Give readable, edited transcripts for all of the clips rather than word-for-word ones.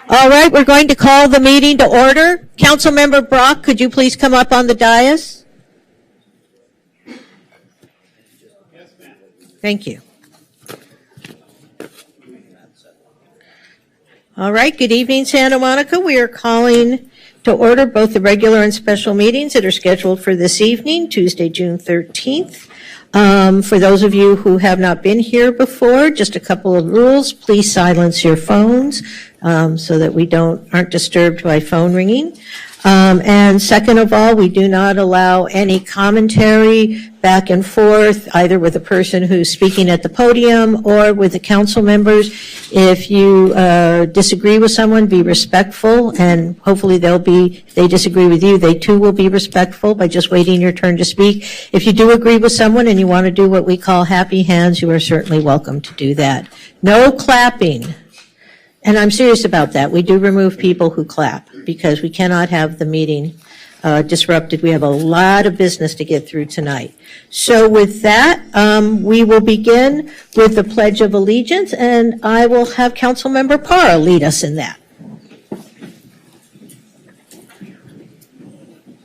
All right, we're going to call the meeting to order. Councilmember Brock, could you please come up on the dais? Yes, ma'am. Thank you. All right, good evening, Santa Monica. We are calling to order both the regular and special meetings that are scheduled for this evening, Tuesday, June 13th. For those of you who have not been here before, just a couple of rules. Please silence your phones so that we aren't disturbed by phone ringing. And second of all, we do not allow any commentary back and forth, either with the person who's speaking at the podium or with the council members. If you disagree with someone, be respectful, and hopefully if they disagree with you, they too will be respectful by just waiting your turn to speak. If you do agree with someone and you want to do what we call happy hands, you are certainly welcome to do that. No clapping. And I'm serious about that. We do remove people who clap because we cannot have the meeting disrupted. We have a lot of business to get through tonight. So with that, we will begin with the Pledge of Allegiance, and I will have Councilmember Parra lead us in that.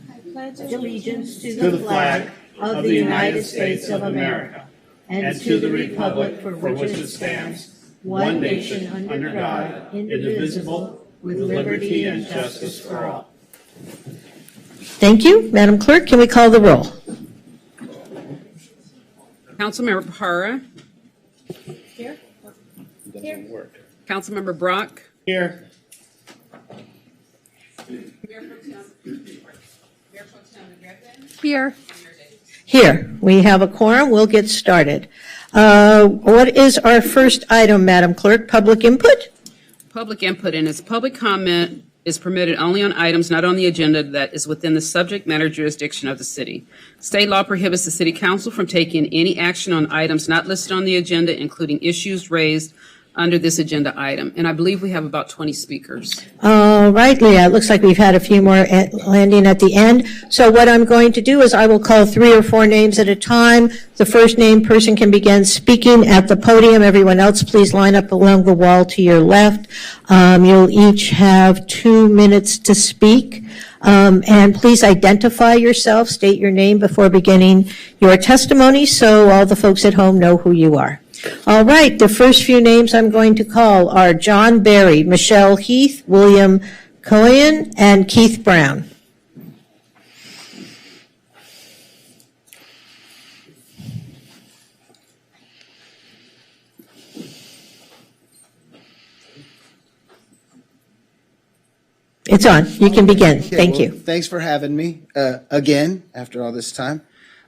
I pledge allegiance to the flag of the United States of America and to the republic for which it stands, one nation under God, indivisible, with liberty and justice for all. Thank you. Madam Clerk, can we call the roll? Councilmember Parra. Here. Here. Councilmember Brock. Here. Here. Here. We have a quorum. We'll get started. What is our first item, Madam Clerk? Public input? Public input, and its public comment is permitted only on items not on the agenda that is within the subject matter jurisdiction of the city. State law prohibits the city council from taking any action on items not listed on the agenda, including issues raised under this agenda item. And I believe we have about 20 speakers. All right, Leah, it looks like we've had a few more landing at the end. So what I'm going to do is I will call 3 or 4 names at a time. The first named person can begin speaking at the podium. Everyone else, please line up along the wall to your left. You'll each have 2 minutes to speak. And please identify yourself, state your name before beginning your testimony so all the folks at home know who you are. All right, the first few names I'm going to call are John Berry, Michelle Heath, William Cohen, and Keith Brown. It's on. You can begin. Okay, Thank you. Thanks for having me again after all this time.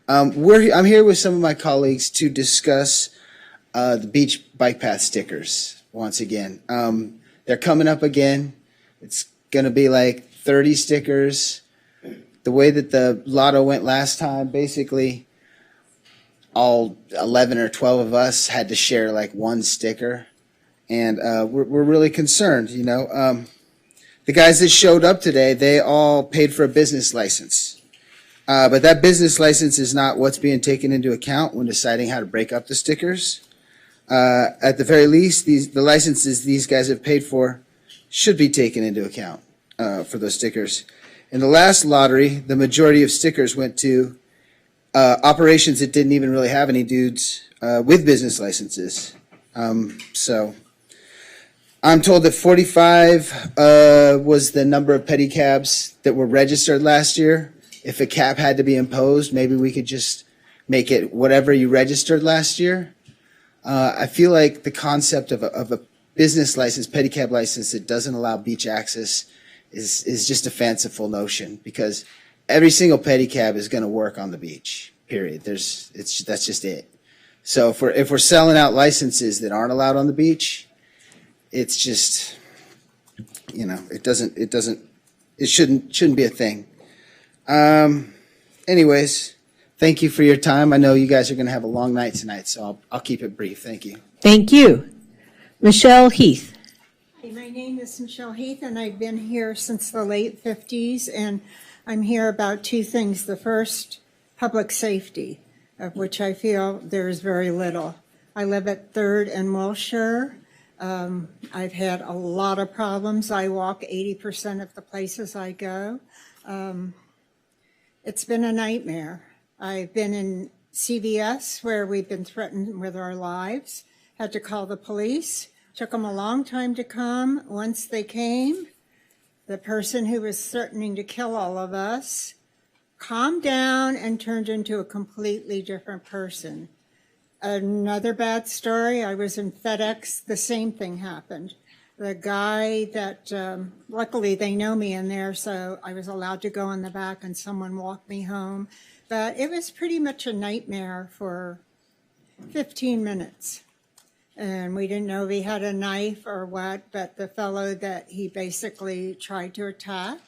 I'm here with some of my colleagues to discuss the beach bike path stickers once again. They're coming up again. It's going to be like 30 stickers. The way that the lotto went last time, basically all 11 or 12 of us had to share like 1 sticker. And we're really concerned, you know. The guys that showed up today, they all paid for a business license. But that business license is not what's being taken into account when deciding how to break up the stickers. At the very least, the licenses these guys have paid for should be taken into account for those stickers. In the last lottery, the majority of stickers went to operations that didn't even really have any dudes with business licenses. So I'm told that 45 was the number of pedicabs that were registered last year. If a cap had to be imposed, maybe we could just make it whatever you registered last year. I feel like the concept of a business license, pedicab license that doesn't allow beach access is just a fanciful notion, because every single pedicab is going to work on the beach, period. That's just it. So if we're selling out licenses that aren't allowed on the beach, it's just, you know, it shouldn't be a thing. Anyways, thank you for your time. I know you guys are going to have a long night tonight, so I'll keep it brief. Thank you. Thank you. Michelle Heath. Hi, my name is Michelle Heath, and I've been here since the late 50s, and I'm here about 2 things. The first, public safety, of which I feel there is very little. I live at 3rd and Wilshire. I've had a lot of problems. I walk 80% of the places I go. It's been a nightmare. I've been in CVS where we've been threatened with our lives, had to call the police. Took them a long time to come. Once they came, the person who was threatening to kill all of us calmed down and turned into a completely different person. Another bad story, I was in FedEx, the same thing happened. The guy that, luckily they know me in there, so I was allowed to go in the back and someone walked me home. But it was pretty much a nightmare for 15 minutes. And we didn't know if he had a knife or what, but the fellow that he basically tried to attack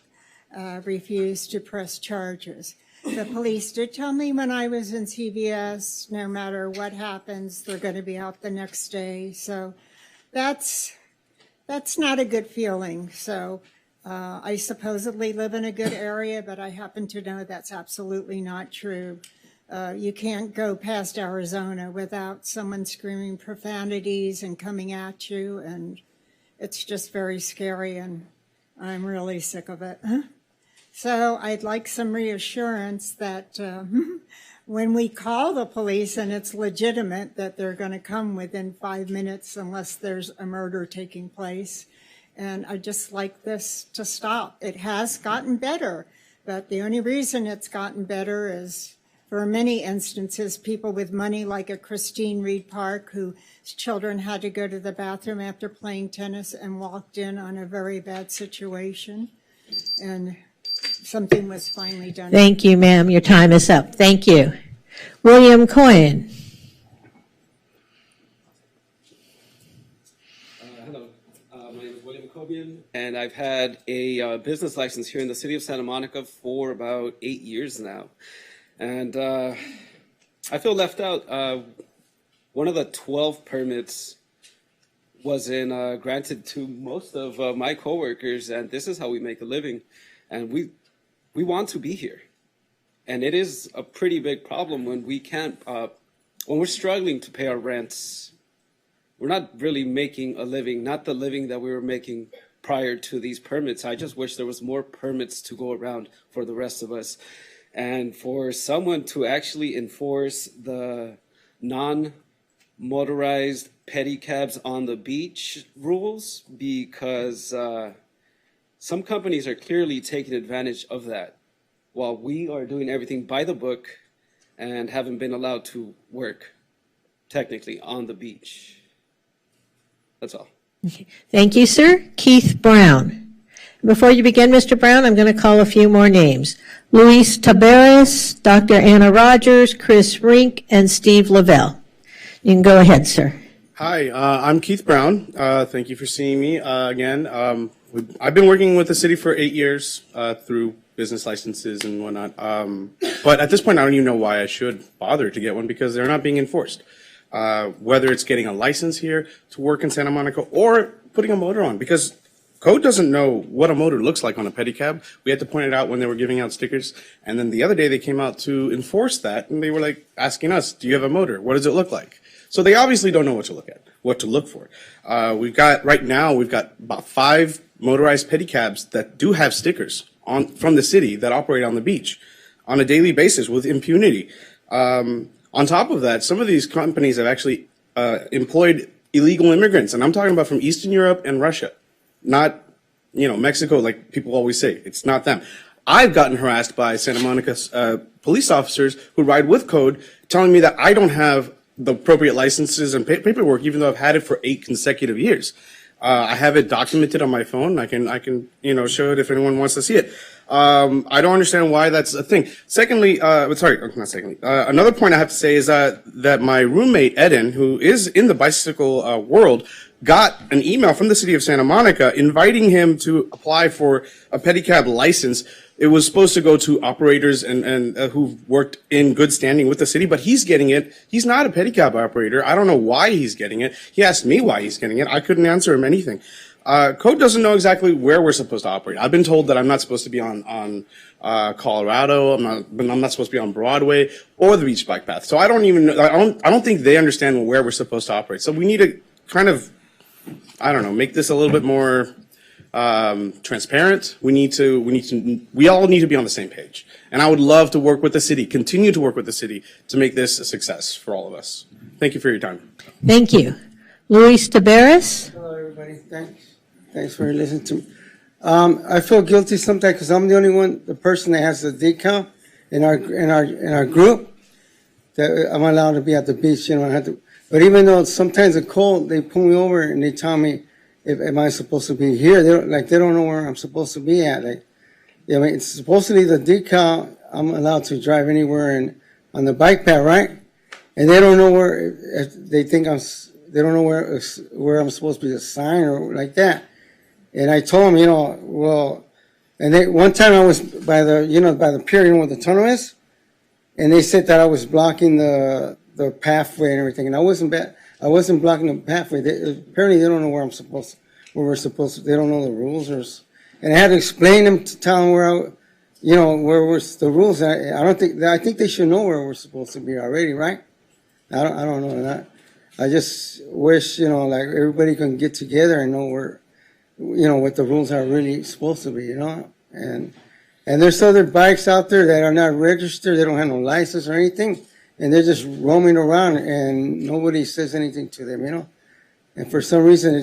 refused to press charges. The police did tell me when I was in CVS, no matter what happens, they're going to be out the next day. So that's not a good feeling. So I supposedly live in a good area, but I happen to know that's absolutely not true. You can't go past Arizona without someone screaming profanities and coming at you, and it's just very scary, and I'm really sick of it. So I'd like some reassurance that when we call the police and it's legitimate, that they're going to come within 5 minutes unless there's a murder taking place. And I'd just like this to stop. It has gotten better, but the only reason it's gotten better is for many instances, people with money like a Christine Reed Park, whose children had to go to the bathroom after playing tennis and walked in on a very bad situation. And something was finally done. Thank you, ma'am. Your time is up. Thank you. William Cohen. Hello, my name is William Cobian, and I've had a business license here in the city of Santa Monica for about 8 years now. And I feel left out. One of the 12 permits wasn't granted to most of my coworkers, and this is how we make a living. And we want to be here. And it is a pretty big problem when we can't, when we're struggling to pay our rents. We're not really making a living, not the living that we were making prior to these permits. I just wish there was more permits to go around for the rest of us. And for someone to actually enforce the non-motorized pedicabs on the beach rules, because some companies are clearly taking advantage of that, while we are doing everything by the book and haven't been allowed to work technically on the beach. That's all. Okay. Thank you, sir. Keith Brown. Before you begin, Mr. Brown, I'm going to call a few more names. Luis Tabares, Dr. Anna Rogers, Chris Rink, and Steve Lavelle. You can go ahead, sir. Hi, I'm Keith Brown. Thank you for seeing me again. I've been working with the city for 8 years through business licenses and whatnot. But at this point, I don't even know why I should bother to get one, because they're not being enforced. Whether it's getting a license here to work in Santa Monica or putting a motor on, because code doesn't know what a motor looks like on a pedicab. We had to point it out when they were giving out stickers. And then the other day they came out to enforce that, and they were like asking us, do you have a motor? What does it look like? So they obviously don't know what to look at, what to look for. We've got about 5 motorized pedicabs that do have stickers from the city that operate on the beach on a daily basis with impunity. On top of that, some of these companies have actually employed illegal immigrants, and I'm talking about from Eastern Europe and Russia. Not, Mexico, like people always say. It's not them. I've gotten harassed by Santa Monica's police officers who ride with code, telling me that I don't have the appropriate licenses and paperwork, even though I've had it for 8 consecutive years. I have it documented on my phone. I can show it if anyone wants to see it. I don't understand why that's a thing. Secondly, another point I have to say is that my roommate, Eden, who is in the bicycle world, got an email from the city of Santa Monica inviting him to apply for a pedicab license. It was supposed to go to operators and who've worked in good standing with the city, but he's getting it. He's not a pedicab operator. I don't know why he's getting it. He asked me why he's getting it. I couldn't answer him anything. Code doesn't know exactly where we're supposed to operate. I've been told that I'm not supposed to be on Colorado. I'm not supposed to be on Broadway or the beach bike path. So I don't even know. I don't think they understand where we're supposed to operate. So we need to kind of I don't know, make this a little bit more transparent. We all need to be on the same page. And I would love to work with the city, continue to work with the city to make this a success for all of us. Thank you for your time. Thank you. Luis Taveras? Hello, everybody. Thanks for listening to me. I feel guilty sometimes because I'm the only the person that has the decal in our group that I'm allowed to be at the beach. You know, I have to. But even though sometimes it's cold, they pull me over and they tell me if am I supposed to be here. They don't know where I'm supposed to be at. Like, I mean, it's supposedly the decal. I'm allowed to drive anywhere on the bike path, right? And they don't know where. They think they don't know where I'm supposed to be assigned or like that. And I told them, well, and one time I was by the pier, where the tunnel is, and they said that I was blocking the pathway and everything, and I wasn't blocking the pathway. Apparently they don't know where we're supposed to. They don't know the rules, and I had to explain them to tell them where the rules. I think they should know where we're supposed to be already, right? I don't know that. I just wish, like everybody can get together and know what the rules are really supposed to be, And there's other bikes out there that are not registered. They don't have no license or anything. And they're just roaming around and nobody says anything to them, And for some reason,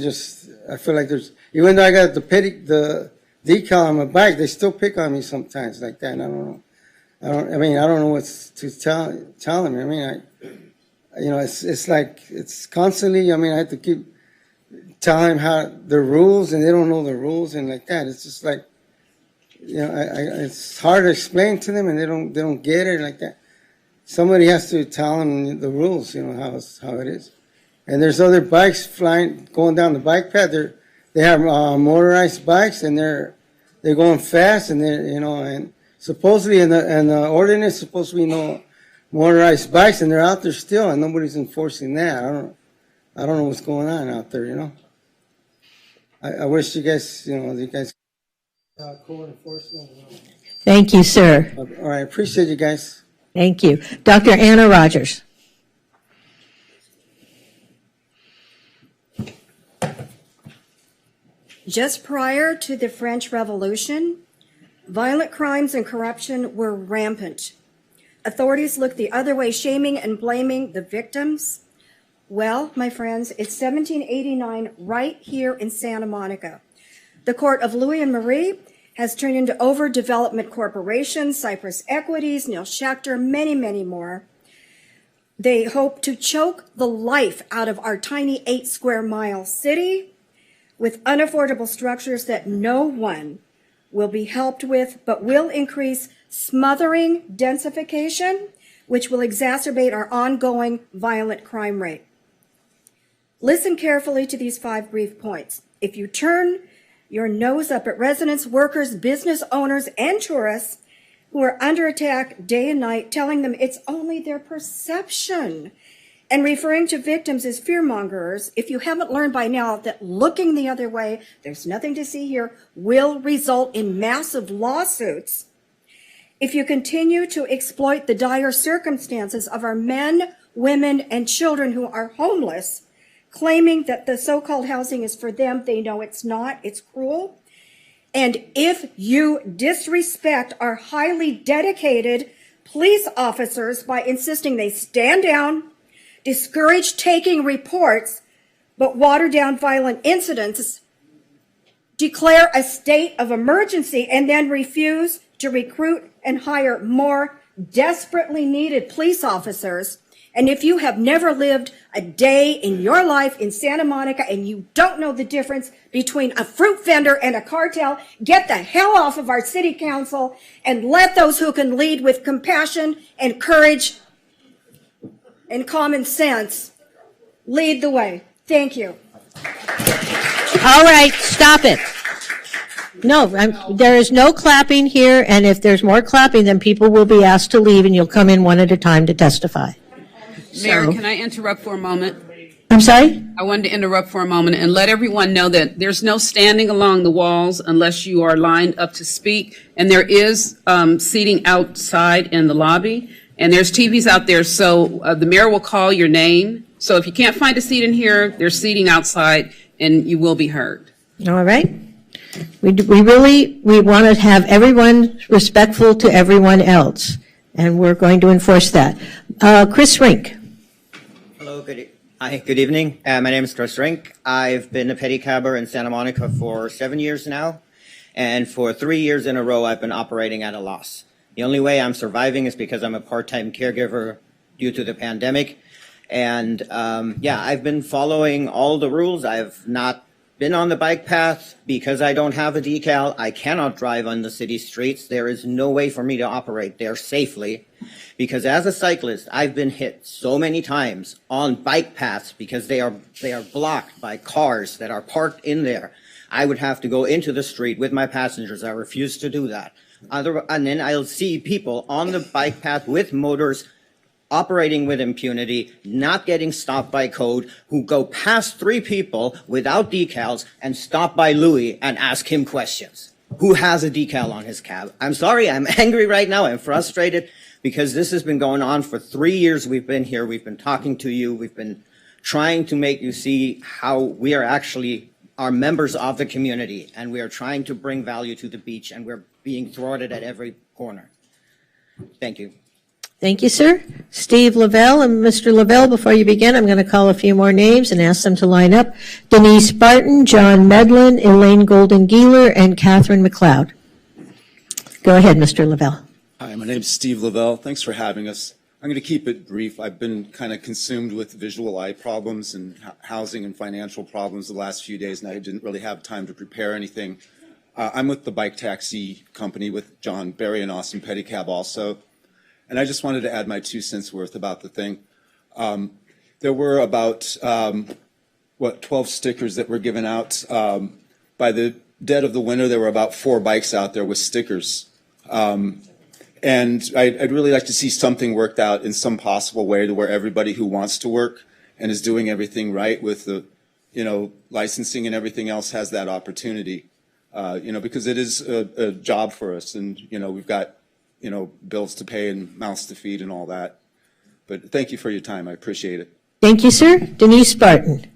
I feel like even though I got the decal on my bike, they still pick on me sometimes like that. And I don't know. I don't know what to tell them. I mean, it's like, it's constantly, I have to keep telling them how the rules, and they don't know the rules and like that. It's just like, it's hard to explain to them, and they don't get it like that. Somebody has to tell them the rules, how it is. And there's other bikes going down the bike path. They have motorized bikes, and they're going fast, and and supposedly in the ordinance supposed to be no motorized bikes, and they're out there still, and nobody's enforcing that. I don't know what's going on out there. I wish you guys, co-enforcement. Thank you, sir. All right, appreciate you guys. Thank you. Dr. Anna Rogers. Just prior to the French Revolution, violent crimes and corruption were rampant. Authorities looked the other way, shaming and blaming the victims. Well, my friends, it's 1789 right here in Santa Monica. The court of Louis and Marie has turned into overdevelopment corporations, Cypress Equities, Neil Schechter, many, many more. They hope to choke the life out of our tiny 8 square mile city with unaffordable structures that no one will be helped with, but will increase smothering densification, which will exacerbate our ongoing violent crime rate. Listen carefully to these 5 brief points. If you turn your nose up at residents, workers, business owners, and tourists who are under attack day and night, telling them it's only their perception, and referring to victims as fearmongers, if you haven't learned by now that looking the other way, there's nothing to see here, will result in massive lawsuits. If you continue to exploit the dire circumstances of our men, women, and children who are homeless, claiming that the so-called housing is for them, they know it's not, it's cruel. And if you disrespect our highly dedicated police officers by insisting they stand down, discourage taking reports, but water down violent incidents, declare a state of emergency, and then refuse to recruit and hire more desperately needed police officers. And if you have never lived a day in your life in Santa Monica and you don't know the difference between a fruit vendor and a cartel, get the hell off of our city council and let those who can lead with compassion and courage and common sense lead the way. Thank you. All right, stop it. No, there is no clapping here, and if there's more clapping, then people will be asked to leave, and you'll come in one at a time to testify. Mayor, can I interrupt for a moment? I'm sorry? I wanted to interrupt for a moment and let everyone know that there's no standing along the walls unless you are lined up to speak. And there is seating outside in the lobby, and there's TVs out there. So the mayor will call your name. So if you can't find a seat in here, there's seating outside. and you will be heard. All right. We want to have everyone respectful to everyone else, and we're going to enforce that. Chris Rink. Hello, good evening. My name is Chris Rink. I've been a pedicabber in Santa Monica for 7 years now, and for 3 years in a row, I've been operating at a loss. The only way I'm surviving is because I'm a part-time caregiver due to the pandemic. And I've been following all the rules. I've not been on the bike path because I don't have a decal. I cannot drive on the city streets. There is no way for me to operate there safely because as a cyclist, I've been hit so many times on bike paths because they are blocked by cars that are parked in there. I would have to go into the street with my passengers. I refuse to do that. And then I'll see people on the bike path with motors operating with impunity, not getting stopped by code, who go past 3 people without decals and stop by Louis and ask him questions. Who has a decal on his cab? I'm sorry, I'm angry right now. I'm frustrated because this has been going on for 3 years. We've been here. We've been talking to you. We've been trying to make you see how we are members of the community, and we are trying to bring value to the beach, and we're being thwarted at every corner. Thank you. Thank you, sir. Steve Lavelle, and Mr. Lavelle, before you begin, I'm going to call a few more names and ask them to line up. Denise Barton, John Medlin, Elaine Golden-Geeler, and Catherine McLeod. Go ahead, Mr. Lavelle. Hi, my name is Steve Lavelle. Thanks for having us. I'm going to keep it brief. I've been kind of consumed with visual eye problems and housing and financial problems the last few days, and I didn't really have time to prepare anything. I'm with the bike taxi company with John Barry and Austin Pedicab also. And I just wanted to add my 2 cents worth about the thing. There were about, 12 stickers that were given out. By the dead of the winter, there were about 4 bikes out there with stickers. And I'd really like to see something worked out in some possible way to where everybody who wants to work and is doing everything right with the, licensing and everything else has that opportunity. Because it is a job for us, and, we've got bills to pay and mouths to feed and all that. But thank you for your time. I appreciate it. Thank you, sir. Denise Barton.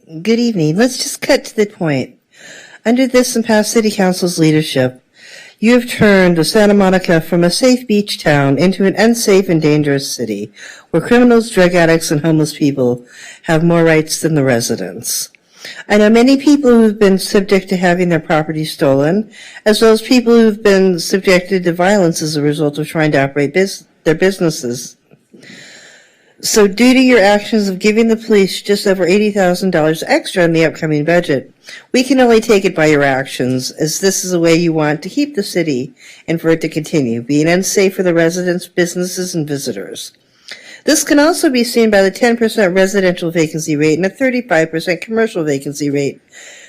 Good evening. Let's just cut to the point. Under this and past City Council's leadership, you have turned the Santa Monica from a safe beach town into an unsafe and dangerous city where criminals, drug addicts, and homeless people have more rights than the residents. I know many people who have been subject to having their property stolen, as well as people who have been subjected to violence as a result of trying to operate their businesses. So due to your actions of giving the police just over $80,000 extra in the upcoming budget, we can only take it by your actions, as this is a way you want to keep the city and for it to continue being unsafe for the residents, businesses, and visitors. This can also be seen by the 10% residential vacancy rate and a 35% commercial vacancy rate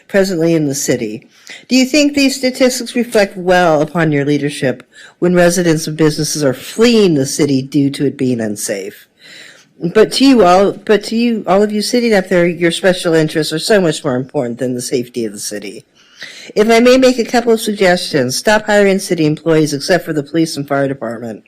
presently in the city. Do you think these statistics reflect well upon your leadership when residents and businesses are fleeing the city due to it being unsafe? But to you, all of you sitting up there, your special interests are so much more important than the safety of the city. If I may make a couple of suggestions, stop hiring city employees except for the police and fire department,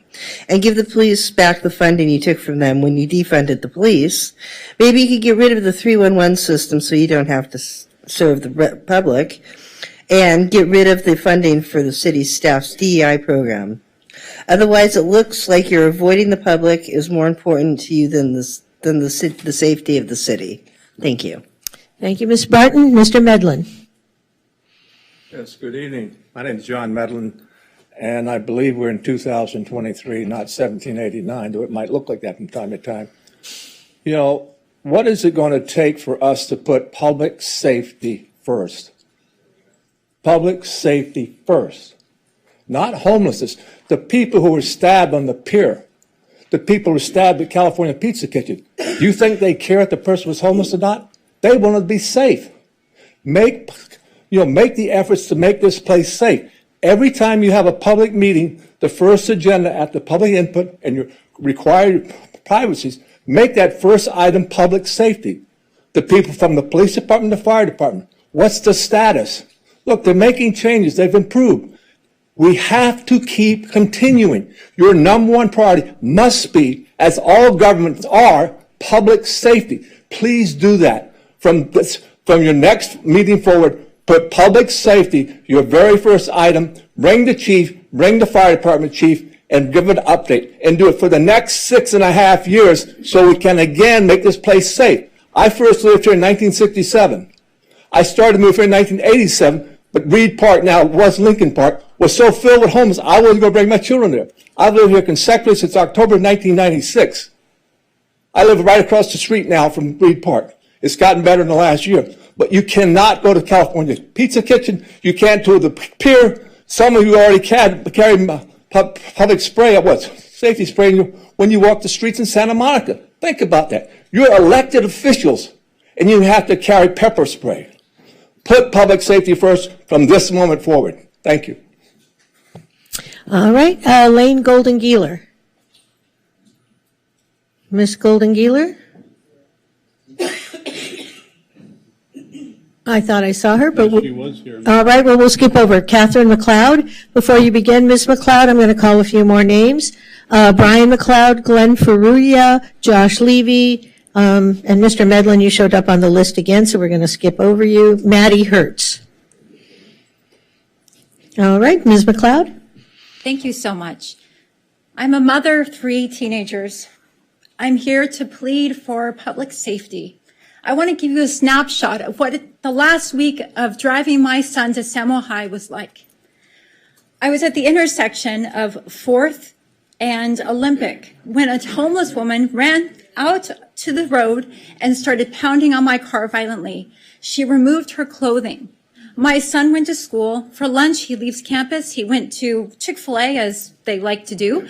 and give the police back the funding you took from them when you defunded the police. Maybe you could get rid of the 311 system so you don't have to serve the public, and get rid of the funding for the city staff's DEI program. Otherwise, it looks like you're avoiding the public is more important to you than the safety of the city. Thank you. Thank you, Ms. Barton. Mr. Medlin. Yes, good evening. My name is John Medlin, and I believe we're in 2023, not 1789, though it might look like that from time to time. What is it going to take for us to put public safety first? Public safety first. Not homelessness. The people who were stabbed on the Pier, the people who were stabbed at California Pizza Kitchen, do you think they care if the person was homeless or not? They want to be safe. Make the efforts to make this place safe. Every time you have a public meeting, the first agenda after public input and your required privacies, make that first item public safety. The people from the police department, the fire department, what's the status? Look, they're making changes. They've improved. We have to keep continuing. Your number one priority must be, as all governments are, public safety. Please do that. From your next meeting forward, put public safety, your very first item, bring the chief, bring the fire department chief, and give an update, and do it for the next 6.5 years so we can again make this place safe. I first lived here in 1967. I started moving here in 1987, but Reed Park, now was Lincoln Park, was so filled with homeless, I wasn't going to bring my children there. I've lived here consecutively since October 1996. I live right across the street now from Reed Park. It's gotten better in the last year. But you cannot go to California Pizza Kitchen. You can't do the Pier. Some of you already carry public spray, safety spray when you walk the streets in Santa Monica. Think about that. You're elected officials, and you have to carry pepper spray. Put public safety first from this moment forward. Thank you. All right, Lane Golden-Geeler. Miss Golden-Geeler? I thought I saw her, but she was here. All right, well, we'll skip over Catherine McLeod. Before you begin, Ms. McLeod, I'm going to call a few more names. Brian McLeod, Glenn Ferrugia, Josh Levy, and Mr. Medlin, you showed up on the list again, so we're going to skip over you. Maddie Hertz. All right, Ms. McLeod. Thank you so much. I'm a mother of 3 teenagers. I'm here to plead for public safety. I want to give you a snapshot of what the last week of driving my son to Samuel High was like. I was at the intersection of 4th and Olympic when a homeless woman ran out to the road and started pounding on my car violently. She removed her clothing. My son went to school. For lunch, he leaves campus. He went to Chick-fil-A, as they like to do.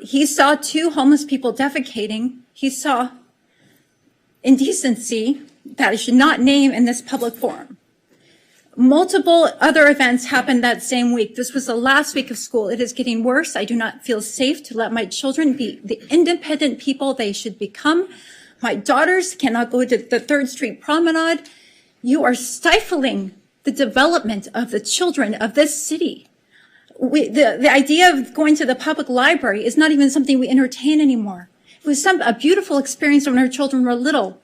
He saw 2 homeless people defecating. He saw indecency that I should not name in this public forum. Multiple other events happened that same week. This was the last week of school. It is getting worse. I do not feel safe to let my children be the independent people they should become. My daughters cannot go to the 3rd Street Promenade. You are stifling the development of the children of this city. The idea of going to the public library is not even something we entertain anymore. It was a beautiful experience when our children were little.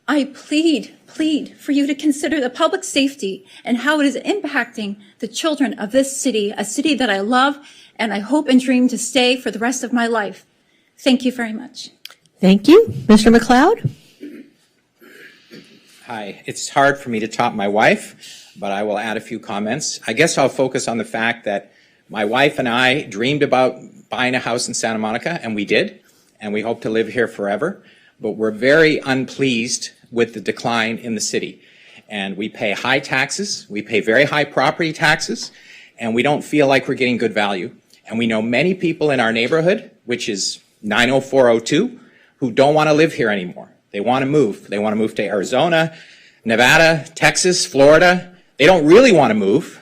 I plead for you to consider the public safety and how it is impacting the children of this city, a city that I love and I hope and dream to stay for the rest of my life. Thank you very much. Thank you. Mr. McLeod? Hi. It's hard for me to top my wife, but I will add a few comments. I guess I'll focus on the fact that my wife and I dreamed about buying a house in Santa Monica, and we did, and we hope to live here forever. But we're very unpleased with the decline in the city. And we pay high taxes, we pay very high property taxes, and we don't feel like we're getting good value. And we know many people in our neighborhood, which is 90402, who don't want to live here anymore. They want to move. They want to move to Arizona, Nevada, Texas, Florida. They don't really want to move,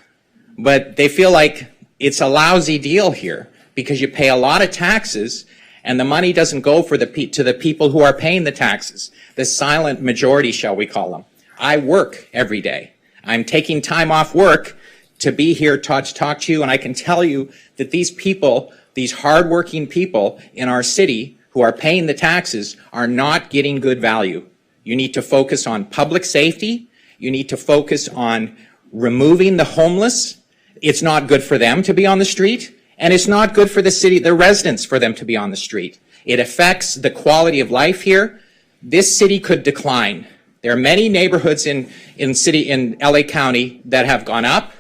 but they feel like it's a lousy deal here because you pay a lot of taxes and the money doesnn't go to the people who are paying the taxes, the silent majority, shall we call them. I work every day. I'm taking time off work to be here to talk to you, and I can tell you that these people, these hardworking people in our city who are paying the taxes are not getting good value. You need to focus on public safety. You need to focus on removing the homeless. It's not good for them to be on the street. And it's not good for the city, the residents, for them to be on the street. It affects the quality of life here. This city could decline. There are many neighborhoods in LA County that have gone up,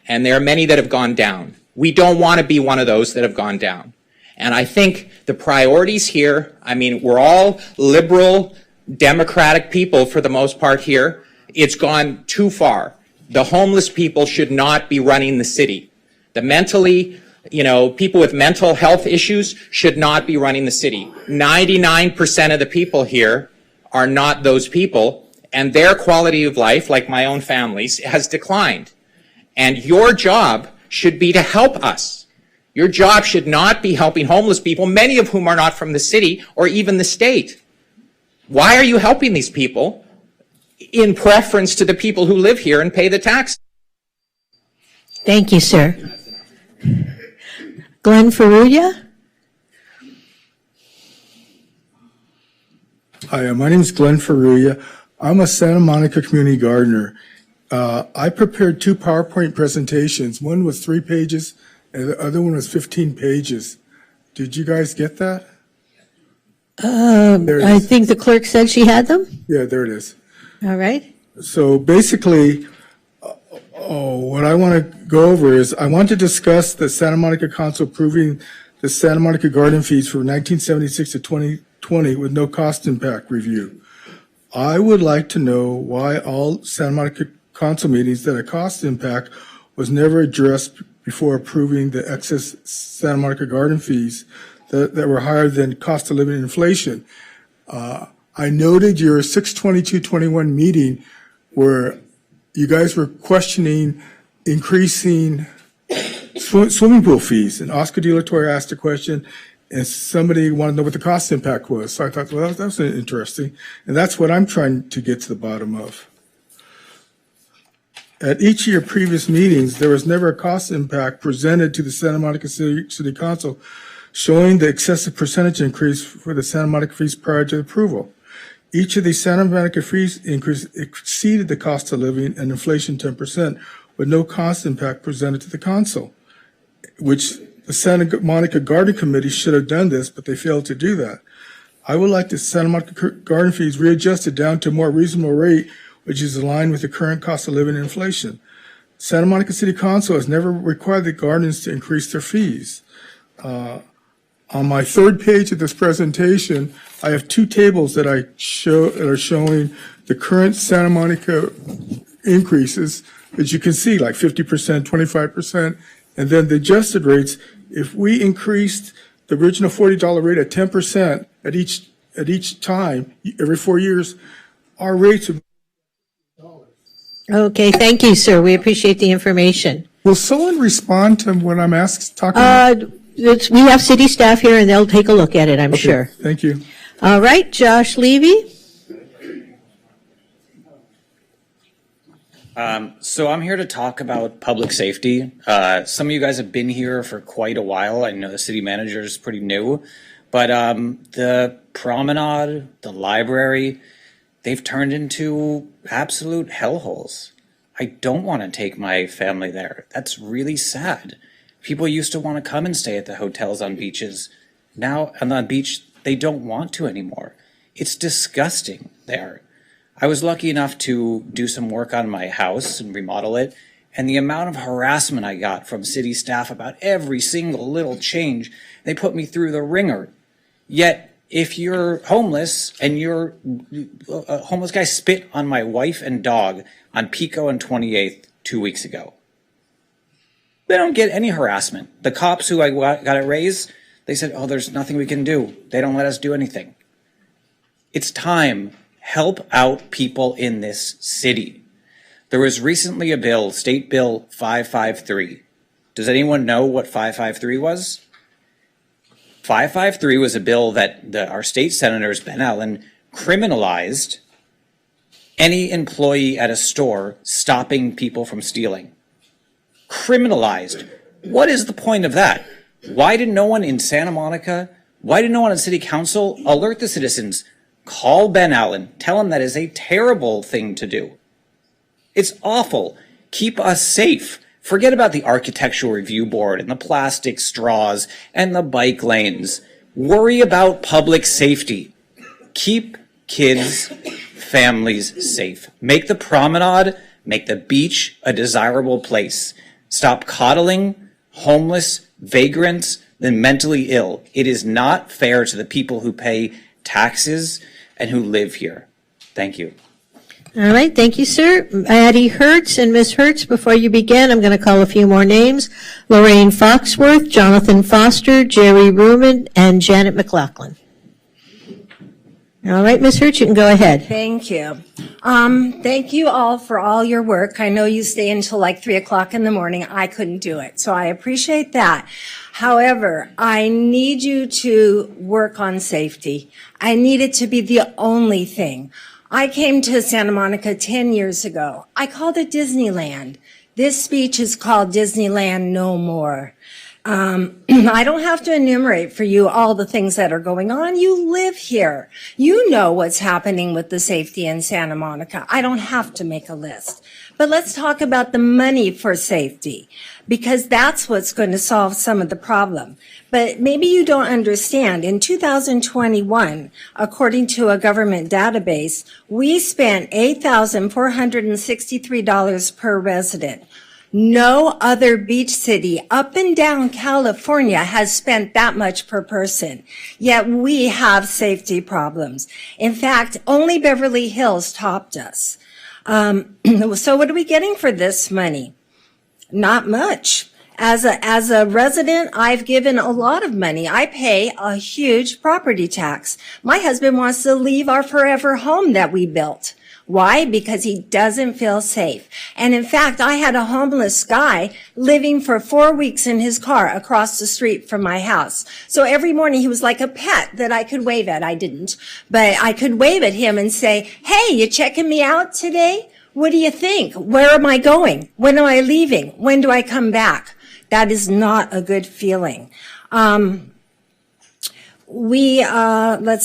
and there are many that have gone down. We don't want to be one of those that have gone down. And I think the priorities here, I mean, we're all liberal, democratic people for the most part here. It's gone too far. The homeless people should not be running the city. The mentally, people with mental health issues should not be running the city. 99% of the people here are not those people, and their quality of life, like my own family's, has declined. And your job should be to help us. Your job should not be helping homeless people, many of whom are not from the city or even the state. Why are you helping these people in preference to the people who live here and pay the tax? Thank you, sir. Glenn Ferrugia? Hi, my name is Glenn Ferruia. I'm a Santa Monica community gardener. I prepared 2 PowerPoint presentations. One was 3 pages, and the other one was 15 pages. Did you guys get that? I think the clerk said she had them. Yeah, there it is. All right. So basically, what I want to go over is I want to discuss the Santa Monica Council approving the Santa Monica garden fees for 1976 to 2020 with no cost impact review. I would like to know why all Santa Monica Council meetings that a cost impact was never addressed before approving the excess Santa Monica garden fees that were higher than cost of living inflation. I noted your 6/22/21 meeting where you guys were questioning increasing swimming pool fees, and Oscar De La Torre asked a question, and somebody wanted to know what the cost impact was. So I thought, well, that's interesting, and that's what I'm trying to get to the bottom of. At each of your previous meetings, there was never a cost impact presented to the Santa Monica City Council showing the excessive percentage increase for the Santa Monica fees prior to approval. Each of these Santa Monica fees increase exceeded the cost of living and inflation 10% with no cost impact presented to the council, which the Santa Monica Garden Committee should have done this, but they failed to do that. I would like the Santa Monica garden fees readjusted down to a more reasonable rate, which is aligned with the current cost of living and inflation. Santa Monica City Council has never required the gardens to increase their fees. On my 3rd page of this presentation, I have 2 tables that are showing the current Santa Monica increases, as you can see, like 50%, 25%, and then the adjusted rates. If we increased the original $40 rate at 10% at each time, every 4 years, our rates would. Okay, thank you, sir. We appreciate the information. Will someone respond to what I'm talking about? We have city staff here, and they'll take a look at it, I'm sure. Thank you. All right, Josh Levy. So I'm here to talk about public safety. Some of you guys have been here for quite a while. I know the city manager is pretty new, but the promenade, the library, they've turned into absolute hellholes. I don't want to take my family there. That's really sad. People used to want to come and stay at the hotels on beaches. Now on the beach, they don't want to anymore. It's disgusting there. I was lucky enough to do some work on my house and remodel it, and the amount of harassment I got from city staff about every single little change, they put me through the ringer. Yet, if you're homeless and a homeless guy spit on my wife and dog on Pico and 28th 2 weeks ago, they don't get any harassment. The cops who I got it raised, they said, oh, there's nothing we can do. They don't let us do anything. It's time. Help out people in this city. There was recently a bill, State Bill 553. Does anyone know what 553 was? 553 was a bill that our state senators, Ben Allen, criminalized any employee at a store stopping people from stealing. Criminalized. What is the point of that? Why did no one in Santa Monica, why did no one in City Council alert the citizens? Call Ben Allen. Tell him that is a terrible thing to do. It's awful. Keep us safe. Forget about the Architectural Review Board and the plastic straws and the bike lanes. Worry about public safety. Keep kids, families safe. Make the promenade, make the beach a desirable place. Stop coddling homeless, vagrants, and mentally ill. It is not fair to the people who pay taxes and who live here. Thank you. All right, thank you, sir. Addie Hertz and Ms. Hertz, before you begin, I'm going to call a few more names. Lorraine Foxworth, Jonathan Foster, Jerry Ruman, and Janet McLaughlin. All right, Ms. Hertz, you can go ahead. Thank you. Thank you all for all your work. I know you stay until like 3 o'clock in the morning. I couldn't do it, so I appreciate that. However, I need you to work on safety. I need it to be the only thing. I came to Santa Monica 10 years ago. I called it Disneyland. This beach is called Disneyland no more. I don't have to enumerate for you all the things that are going on. You live here. You know what's happening with the safety in Santa Monica. I don't have to make a list. But let's talk about the money for safety, because that's what's going to solve some of the problem. But maybe you don't understand. In 2021, according to a government database, we spent $8,463 per resident. No other beach city up and down California has spent that much per person, yet we have safety problems. In fact, only Beverly Hills topped us. So what are we getting for this money? Not much. As a resident, I've given a lot of money. I pay a huge property tax. My husband wants to leave our forever home that we built. Why? Because he doesn't feel safe. And in fact, I had a homeless guy living for 4 weeks in his car across the street from my house. So every morning he was like a pet that I could wave at. I didn't, but I could wave at him and say, "Hey, you checking me out today? What do you think? Where am I going? When am I leaving? When do I come back?" That is not a good feeling. Let's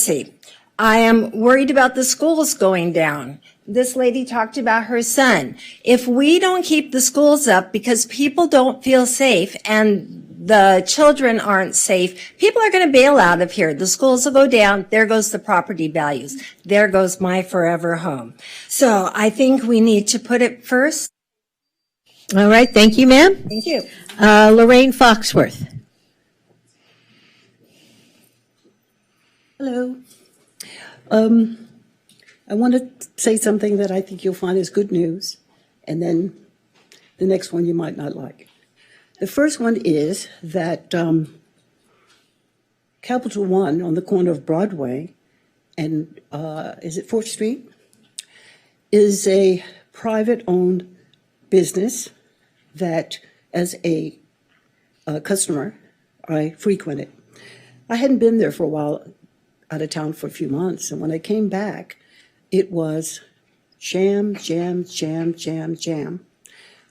see. I am worried about the schools going down. This lady talked about her son. If we don't keep the schools up because people don't feel safe and the children aren't safe, people are going to bail out of here. The schools will go down. There goes the property values. There goes my forever home. So I think we need to put it first. All right. Thank you, ma'am. Thank you. Lorraine Foxworth. Hello. I want to say something that I think you'll find is good news, and then the next one you might not like. The first one is that Capital One on the corner of Broadway and, is it 4th Street? Is a private-owned business that, as a customer, I frequent it. I hadn't been there for a while, out of town for a few months, and when I came back, it was jam, jam, jam, jam, jam,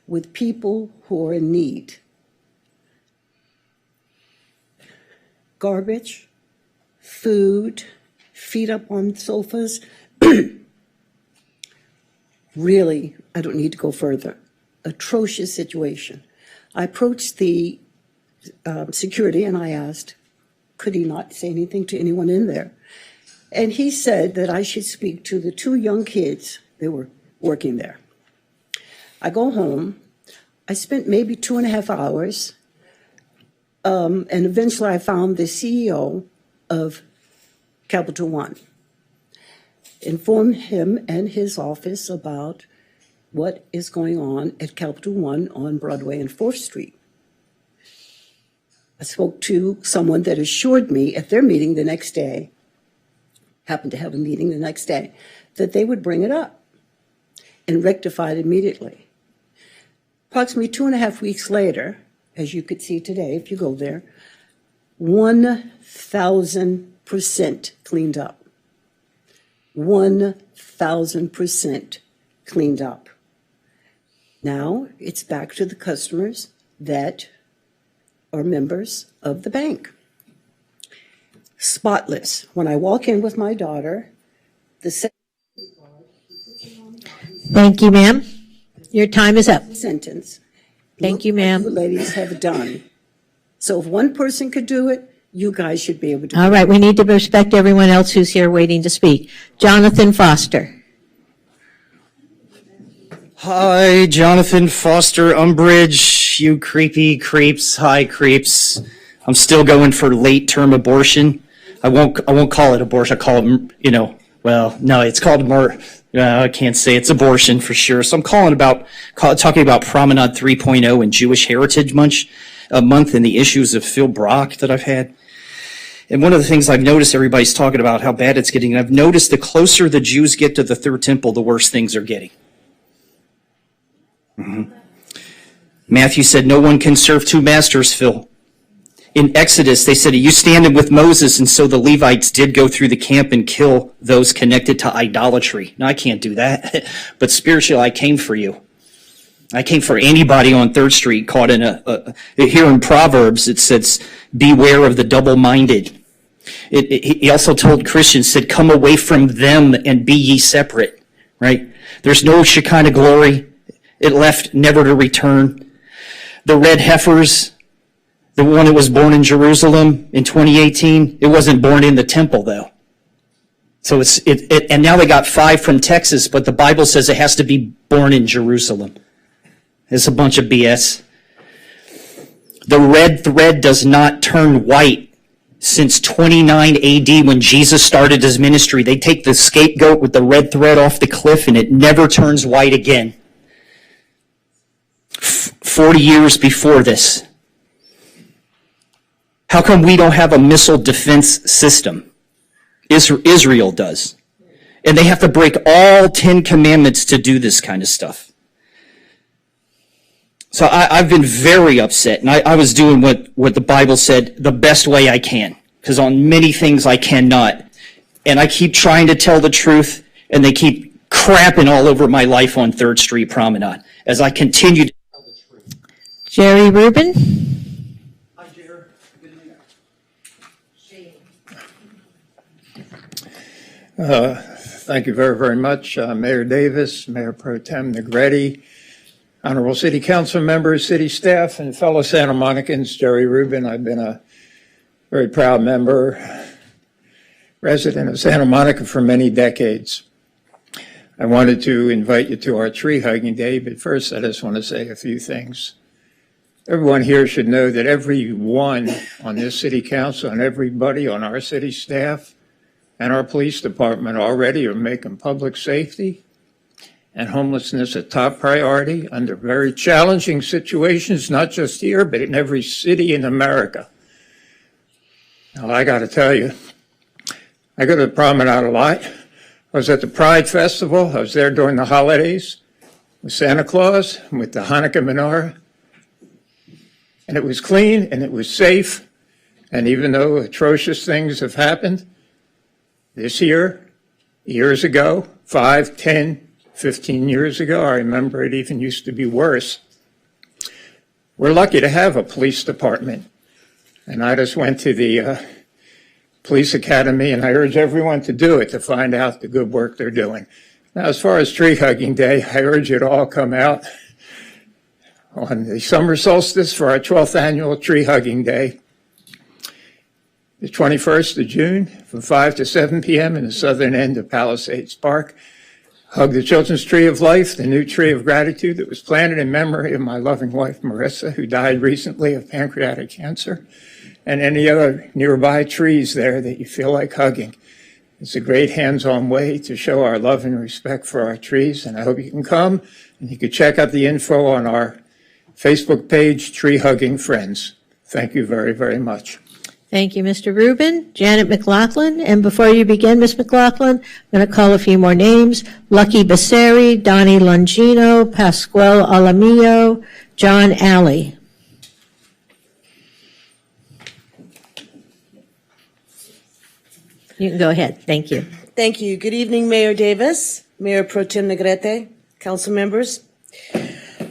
with people who are in need. Garbage, food, feet up on sofas. Really, I don't need to go further. Atrocious situation. I approached the security and I asked, could he not say anything to anyone in there? And he said that I should speak to the 2 young kids that were working there. I go home. I spent maybe 2.5 hours. And eventually I found the CEO of Capital One. Informed him and his office about what is going on at Capital One on Broadway and 4th Street. I spoke to someone that assured me at their meeting the next day, happened to have a meeting the next day, that they would bring it up and rectify it immediately. Approximately 2.5 weeks later, as you could see today, if you go there, 1,000% cleaned up. 1,000% cleaned up. Now it's back to the customers that are members of the bank. Spotless. When I walk in with my daughter, Thank you, ma'am. Your time is up. Sentence. Thank you, ma'am. What you ladies have done. So if one person could do it, you guys should be able to do it. All right, we need to respect everyone else who's here waiting to speak. Jonathan Foster. Hi, Jonathan Foster, Umbridge, you creepy creeps. Hi, creeps. I'm still going for late-term abortion. I won't call it abortion. I call it, no, it's called I can't say it's abortion for sure. So I'm talking about Promenade 3.0 and Jewish Heritage Month and the issues of Phil Brock that I've had. And one of the things I've noticed, everybody's talking about how bad it's getting. And I've noticed the closer the Jews get to the Third Temple, the worse things are getting. Mm-hmm. Matthew said, no one can serve 2 masters, Phil. In Exodus, they said, you standing with Moses, and so the Levites did go through the camp and kill those connected to idolatry. Now, I can't do that, but spiritually, I came for you. I came for anybody on 3rd Street caught in here in Proverbs, it says, beware of the double-minded. He also told Christians, said, come away from them and be ye separate, right? There's no Shekinah glory. It left never to return. The red heifers, the one that was born in Jerusalem in 2018, it wasn't born in the temple, though. So and now they got 5 from Texas, but the Bible says it has to be born in Jerusalem. It's a bunch of BS. The red thread does not turn white. Since 29 AD, when Jesus started his ministry, they take the scapegoat with the red thread off the cliff and it never turns white again. 40 years before this. How come we don't have a missile defense system? Israel does. And they have to break all 10 commandments to do this kind of stuff. So I've been very upset, and I was doing what the Bible said the best way I can, because on many things I cannot. And I keep trying to tell the truth, and they keep crapping all over my life on 3rd Street Promenade as I continue to tell the truth. Jerry Rubin. Hi, Jerry. Thank you very, very much, Mayor Davis, Mayor Pro Tem Negretti, Honorable City Council members, city staff, and fellow Santa Monicans. Jerry Rubin. I've been a very proud member, resident of Santa Monica for many decades. I wanted to invite you to our tree hugging day, but first I just want to say a few things. Everyone here should know that everyone on this city council and everybody on our city staff and our police department already are making public safety and homelessness a top priority under very challenging situations, not just here, but in every city in America. Now, I got to tell you, I go to the promenade a lot. I was at the Pride Festival. I was there during the holidays with Santa Claus and with the Hanukkah menorah. And it was clean and it was safe. And even though atrocious things have happened this year, years ago, 5, 10, 15 years ago, I remember it even used to be worse. We're lucky to have a police department. And I just went to the police academy, and I urge everyone to do it to find out the good work they're doing. Now, as far as tree hugging day, I urge you to all come out on the summer solstice for our 12th annual tree hugging day, the 21st of June from 5 to 7 p.m. in the southern end of Palisades Park. Hug the Children's Tree of Life, the new tree of gratitude that was planted in memory of my loving wife, Marissa, who died recently of pancreatic cancer, and any other nearby trees there that you feel like hugging. It's a great hands-on way to show our love and respect for our trees, and I hope you can come, and you can check out the info on our Facebook page, Tree Hugging Friends. Thank you very, very much. Thank you, Mr. Rubin. Janet McLaughlin. And before you begin, Ms. McLaughlin, I'm going to call a few more names. Lucky Becerri, Donnie Longino, Pasquale Alamillo, John Alley. You can go ahead. Thank you. Thank you. Good evening, Mayor Davis, Mayor Pro Tem Negrete, council members.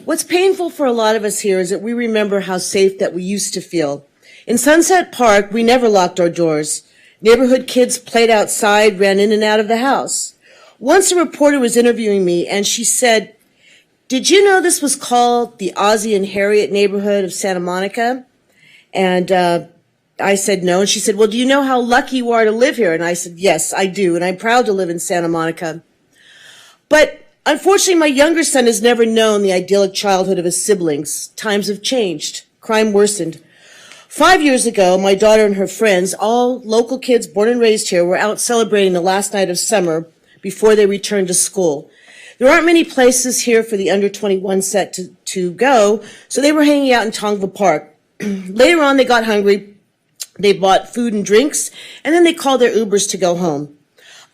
What's painful for a lot of us here is that we remember how safe that we used to feel. In Sunset Park, we never locked our doors. Neighborhood kids played outside, ran in and out of the house. Once a reporter was interviewing me, and she said, "Did you know this was called the Ozzie and Harriet neighborhood of Santa Monica?" And I said no. And she said, "Well, do you know how lucky you are to live here?" And I said, "Yes, I do, and I'm proud to live in Santa Monica." But unfortunately, my younger son has never known the idyllic childhood of his siblings. Times have changed. Crime worsened. 5 years ago, my daughter and her friends, all local kids born and raised here, were out celebrating the last night of summer before they returned to school. There aren't many places here for the under 21 set to go, so they were hanging out in Tongva Park. Later on, they got hungry. They bought food and drinks, and then they called their Ubers to go home.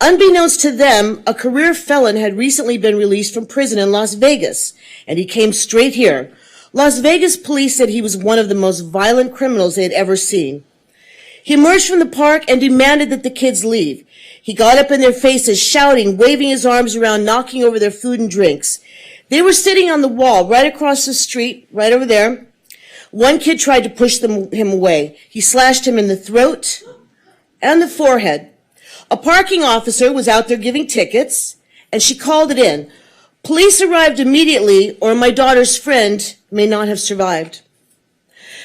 Unbeknownst to them, a career felon had recently been released from prison in Las Vegas, and he came straight here. Las Vegas police said he was one of the most violent criminals they had ever seen. He emerged from the park and demanded that the kids leave. He got up in their faces, shouting, waving his arms around, knocking over their food and drinks. They were sitting on the wall right across the street, right over there. One kid tried to push him away. He slashed him in the throat and the forehead. A parking officer was out there giving tickets, and she called it in. Police arrived immediately, or my daughter's friend may not have survived.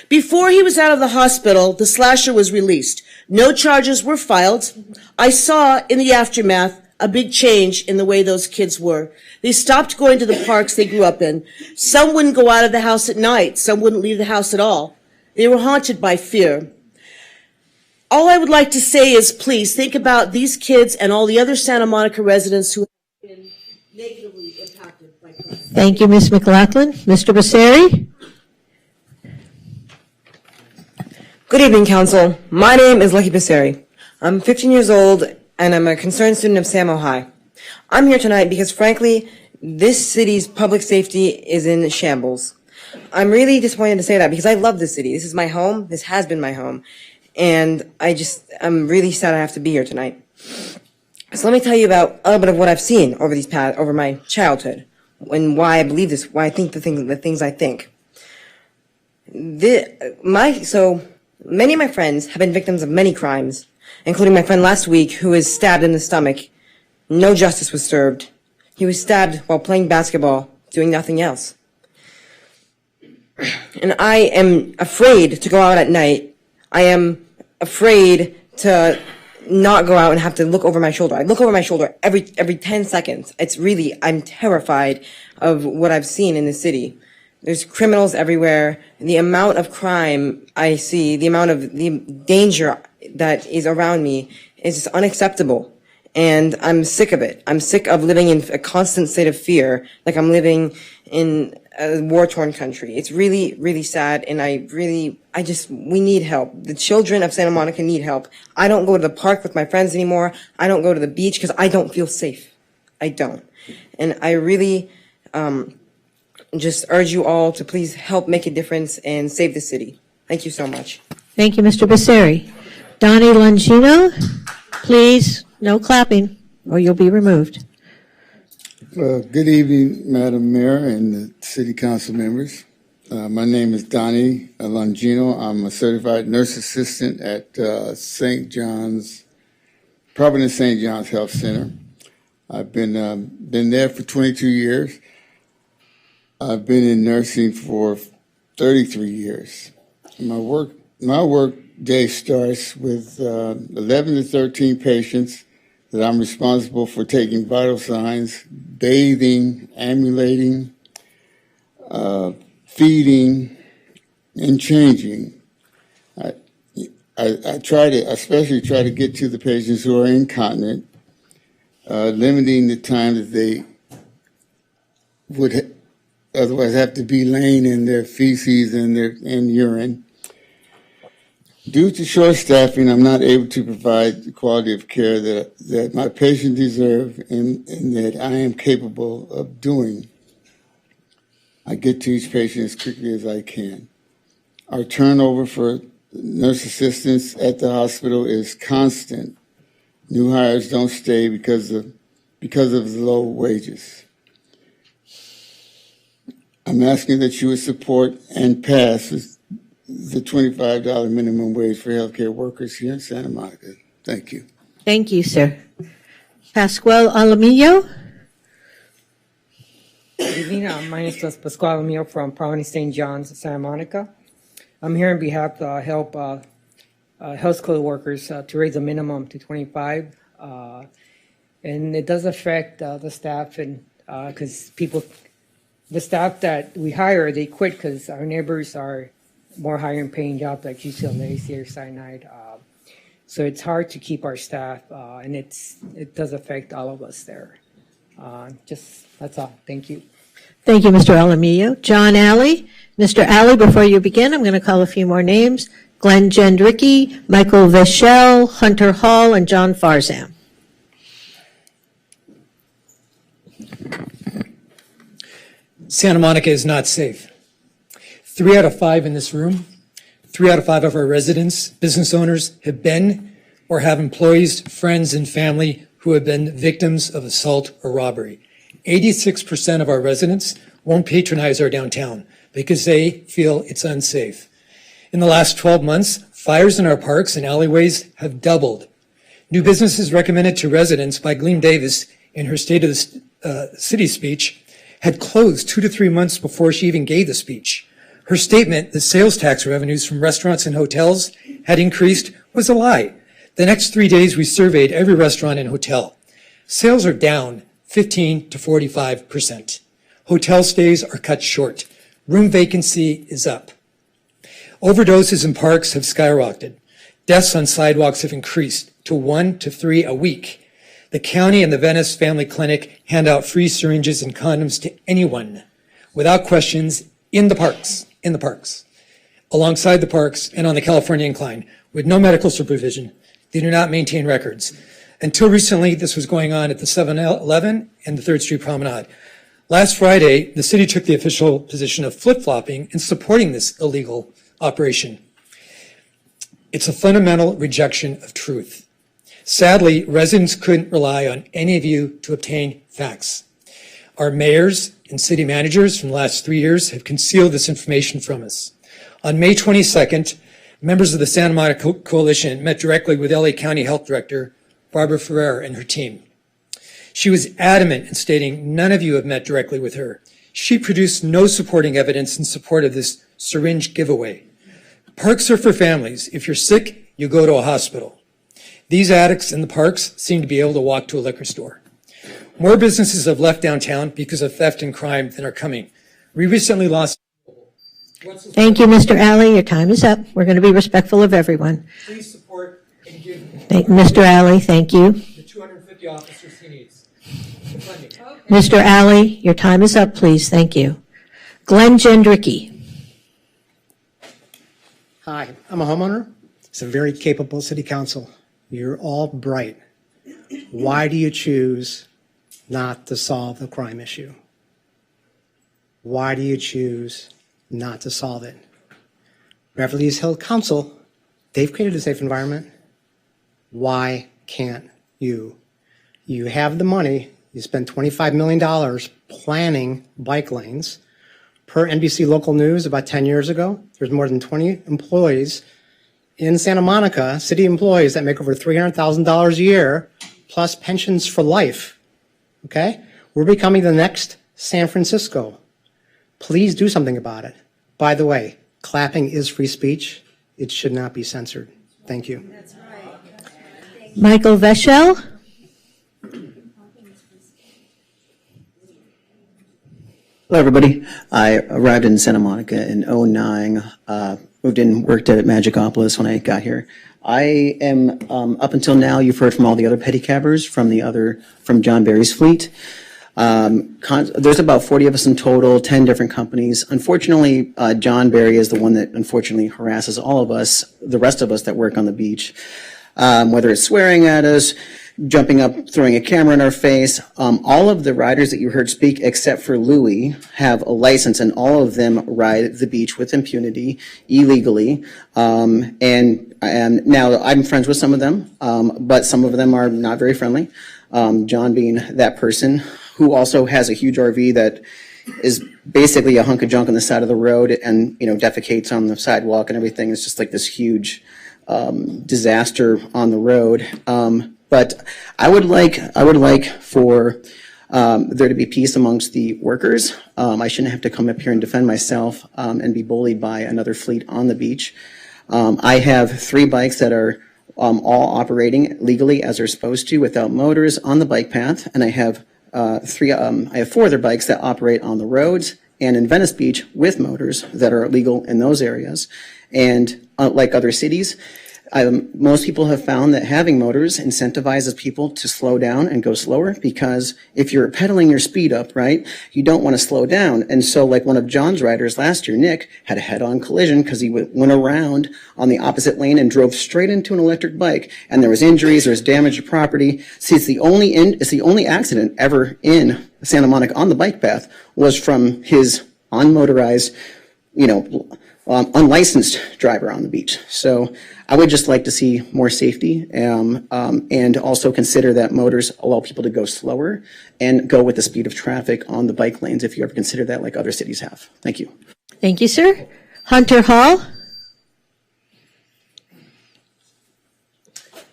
Before he was out of the hospital, the slasher was released. No charges were filed. I saw in the aftermath a big change in the way those kids were. They stopped going to the parks they grew up in. Some wouldn't go out of the house at night. Some wouldn't leave the house at all. They were haunted by fear. All I would like to say is please think about these kids and all the other Santa Monica residents who have been negatively impacted by crime. Thank you, Ms. McLaughlin. Mr. Becerri? Good evening, Council. My name is Lucky Becerri. I'm 15 years old, and I'm a concerned student of Samo High. I'm here tonight because, frankly, this city's public safety is in shambles. I'm really disappointed to say that because I love this city. This is my home. This has been my home. And I'm really sad I have to be here tonight. So let me tell you about a little bit of what I've seen over my childhood and why I believe this, why I think the things I think. So many of my friends have been victims of many crimes, including my friend last week who was stabbed in the stomach. No justice was served. He was stabbed while playing basketball, doing nothing else. And I am afraid to go out at night. I am afraid to not go out and have to look over my shoulder. I look over my shoulder every 10 seconds. I'm terrified of what I've seen in the city. There's criminals everywhere. The amount of crime I see, the danger that is around me is just unacceptable. And I'm sick of it. I'm sick of living in a constant state of fear, like I'm living in a war-torn country. It's really, really sad, and we need help. The children of Santa Monica need help. I don't go to the park with my friends anymore. I don't go to the beach because I don't feel safe. I don't. And I really just urge you all to please help make a difference and save the city. Thank you so much. Thank you, Mr. Becerri. Donnie Longino, please, no clapping, or you'll be removed. Good evening, Madam Mayor and the City Council members. My name is Donnie Longino. I'm a certified nurse assistant at Providence St. John's Health Center. I've been there for 22 years. I've been in nursing for 33 years. My work day starts with 11 to 13 patients that I'm responsible for taking vital signs, bathing, ambulating, feeding, and changing. I especially try to get to the patients who are incontinent, limiting the time that they would otherwise have to be laying in their feces and urine. Due to short staffing, I'm not able to provide the quality of care that my patients deserve and that I am capable of doing. I get to each patient as quickly as I can. Our turnover for nurse assistants at the hospital is constant. New hires don't stay because of the low wages. I'm asking that you would support and pass the $25 minimum wage for healthcare workers here in Santa Monica. Thank you. Thank you, sir. Pascual Alamillo. Good evening. My name is Pascual Alamillo from Providence St. John's, Santa Monica. I'm here on behalf to help health school workers to raise the minimum to 25. And it does affect the staff, and because the staff that we hire, they quit because our neighbors are more higher paying jobs like UCLA, Sierra Sinai. So it's hard to keep our staff, and it does affect all of us there. That's all. Thank you. Thank you, Mr. Alamillo. John Alley. Mr. Alley, before you begin, I'm going to call a few more names. Glenn Jendricki, Michael Veshel, Hunter Hall, and John Farzam. Santa Monica is not safe. 3 out of 5 in this room, 3 out of 5 of our residents, business owners, have been or have employees, friends, and family who have been victims of assault or robbery. 86% of our residents won't patronize our downtown because they feel it's unsafe. In the last 12 months, fires in our parks and alleyways have doubled. New businesses recommended to residents by Gleam Davis in her State of the City speech had closed 2 to 3 months before she even gave the speech. Her statement that sales tax revenues from restaurants and hotels had increased was a lie. The next 3 days, we surveyed every restaurant and hotel. Sales are down 15 to 45%. Hotel stays are cut short. Room vacancy is up. Overdoses in parks have skyrocketed. Deaths on sidewalks have increased to 1 to 3 a week. The county and the Venice Family Clinic hand out free syringes and condoms to anyone, without questions, in the parks, alongside the parks and on the California Incline, with no medical supervision. They do not maintain records. Until recently, this was going on at the 7-Eleven and the 3rd Street Promenade. Last Friday, the city took the official position of flip-flopping and supporting this illegal operation. It's a fundamental rejection of truth. Sadly, residents couldn't rely on any of you to obtain facts. Our mayors and city managers from the last 3 years have concealed this information from us. On May 22nd, members of the Santa Monica Coalition met directly with LA County Health Director Barbara Ferrer and her team. She was adamant in stating none of you have met directly with her. She produced no supporting evidence in support of this syringe giveaway. Parks are for families. If you're sick, you go to a hospital. These addicts in the parks seem to be able to walk to a liquor store. More businesses have left downtown because of theft and crime than are coming. We recently lost... Thank you, Mr. Alley. Your time is up. We're going to be respectful of everyone. Please support and give Mr. Alley, thank you. the 250 officers he needs. The funding. Mr. Alley, your time is up, please. Thank you. Glenn Gendricki. Hi, I'm a homeowner. It's a very capable city council. You're all bright. Why do you choose not to solve the crime issue? Why do you choose not to solve it? Beverly Hills Council, they've created a safe environment. Why can't you? You have the money. You spent $25 million planning bike lanes. Per NBC Local News, about 10 years ago, there's more than 20 employees in Santa Monica, city employees that make over $300,000 a year, plus pensions for life. Okay? We're becoming the next San Francisco. Please do something about it. By the way, clapping is free speech. It should not be censored. Thank you. That's right. Michael Veschel. Hello, everybody. I arrived in Santa Monica in 2009, moved in, worked at Magicopolis when I got here. I am, up until now, you've heard from all the other pedicabbers from John Barry's fleet. There's about 40 of us in total, 10 different companies. Unfortunately, John Barry is the one that unfortunately harasses all of us, the rest of us that work on the beach, whether it's swearing at us, jumping up, throwing a camera in our face. All of the riders that you heard speak, except for Louis, have a license, and all of them ride the beach with impunity, illegally. And now I'm friends with some of them, but some of them are not very friendly. John being that person who also has a huge RV that is basically a hunk of junk on the side of the road and, defecates on the sidewalk and everything. It's just like this huge disaster on the road. But I would like for there to be peace amongst the workers. I shouldn't have to come up here and defend myself and be bullied by another fleet on the beach. I have 3 bikes that are all operating legally as they're supposed to without motors on the bike path, and I have 4 other bikes that operate on the roads and in Venice Beach with motors that are legal in those areas. And like other cities, most people have found that having motors incentivizes people to slow down and go slower, because if you're pedaling your speed up, right, you don't want to slow down. And so like one of John's riders last year, Nick, had a head-on collision because he went around on the opposite lane and drove straight into an electric bike, and there was injuries, there was damage to property. See, it's the only accident ever in Santa Monica on the bike path was from his unmotorized, unlicensed driver on the beach. So I would just like to see more safety and also consider that motors allow people to go slower and go with the speed of traffic on the bike lanes if you ever consider that like other cities have. Thank you. Thank you, sir. Hunter Hall.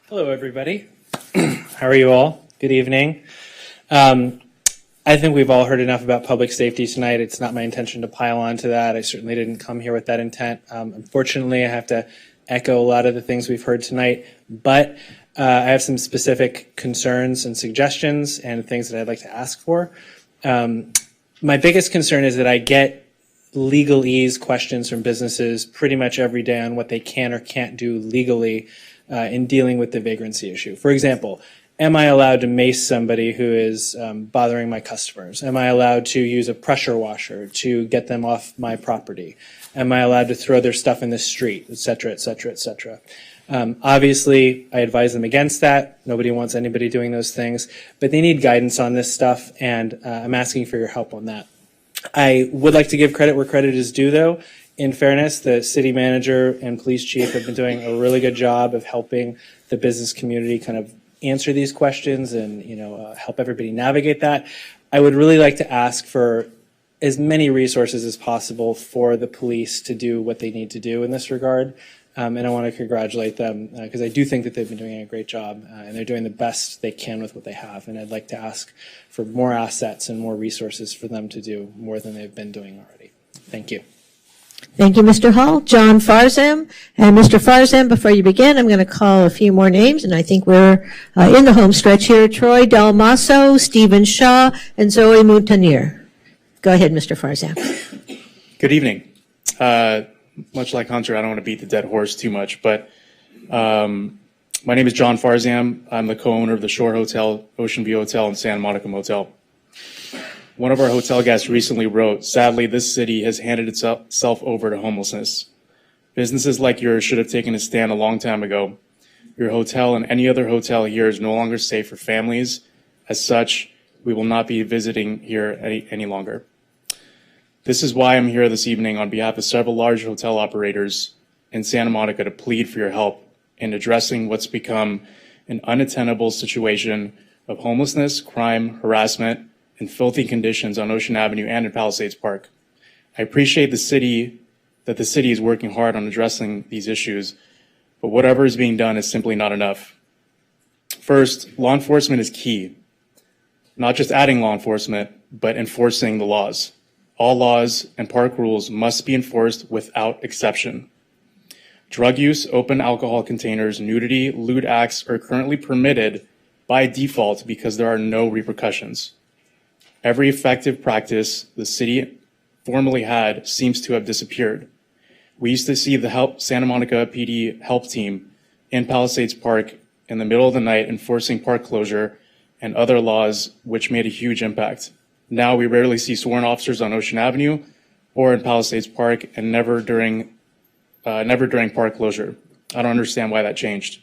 Hello, everybody. How are you all? Good evening. I think we've all heard enough about public safety tonight. It's not my intention to pile on to that. I certainly didn't come here with that intent. Unfortunately, I have to echo a lot of the things we've heard tonight, but I have some specific concerns and suggestions and things that I'd like to ask for. My biggest concern is that I get legalese questions from businesses pretty much every day on what they can or can't do legally in dealing with the vagrancy issue. For example, am I allowed to mace somebody who is bothering my customers? Am I allowed to use a pressure washer to get them off my property? Am I allowed to throw their stuff in the street, et cetera, et cetera, et cetera? Obviously, I advise them against that. Nobody wants anybody doing those things, but they need guidance on this stuff, and I'm asking for your help on that. I would like to give credit where credit is due, though. In fairness, the city manager and police chief have been doing a really good job of helping the business community kind of answer these questions and help everybody navigate that. I would really like to ask for as many resources as possible for the police to do what they need to do in this regard. And I want to congratulate them because I do think that they've been doing a great job and they're doing the best they can with what they have. And I'd like to ask for more assets and more resources for them to do more than they've been doing already. Thank you. Thank you, Mr. Hall. John Farzam. And Mr. Farzam, before you begin, I'm going to call a few more names, and I think we're in the home stretch here. Troy Dalmaso, Stephen Shaw, and Zoe Mountanier. Go ahead, Mr. Farzam. Good evening. Much like Hunter, I don't want to beat the dead horse too much, but my name is John Farzam. I'm the co-owner of the Shore Hotel, Ocean View Hotel, and Santa Monica Motel. One of our hotel guests recently wrote, "Sadly, this city has handed itself over to homelessness. Businesses like yours should have taken a stand a long time ago. Your hotel and any other hotel here is no longer safe for families. As such, we will not be visiting here any longer. This is why I'm here this evening on behalf of several large hotel operators in Santa Monica to plead for your help in addressing what's become an unattainable situation of homelessness, crime, harassment, and filthy conditions on Ocean Avenue and in Palisades Park. I appreciate that the city is working hard on addressing these issues, but whatever is being done is simply not enough. First, law enforcement is key. Not just adding law enforcement, but enforcing the laws. All laws and park rules must be enforced without exception. Drug use, open alcohol containers, nudity, lewd acts are currently permitted by default because there are no repercussions. Every effective practice the city formerly had seems to have disappeared. We used to see the Santa Monica PD help team in Palisades Park in the middle of the night enforcing park closure and other laws which made a huge impact. Now we rarely see sworn officers on Ocean Avenue or in Palisades Park, and never during park closure. I don't understand why that changed.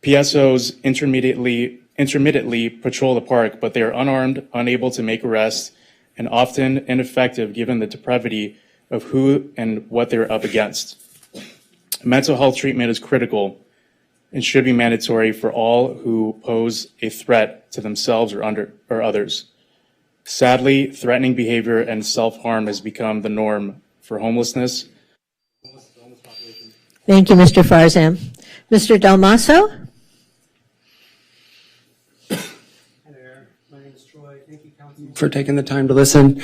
PSOs intermittently patrol the park, but they are unarmed, unable to make arrests, and often ineffective given the depravity of who and what they're up against. Mental health treatment is critical and should be mandatory for all who pose a threat to themselves or others. Sadly, threatening behavior and self-harm has become the norm for homelessness. Thank you, Mr. Farzam. Mr. Dalmaso? For taking the time to listen.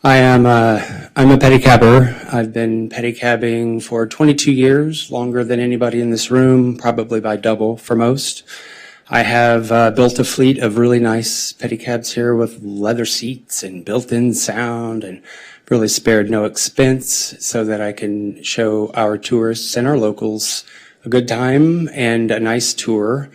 I'm a pedicabber. I've been pedicabbing for 22 years, longer than anybody in this room, probably by double for most. I have built a fleet of really nice pedicabs here with leather seats and built-in sound, and really spared no expense so that I can show our tourists and our locals a good time and a nice tour.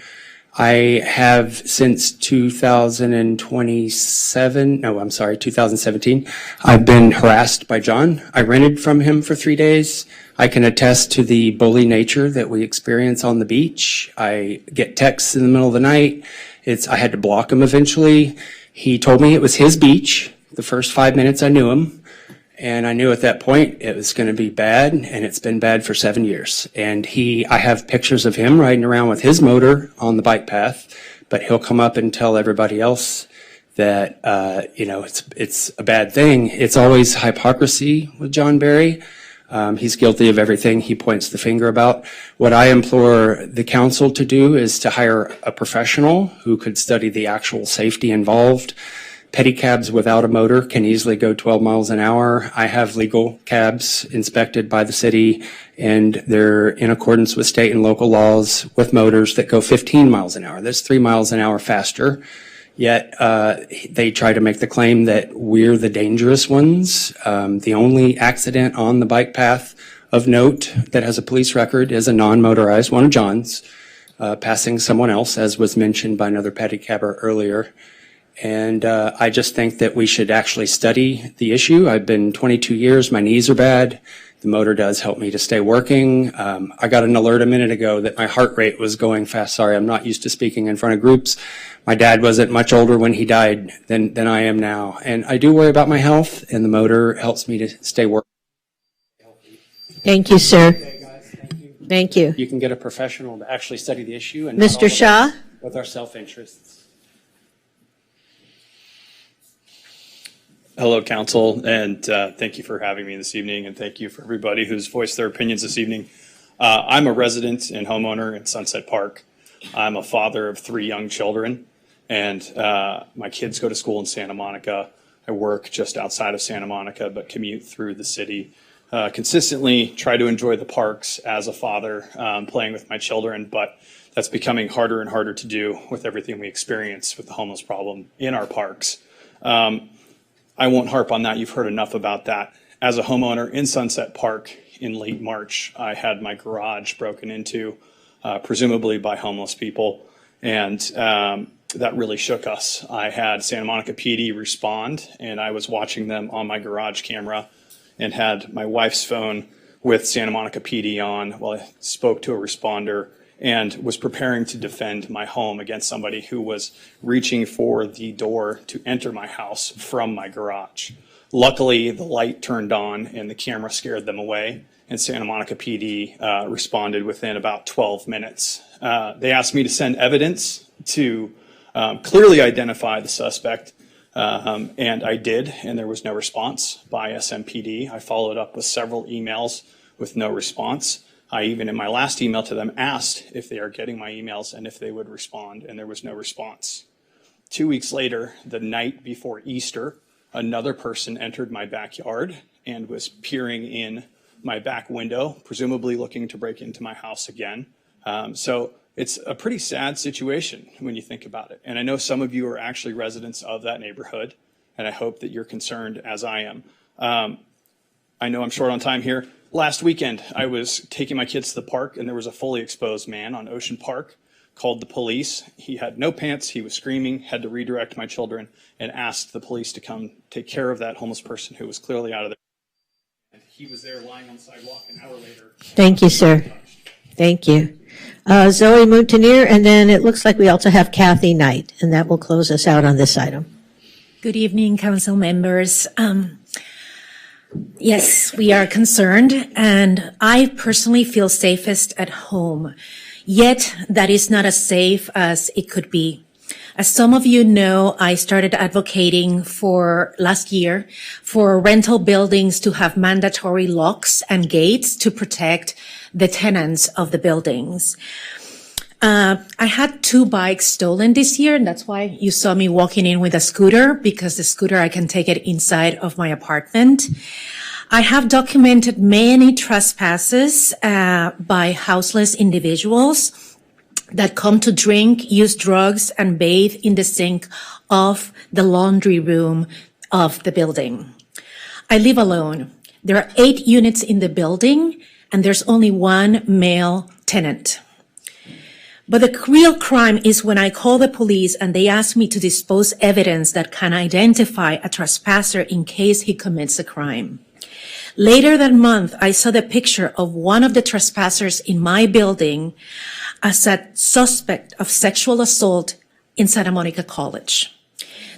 I have since 2017, I've been harassed by John. I rented from him for 3 days. I can attest to the bully nature that we experience on the beach. I get texts in the middle of the night. I had to block him eventually. He told me it was his beach the first 5 minutes I knew him. And I knew at that point it was going to be bad, and it's been bad for 7 years. And I have pictures of him riding around with his motor on the bike path, but he'll come up and tell everybody else that, it's a bad thing. It's always hypocrisy with John Barry. He's guilty of everything he points the finger about. What I implore the council to do is to hire a professional who could study the actual safety involved. Pedicabs without a motor can easily go 12 miles an hour. I have legal cabs inspected by the city, and they're in accordance with state and local laws with motors that go 15 miles an hour. That's 3 miles an hour faster. Yet they try to make the claim that we're the dangerous ones. The only accident on the bike path of note that has a police record is a non-motorized, one of John's, passing someone else, as was mentioned by another pedicabber earlier. And I just think that we should actually study the issue. I've been 22 years. My knees are bad. The motor does help me to stay working. I got an alert a minute ago that my heart rate was going fast. Sorry, I'm not used to speaking in front of groups. My dad wasn't much older when he died than I am now. And I do worry about my health, and the motor helps me to stay working. Thank you, sir. Thank you. You can get a professional to actually study the issue. And Mr. Shah? With our self-interests. Hello, Council, and thank you for having me this evening, and thank you for everybody who's voiced their opinions this evening. I'm a resident and homeowner in Sunset Park. I'm a father of 3 young children, and my kids go to school in Santa Monica. I work just outside of Santa Monica, but commute through the city. Consistently try to enjoy the parks as a father, playing with my children, but that's becoming harder and harder to do with everything we experience with the homeless problem in our parks. I won't harp on that. You've heard enough about that. As a homeowner in Sunset Park in late March, I had my garage broken into, presumably by homeless people, and that really shook us. I had Santa Monica PD respond, and I was watching them on my garage camera and had my wife's phone with Santa Monica PD on while I spoke to a responder and was preparing to defend my home against somebody who was reaching for the door to enter my house from my garage. Luckily, the light turned on and the camera scared them away, and Santa Monica PD responded within about 12 minutes. They asked me to send evidence to clearly identify the suspect, and I did, and there was no response by SMPD. I followed up with several emails with no response. I even in my last email to them asked if they are getting my emails and if they would respond, and there was no response. 2 weeks later, the night before Easter, another person entered my backyard and was peering in my back window, presumably looking to break into my house again. So it's a pretty sad situation when you think about it. And I know some of you are actually residents of that neighborhood, and I hope that you're concerned as I am. I know I'm short on time here. Last weekend, I was taking my kids to the park, and there was a fully exposed man on Ocean Park, called the police. He had no pants, he was screaming, had to redirect my children, and asked the police to come take care of that homeless person who was clearly out of there. And he was there lying on the sidewalk an hour later. Thank you, sir. Thank you. Zoe Mountaineer, and then it looks like we also have Kathy Knight, and that will close us out on this item. Good evening, council members. Yes, we are concerned, and I personally feel safest at home. Yet, that is not as safe as it could be. As some of you know, I started advocating for last year for rental buildings to have mandatory locks and gates to protect the tenants of the buildings. I had 2 bikes stolen this year, and that's why you saw me walking in with a scooter, because the scooter, I can take it inside of my apartment. I have documented many trespasses by houseless individuals that come to drink, use drugs, and bathe in the sink of the laundry room of the building. I live alone. There are 8 units in the building, and there's only 1 male tenant. But the real crime is when I call the police and they ask me to dispose evidence that can identify a trespasser in case he commits a crime. Later that month, I saw the picture of one of the trespassers in my building as a suspect of sexual assault in Santa Monica College.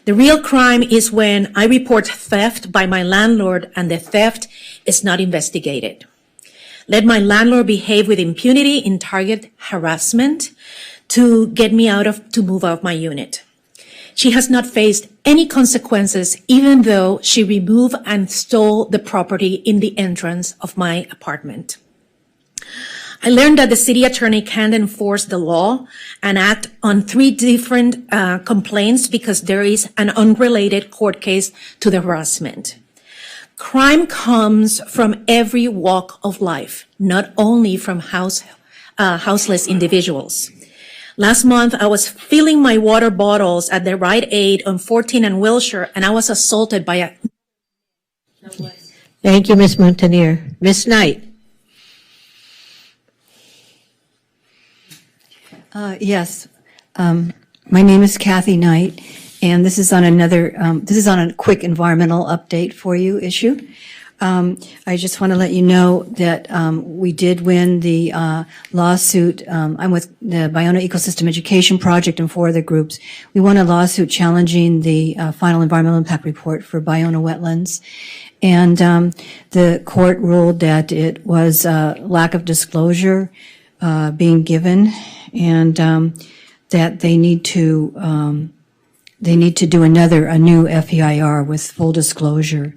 The real crime is when I report theft by my landlord and the theft is not investigated. Let my landlord behave with impunity in target harassment to get me to move out of my unit. She has not faced any consequences, even though she removed and stole the property in the entrance of my apartment. I learned that the city attorney can't enforce the law and act on 3 different complaints because there is an unrelated court case to the harassment. Crime comes from every walk of life, not only from houseless individuals. Last month, I was filling my water bottles at the Rite Aid on 14 and Wilshire, and I was assaulted by a... Thank you, Ms. Montanier. Ms. Knight. Yes. My name is Kathy Knight, and this is on a quick environmental update for you issue. I just want to let you know that we did win the lawsuit. I'm with the Biono Ecosystem Education Project and 4 other groups. We won a lawsuit challenging the final environmental impact report for Biono wetlands. And the court ruled that it was lack of disclosure being given, and that they need to do a new FEIR with full disclosure.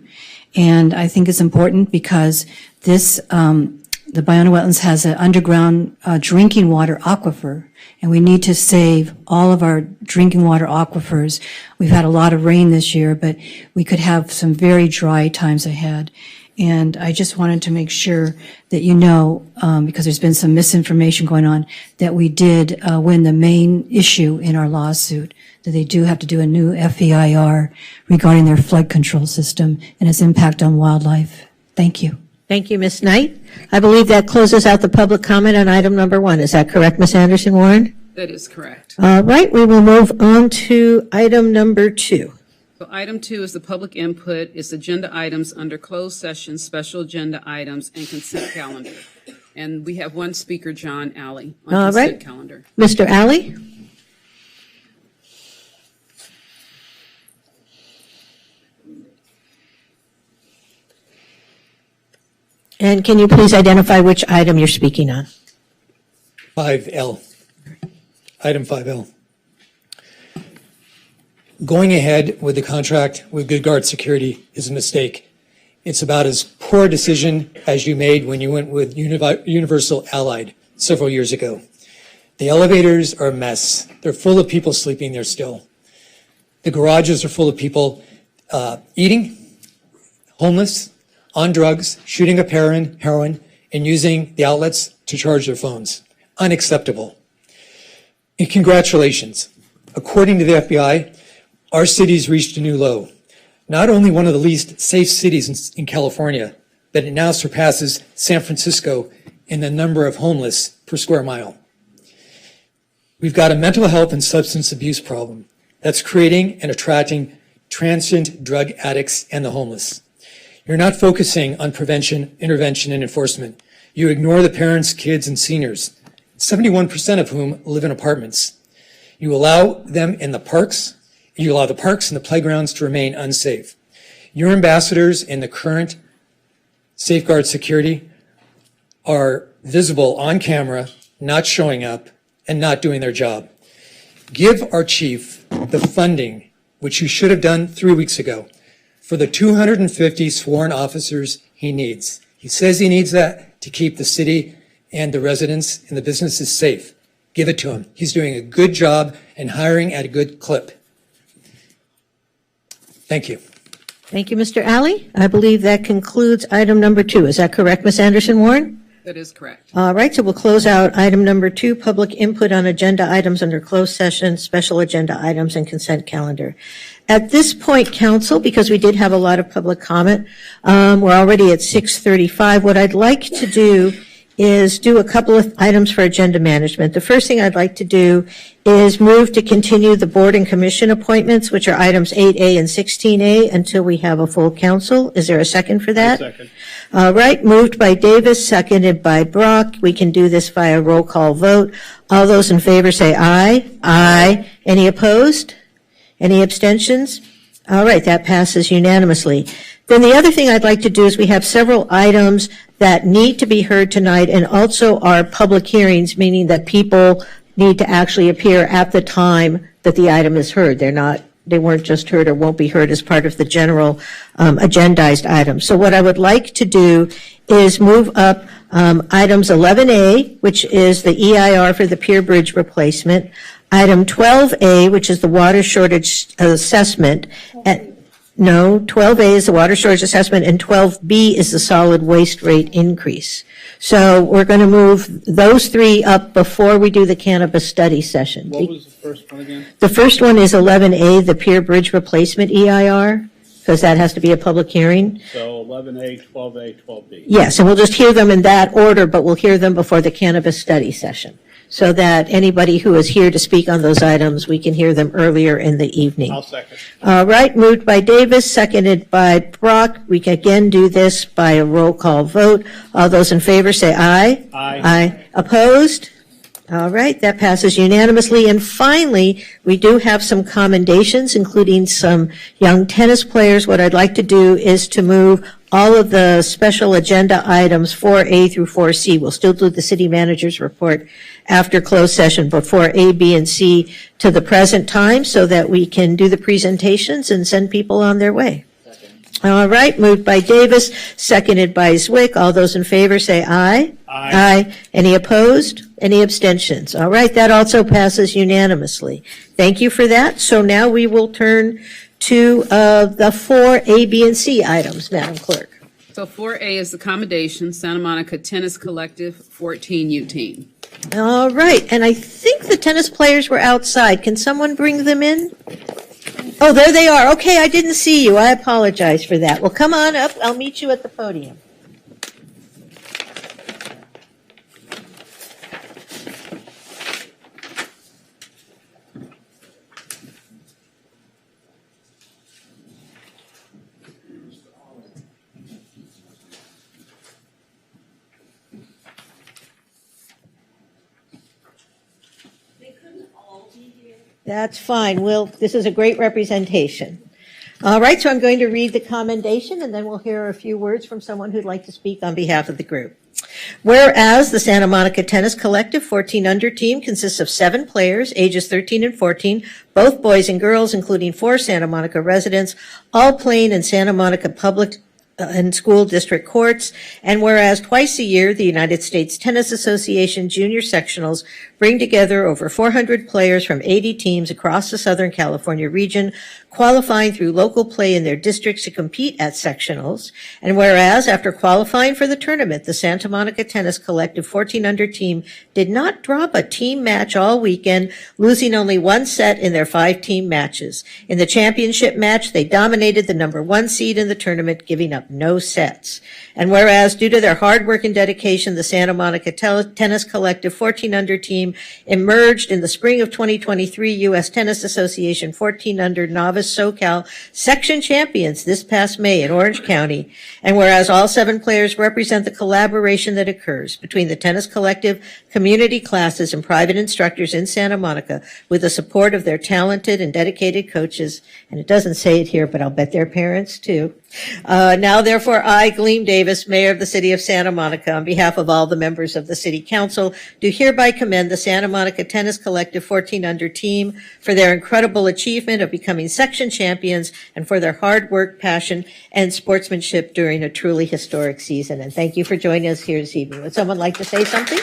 And I think it's important because this, the Biono Wetlands has an underground drinking water aquifer, and we need to save all of our drinking water aquifers. We've had a lot of rain this year, but we could have some very dry times ahead. And I just wanted to make sure that you know, because there's been some misinformation going on, that we did win the main issue in our lawsuit, that they do have to do a new FEIR regarding their flood control system and its impact on wildlife. Thank you. Thank you, Ms. Knight. I believe that closes out the public comment on item number 1. Is that correct, Ms. Anderson-Warren? That is correct. All right, we will move on to item number 2. So item 2 is the public input. It's agenda items under closed session, special agenda items, and consent calendar. And we have one speaker, John Alley, on consent calendar. Mr. Alley? And can you please identify which item you're speaking on? 5L. Item 5L. Going ahead with the contract with Good Guard Security is a mistake. It's about as poor a decision as you made when you went with Universal Allied several years ago. The elevators are a mess. They're full of people sleeping there still. The garages are full of people eating, homeless, on drugs, shooting up heroin, and using the outlets to charge their phones. Unacceptable. And congratulations. According to the FBI, our city's reached a new low. Not only one of the least safe cities in California, but it now surpasses San Francisco in the number of homeless per square mile. We've got a mental health and substance abuse problem that's creating and attracting transient drug addicts and the homeless. You're not focusing on prevention, intervention, and enforcement. You ignore the parents, kids, and seniors, 71% of whom live in apartments. You allow them in the parks. You allow the parks and the playgrounds to remain unsafe. Your ambassadors in the current safeguard security are visible on camera, not showing up, and not doing their job. Give our chief the funding, which you should have done 3 weeks ago, for the 250 sworn officers he needs. He says he needs that to keep the city and the residents and the businesses safe. Give it to him. He's doing a good job and hiring at a good clip. Thank you. Thank you, Mr. Alley. I believe that concludes item number 2. Is that correct, Ms. Anderson-Warren? That is correct. All right, so we'll close out item number 2, public input on agenda items under closed session, special agenda items, and consent calendar. At this point, council, because we did have a lot of public comment, we're already at 6:35. What I'd like to do is do a couple of items for agenda management. The first thing I'd like to do is move to continue the board and commission appointments, which are items 8A and 16A, until we have a full council. Is there a second for that? Second. All right, moved by Davis, seconded by Brock. We can do this via roll call vote. All those in favor say aye. Aye. Any opposed? Any abstentions? All right, that passes unanimously. Then the other thing I'd like to do is we have several items that need to be heard tonight and also are public hearings, meaning that people need to actually appear at the time that the item is heard. They weren't just heard or won't be heard as part of the general agendized items. So what I would like to do is move up items 11A, which is the EIR for the Pier Bridge replacement, item 12A, which is the water shortage assessment. No, 12A is the water shortage assessment, and 12B is the solid waste rate increase. So we're going to move those three up before we do the cannabis study session. What was the first one again? The first one is 11A, the Pier Bridge replacement EIR, because that has to be a public hearing. So 11A, 12A, 12B. Yes, and we'll just hear them in that order, but we'll hear them before the cannabis study session, so that anybody who is here to speak on those items, we can hear them earlier in the evening. I'll second. All right, moved by Davis, seconded by Brock. We can again do this by a roll call vote. All those in favor say aye. Aye. Aye. Opposed? All right, that passes unanimously. And finally, we do have some commendations, including some young tennis players. What I'd like to do is to move all of the special agenda items 4A through 4C. We'll still do the city manager's report after closed session, but 4A, B, and C to the present time so that we can do the presentations and send people on their way. All right, moved by Davis, seconded by Zwick. All those in favor say aye. Aye. Aye. Any opposed? Any abstentions? All right, that also passes unanimously. Thank you for that. So now we will turn to the 4A, B, and C items, Madam Clerk. So 4A is the Commendations, Santa Monica Tennis Collective, 14U team. All right, and I think the tennis players were outside. Can someone bring them in? Oh, there they are. Okay, I didn't see you. I apologize for that. Well, come on up. I'll meet you at the podium. That's fine. This is a great representation. All right, so I'm going to read the commendation, and then we'll hear a few words from someone who'd like to speak on behalf of the group. Whereas the Santa Monica Tennis Collective 14 Under team consists of 7 players, ages 13 and 14, both boys and girls, including 4 Santa Monica residents, all playing in Santa Monica Public and school district courts, and whereas twice a year the United States Tennis Association junior sectionals bring together over 400 players from 80 teams across the Southern California region, qualifying through local play in their districts to compete at sectionals, and whereas after qualifying for the tournament, the Santa Monica Tennis Collective 14 Under team did not drop a team match all weekend, losing only 1 set in their 5-team matches. In the championship match, they dominated the number 1 seed in the tournament, giving up no sets. And whereas due to their hard work and dedication, the Santa Monica Tennis Collective 14 Under team emerged in the spring of 2023 U.S. Tennis Association 14 Under Novice SoCal section champions this past May in Orange County. And whereas all 7 players represent the collaboration that occurs between the tennis collective, community classes, and private instructors in Santa Monica with the support of their talented and dedicated coaches, and it doesn't say it here, but I'll bet their parents too. Now, therefore, I, Gleam Davis, Mayor of the City of Santa Monica, on behalf of all the members of the City Council, do hereby commend the Santa Monica Tennis Collective 14 Under team for their incredible achievement of becoming section champions and for their hard work, passion, and sportsmanship during a truly historic season. And thank you for joining us here this evening. Would someone like to say something?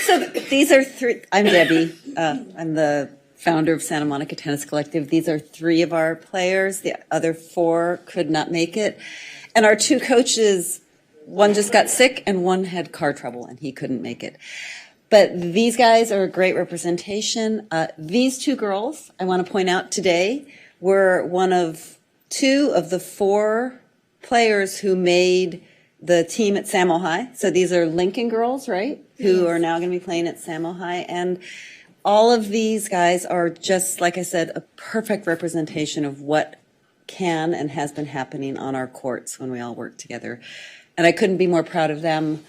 So these are 3, I'm Debbie. I'm the founder of Santa Monica Tennis Collective. These are 3 of our players. The other 4 could not make it. And our 2 coaches, one just got sick and one had car trouble and he couldn't make it. But these guys are a great representation. These 2 girls, I want to point out today, were one of 2 of the 4 players who made the team at Samo High. So these are Lincoln girls, right? Who are now going to be playing at Samo High. And all of these guys are just, like I said, a perfect representation of what can and has been happening on our courts when we all work together. And I couldn't be more proud of them.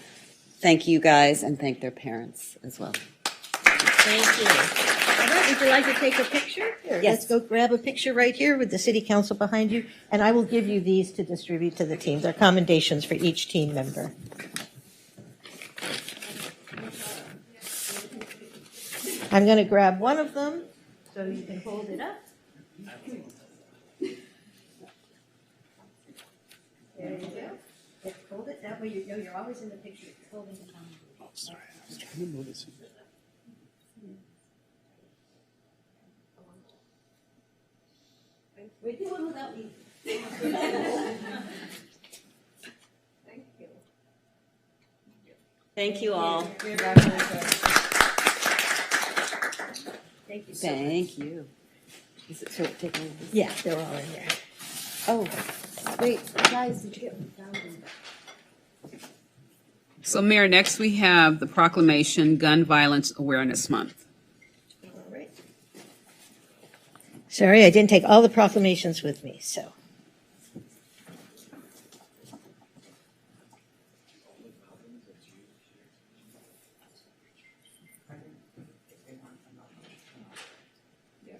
thank you guys and thank their parents as well. Thank you. All right, would you like to take a picture? Here, Yes. Let's go grab a picture right here with the city council behind you, and I will give you these to distribute to the team. They're commendations for each team member. I'm going to grab one of them so you can hold it up. There you go. Just hold it. That way you know you're always in the picture. Holding it on. Oh, sorry. I was trying to move it. We do it without me. Thank you. Thank you all. Thank you. Thank you. Is it sort of taking? Yeah, they're all in there. Oh, wait, guys, did you get down? So, Mayor, next we have the proclamation Gun Violence Awareness Month. All right. Sorry, I didn't take all the proclamations with me, so.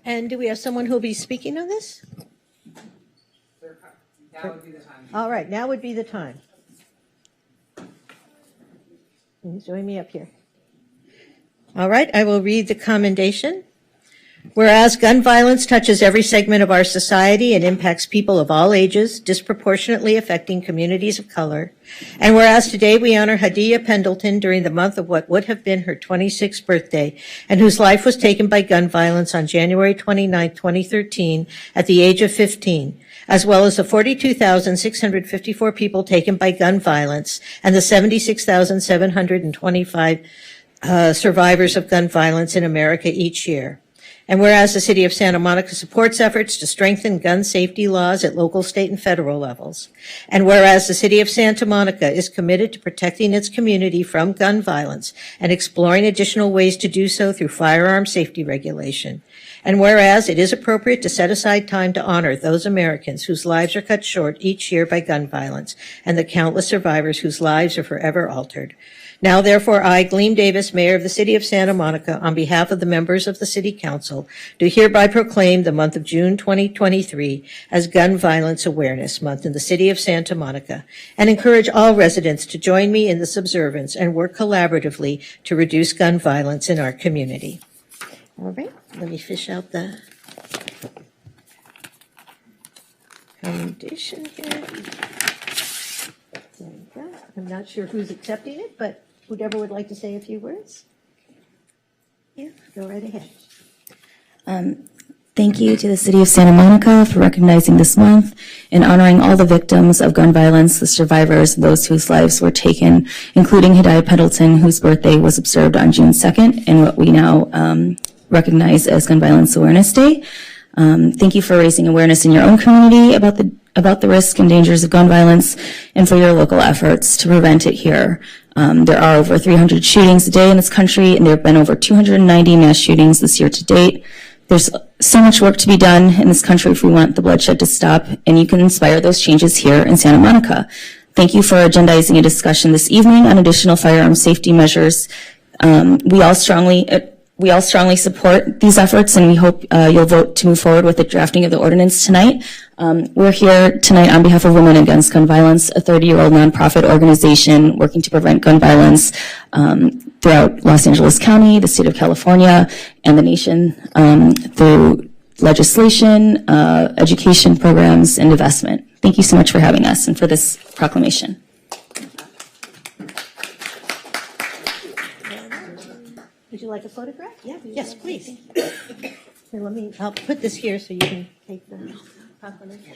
And do we have someone who'll be speaking on this? Now would be the time. All right, now would be the time. Join me up here. All right, I will read the commendation. Whereas gun violence touches every segment of our society and impacts people of all ages, disproportionately affecting communities of color. And whereas today we honor Hadia Pendleton during the month of what would have been her 26th birthday, and whose life was taken by gun violence on January 29, 2013, at the age of 15, as well as the 42,654 people taken by gun violence and the 76,725 survivors of gun violence in America each year. And whereas the City of Santa Monica supports efforts to strengthen gun safety laws at local, state, and federal levels. And whereas the City of Santa Monica is committed to protecting its community from gun violence and exploring additional ways to do so through firearm safety regulation. And whereas it is appropriate to set aside time to honor those Americans whose lives are cut short each year by gun violence and the countless survivors whose lives are forever altered. Now, therefore, I, Gleam Davis, Mayor of the City of Santa Monica, on behalf of the members of the City Council, do hereby proclaim the month of June 2023 as Gun Violence Awareness Month in the City of Santa Monica, and encourage all residents to join me in this observance and work collaboratively to reduce gun violence in our community. All right, let me fish out the commendation here. There you go. I'm not sure who's accepting it, but whoever would like to say a few words. Yeah, go right ahead. Thank you to the City of Santa Monica for recognizing this month and honoring all the victims of gun violence, the survivors, those whose lives were taken, including Hadia Pendleton, whose birthday was observed on June 2nd, and what we now recognize as Gun Violence Awareness Day. Thank you for raising awareness in your own community about the risks and dangers of gun violence and for your local efforts to prevent it here. There are over 300 shootings a day in this country, and there have been over 290 mass shootings this year to date. There's so much work to be done in this country if we want the bloodshed to stop, and you can inspire those changes here in Santa Monica. Thank you for agendizing a discussion this evening on additional firearm safety measures. We all strongly support these efforts, and we hope you'll vote to move forward with the drafting of the ordinance tonight. We're here tonight on behalf of Women Against Gun Violence, a 30-year-old nonprofit organization working to prevent gun violence throughout Los Angeles County, the state of California, and the nation through legislation, education programs, and investment. Thank you so much for having us and for this proclamation. Would you like a photograph? Yeah. Yes, please. Here, I'll put this here so you can take the proclamation.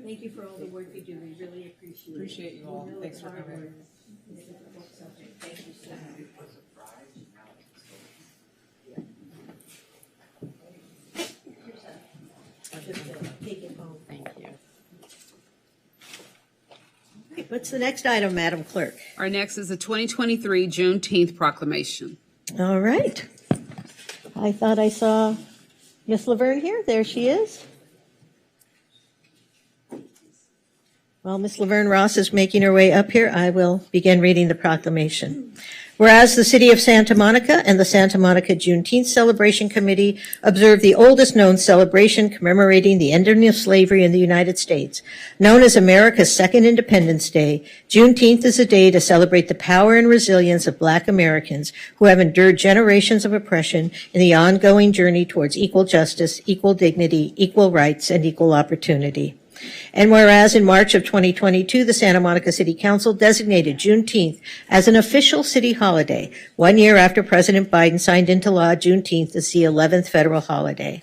Thank you for all the work you do. We really appreciate you all. Thanks for coming. Thank you so much. Take it home. Thank you. What's the next item, Madam Clerk? Our next is the 2023 Juneteenth Proclamation. All right. I thought I saw Miss Laverne here. There she is. While Miss Laverne Ross is making her way up here, I will begin reading the proclamation. Whereas the City of Santa Monica and the Santa Monica Juneteenth Celebration Committee observe the oldest known celebration commemorating the ending of slavery in the United States. Known as America's Second Independence Day, Juneteenth is a day to celebrate the power and resilience of Black Americans who have endured generations of oppression in the ongoing journey towards equal justice, equal dignity, equal rights, and equal opportunity. And whereas in March of 2022, the Santa Monica City Council designated Juneteenth as an official city holiday, 1 year after President Biden signed into law Juneteenth as the 11th federal holiday.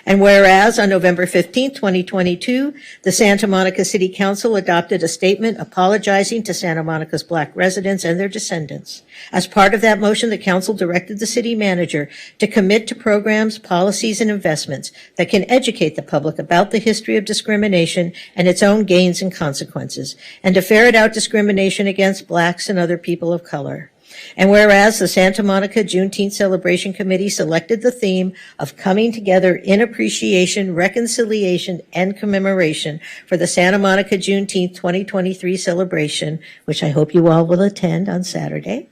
And whereas on November 15, 2022, the Santa Monica City Council adopted a statement apologizing to Santa Monica's Black residents and their descendants. As part of that motion, the council directed the city manager to commit to programs, policies, and investments that can educate the public about the history of discrimination and its own gains and consequences, and to ferret out discrimination against Blacks and other people of color. And whereas the Santa Monica Juneteenth Celebration Committee selected the theme of coming together in appreciation, reconciliation, and commemoration for the Santa Monica Juneteenth 2023 celebration, which I hope you all will attend on Saturday.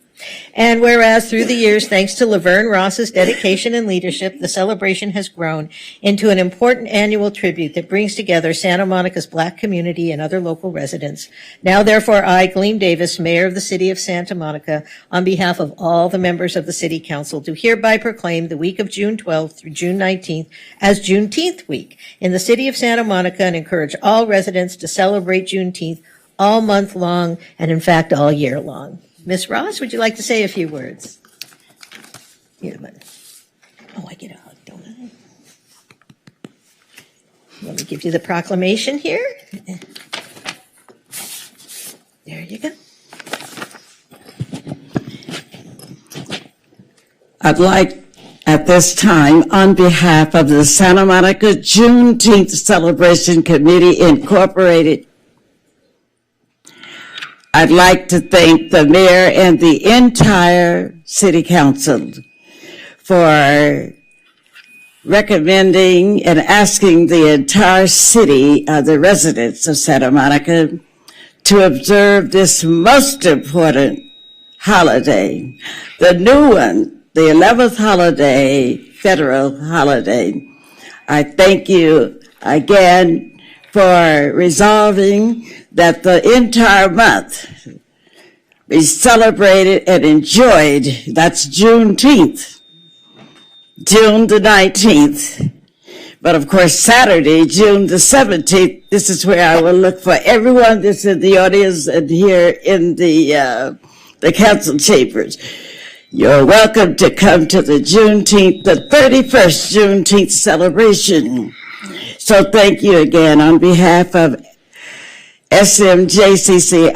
And whereas through the years, thanks to Laverne Ross's dedication and leadership, the celebration has grown into an important annual tribute that brings together Santa Monica's Black community and other local residents. Now, therefore, I, Gleam Davis, Mayor of the City of Santa Monica, on behalf of all the members of the City Council, do hereby proclaim the week of June 12th through June 19th as Juneteenth week in the City of Santa Monica and encourage all residents to celebrate Juneteenth all month long and, in fact, all year long. Ms. Ross, would you like to say a few words? Here, I get a hug, don't I? Let me give you the proclamation here. There you go. I'd like, at this time, on behalf of the Santa Monica Juneteenth Celebration Committee Incorporated, I'd like to thank the mayor and the entire city council for recommending and asking the entire city, the residents of Santa Monica, to observe this most important holiday, the new one, the 11th holiday, federal holiday. I thank you again for resolving that the entire month be celebrated and enjoyed. That's Juneteenth, June the 19th. But of course, Saturday, June the 17th, this is where I will look for everyone that's in the audience and here in the council chambers. You're welcome to come to the Juneteenth, the 31st Juneteenth celebration. So thank you again on behalf of SMJCCI.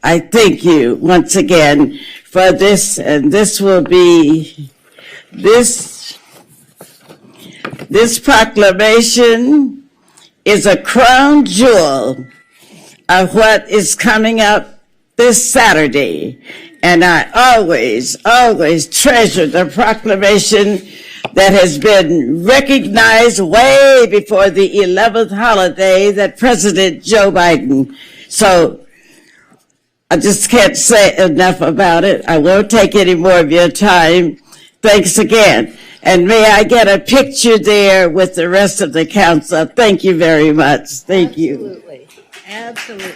I thank you once again for this, and this will be, this proclamation is a crown jewel of what is coming up this Saturday. And I always, always treasure the proclamation that has been recognized way before the 11th holiday that President Joe Biden. So I just can't say enough about it. I won't take any more of your time. Thanks again. And may I get a picture there with the rest of the council? Thank you very much. Thank you. Absolutely. Absolutely.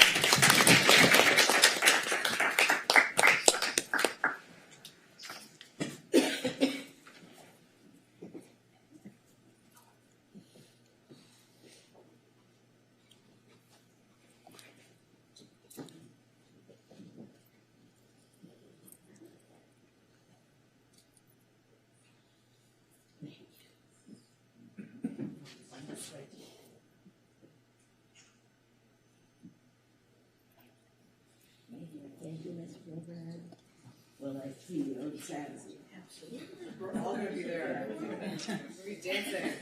Well, I see you on Saturday. Absolutely. We're all going to be there. We're dancing.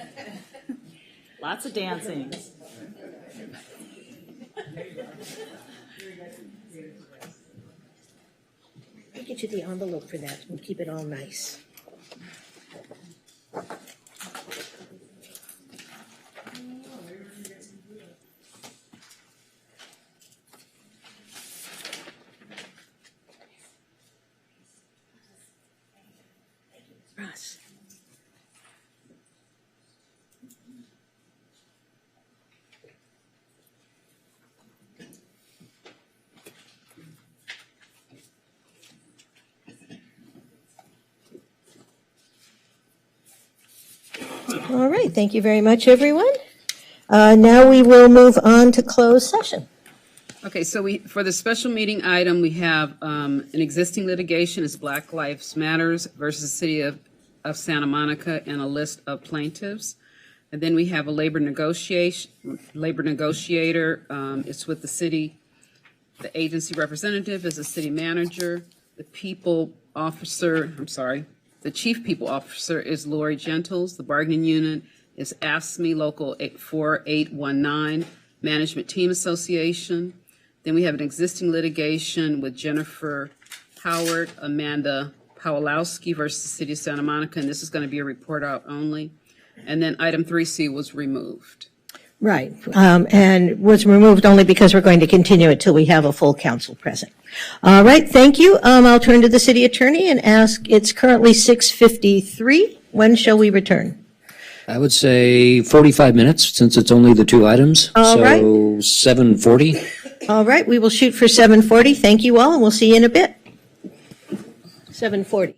Lots of dancing. I'll get you the envelope for that. We'll keep it all nice. Ross. All right, thank you very much, everyone. Now we will move on to closed session. Okay, so for the special meeting item, we have an existing litigation is Black Lives Matters versus the City of Santa Monica and a list of plaintiffs. And then we have a labor negotiator. It's with the city. The agency representative is the city manager. The chief people officer is Lori Gentles. The bargaining unit is AFSCME Local 4819 Management Team Association. Then we have an existing litigation with Jennifer Howard, Amanda Pawlowski versus the City of Santa Monica, and this is going to be a report out only. And then item 3C was removed. Right, and was removed only because we're going to continue it till we have a full council present. All right, thank you. I'll turn to the city attorney and ask, it's currently 6:53. When shall we return? I would say 45 minutes, since it's only the two items. All right. So 7:40. All right, we will shoot for 7:40. Thank you all, and we'll see you in a bit. 7:40.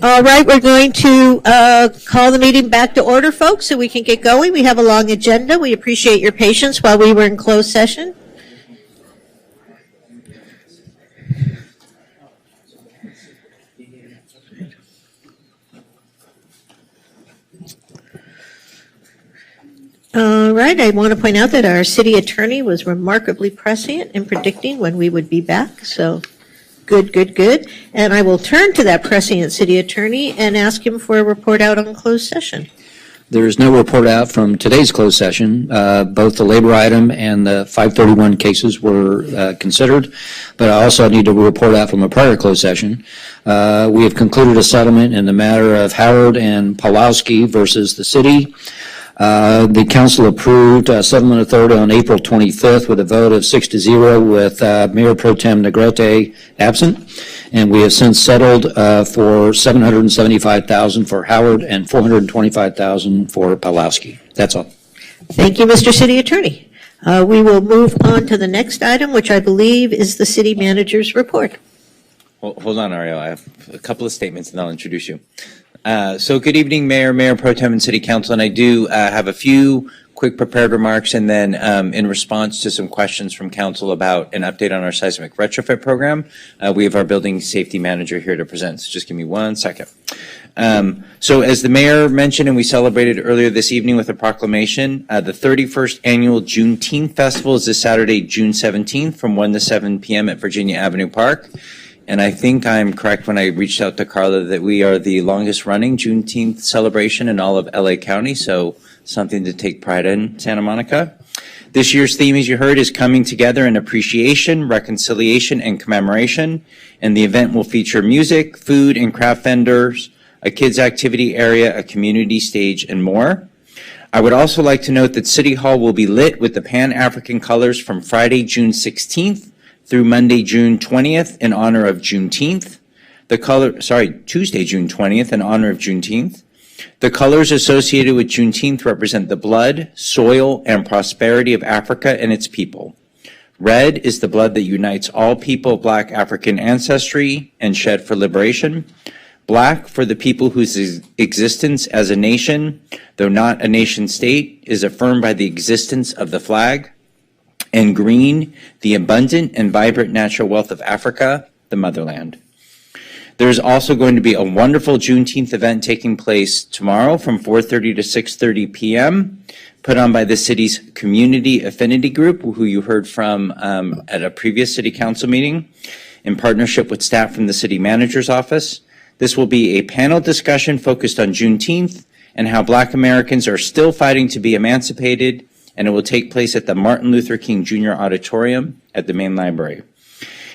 All right, we're going to call the meeting back to order, folks, so we can get going. We have a long agenda. We appreciate your patience while we were in closed session. All right, I want to point out that our city attorney was remarkably prescient in predicting when we would be back, so good, good, good. And I will turn to that prescient city attorney and ask him for a report out on closed session. There is no report out from today's closed session. Both the labor item and the 531 cases were considered, but I also need to report out from a prior closed session. We have concluded a settlement in the matter of Howard and Pawlowski versus the city. The council approved settlement authority on April 25th with a vote of 6-0 with Mayor Pro Tem Negrete absent. And we have since settled for $775,000 for Howard and $425,000 for Pawlowski. That's all. Thank you, Mr. City Attorney. We will move on to the next item, which I believe is the city manager's report. Hold on, Ariel. I have a couple of statements and I'll introduce you. So good evening, Mayor Pro Tem and City Council, and I do have a few quick prepared remarks and then in response to some questions from Council about an update on our seismic retrofit program, we have our building safety manager here to present, so just give me 1 second. So as the Mayor mentioned and we celebrated earlier this evening with a proclamation, the 31st annual Juneteenth Festival is this Saturday, June 17th from 1 to 7 p.m. at Virginia Avenue Park. And I think I'm correct when I reached out to Carla that we are the longest running Juneteenth celebration in all of LA County, so something to take pride in, Santa Monica. This year's theme, as you heard, is coming together in appreciation, reconciliation, and commemoration. And the event will feature music, food, and craft vendors, a kids' activity area, a community stage, and more. I would also like to note that City Hall will be lit with the Pan-African colors from Friday, June 16th, through Monday, June 20th in honor of Juneteenth. Tuesday, June 20th in honor of Juneteenth. The colors associated with Juneteenth represent the blood, soil, and prosperity of Africa and its people. Red is the blood that unites all people of Black African ancestry and shed for liberation. Black for the people whose existence as a nation, though not a nation state, is affirmed by the existence of the flag. And green, the abundant and vibrant natural wealth of Africa, the motherland. There's also going to be a wonderful Juneteenth event taking place tomorrow from 4:30 to 6:30 p.m., put on by the city's Community Affinity Group, who you heard from at a previous city council meeting, in partnership with staff from the city manager's office. This will be a panel discussion focused on Juneteenth and how Black Americans are still fighting to be emancipated, and it will take place at the Martin Luther King Jr. Auditorium at the main library.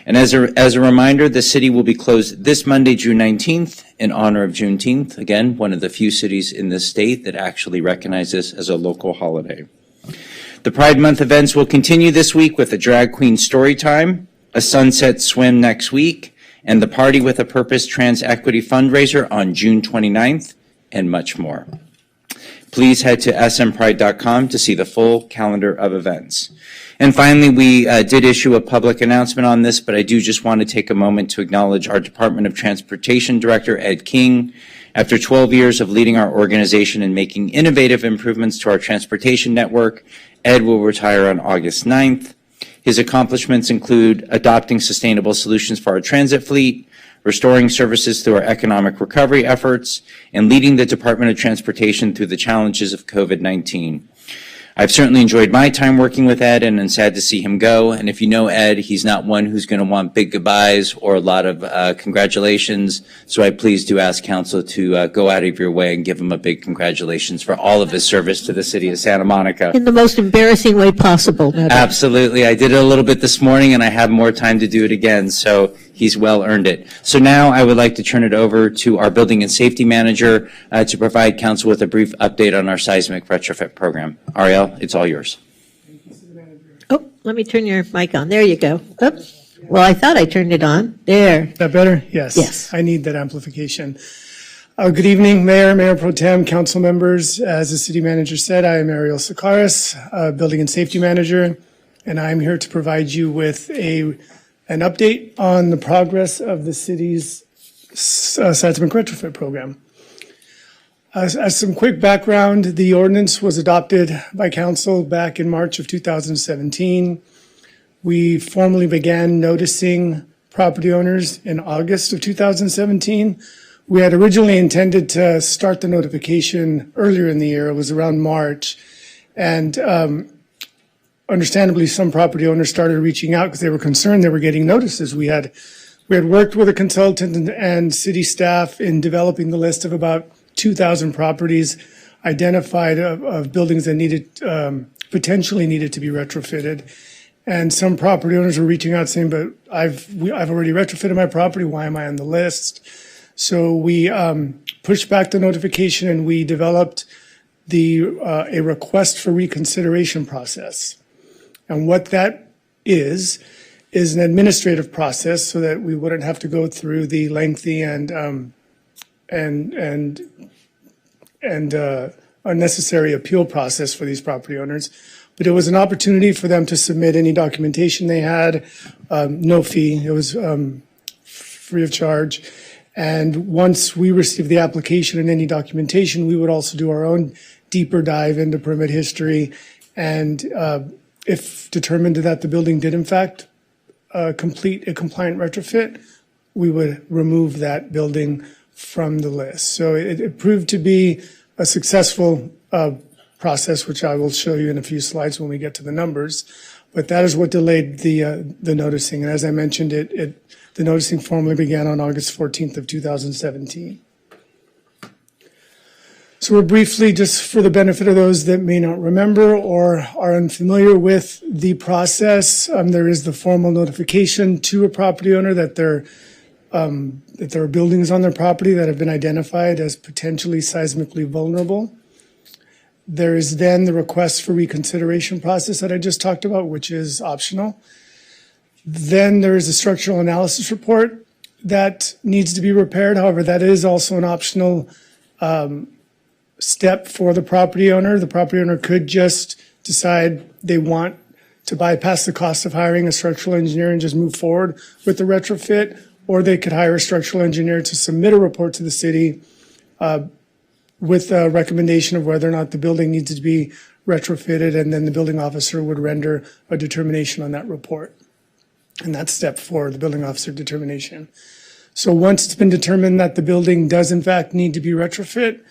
And as a reminder, the city will be closed this Monday, June 19th, in honor of Juneteenth. Again, one of the few cities in this state that actually recognize this as a local holiday. The Pride Month events will continue this week with a drag queen story time, a sunset swim next week, and the Party with a Purpose Trans Equity fundraiser on June 29th, and much more. Please head to smpride.com to see the full calendar of events. And finally, we did issue a public announcement on this, but I do just want to take a moment to acknowledge our Department of Transportation Director, Ed King. After 12 years of leading our organization and making innovative improvements to our transportation network, Ed will retire on August 9th. His accomplishments include adopting sustainable solutions for our transit fleet, restoring services through our economic recovery efforts, and leading the Department of Transportation through the challenges of COVID-19. I've certainly enjoyed my time working with Ed, and I'm sad to see him go. And if you know Ed, he's not one who's going to want big goodbyes or a lot of congratulations. So I please do ask council to go out of your way and give him a big congratulations for all of his service to the city of Santa Monica. In the most embarrassing way possible. Absolutely. I did it a little bit this morning, and I have more time to do it again. So He's well earned it. So now I would like to turn it over to our building and safety manager to provide council with a brief update on our seismic retrofit program. Ariel, it's all yours. Oh, let me turn your mic on. There you go. Oops. Well, I thought I turned it on. There. That better? Yes. Yes. I need that amplification. Good evening, Mayor, Mayor Pro Tem, council members. As the city manager said, I am Ariel Sakaris, building and safety manager, and I'm here to provide you with an update on the progress of the city's seismic retrofit program. As some quick background, the ordinance was adopted by council back in March of 2017. We formally began noticing property owners in August of 2017. We had originally intended to start the notification earlier in the year. It was around March. And understandably, some property owners started reaching out because they were concerned they were getting notices. We had worked with a consultant and city staff in developing the list of about 2,000 properties identified of buildings that potentially needed to be retrofitted. And some property owners were reaching out saying, but I've already retrofitted my property. Why am I on the list? So we pushed back the notification and we developed a request for reconsideration process. And what that is an administrative process so that we wouldn't have to go through the lengthy and unnecessary appeal process for these property owners. But it was an opportunity for them to submit any documentation they had, no fee. It was free of charge. And once we received the application and any documentation, we would also do our own deeper dive into permit history. And if determined that the building did in fact complete a compliant retrofit, we would remove that building from the list. So it proved to be a successful process, which I will show you in a few slides when we get to the numbers. But that is what delayed the noticing. And as I mentioned, the noticing formally began on August 14th of 2017. So we're briefly, just for the benefit of those that may not remember or are unfamiliar with the process, there is the formal notification to a property owner that there are buildings on their property that have been identified as potentially seismically vulnerable. There is then the request for reconsideration process that I just talked about, which is optional. Then there is a structural analysis report that needs to be repaired. However, that is also an optional step for the property owner. The property owner could just decide they want to bypass the cost of hiring a structural engineer and just move forward with the retrofit, or they could hire a structural engineer to submit a report to the city with a recommendation of whether or not the building needs to be retrofitted, and then the building officer would render a determination on that report. And that's step 4, the building officer determination. So once it's been determined that the building does in fact need to be retrofit,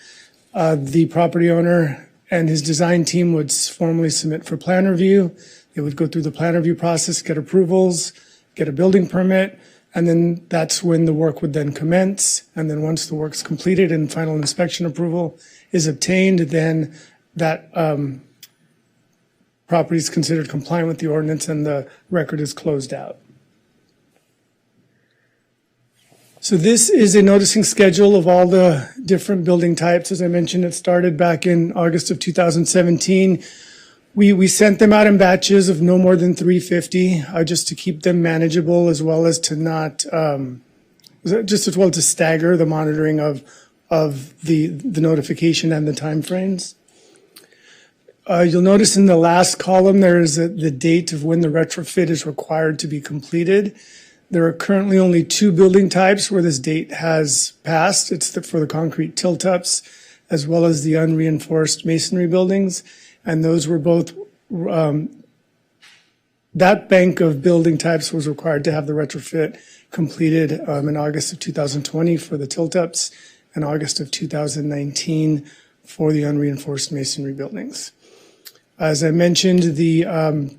the property owner and his design team would formally submit for plan review. They would go through the plan review process, get approvals, get a building permit, and then that's when the work would then commence. And then once the work's completed and final inspection approval is obtained, then that property is considered compliant with the ordinance and the record is closed out. So this is a noticing schedule of all the different building types. As I mentioned, it started back in August of 2017. We sent them out in batches of no more than 350, just to keep them manageable, as well as to not, to stagger the monitoring of the notification and the timeframes. You'll notice in the last column there is the date of when the retrofit is required to be completed. There are currently only 2 building types where this date has passed. It's for the concrete tilt-ups as well as the unreinforced masonry buildings. And those were both, that bank of building types was required to have the retrofit completed in August of 2020 for the tilt-ups and August of 2019 for the unreinforced masonry buildings. As I mentioned, the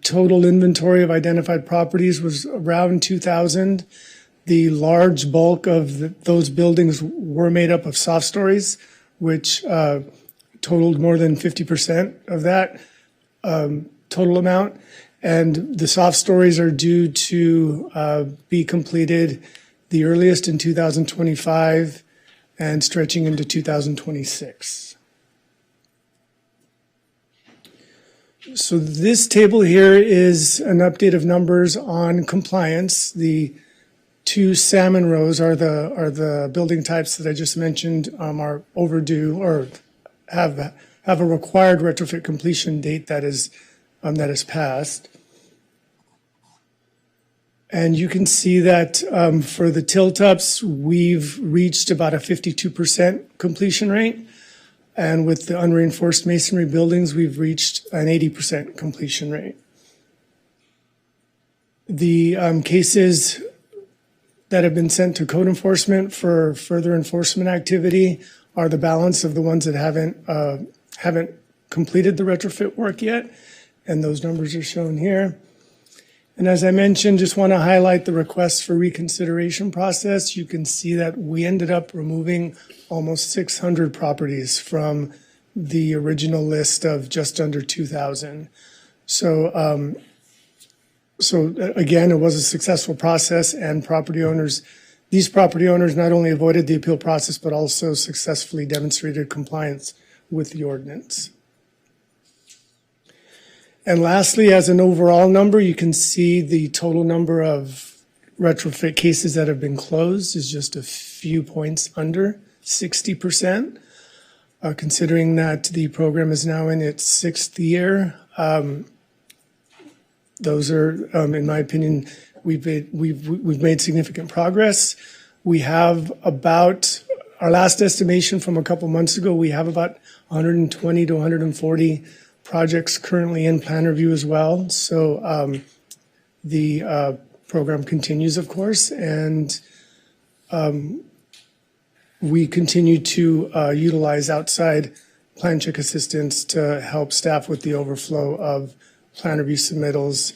total inventory of identified properties was around 2,000. The large bulk of those buildings were made up of soft stories, which totaled more than 50% of that total amount. And the soft stories are due to be completed the earliest in 2025 and stretching into 2026. So this table here is an update of numbers on compliance. The two salmon rows are the building types that I just mentioned are overdue or have a required retrofit completion date that is passed. And you can see that for the tilt-ups, we've reached about a 52% completion rate. And with the unreinforced masonry buildings, we've reached an 80% completion rate. The cases that have been sent to code enforcement for further enforcement activity are the balance of the ones that haven't completed the retrofit work yet. And those numbers are shown here. And as I mentioned, just want to highlight the request for reconsideration process. You can see that we ended up removing almost 600 properties from the original list of just under 2,000. So again, it was a successful process, and these property owners not only avoided the appeal process, but also successfully demonstrated compliance with the ordinance. And lastly, as an overall number, you can see the total number of retrofit cases that have been closed is just a few points under 60%. Considering that the program is now in its 6th year, those are, in my opinion, we've made significant progress. We have about, our last estimation from a couple months ago, we have about 120 to 140 projects currently in plan review as well. So the program continues, of course, and we continue to utilize outside plan check assistance to help staff with the overflow of plan review submittals,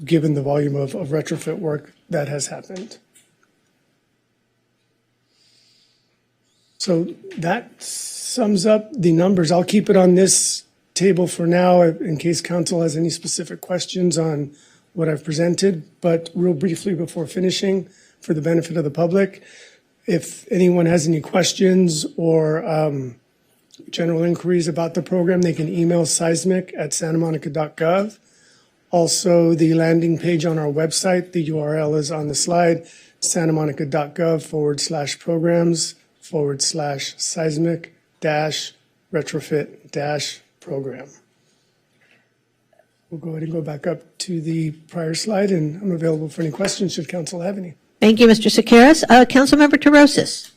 given the volume of retrofit work that has happened. So that sums up the numbers. I'll keep it on this table for now in case council has any specific questions on what I've presented. But real briefly before finishing, for the benefit of the public, if anyone has any questions or general inquiries about the program, they can email seismic@santamonica.gov. Also, the landing page on our website, the URL is on the slide, santamonica.gov/programs/seismic-retrofit-program. We'll go ahead and go back up to the prior slide, and I'm available for any questions should council have any. Thank you, Mr. Sequeiros. Councilmember Terrosis.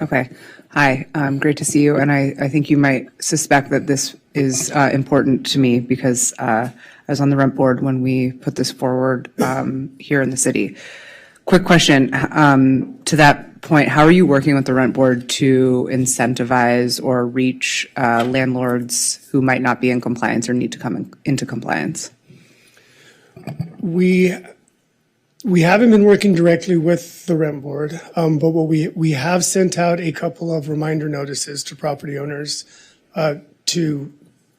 Okay. Hi, great to see you. And I think you might suspect that this is important to me because I was on the rent board when we put this forward here in the city. Quick question, to that point, how are you working with the rent board to incentivize or reach landlords who might not be in compliance or need to come into compliance? We haven't been working directly with the rent board, but what we have sent out a couple of reminder notices to property owners to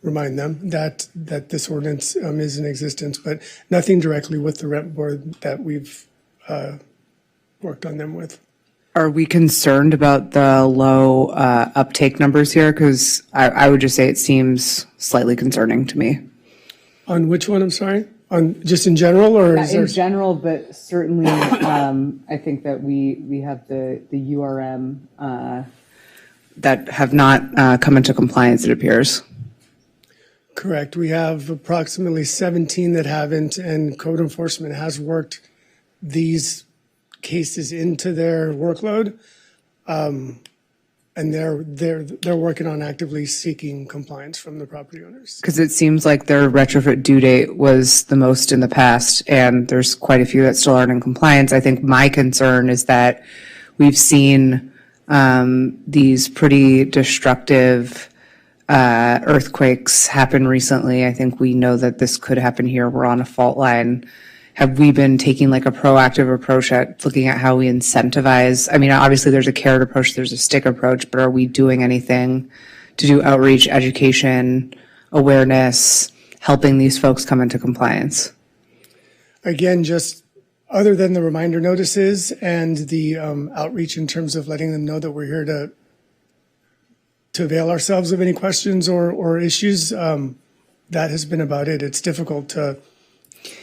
remind them that this ordinance is in existence, but nothing directly with the rent board that we've worked on them with. Are we concerned about the low uptake numbers here? Because I would just say it seems slightly concerning to me. On which one, I'm sorry? On just in general, or is in general, but certainly I think that we have the URM that have not come into compliance, it appears. Correct. We have approximately 17 that haven't, and code enforcement has worked these cases into their workload, and they're working on actively seeking compliance from the property owners. Because it seems like their retrofit due date was the most in the past, and there's quite a few that still aren't in compliance. I think my concern is that we've seen these pretty destructive earthquakes happen recently. I think we know that this could happen here. We're on a fault line. Have we been taking like a proactive approach at looking at how we incentivize? I mean, obviously there's a carrot approach, there's a stick approach, but are we doing anything to do outreach, education, awareness, helping these folks come into compliance? Again, just other than the reminder notices and the outreach in terms of letting them know that we're here to avail ourselves of any questions or issues, that has been about it. It's difficult to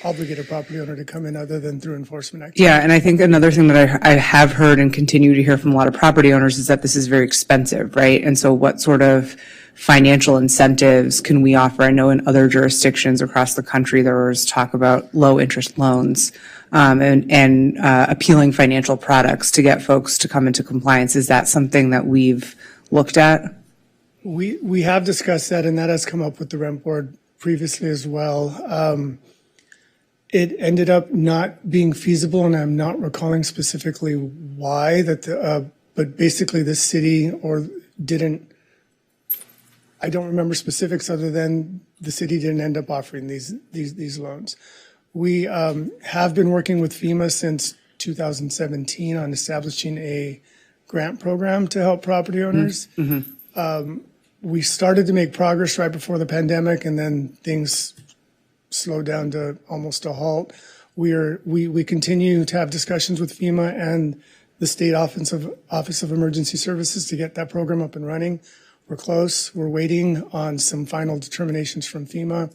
obligate a property owner to come in other than through enforcement activity. Yeah, and I think another thing that I have heard and continue to hear from a lot of property owners is that this is very expensive, right? And so what sort of financial incentives can we offer? I know in other jurisdictions across the country, there was talk about low interest loans and appealing financial products to get folks to come into compliance. Is that something that we've looked at? We have discussed that, and that has come up with the rent board previously as well. It ended up not being feasible, and I'm not recalling specifically why. But basically, the city I don't remember specifics other than the city didn't end up offering these loans. We have been working with FEMA since 2017 on establishing a grant program to help property owners. Mm-hmm. We started to make progress right before the pandemic, and then things slowed down to almost a halt. We continue to have discussions with FEMA and the State Office of Emergency Services to get that program up and running. We're close. We're waiting on some final determinations from FEMA.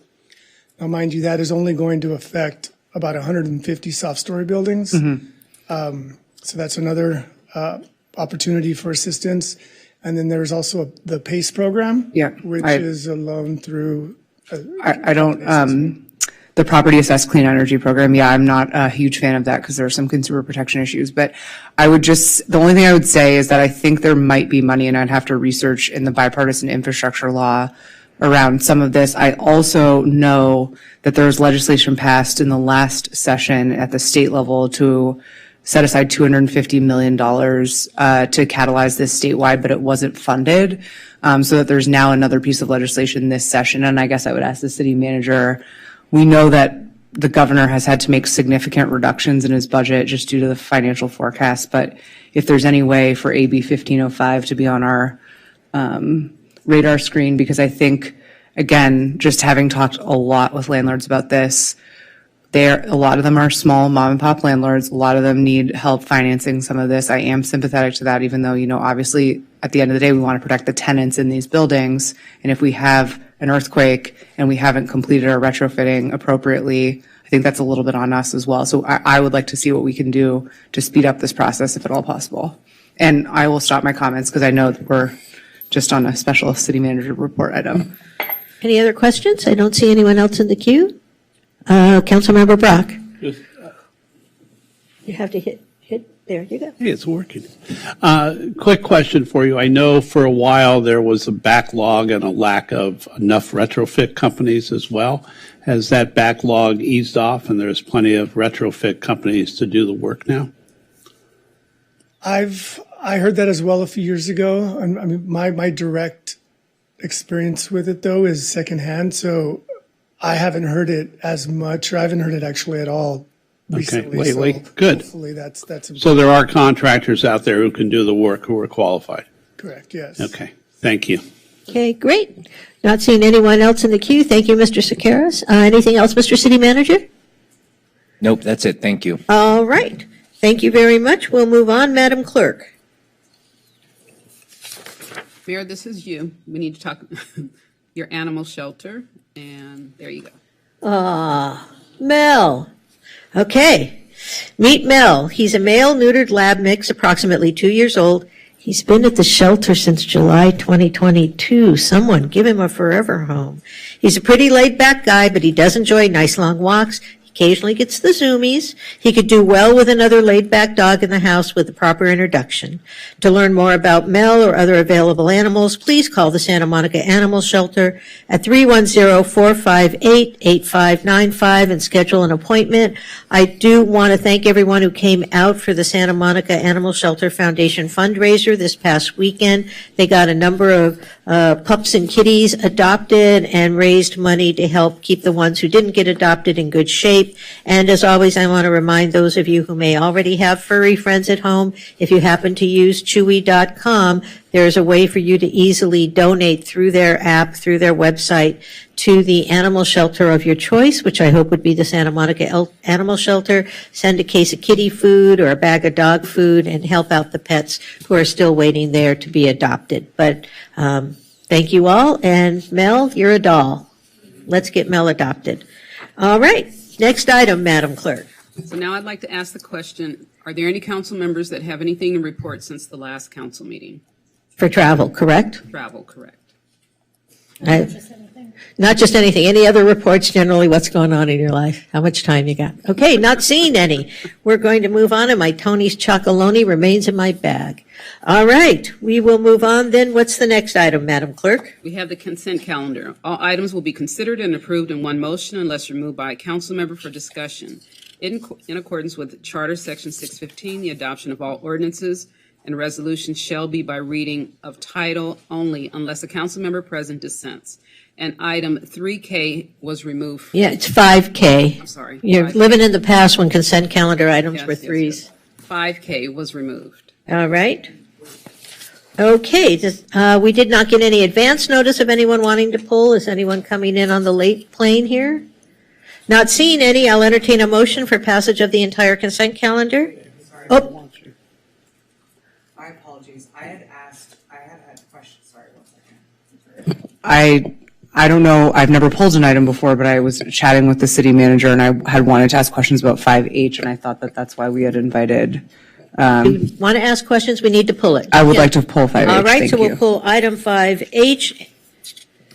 Now, mind you, that is only going to affect about 150 soft-story buildings. Mm-hmm. So that's another opportunity for assistance. And then there's also the PACE program, which is a loan through. The Property Assessed Clean Energy Program. Yeah, I'm not a huge fan of that because there are some consumer protection issues. But the only thing I would say is that I think there might be money, and I'd have to research in the bipartisan infrastructure law around some of this. I also know that there was legislation passed in the last session at the state level to set aside $250 million to catalyze this statewide, but it wasn't funded. So that there's now another piece of legislation this session. And I guess I would ask the city manager, we know that the governor has had to make significant reductions in his budget just due to the financial forecast. But if there's any way for AB 1505 to be on our radar screen, because I think, again, just having talked a lot with landlords about this, a lot of them are small mom and pop landlords. A lot of them need help financing some of this. I am sympathetic to that, even though, obviously at the end of the day, we want to protect the tenants in these buildings. And if we have an earthquake and we haven't completed our retrofitting appropriately, I think that's a little bit on us as well. So I would like to see what we can do to speed up this process if at all possible. And I will stop my comments because I know that we're just on a special city manager report item. Any other questions? I don't see anyone else in the queue. Councilmember Brock. You have to hit, there you go. Hey, it's working. Quick question for you. I know for a while there was a backlog and a lack of enough retrofit companies as well. Has that backlog eased off and there's plenty of retrofit companies to do the work now? I heard that as well a few years ago. I mean, my direct experience with it, though, is secondhand. So I haven't heard it as much, or I haven't heard it actually at all recently. Okay, good. Hopefully that's important. So there are contractors out there who can do the work who are qualified? Correct, yes. Okay, thank you. Okay, great. Not seeing anyone else in the queue. Thank you, Mr. Sequeiros. Anything else, Mr. City Manager? Nope, that's it. Thank you. All right. Thank you very much. We'll move on, Madam Clerk. Mayor, this is you. We need to talk your animal shelter, and there you go. Mel. Okay. Meet Mel. He's a male neutered lab mix, approximately 2 years old. He's been at the shelter since July 2022. Someone give him a forever home. He's a pretty laid-back guy, but he does enjoy nice long walks. Occasionally gets the zoomies. He could do well with another laid-back dog in the house with the proper introduction. To learn more about Mel or other available animals, please call the Santa Monica Animal Shelter at 310-458-8595 and schedule an appointment. I do want to thank everyone who came out for the Santa Monica Animal Shelter Foundation fundraiser this past weekend. They got a number of pups and kitties adopted and raised money to help keep the ones who didn't get adopted in good shape. safe. And as always, I want to remind those of you who may already have furry friends at home, if you happen to use Chewy.com, there's a way for you to easily donate through their app, through their website, to the animal shelter of your choice, which I hope would be the Santa Monica Animal Shelter. Send a case of kitty food or a bag of dog food and help out the pets who are still waiting there to be adopted. But thank you all. And Mel, you're a doll. Let's get Mel adopted. All right. Next item, Madam Clerk. So now I'd like to ask the question, are there any council members that have anything to report since the last council meeting? For travel, correct? Travel, correct. Not just anything. Any other reports generally? What's going on in your life? How much time you got? Okay, not seeing any. We're going to move on, and my Tony's Chocolonely remains in my bag. All right, we will move on then. What's the next item, Madam Clerk? We have the consent calendar. All items will be considered and approved in one motion unless removed by a council member for discussion. In accordance with Charter Section 615, the adoption of all ordinances and resolutions shall be by reading of title only unless a council member present dissents. And item 3K was removed. Yeah, it's 5K. I'm sorry. You're 5K. living in the past when consent calendar items were threes. 5K was removed. All right. Okay, we did not get any advance notice of anyone wanting to pull. Is anyone coming in on the late plane here? Not seeing any, I'll entertain a motion for passage of the entire consent calendar. Oh, My apologies. I had questions. Sorry, 1 second. I don't know. I've never pulled an item before, but I was chatting with the city manager and I had wanted to ask questions about 5H, and I thought that that's why we had invited. you want to ask questions? We need to pull it. I would Yeah. like to pull 5H. All right, Thank so you. we'll pull item 5H.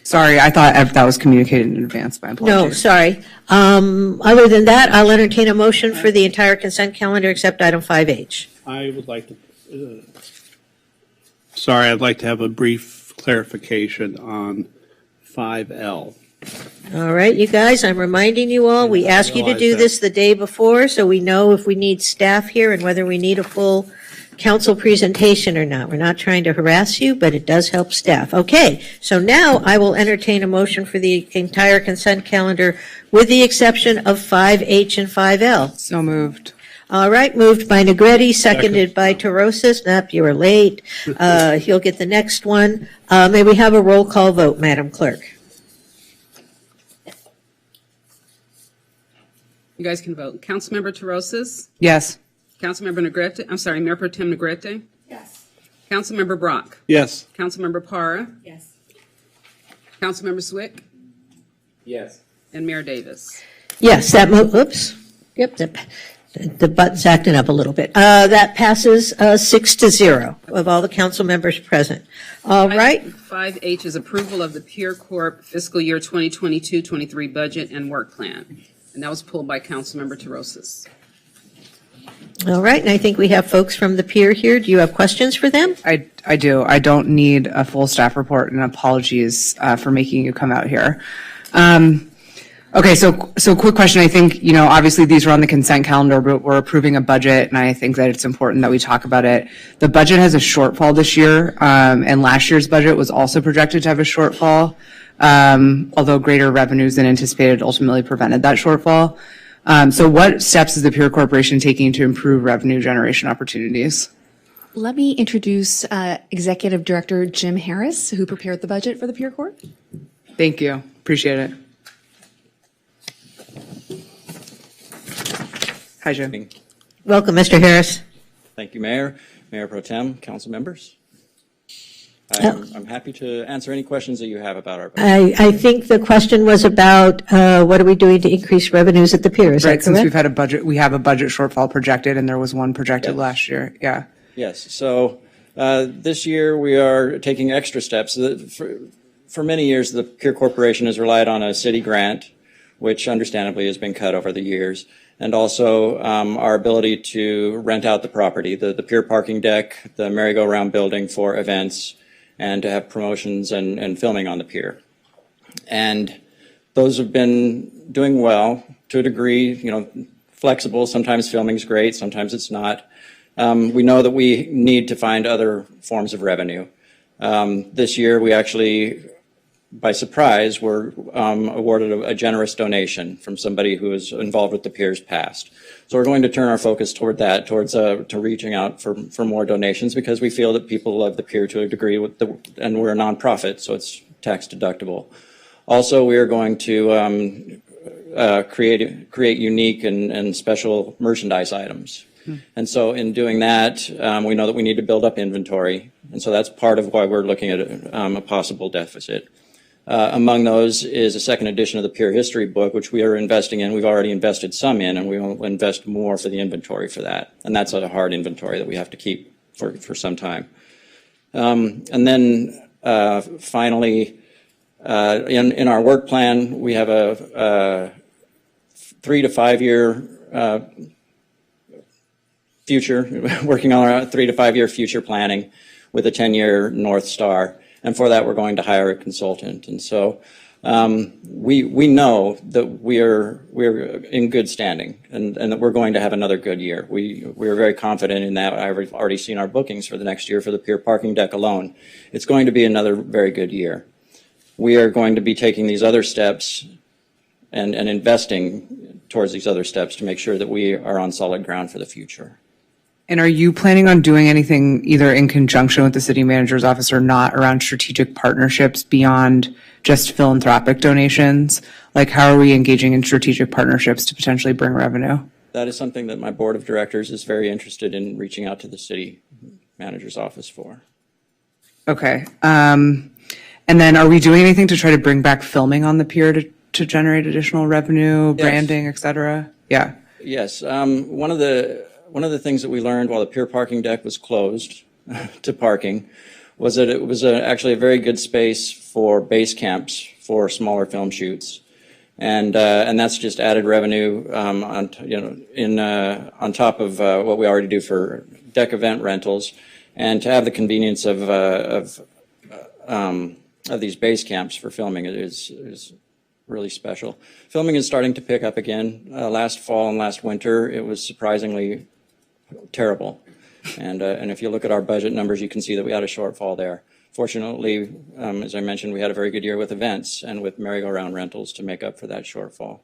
Sorry, I thought that was communicated in advance. My apologies. No, sorry. Other than that, I'll entertain a motion for the entire consent calendar except item 5H. I would like to, sorry, I'd like to have a brief clarification on 5L. All right, you guys, I'm reminding you all, we ask you to do this the day before so we know if we need staff here and whether we need a full council presentation or not. We're not trying to harass you, but it does help staff. Okay, so now I will entertain a motion for the entire consent calendar with the exception of 5H and 5L. So moved. All right, moved by Negretti, seconded by Torosis. Nope, you were late. You'll get the next one. May we have a roll call vote, Madam Clerk? You guys can vote. Councilmember Torosis? Yes. Councilmember Negrete? I'm sorry, Mayor Pro Tem Negrete? Yes. Councilmember Brock? Yes. Councilmember Parra? Yes. Councilmember Swick? Yes. And Mayor Davis? Yes, that oops. Yep, the button's acting up a little bit. That passes 6-0 of all the council members present. All right. 5H is approval of the Pier Corp fiscal year 2022-23 budget and work plan. And that was pulled by Councilmember Torosis. All right, and I think we have folks from the Pier here. Do you have questions for them? I do. I don't need a full staff report, and apologies for making you come out here. Okay, so quick question. I think, obviously these are on the consent calendar, but we're approving a budget, and I think that it's important that we talk about it. The budget has a shortfall this year, and last year's budget was also projected to have a shortfall, although greater revenues than anticipated ultimately prevented that shortfall. So what steps is the Pier Corporation taking to improve revenue generation opportunities? Let me introduce Executive Director Jim Harris, who prepared the budget for the Pier Corp. Thank you. Appreciate it. Hi, Jim. Welcome, Mr. Harris. Thank you, Mayor, Mayor Pro Tem, council members. I'm happy to answer any questions that you have about our budget. I think the question was about what are we doing to increase revenues at the Pier, is that Right, correct? since we have a budget shortfall projected, and there was one projected last year. Yeah. Yes, so this year we are taking extra steps. For many years, the Pier Corporation has relied on a city grant, which understandably has been cut over the years, and also our ability to rent out the property, the Pier parking deck, the merry-go-round building for events, and to have promotions and filming on the Pier. And those have been doing well to a degree, flexible. Sometimes filming's great, sometimes it's not. We know that we need to find other forms of revenue. This year we actually by surprise, were awarded a generous donation from somebody who was involved with the Piers past. So we're going to turn our focus toward that, to reaching out for more donations, because we feel that people love the Pier to a degree, and we're a nonprofit, so it's tax deductible. Also, we are going to create unique and special merchandise items. And so in doing that, we know that we need to build up inventory. And so that's part of why we're looking at a possible deficit. Among those is a second edition of the Pier History book, which we are investing in. We've already invested some in, and we will invest more for the inventory for that. And that's a hard inventory that we have to keep for some time. And then finally, in our work plan, we have a 3 to 5 year future, working on our 3 to 5 year future planning with a 10-year North Star. And for that, we're going to hire a consultant. And so we know that we're in good standing and that we're going to have another good year. We are very confident in that. I've already seen our bookings for the next year for the Pier parking deck alone. It's going to be another very good year. We are going to be taking these other steps and investing towards these other steps to make sure that we are on solid ground for the future. And are you planning on doing anything either in conjunction with the city manager's office or not around strategic partnerships beyond just philanthropic donations? Like, how are we engaging in strategic partnerships to potentially bring revenue? That is something that my board of directors is very interested in reaching out to the city manager's office for. Okay. And then are we doing anything to try to bring back filming on the pier to generate additional revenue, branding, et cetera? Yeah. Yes. One of the things that we learned while the Pier parking deck was closed to parking was that it was actually a very good space for base camps for smaller film shoots, and that's just added revenue on top of what we already do for deck event rentals, and to have the convenience of these base camps for filming is really special. Filming is starting to pick up again. Last fall and last winter, it was surprisingly terrible. And if you look at our budget numbers, you can see that we had a shortfall there. Fortunately, as I mentioned, we had a very good year with events and with merry-go-round rentals to make up for that shortfall.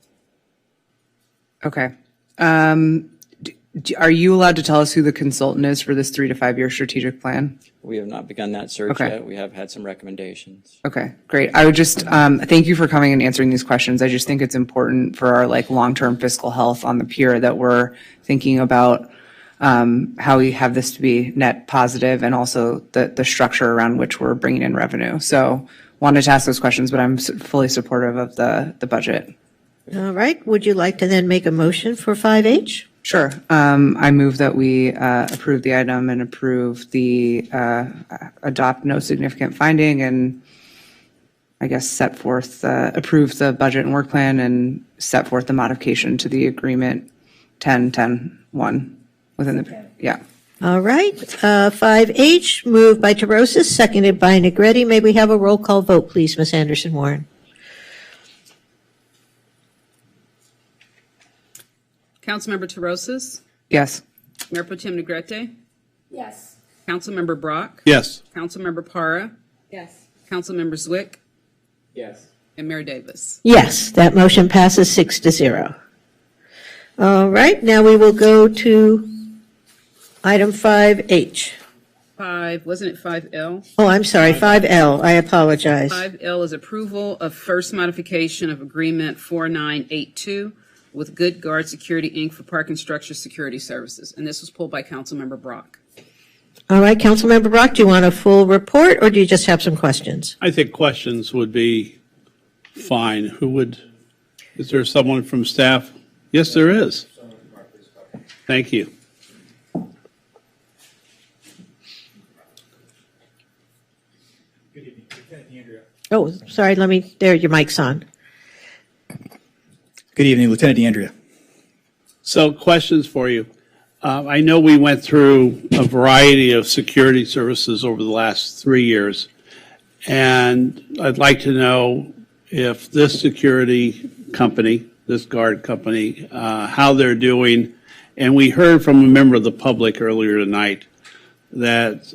Okay. Are you allowed to tell us who the consultant is for this 3 to 5 year strategic plan? We have not begun that search yet. We have had some recommendations. Okay, great. I would just thank you for coming and answering these questions. I just think it's important for our long-term fiscal health on the pier that we're thinking about how we have this to be net positive and also the structure around which we're bringing in revenue. So wanted to ask those questions, but I'm fully supportive of the budget. All right. Would you like to then make a motion for 5H? Sure. I move that we approve the item and approve the adopt no significant finding and I guess set forth, approve the budget and work plan and set forth the modification to the agreement 10-10-1 within the, yeah. All right. 5H, moved by Terosis, seconded by Negretti. May we have a roll call vote, please, Ms. Anderson-Warren? Councilmember Terosis? Yes. Mayor Pro Tem Negrete? Yes. Councilmember Brock? Yes. Councilmember Para? Yes. Councilmember Zwick? Yes. And Mayor Davis? Yes, that motion passes 6-0. All right, now we will go to item 5H. Wasn't it 5L? Oh, I'm sorry, 5L. I apologize. 5L is approval of first modification of agreement 4982 with Good Guard Security, Inc. for parking structure security services. And this was pulled by Councilmember Brock. All right, Councilmember Brock, do you want a full report or do you just have some questions? I think questions would be fine. Is there someone from staff? Yes, there is. Thank you. Oh, sorry, there, your mic's on. Good evening, Lieutenant DeAndrea. So questions for you. I know we went through a variety of security services over the last 3 years, and I'd like to know if this security company, this guard company, how they're doing. And we heard from a member of the public earlier tonight that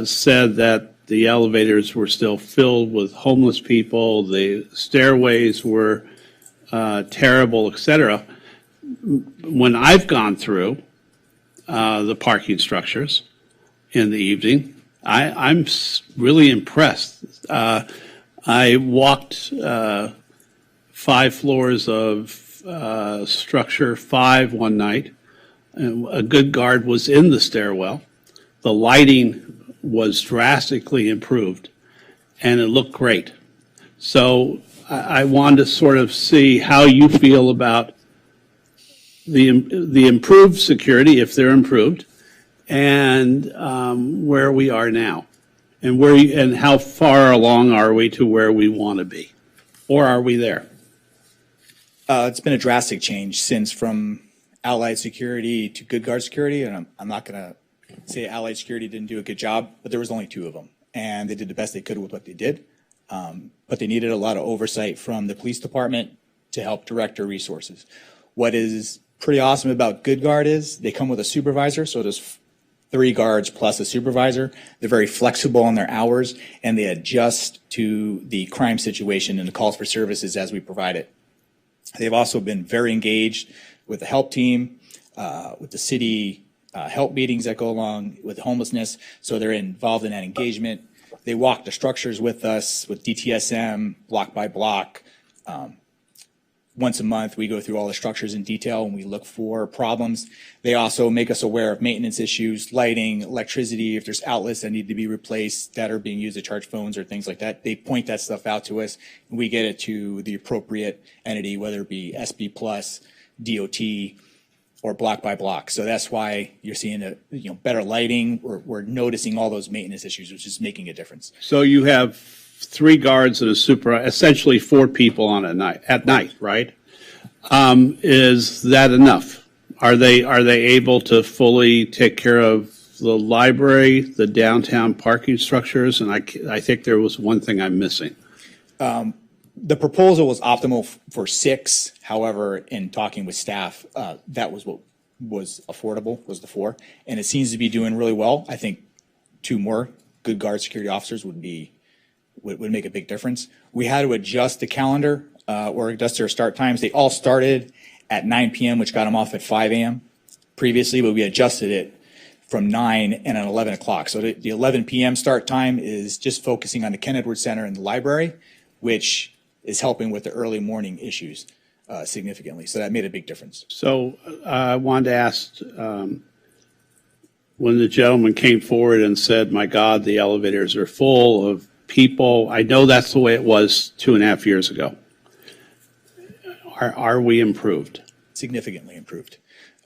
said that the elevators were still filled with homeless people, the stairways were terrible, etc. When I've gone through the parking structures in the evening, I'm really impressed. I walked 5 floors of structure 5 one night, and a good guard was in the stairwell. The lighting was drastically improved, and it looked great. So I wanted to sort of see how you feel about the improved security, if they're improved, and where we are now, and and how far along are we to where we want to be, or are we there? It's been a drastic change since from Allied Security to Good Guard Security, and I'm not going to say Allied Security didn't do a good job, but there was only 2 of them, and they did the best they could with what they did. But they needed a lot of oversight from the police department to help direct their resources. What is pretty awesome about Good Guard is they come with a supervisor, so there's 3 guards plus a supervisor. They're very flexible in their hours, and they adjust to the crime situation and the calls for services as we provide it. They've also been very engaged with the help team, with the city help meetings that go along with homelessness, so they're involved in that engagement. They walk the structures with us, with DTSM, block by block. Once a month, we go through all the structures in detail and we look for problems. They also make us aware of maintenance issues, lighting, electricity, if there's outlets that need to be replaced that are being used to charge phones or things like that. They point that stuff out to us, and we get it to the appropriate entity, whether it be SB Plus, DOT, or block by block. So that's why you're seeing better lighting. We're noticing all those maintenance issues, which is making a difference. So you have 3 guards and a essentially 4 people on at night, right? Is that enough? Are they able to fully take care of the library, the downtown parking structures? And I think there was one thing I'm missing. The proposal was optimal for 6. However, in talking with staff, that was what was affordable, was the 4. And it seems to be doing really well. I think 2 more Good Guard security officers would make a big difference. We had to adjust the calendar or adjust their start times. They all started at 9 p.m., which got them off at 5 a.m. previously, but we adjusted it from 9 and at 11 o'clock. So the 11 p.m. start time is just focusing on the Ken Edwards Center and the library, which is helping with the early morning issues significantly. So that made a big difference. So I wanted to ask, when the gentleman came forward and said, my God, the elevators are full of people, I know that's the way it was 2.5 years ago. Are we improved? Significantly improved.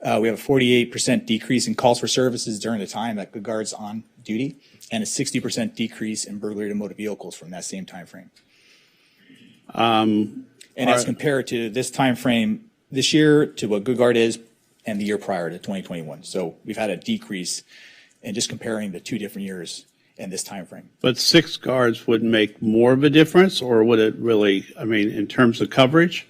We have a 48% decrease in calls for services during the time that Good Guard's on duty, and a 60% decrease in burglary to motor vehicles from that same time frame. And as compared to this time frame this year to what Good Guard is and the year prior to 2021. So we've had a decrease in just comparing the 2 different years in this time frame. But 6 guards would make more of a difference, or would it really, in terms of coverage?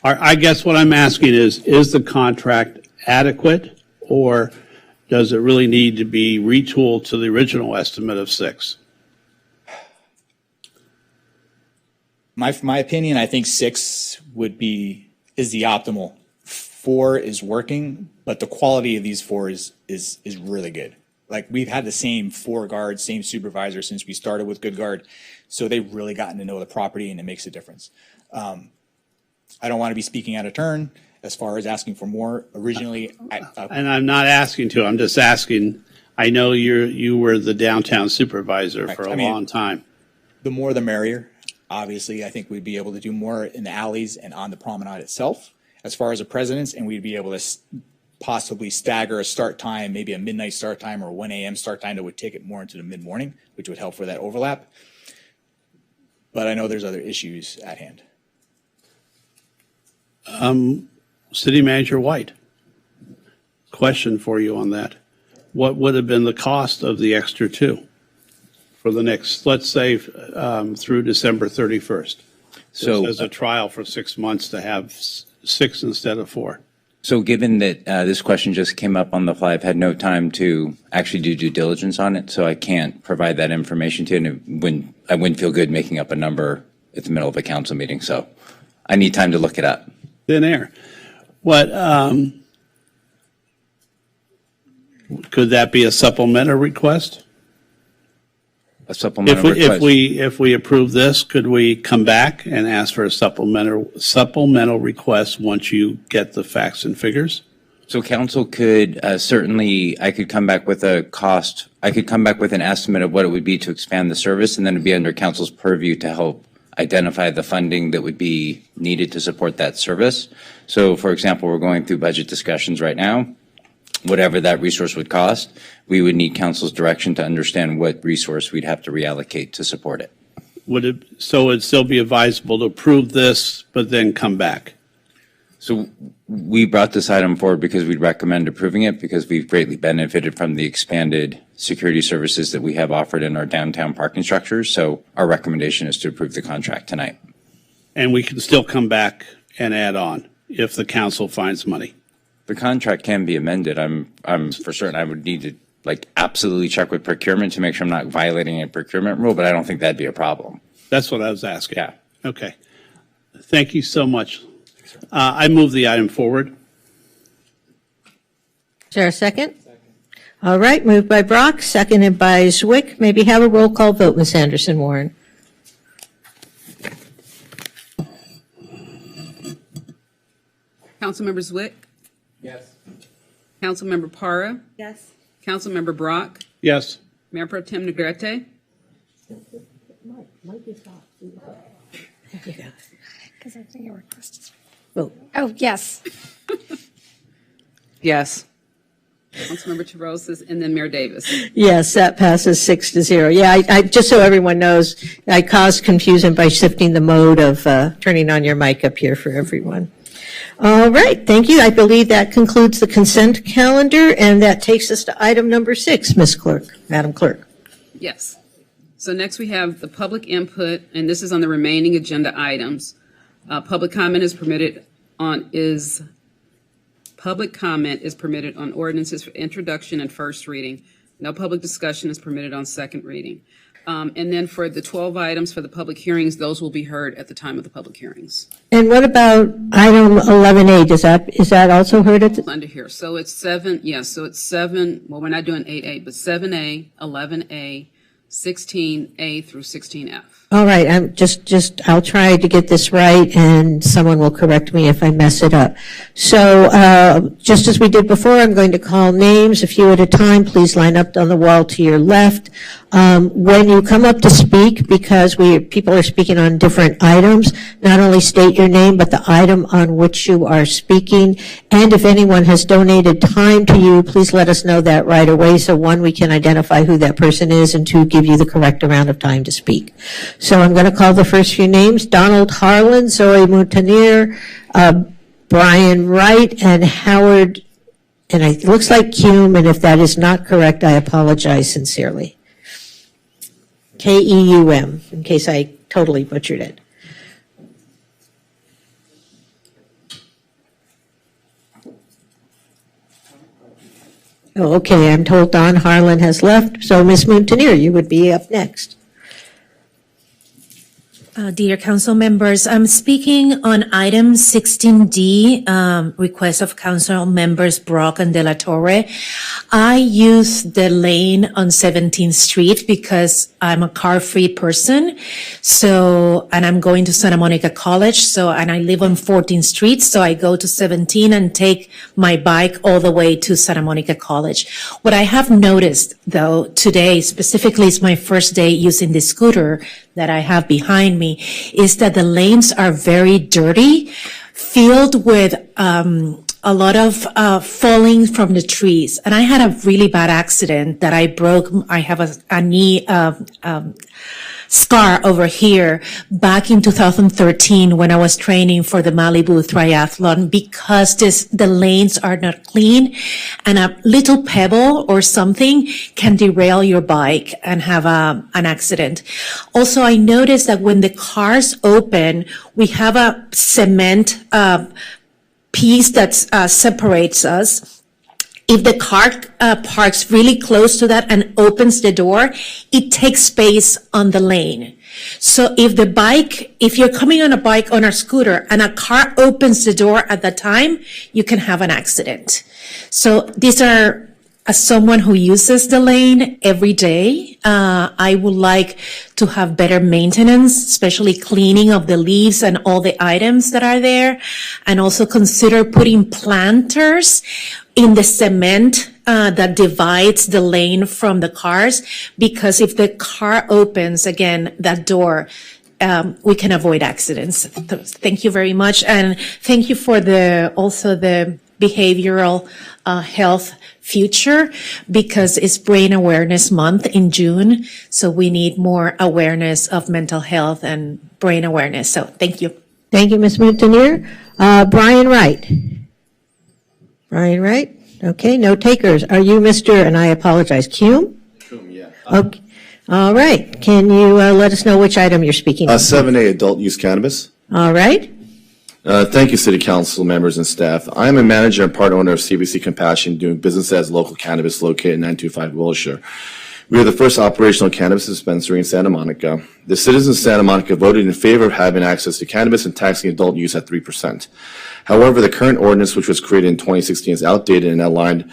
I guess what I'm asking is the contract adequate, or does it really need to be retooled to the original estimate of 6? My opinion, I think 6 is the optimal. 4 is working, but the quality of these 4 is really good. Like, we've had the same 4 guards, same supervisor since we started with Good Guard, so they've really gotten to know the property, and it makes a difference. I don't want to be speaking out of turn as far as asking for more. Originally, and I'm not asking to. I'm just asking. I know you were the downtown supervisor for a long time. The more, the merrier. Obviously, I think we'd be able to do more in the alleys and on the promenade itself, as far as the presidents, and we'd be able to possibly stagger a start time, maybe a midnight start time or a 1 a.m. start time that would take it more into the mid-morning, which would help for that overlap. But I know there's other issues at hand. City Manager White, question for you on that. What would have been the cost of the extra 2 for the next, let's say, through December 31st? So as a trial for 6 months to have 6 instead of 4. So given that this question just came up on the fly, I've had no time to actually do due diligence on it, so I can't provide that information to you, and I wouldn't feel good making up a number at the middle of a council meeting, so I need time to look it up. Thin air. What, could that be a supplemental request? A supplemental request? If we approve this, could we come back and ask for a supplemental request once you get the facts and figures? So council could certainly, I could come back with a cost, I could come back with an estimate of what it would be to expand the service, and then it'd be under council's purview to help identify the funding that would be needed to support that service. So for example, we're going through budget discussions right now. Whatever that resource would cost, we would need council's direction to understand what resource we'd have to reallocate to support it. So it'd still be advisable to approve this, but then come back? So we brought this item forward because we'd recommend approving it because we've greatly benefited from the expanded security services that we have offered in our downtown parking structures. So our recommendation is to approve the contract tonight. And we can still come back and add on if the council finds money? The contract can be amended. I'm for certain I would need to absolutely check with procurement to make sure I'm not violating a procurement rule, but I don't think that'd be a problem. That's what I was asking. Yeah. Okay. Thank you so much. I move the item forward. Is there a second? All right, moved by Brock, seconded by Zwick. Maybe have a roll call vote, Ms. Anderson-Warren. Councilmember Zwick? Yes. Councilmember Para? Yes. Councilmember Brock? Yes. Mayor Pro Tem Negrete? Because I think your request is. Vote. Oh, yes. Yes. Councilmember Terosas, and then Mayor Davis. Yes, that passes 6-0. Yeah, I just so everyone knows, I caused confusion by shifting the mode of turning on your mic up here for everyone. All right, thank you. I believe that concludes the consent calendar, and that takes us to item number 6, Madam Clerk. Yes. So next we have the public input, and this is on the remaining agenda items. Public comment is permitted on ordinances for introduction and first reading. No public discussion is permitted on second reading. And then for the 12 items for the public hearings, those will be heard at the time of the public hearings. And what about item 11A? Is that also heard at the? Under here. So it's 7, yes, so it's 7, well, we're not doing 8A, but 7A, 11A, 16A through 16F. All right, I'll try to get this right, and someone will correct me if I mess it up. So, just as we did before, I'm going to call names, a few at a time. Please line up on the wall to your left. When you come up to speak, because people are speaking on different items, not only state your name, but the item on which you are speaking. And if anyone has donated time to you, please let us know that right away. So one, we can identify who that person is, and two, give you the correct amount of time to speak. So I'm going to call the first few names: Donald Harlan, Zoe Moutanir, Brian Wright, and Howard, and it looks like Kume, and if that is not correct, I apologize sincerely. Keum, in case I totally butchered it. Oh, okay, I'm told Don Harlan has left, so Ms. Moutanir, you would be up next. Dear council members, I'm speaking on item 16D, request of council members Brock and De La Torre. I use the lane on 17th Street because I'm a car-free person. So, and I'm going to Santa Monica College. And I live on 14th Street. So I go to 17 and take my bike all the way to Santa Monica College. What I have noticed though today, specifically is my first day using the scooter that I have behind me, is that the lanes are very dirty, filled with a lot of falling from the trees. And I had a really bad accident that I broke. I have a knee scar over here back in 2013 when I was training for the Malibu Triathlon, because the lanes are not clean, and a little pebble or something can derail your bike and have an accident. Also, I noticed that when the cars open, we have a cement piece that separates us. If the car parks really close to that and opens the door, it takes space on the lane. So if you're coming on a bike, on a scooter, and a car opens the door at that time, you can have an accident. So these are, as someone who uses the lane every day, I would like to have better maintenance, especially cleaning of the leaves and all the items that are there. And also consider putting planters in the cement that divides the lane from the cars, because if the car opens again, that door, we can avoid accidents. Thank you very much. And thank you for also the behavioral health future, because it's Brain Awareness Month in June. So we need more awareness of mental health and brain awareness. So thank you. Thank you, Ms. Montanier. Brian Wright. Brian Wright. Okay, no takers. Are you Mr., and I apologize, Kuhn? Kuhn, yeah. Okay. All right. Can you let us know which item you're speaking on? 7A, adult use cannabis. All right. Thank you, City Council members and staff. I am a manager and part owner of CBC Compassion, doing business as local cannabis located at 925 Wilshire. We are the first operational cannabis dispensary in Santa Monica. The citizens of Santa Monica voted in favor of having access to cannabis and taxing adult use at 3%. However, the current ordinance, which was created in 2016, is outdated and aligned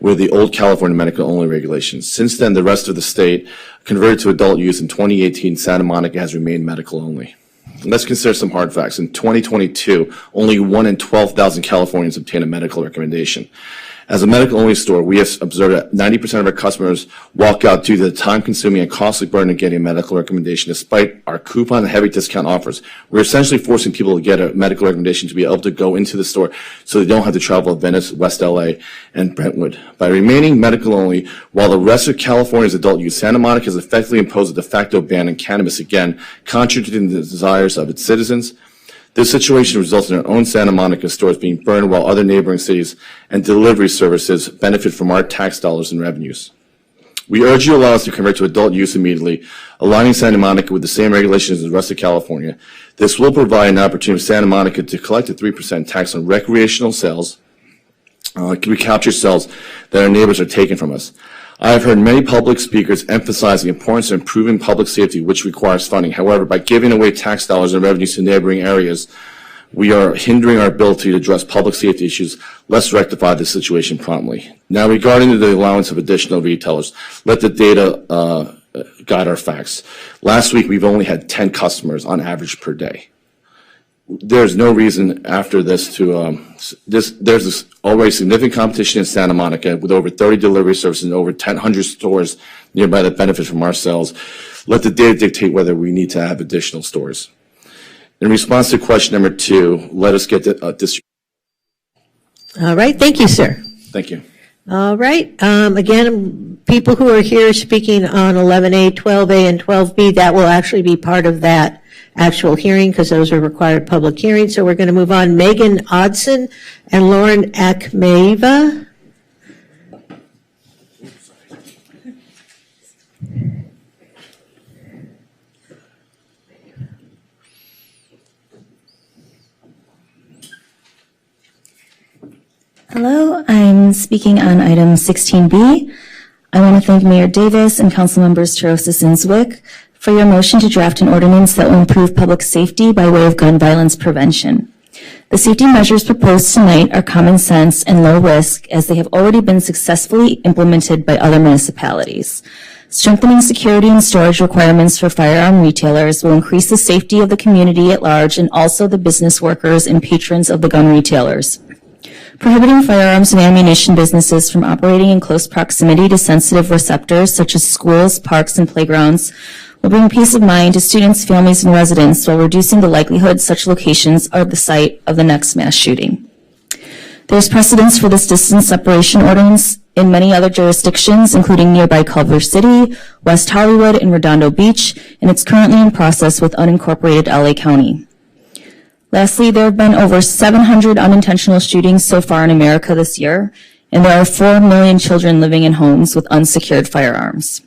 with the old California medical-only regulations. Since then, the rest of the state converted to adult use. In 2018, Santa Monica has remained medical-only. Let's consider some hard facts. In 2022, only 1 in 12,000 Californians obtain a medical recommendation. As a medical-only store, we have observed that 90% of our customers walk out due to the time-consuming and costly burden of getting a medical recommendation, despite our coupon and heavy discount offers. We're essentially forcing people to get a medical recommendation to be able to go into the store so they don't have to travel to Venice, West LA, and Brentwood. By remaining medical-only, while the rest of California is adult use, Santa Monica has effectively imposed a de facto ban on cannabis again, contradicting the desires of its citizens. This situation results in our own Santa Monica stores being burned, while other neighboring cities and delivery services benefit from our tax dollars and revenues. We urge you to allow us to convert to adult use immediately, aligning Santa Monica with the same regulations as the rest of California. This will provide an opportunity for Santa Monica to collect a 3% tax on recreational sales, recapture sales that our neighbors are taking from us. I have heard many public speakers emphasize the importance of improving public safety, which requires funding. However, by giving away tax dollars and revenues to neighboring areas, we are hindering our ability to address public safety issues. Let's rectify this situation promptly. Now, regarding the allowance of additional retailers, let the data guide our facts. Last week, we've only had 10 customers on average per day. There's no reason after this to, there's already significant competition in Santa Monica with over 30 delivery services and over 100 stores nearby that benefit from our sales. Let the data dictate whether we need to have additional stores. In response to question number 2, let us get this. All right. Thank you, sir. Thank you. All right. Again, people who are here speaking on 11A, 12A, and 12B, that will actually be part of that actual hearing, because those are required public hearings. So we're going to move on. Megan Odson and Lauren Akmeva. Hello, I'm speaking on item 16B. I want to thank Mayor Davis and Council Members Terosis and Zwick for your motion to draft an ordinance that will improve public safety by way of gun violence prevention. The safety measures proposed tonight are common sense and low risk, as they have already been successfully implemented by other municipalities. Strengthening security and storage requirements for firearm retailers will increase the safety of the community at large and also the business workers and patrons of the gun retailers. Prohibiting firearms and ammunition businesses from operating in close proximity to sensitive receptors such as schools, parks, and playgrounds will bring peace of mind to students, families, and residents while reducing the likelihood such locations are the site of the next mass shooting. There is precedence for this distance separation ordinance in many other jurisdictions, including nearby Culver City, West Hollywood, and Redondo Beach, and it's currently in process with unincorporated LA County. Lastly, there have been over 700 unintentional shootings so far in America this year, and there are 4 million children living in homes with unsecured firearms.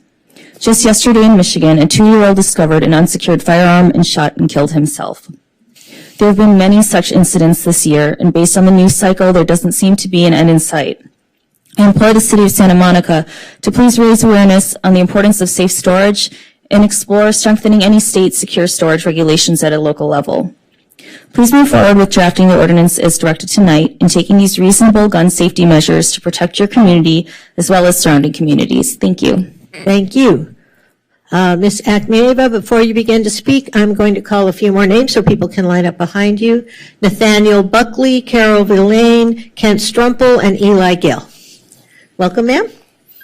Just yesterday in Michigan, a 2-year-old discovered an unsecured firearm and shot and killed himself. There have been many such incidents this year, and based on the news cycle, there doesn't seem to be an end in sight. I implore the City of Santa Monica to please raise awareness on the importance of safe storage and explore strengthening any state secure storage regulations at a local level. Please move forward with drafting the ordinance as directed tonight and taking these reasonable gun safety measures to protect your community as well as surrounding communities. Thank you. Thank you. Ms. Akhmeva, before you begin to speak, I'm going to call a few more names so people can line up behind you. Nathaniel Buckley, Carol Villain, Kent Strumpel, and Eli Gill. Welcome, ma'am.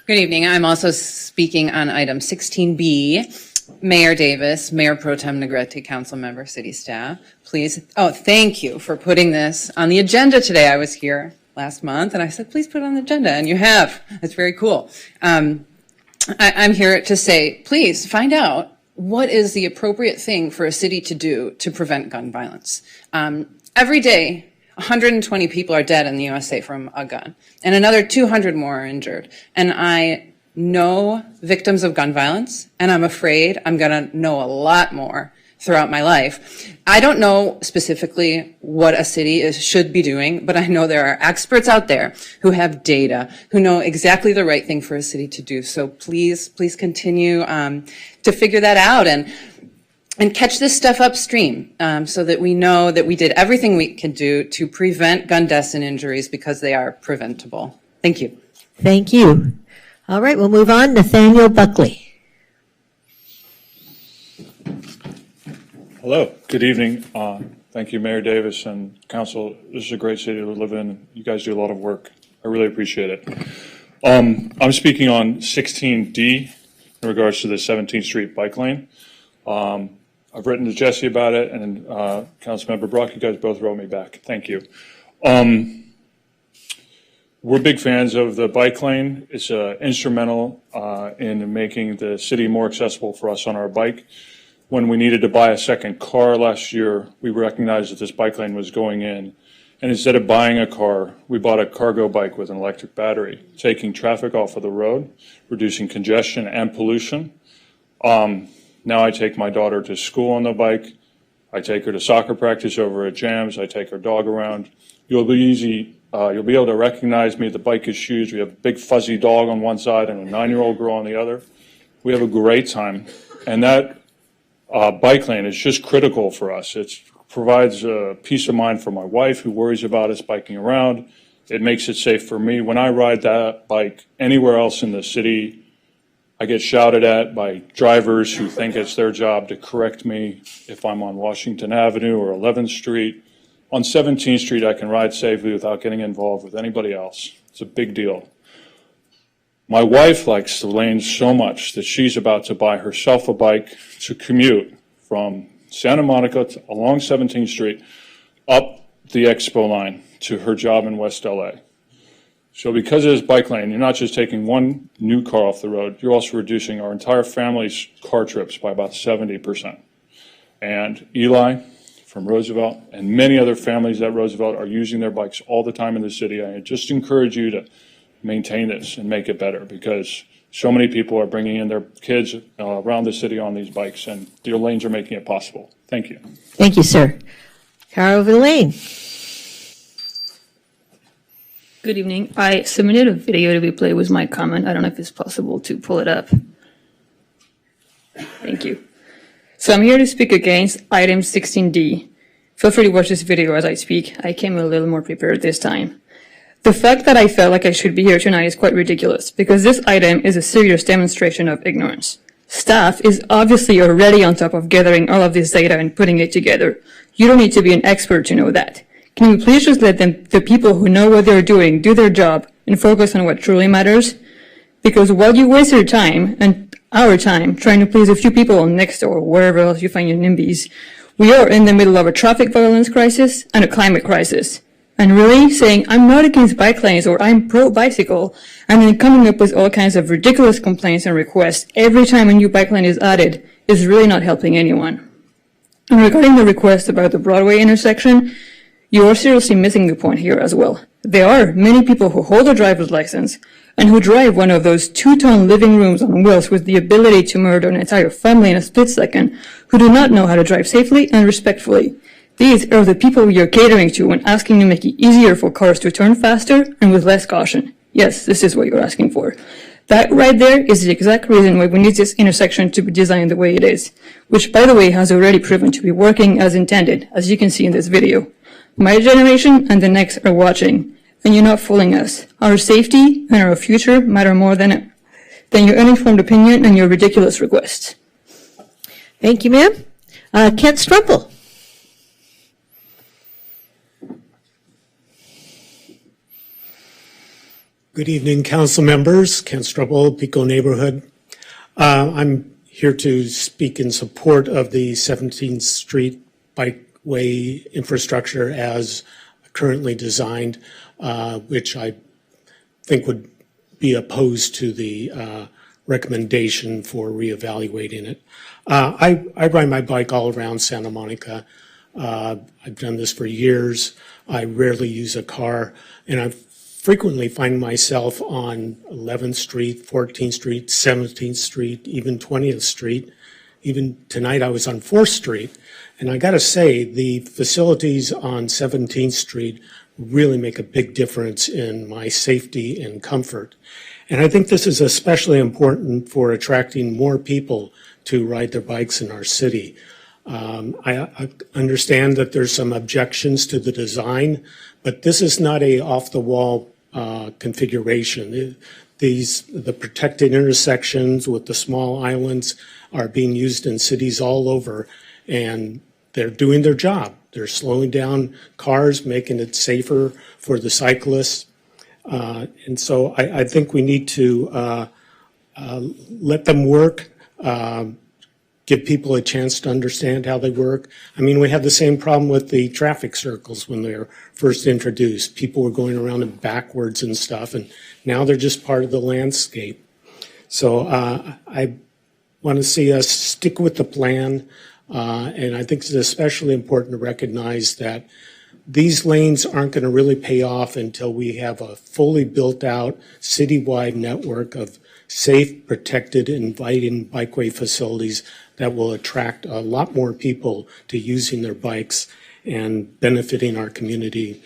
Good evening. I'm also speaking on item 16B. Mayor Davis, Mayor Pro Tem Negrete, council member, city staff, please. Oh, thank you for putting this on the agenda today. I was here last month and I said, please put it on the agenda, and you have. That's very cool. I'm here to say, please find out what is the appropriate thing for a city to do to prevent gun violence. Every day, 120 people are dead in the USA from a gun, and another 200 more are injured. And I know victims of gun violence, and I'm afraid I'm going to know a lot more throughout my life. I don't know specifically what a city should be doing, but I know there are experts out there who have data, who know exactly the right thing for a city to do. So please continue to figure that out and catch this stuff upstream so that we know that we did everything we can do to prevent gun deaths and injuries because they are preventable. Thank you. Thank you. All right, we'll move on. Nathaniel Buckley. Hello, good evening. Thank you, Mayor Davis and Council. This is a great city to live in. You guys do a lot of work. I really appreciate it. I'm speaking on 16D in regards to the 17th Street bike lane. I've written to Jesse about it, and Councilmember Brock, you guys both wrote me back. Thank you. We're big fans of the bike lane. It's instrumental in making the city more accessible for us on our bike. When we needed to buy a second car last year, we recognized that this bike lane was going in. And instead of buying a car, we bought a cargo bike with an electric battery, taking traffic off of the road, reducing congestion and pollution. Now I take my daughter to school on the bike. I take her to soccer practice over at Jams. I take her dog around. You'll be able to recognize me. The bike is huge. We have a big fuzzy dog on one side and a 9-year-old girl on the other. We have a great time. And that bike lane is just critical for us. It provides peace of mind for my wife, who worries about us biking around. It makes it safe for me. When I ride that bike anywhere else in the city, I get shouted at by drivers who think it's their job to correct me if I'm on Washington Avenue or 11th Street. On 17th Street, I can ride safely without getting involved with anybody else. It's a big deal. My wife likes the lane so much that she's about to buy herself a bike to commute from Santa Monica along 17th Street up the Expo line to her job in West LA. So because of this bike lane, you're not just taking one new car off the road, you're also reducing our entire family's car trips by about 70%. And Eli from Roosevelt and many other families at Roosevelt are using their bikes all the time in the city. I just encourage you to maintain this and make it better, because so many people are bringing in their kids around the city on these bikes, and your lanes are making it possible. Thank you. Thank you, sir. Carol Villain. Good evening. I submitted a video to be played with my comment. I don't know if it's possible to pull it up. Thank you. So I'm here to speak against item 16D. Feel free to watch this video as I speak. I came a little more prepared this time. The fact that I felt like I should be here tonight is quite ridiculous, because this item is a serious demonstration of ignorance. Staff is obviously already on top of gathering all of this data and putting it together. You don't need to be an expert to know that. Can we please just let the people who know what they're doing do their job and focus on what truly matters? Because while you waste your time and our time trying to please a few people next door or wherever else you find your NIMBYs, we are in the middle of a traffic violence crisis and a climate crisis. And really saying, I'm not against bike lanes or I'm pro-bicycle, and then coming up with all kinds of ridiculous complaints and requests every time a new bike lane is added is really not helping anyone. And regarding the request about the Broadway intersection, you are seriously missing the point here as well. There are many people who hold a driver's license and who drive one of those 2-ton living rooms on wheels with the ability to murder an entire family in a split second, who do not know how to drive safely and respectfully. These are the people you're catering to when asking to make it easier for cars to turn faster and with less caution. Yes, this is what you're asking for. That right there is the exact reason why we need this intersection to be designed the way it is, which, by the way, has already proven to be working as intended, as you can see in this video. My generation and the next are watching, and you're not fooling us. Our safety and our future matter more than your uninformed opinion and your ridiculous requests. Thank you, ma'am. Kent Strumpel. Good evening, council members. Kent Struppel, Pico Neighborhood. I'm here to speak in support of the 17th Street bikeway infrastructure as currently designed, which I think would be opposed to the recommendation for reevaluating it. I ride my bike all around Santa Monica. I've done this for years. I rarely use a car, and I've frequently find myself on 11th Street, 14th Street, 17th Street, even 20th Street. Even tonight I was on 4th Street. And I got to say, the facilities on 17th Street really make a big difference in my safety and comfort. And I think this is especially important for attracting more people to ride their bikes in our city. I understand that there's some objections to the design, but this is not a off-the-wall configuration. The protected intersections with the small islands are being used in cities all over, and they're doing their job. They're slowing down cars, making it safer for the cyclists. And so I think we need to let them work, give people a chance to understand how they work. I mean, we had the same problem with the traffic circles when they were first introduced. People were going around them backwards and stuff, and now they're just part of the landscape. So I want to see us stick with the plan, and I think it's especially important to recognize that these lanes aren't going to really pay off until we have a fully built out citywide network of safe, protected, inviting bikeway facilities that will attract a lot more people to using their bikes and benefiting our community,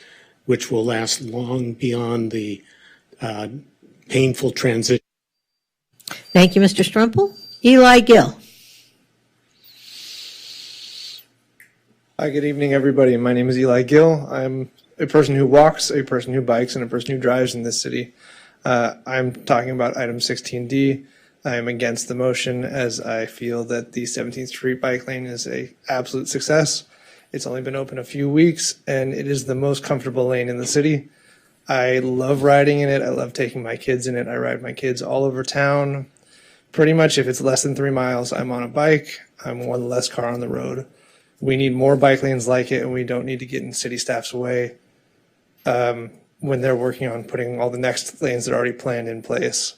which will last long beyond the painful transition. Thank you, Mr. Strumpel. Eli Gill. Hi, good evening, everybody. My name is Eli Gill. I'm a person who walks, a person who bikes, and a person who drives in this city. I'm talking about item 16D. I am against the motion as I feel that the 17th Street bike lane is an absolute success. It's only been open a few weeks, and it is the most comfortable lane in the city. I love riding in it. I love taking my kids in it. I ride my kids all over town. Pretty much if it's less than 3 miles, I'm on a bike. I'm one less car on the road. We need more bike lanes like it, and we don't need to get in city staff's way when they're working on putting all the next lanes that are already planned in place.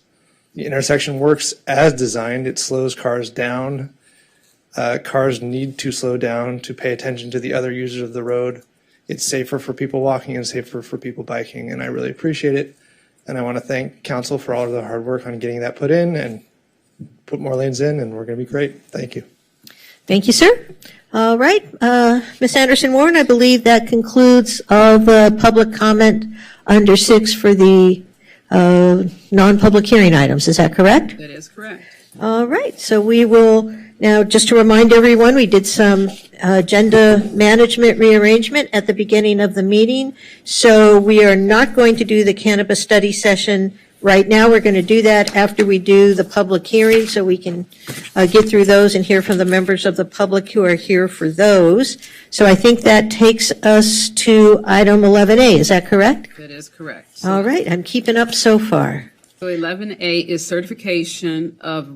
The intersection works as designed. It slows cars down. Cars need to slow down to pay attention to the other users of the road. It's safer for people walking and safer for people biking, and I really appreciate it. And I want to thank council for all of the hard work on getting that put in and put more lanes in, and we're going to be great. Thank you. Thank you, sir. All right. Ms. Anderson-Warren, I believe that concludes all the public comment under 6 for the non-public hearing items. Is that correct? That is correct. All right. So we will now, just to remind everyone, we did some agenda management rearrangement at the beginning of the meeting. So we are not going to do the cannabis study session right now. We're going to do that after we do the public hearing so we can get through those and hear from the members of the public who are here for those. So I think that takes us to item 11A. Is that correct? That is correct. All right. I'm keeping up so far. So 11A is certification of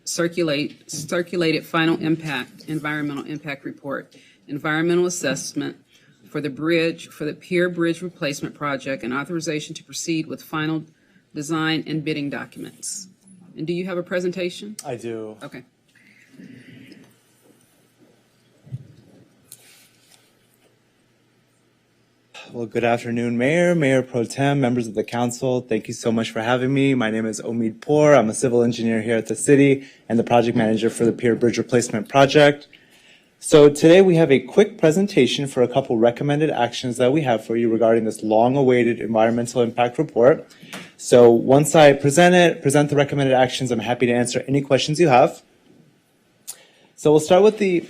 circulated final impact, environmental impact report, environmental assessment for the bridge, for the Pier Bridge Replacement Project, and authorization to proceed with final design and bidding documents. And do you have a presentation? I do. Okay. Well, good afternoon, Mayor, Mayor Pro Tem, members of the council. Thank you so much for having me. My name is Omid Pier. I'm a civil engineer here at the city and the project manager for the Pier Bridge Replacement Project. So today we have a quick presentation for a couple recommended actions that we have for you regarding this long-awaited environmental impact report. So once I present the recommended actions, I'm happy to answer any questions you have. So we'll start with the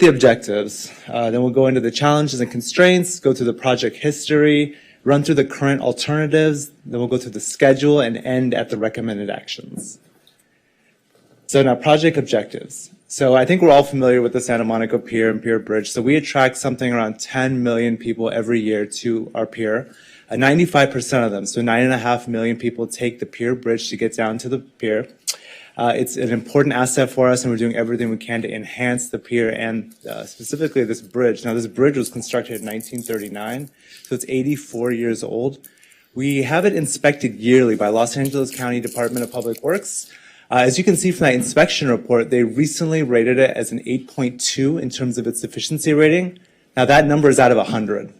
objectives. Then we'll go into the challenges and constraints, go through the project history, run through the current alternatives, then we'll go through the schedule and end at the recommended actions. So now project objectives. So I think we're all familiar with the Santa Monica Pier and Pier Bridge. So we attract something around 10 million people every year to our pier. 95% of them, so 9.5 million people take the Pier Bridge to get down to the pier. It's an important asset for us, and we're doing everything we can to enhance the pier and specifically this bridge. Now, this bridge was constructed in 1939, so it's 84 years old. We have it inspected yearly by Los Angeles County Department of Public Works. As you can see from that inspection report, they recently rated it as an 8.2 in terms of its efficiency rating. Now, that number is out of 100.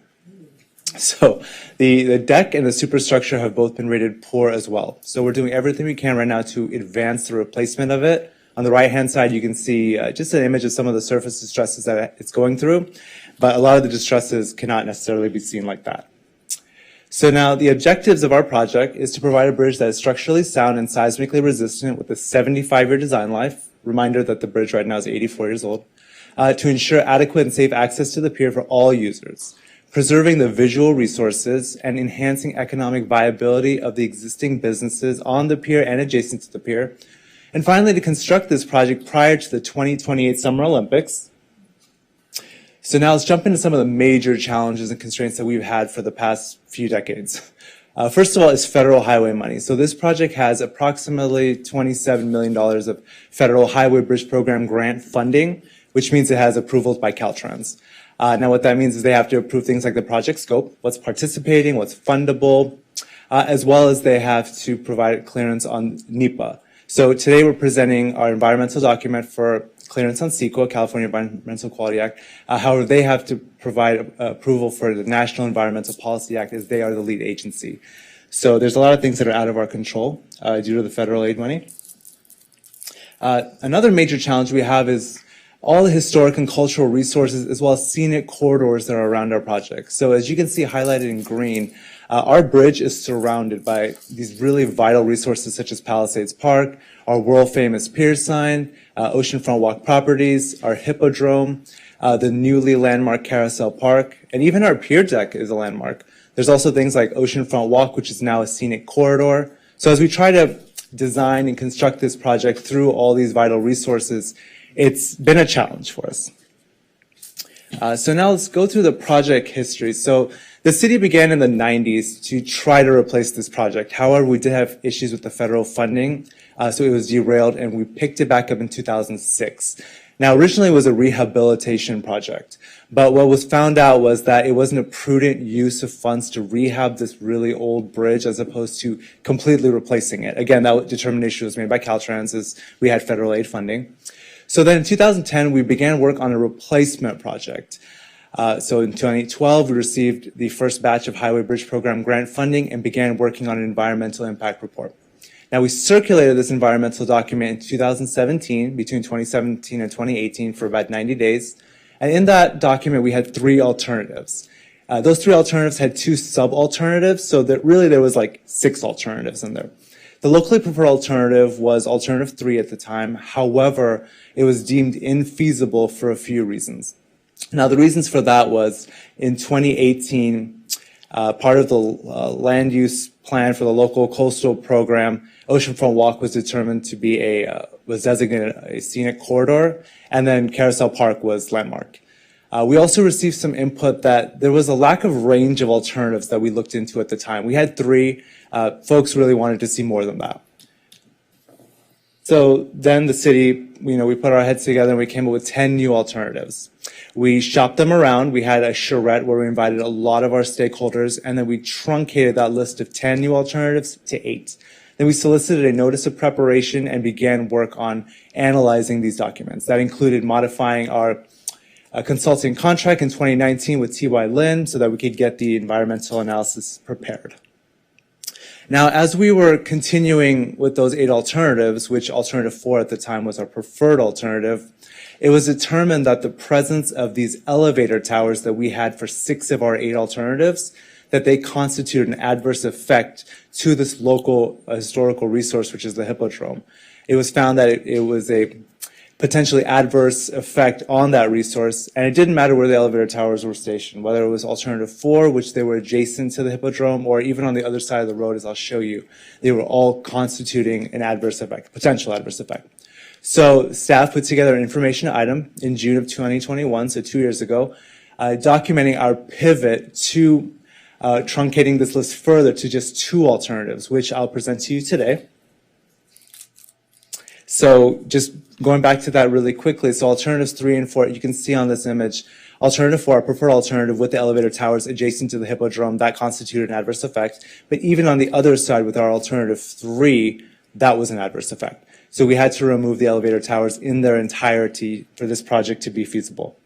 So the deck and the superstructure have both been rated poor as well. So we're doing everything we can right now to advance the replacement of it. On the right-hand side, you can see just an image of some of the surface distresses that it's going through, but a lot of the distresses cannot necessarily be seen like that. So now the objectives of our project is to provide a bridge that is structurally sound and seismically resistant with a 75-year design life. Reminder that the bridge right now is 84 years old. To ensure adequate and safe access to the pier for all users, preserving the visual resources and enhancing economic viability of the existing businesses on the pier and adjacent to the pier. And finally, to construct this project prior to the 2028 Summer Olympics. So now let's jump into some of the major challenges and constraints that we've had for the past few decades. First of all is federal highway money. So this project has approximately $27 million of federal highway bridge program grant funding, which means it has approvals by Caltrans. Now what that means is they have to approve things like the project scope, what's participating, what's fundable, as well as they have to provide clearance on NEPA. So today we're presenting our environmental document for clearance on CEQA, California Environmental Quality Act. However, they have to provide approval for the National Environmental Policy Act as they are the lead agency. So there's a lot of things that are out of our control due to the federal aid money. Another major challenge we have is all the historic and cultural resources as well as scenic corridors that are around our project. So as you can see highlighted in green, our bridge is surrounded by these really vital resources such as Palisades Park, our world-famous pier sign, oceanfront walk properties, our hippodrome, the newly landmark Carousel Park, and even our pier deck is a landmark. There's also things like oceanfront walk, which is now a scenic corridor. So as we try to design and construct this project through all these vital resources, it's been a challenge for us. So now let's go through the project history. So the city began in the 90s to try to replace this project. However, we did have issues with the federal funding, so it was derailed, and we picked it back up in 2006. Now, originally it was a rehabilitation project, but what was found out was that it wasn't a prudent use of funds to rehab this really old bridge as opposed to completely replacing it. Again, that determination was made by Caltrans as we had federal aid funding. So then in 2010, we began work on a replacement project. So in 2012, we received the first batch of Highway Bridge Program grant funding and began working on an environmental impact report. Now, we circulated this environmental document in 2017, between 2017 and 2018 for about 90 days. And in that document, we had 3 alternatives. Those 3 alternatives had 2 sub-alternatives, so that really there was like 6 alternatives in there. The locally preferred alternative was alternative 3 at the time. However, it was deemed infeasible for a few reasons. Now, the reasons for that was in 2018, part of the land use plan for the local coastal program, Oceanfront Walk was determined to be was designated a scenic corridor, and then Carousel Park was landmark. We also received some input that there was a lack of range of alternatives that we looked into at the time. We had 3. Folks really wanted to see more than that. So then the city, we put our heads together and we came up with 10 new alternatives. We shopped them around. We had a charrette where we invited a lot of our stakeholders, and then we truncated that list of 10 new alternatives to 8. Then we solicited a notice of preparation and began work on analyzing these documents. That included modifying our consulting contract in 2019 with T.Y. Lin so that we could get the environmental analysis prepared. Now, as we were continuing with those 8 alternatives, which alternative 4 at the time was our preferred alternative, it was determined that the presence of these elevator towers that we had for 6 of our 8 alternatives, that they constitute an adverse effect to this local historical resource, which is the Hippodrome. It was found that it was a potentially adverse effect on that resource, and it didn't matter where the elevator towers were stationed, whether it was alternative 4, which they were adjacent to the Hippodrome, or even on the other side of the road, as I'll show you. They were all constituting an adverse effect, potential adverse effect. So staff put together an information item in June of 2021, so 2 years ago, documenting our pivot to truncating this list further to just 2 alternatives, which I'll present to you today. So just going back to that really quickly, so alternatives 3 and 4, you can see on this image, alternative 4, our preferred alternative with the elevator towers adjacent to the Hippodrome, that constituted an adverse effect. But even on the other side with our alternative 3, that was an adverse effect. So we had to remove the elevator towers in their entirety for this project to be feasible.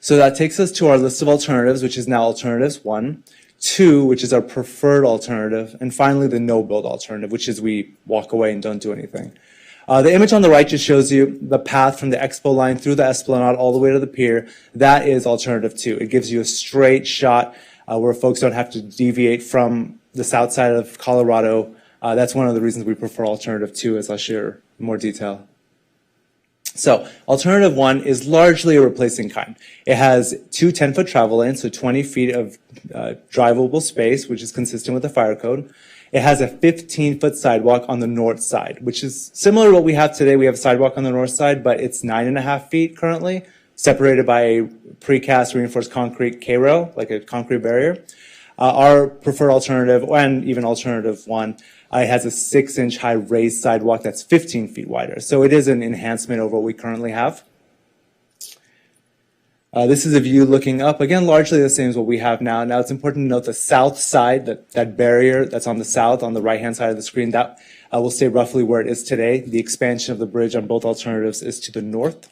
So that takes us to our list of alternatives, which is now alternatives 1, 2, which is our preferred alternative, and finally the no-build alternative, which is we walk away and don't do anything. The image on the right just shows you the path from the Expo line through the Esplanade all the way to the pier. That is alternative 2. It gives you a straight shot where folks don't have to deviate from the south side of Colorado. That's one of the reasons we prefer alternative 2, as I'll share in more detail. So alternative 1 is largely a replacing kind. It has 2 10-foot travel lanes, so 20 feet of drivable space, which is consistent with the fire code. It has a 15-foot sidewalk on the north side, which is similar to what we have today. We have a sidewalk on the north side, but it's 9.5 feet currently, separated by a precast reinforced concrete K-rail, like a concrete barrier. Our preferred alternative, and even alternative 1, it has a 6-inch high raised sidewalk that's 15 feet wider. So it is an enhancement over what we currently have. This is a view looking up, again, largely the same as what we have now. Now it's important to note the south side, that barrier that's on the south, on the right-hand side of the screen, that will stay roughly where it is today. The expansion of the bridge on both alternatives is to the north.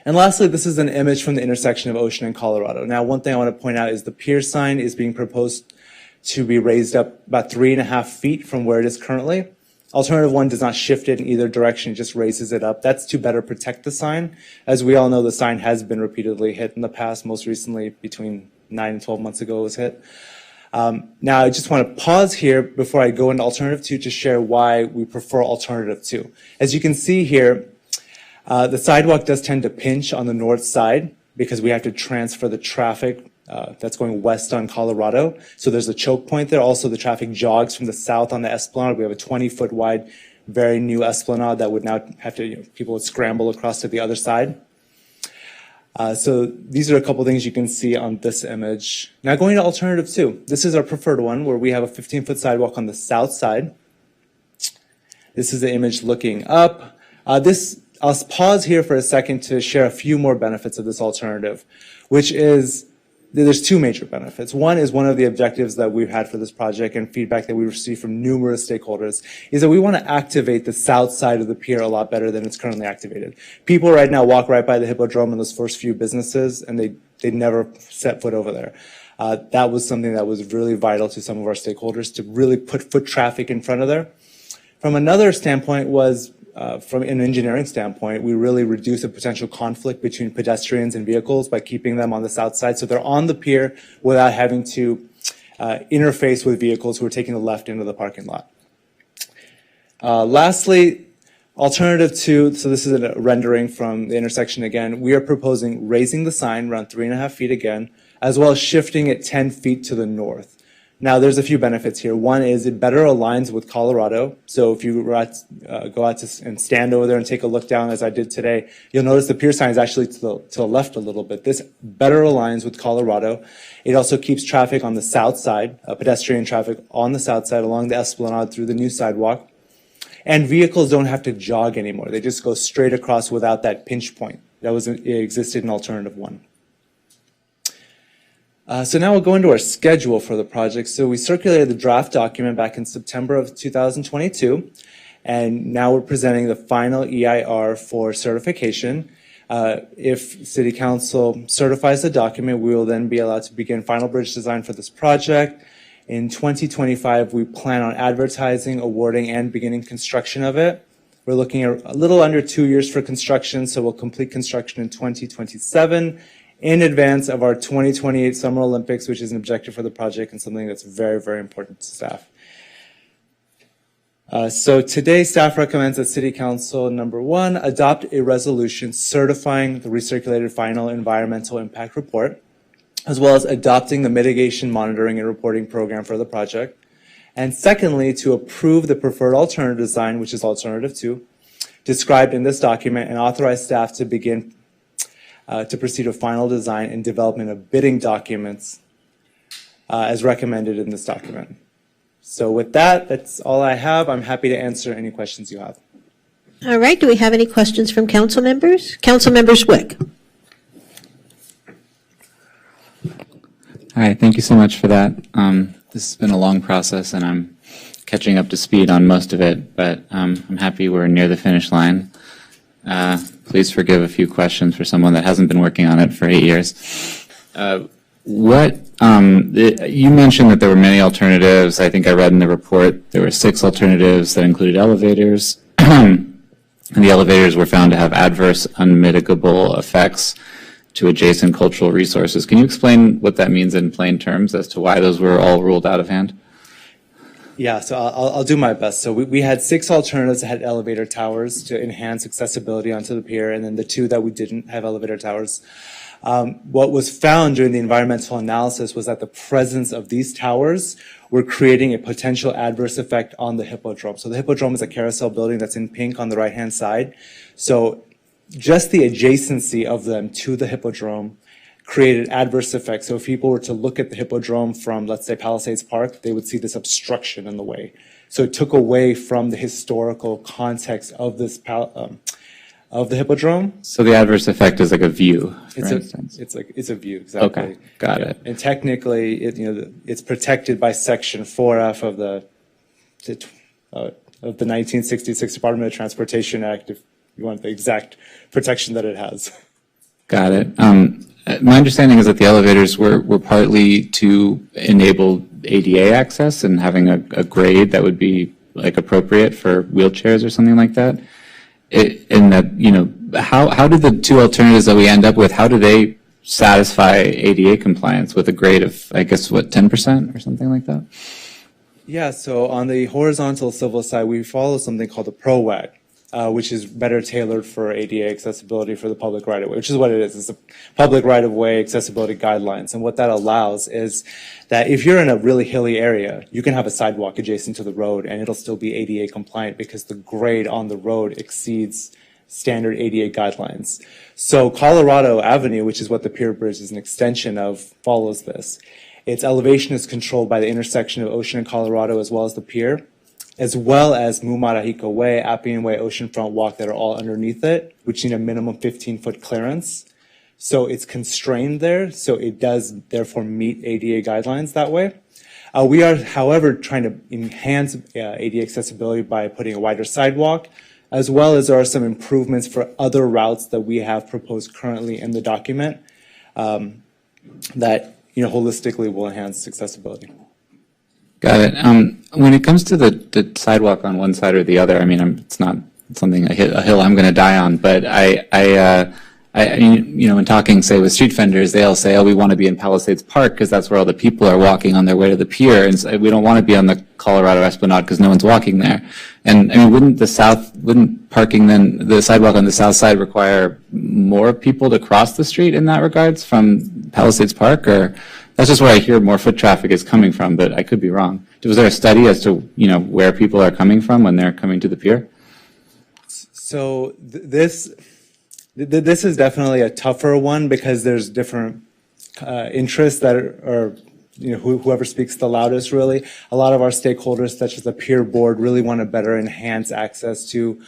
And lastly, this is an image from the intersection of Ocean and Colorado. Now, one thing I want to point out is the pier sign is being proposed to be raised up about 3.5 feet from where it is currently. Alternative 1 does not shift it in either direction, it just raises it up. That's to better protect the sign. As we all know, the sign has been repeatedly hit in the past, most recently between 9 and 12 months ago it was hit. Now, I just want to pause here before I go into alternative 2 to share why we prefer alternative 2. As you can see here, the sidewalk does tend to pinch on the north side because we have to transfer the traffic that's going west on Colorado. So there's a choke point there. Also, the traffic jogs from the south on the Esplanade. We have a 20-foot wide, very new Esplanade that would now have to, people would scramble across to the other side. So these are a couple things you can see on this image. Now going to alternative 2. This is our preferred one where we have a 15-foot sidewalk on the south side. This is the image looking up. I'll pause here for a second to share a few more benefits of this alternative, which is there's 2 major benefits. One is one of the objectives that we've had for this project and feedback that we received from numerous stakeholders is that we want to activate the south side of the pier a lot better than it's currently activated. People right now walk right by the Hippodrome in those first few businesses and they never set foot over there. That was something that was really vital to some of our stakeholders to really put foot traffic in front of there. From another standpoint was from an engineering standpoint, we really reduce the potential conflict between pedestrians and vehicles by keeping them on the south side. So they're on the pier without having to interface with vehicles who are taking the left into the parking lot. Lastly, alternative 2, so this is a rendering from the intersection again. We are proposing raising the sign around 3.5 feet again, as well as shifting it 10 feet to the north. Now, there's a few benefits here. One is it better aligns with Colorado. So if you go out and stand over there and take a look down, as I did today, you'll notice the pier sign is actually to the left a little bit. This better aligns with Colorado. It also keeps traffic on the south side, pedestrian traffic on the south side along the Esplanade through the new sidewalk. And vehicles don't have to jog anymore. They just go straight across without that pinch point that existed in alternative 1. So now we'll go into our schedule for the project. So we circulated the draft document back in September of 2022, and now we're presenting the final EIR for certification. If City Council certifies the document, we will then be allowed to begin final bridge design for this project. In 2025, we plan on advertising, awarding, and beginning construction of it. We're looking at a little under 2 years for construction, so we'll complete construction in 2027 in advance of our 2028 Summer Olympics, which is an objective for the project and something that's very, very important to staff. So today, staff recommends that City Council, number 1, adopt a resolution certifying the recirculated final environmental impact report, as well as adopting the mitigation monitoring and reporting program for the project. And secondly, to approve the preferred alternative design, which is alternative 2, described in this document, and authorize staff to begin to proceed with final design and development of bidding documents as recommended in this document. So with that, that's all I have. I'm happy to answer any questions you have. All right, do we have any questions from council members? Council Member Swick. Hi, thank you so much for that. This has been a long process, and I'm catching up to speed on most of it, but I'm happy we're near the finish line. Please forgive a few questions for someone that hasn't been working on it for 8 years. You mentioned that there were many alternatives. I think I read in the report there were 6 alternatives that included elevators, and the elevators were found to have adverse, unmitigable effects to adjacent cultural resources. Can you explain what that means in plain terms as to why those were all ruled out of hand? Yeah, so I'll do my best. So we had 6 alternatives that had elevator towers to enhance accessibility onto the pier, and then the 2 that we didn't have elevator towers. What was found during the environmental analysis was that the presence of these towers were creating a potential adverse effect on the Hippodrome. So the Hippodrome is a carousel building that's in pink on the right-hand side. So just the adjacency of them to the Hippodrome created adverse effects. So if people were to look at the Hippodrome from, let's say, Palisades Park, they would see this obstruction in the way. So it took away from the historical context of this of the Hippodrome. So the adverse effect is like a view, for instance. It's a view, exactly. Okay, got it. And technically, it's protected by Section 4F of the 1966 Department of Transportation Act, if you want the exact protection that it has. Got it. My understanding is that the elevators were partly to enable ADA access and having a grade that would be like appropriate for wheelchairs or something like that. How did the 2 alternatives that we end up with, how do they satisfy ADA compliance with a grade of, I guess, 10% or something like that? Yeah, so on the horizontal civil side, we follow something called the PROWAG, which is better tailored for ADA accessibility for the public right-of-way, which is what it is. It's a public right-of-way accessibility guidelines. And what that allows is that if you're in a really hilly area, you can have a sidewalk adjacent to the road and it'll still be ADA compliant because the grade on the road exceeds standard ADA guidelines. So Colorado Avenue, which is what the Pier Bridge is an extension of, follows this. Its elevation is controlled by the intersection of Ocean and Colorado as well as the pier, as well as Mumarahiko Way, Appian Way, Oceanfront Walk that are all underneath it, which need a minimum 15-foot clearance. So it's constrained there, so it does therefore meet ADA guidelines that way. We are, however, trying to enhance ADA accessibility by putting a wider sidewalk, as well as there are some improvements for other routes that we have proposed currently in the document that holistically will enhance accessibility. Got it. When it comes to the sidewalk on one side or the other, I mean, it's not something a hill I'm going to die on, but when talking, say, with street vendors, they all say, "Oh, we want to be in Palisades Park because that's where all the people are walking on their way to the pier, and so we don't want to be on the Colorado Esplanade because no one's walking there." And I mean, wouldn't the sidewalk on the south side require more people to cross the street in that regards from Palisades Park, or? That's just where I hear more foot traffic is coming from, but I could be wrong. Was there a study as to where people are coming from when they're coming to the pier? So this is definitely a tougher one because there's different interests that are whoever speaks the loudest. Really, a lot of our stakeholders, such as the Pier Board, really want to better enhance access to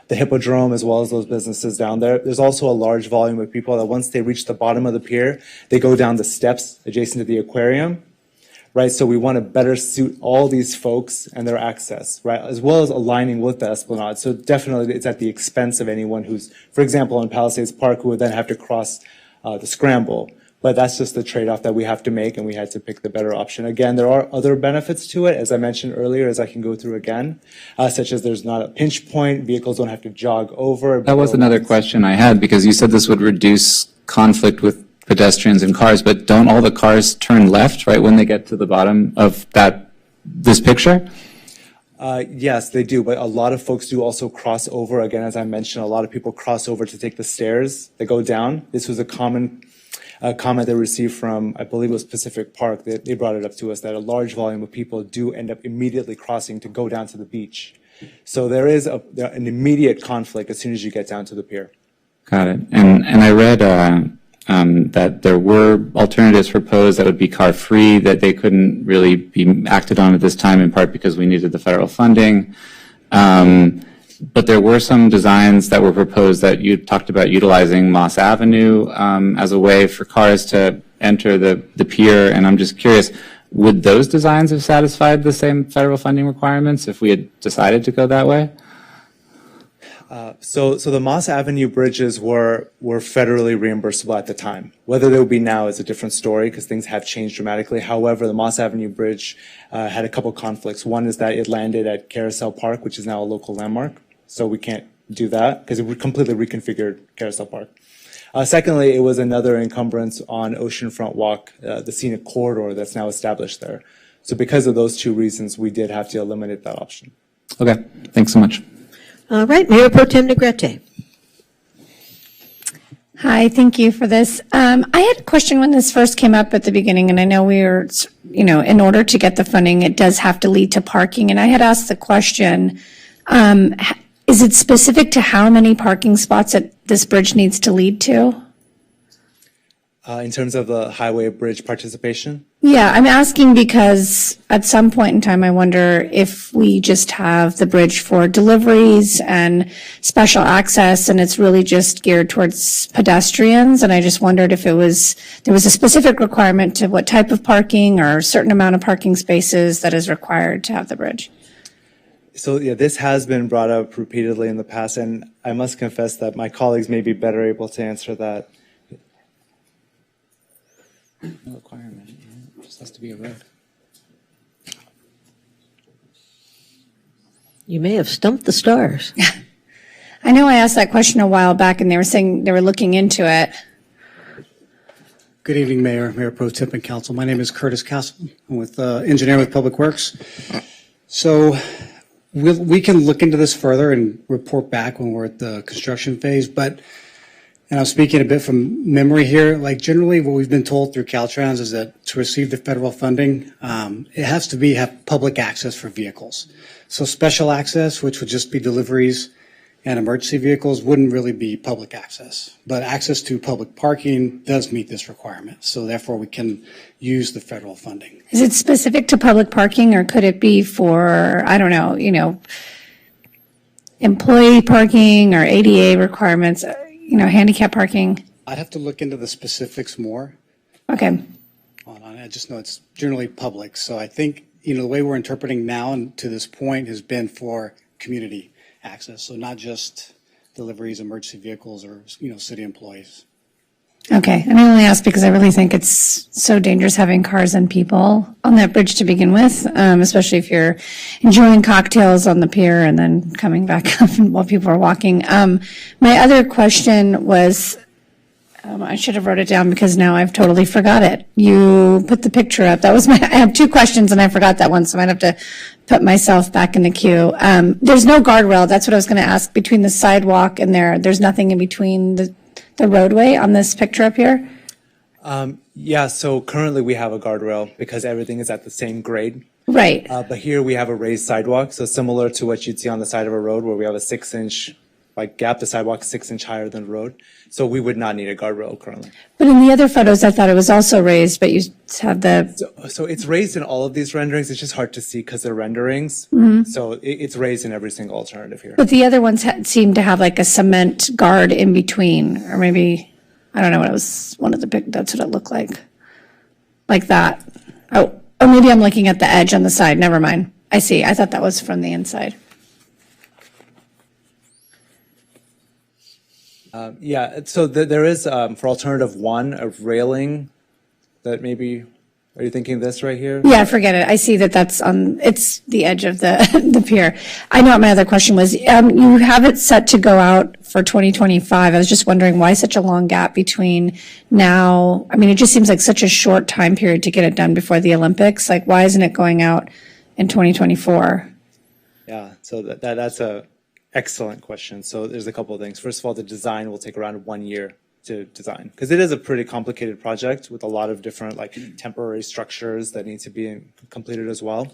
the Hippodrome as well as those businesses down there. There's also a large volume of people that once they reach the bottom of the pier, they go down the steps adjacent to the aquarium, right? So we want to better suit all these folks and their access, right? As well as aligning with the Esplanade. So definitely it's at the expense of anyone who's, for example, in Palisades Park, who would then have to cross the Scramble, But that's just the trade-off that we have to make, and we had to pick the better option. Again, there are other benefits to it, as I mentioned earlier, as I can go through again, such as there's not a pinch point, vehicles don't have to jog over. That was another question I had, because you said this would reduce conflict with pedestrians and cars, but don't all the cars turn left right when they get to the bottom of this picture? Yes, they do, but a lot of folks do also cross over. Again, as I mentioned, a lot of people cross over to take the stairs that go down. This was a common comment they received from, I believe it was Pacific Park. They brought it up to us that a large volume of people do end up immediately crossing to go down to the beach. So there is an immediate conflict as soon as you get down to the pier. Got it. And I read that there were alternatives proposed that would be car-free, that they couldn't really be acted on at this time, in part because we needed the federal funding. But there were some designs that were proposed that you talked about utilizing Moss Avenue as a way for cars to enter the pier. And I'm just curious, would those designs have satisfied the same federal funding requirements if we had decided to go that way? So the Moss Avenue bridges were federally reimbursable at the time. Whether they will be now is a different story because things have changed dramatically. However, the Moss Avenue bridge had a couple conflicts. One is that it landed at Carousel Park, which is now a local landmark. So we can't do that because it completely reconfigured Carousel Park. Secondly, it was another encumbrance on Oceanfront Walk, the scenic corridor that's now established there. So because of those two reasons, we did have to eliminate that option. Okay, thanks so much. All right, Mayor Pro Tem Negrete. Hi, thank you for this. I had a question when this first came up at the beginning, and I know we were, in order to get the funding, it does have to lead to parking. And I had asked the question, is it specific to how many parking spots that this bridge needs to lead to? In terms of the highway bridge participation? Yeah, I'm asking because at some point in time, I wonder if we just have the bridge for deliveries and special access, and it's really just geared towards pedestrians. And I just wondered if there was a specific requirement to what type of parking or a certain amount of parking spaces that is required to have the bridge. So yeah, this has been brought up repeatedly in the past, and I must confess that my colleagues may be better able to answer that. No requirement. It just has to be a road. You may have stumped the stars. I know I asked that question a while back, and they were saying they were looking into it. Good evening, Mayor, Mayor Pro Tem and Council. My name is Curtis Castle. I'm with Engineer with Public Works. So we can look into this further and report back when we're at the construction phase, and I'm speaking a bit from memory here, like generally what we've been told through Caltrans is that to receive the federal funding, it has to have public access for vehicles. So special access, which would just be deliveries and emergency vehicles, wouldn't really be public access. But access to public parking does meet this requirement. So therefore we can use the federal funding. Is it specific to public parking, or could it be for, I don't know, employee parking or ADA requirements? Handicap parking? I'd have to look into the specifics more. Okay. Hold on, I just know it's generally public. So I think, the way we're interpreting now and to this point has been for community access. So not just deliveries, emergency vehicles, or, city employees. Okay. And I only ask because I really think it's so dangerous having cars and people on that bridge to begin with, especially if you're enjoying cocktails on the pier and then coming back up while people are walking. My other question was, I should have wrote it down because now I've totally forgot it. You put the picture up. I have two questions and I forgot that one, so I might have to put myself back in the queue. There's no guardrail. That's what I was going to ask. Between the sidewalk and there's nothing in between the roadway on this picture up here? Yeah, so currently we have a guardrail because everything is at the same grade. Right. But here we have a raised sidewalk, so similar to what you'd see on the side of a road where we have a 6-inch gap, the sidewalk is 6-inch higher than the road. So we would not need a guardrail currently. But in the other photos, I thought it was also raised, but you have So it's raised in all of these renderings. It's just hard to see because they're renderings. Mm-hmm. So it's raised in every single alternative here. But the other ones seem to have like a cement guard in between, or maybe, I don't know what it was, that's what it looked like. Like that. Oh, maybe I'm looking at the edge on the side. Never mind. I see. I thought that was from the inside. Yeah, so there is, for alternative one, a railing that maybe, are you thinking this right here? Yeah, forget it. I see that that's on, it's the edge of the, the pier. I know what my other question was. You have it set to go out for 2025. I was just wondering why such a long gap between now? I mean, it just seems like such a short time period to get it done before the Olympics. Like, why isn't it going out in 2024? Yeah, so that's a excellent question. So there's a couple of things. First of all, the design will take around 1 year to design, because it is a pretty complicated project with a lot of different like temporary structures that need to be completed as well.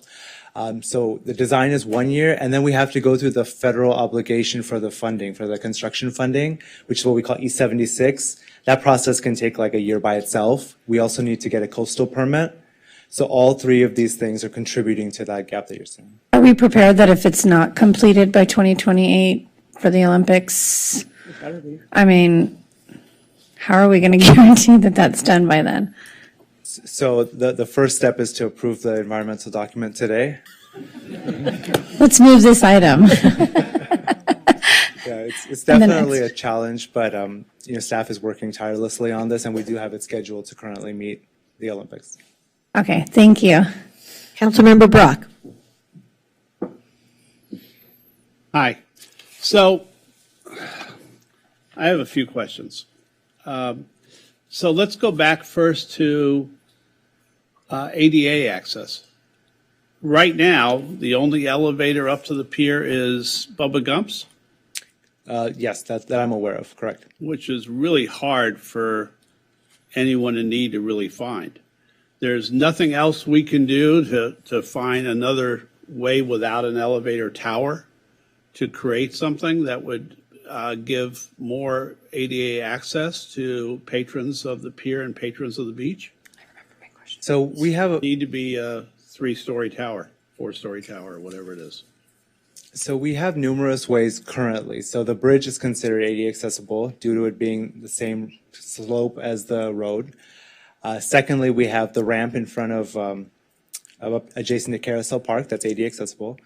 So the design is 1 year, and then we have to go through the federal obligation for the funding, for the construction funding, which is what we call E76. That process can take like a year by itself. We also need to get a coastal permit. So all three of these things are contributing to that gap that you're seeing. Are we prepared that if it's not completed by 2028 for the Olympics? I mean, how are we going to guarantee that that's done by then? So the first step is to approve the environmental document today. Let's move this item. Yeah, it's definitely a challenge, but staff is working tirelessly on this, and we do have it scheduled to currently meet the Olympics. Okay, thank you. Councilmember Brock. Hi. So I have a few questions. So let's go back first to ADA access. Right now, the only elevator up to the pier is Bubba Gump's? Yes, that I'm aware of, correct. Which is really hard for anyone in need to really find. There's nothing else we can do to find another way without an elevator tower to create something that would give more ADA access to patrons of the pier and patrons of the beach? So we have need to be a 3-story tower, 4-story tower, or whatever it is. So we have numerous ways currently. So the bridge is considered ADA accessible due to it being the same slope as the road. Secondly, we have the ramp in front of adjacent to Carousel Park that's ADA accessible.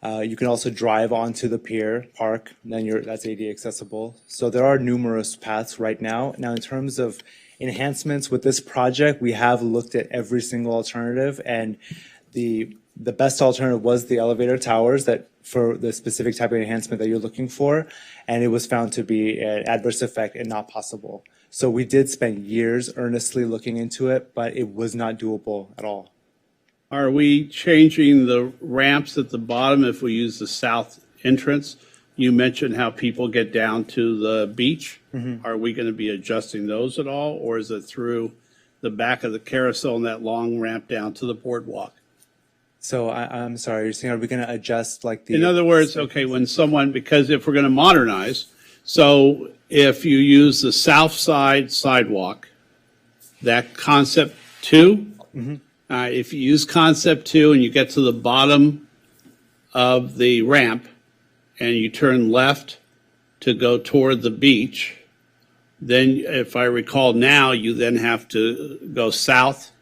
You can also drive onto the pier park, and then that's ADA accessible. So there are numerous paths right now. Now, in terms of enhancements with this project, we have looked at every single alternative, and the best alternative was the elevator towers that for the specific type of enhancement that you're looking for, and it was found to be an adverse effect and not possible. So we did spend years earnestly looking into it, but it was not doable at all. Are we changing the ramps at the bottom if we use the south entrance? You mentioned how people get down to the beach. Mm-hmm. Are we going to be adjusting those at all, or is it through the back of the carousel and that long ramp down to the boardwalk? So I'm sorry, you're saying, are we going to adjust like the... In other words, okay, when someone, because if we're going to modernize, so if you use the south side sidewalk, that concept 2, Mm-hmm. if you use concept 2 and you get to the bottom of the ramp and you turn left to go toward the beach, then if I recall now, you then have to go south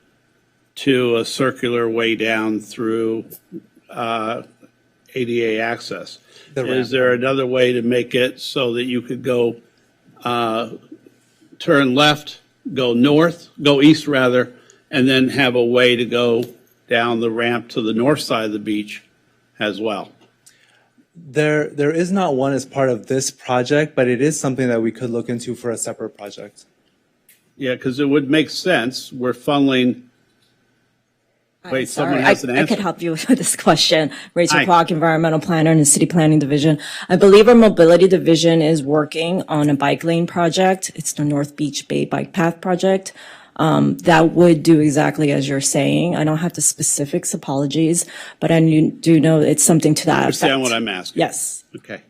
to a circular way down through ADA access. Is there another way to make it so that you could go turn left, go north, go east rather, and then have a way to go down the ramp to the north side of the beach as well? There is not one as part of this project, but it is something that we could look into for a separate project. Yeah, because it would make sense. We're funneling. Wait, someone has an answer. I could help you with this question. Rachel Clark, environmental planner in the city planning division. I believe our mobility division is working on a bike lane project. It's the North Beach Bay Bike Path project. That would do exactly as you're saying. I don't have the specifics, apologies, but I do know it's something to that effect. Understand what I'm asking? Yes. Okay.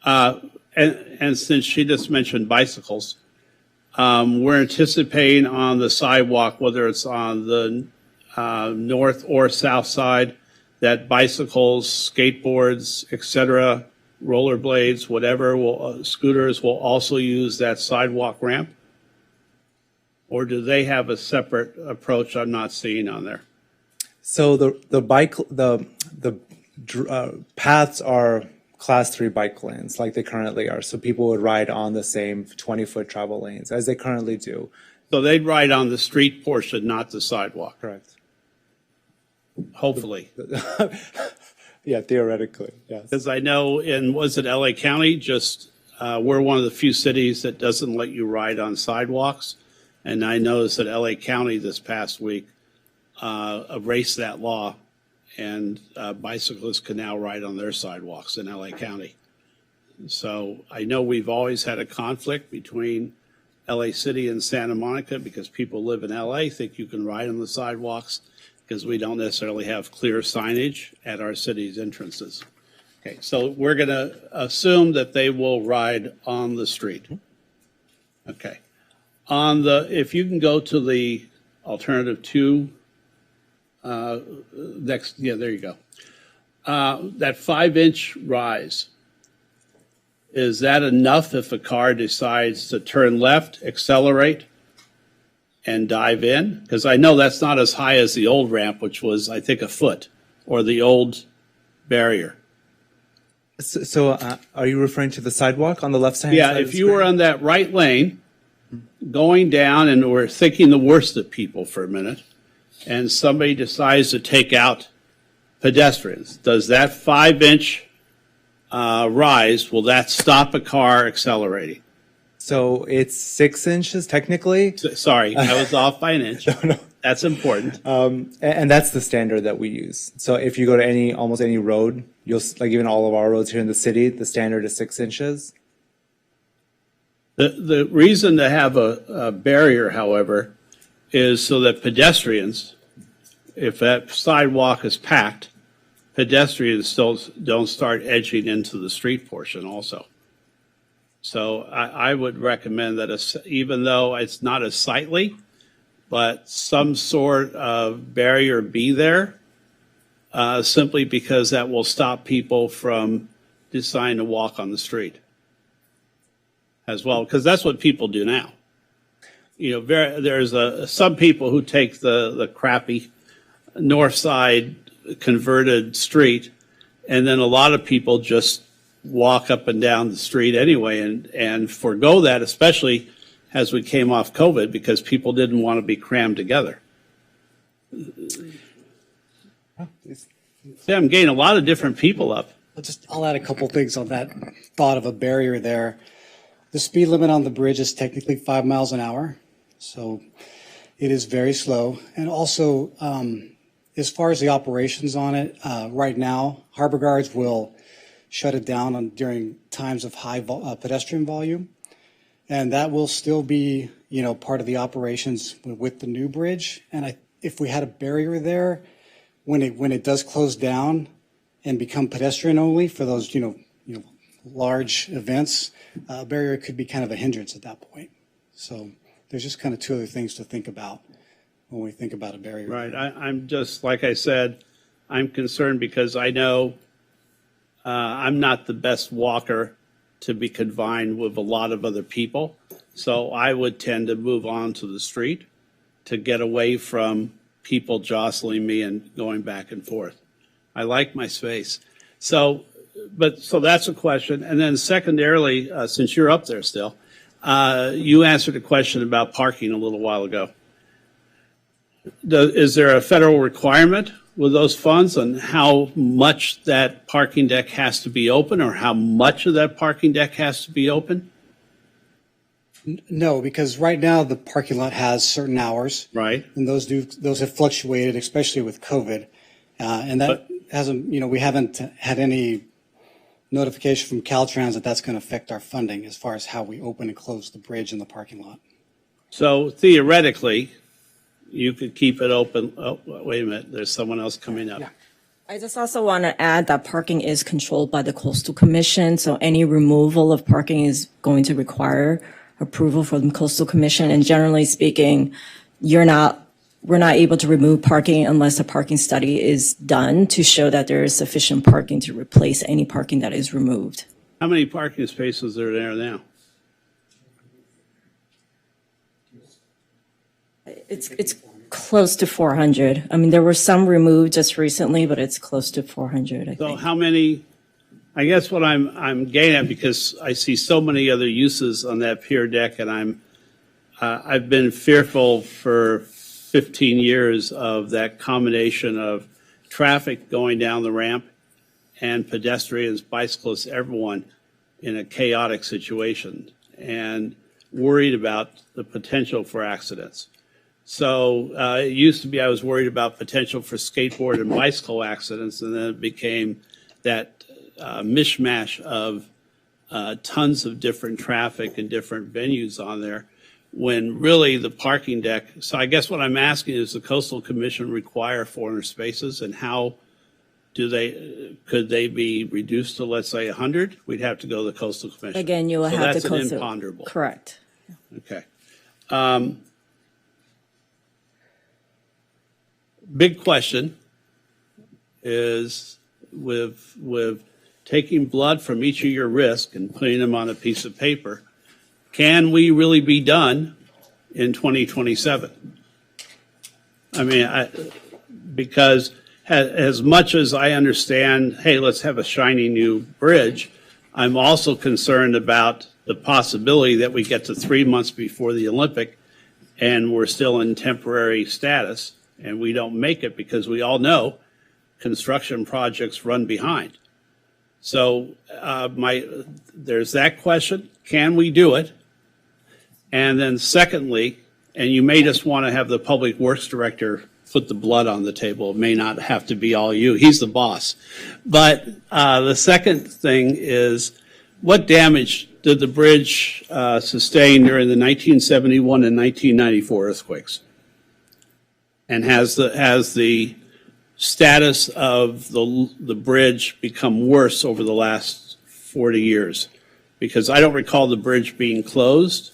And since she just mentioned bicycles, we're anticipating on the sidewalk, whether it's on the north or south side, that bicycles, skateboards, etc., rollerblades, whatever, scooters will also use that sidewalk ramp? Or do they have a separate approach I'm not seeing on there? So the paths are Class 3 bike lanes like they currently are. So people would ride on the same 20-foot travel lanes as they currently do. So they'd ride on the street portion, not the sidewalk. Correct. Hopefully. Yeah, theoretically, yes. Because I know was it LA County, we're one of the few cities that doesn't let you ride on sidewalks. And I noticed that LA County this past week erased that law, and bicyclists can now ride on their sidewalks in LA County. So I know we've always had a conflict between LA City and Santa Monica because people live in LA, think you can ride on the sidewalks because we don't necessarily have clear signage at our city's entrances. Okay, so we're going to assume that they will ride on the street. Okay. If you can go to the alternative 2, next, yeah, there you go. That 5-inch rise, is that enough if a car decides to turn left, accelerate, and dive in? Because I know that's not as high as the old ramp, which was, I think, a foot, or the old barrier. So are you referring to the sidewalk on the left side? Yeah, if you were on that right lane, going down, and we're thinking the worst of people for a minute, and somebody decides to take out pedestrians, does that 5-inch rise, will that stop a car accelerating? So it's 6 inches technically. Sorry, I was off by an inch. No. That's important. And that's the standard that we use. So if you go to almost any road, you'll like even all of our roads here in the city, the standard is 6 inches. The reason to have a barrier, however, is so that pedestrians, if that sidewalk is packed, pedestrians still don't start edging into the street portion also. So I would recommend that even though it's not as sightly, but some sort of barrier be there, simply because that will stop people from deciding to walk on the street as well, because that's what people do now. You know, there's some people who take the crappy north side converted street, and then a lot of people just walk up and down the street anyway and forego that, especially as we came off COVID, because people didn't want to be crammed together. See, I'm getting a lot of different people up. I'll add a couple things on that thought of a barrier there. The speed limit on the bridge is technically 5 miles an hour, so it is very slow. And also, as far as the operations on it, right now, harbor guards will shut it down during times of high pedestrian volume. And that will still be, part of the operations with the new bridge. And if we had a barrier there, when it does close down and become pedestrian only for those, large events, a barrier could be kind of a hindrance at that point. So there's just kind of two other things to think about when we think about a barrier. Right. I'm just, like I said, I'm concerned because I know I'm not the best walker to be confined with a lot of other people. So I would tend to move on to the street to get away from people jostling me and going back and forth. I like my space. So that's a question. And then secondarily, since you're up there still, you answered a question about parking a little while ago. Is there a federal requirement with those funds on how much that parking deck has to be open, or how much of that parking deck has to be open? No, because right now the parking lot has certain hours. Right. And those have fluctuated, especially with COVID. And that we haven't had any notification from Caltrans that that's going to affect our funding as far as how we open and close the bridge and the parking lot. So theoretically, you could keep it open. Oh, wait a minute. There's someone else coming up. Yeah. I just also want to add that parking is controlled by the Coastal Commission. So any removal of parking is going to require approval from the Coastal Commission. And generally speaking, we're not able to remove parking unless a parking study is done to show that there is sufficient parking to replace any parking that is removed. How many parking spaces are there now? It's close to 400. I mean, there were some removed just recently, but it's close to 400, I think. So how many, I guess what I'm getting at, because I see so many other uses on that pier deck, and I've been fearful for 15 years of that combination of traffic going down the ramp and pedestrians, bicyclists, everyone in a chaotic situation, and worried about the potential for accidents. So it used to be I was worried about potential for skateboard and bicycle accidents, and then it became that mishmash of tons of different traffic and different venues on there, when really the parking deck. So I guess what I'm asking is, the Coastal Commission require 400 spaces, and how could they be reduced to, let's say, 100? We'd have to go to the Coastal Commission. Again, you will so have that's to an imponderable. Correct. Okay. Big question is, with taking blood from each of your wrists and putting them on a piece of paper, can we really be done in 2027? I mean, because as much as I understand, hey, let's have a shiny new bridge, I'm also concerned about the possibility that we get to 3 months before the Olympic and we're still in temporary status and we don't make it, because we all know construction projects run behind. So there's that question. Can we do it? And then secondly, and you may just want to have the Public Works Director put the blood on the table. It may not have to be all you. He's the boss. But the second thing is, what damage did the bridge sustain during the 1971 and 1994 earthquakes? And has the status of the bridge become worse over the last 40 years? Because I don't recall the bridge being closed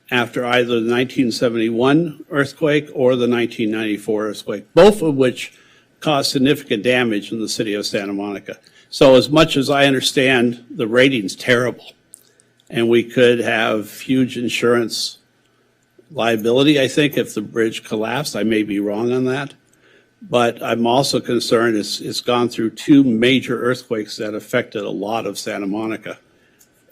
after either the 1971 earthquake or the 1994 earthquake, both of which caused significant damage in the city of Santa Monica. So as much as I understand the rating's terrible, and we could have huge insurance liability, I think, if the bridge collapsed. I may be wrong on that. But I'm also concerned it's gone through 2 major earthquakes that affected a lot of Santa Monica.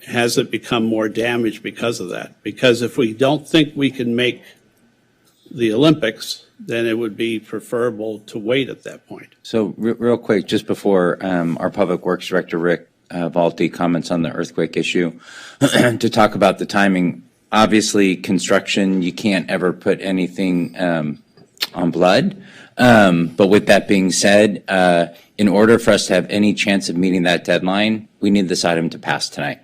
Has it become more damaged because of that? Because if we don't think we can make the Olympics, then it would be preferable to wait at that point. So real quick, just before our Public Works Director, Rick Valti, comments on the earthquake issue, to talk about the timing. Obviously, construction, you can't ever put anything on blood. But with that being said, in order for us to have any chance of meeting that deadline, we need this item to pass tonight.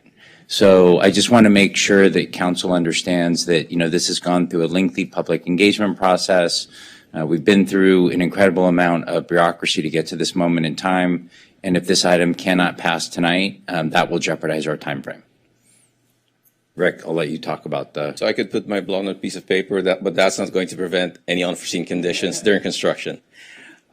So I just want to make sure that council understands that, this has gone through a lengthy public engagement process. We've been through an incredible amount of bureaucracy to get to this moment in time. And if this item cannot pass tonight, that will jeopardize our time frame. Rick, I'll let you talk about that. So I could put my blood on a piece of paper, but that's not going to prevent any unforeseen conditions during construction.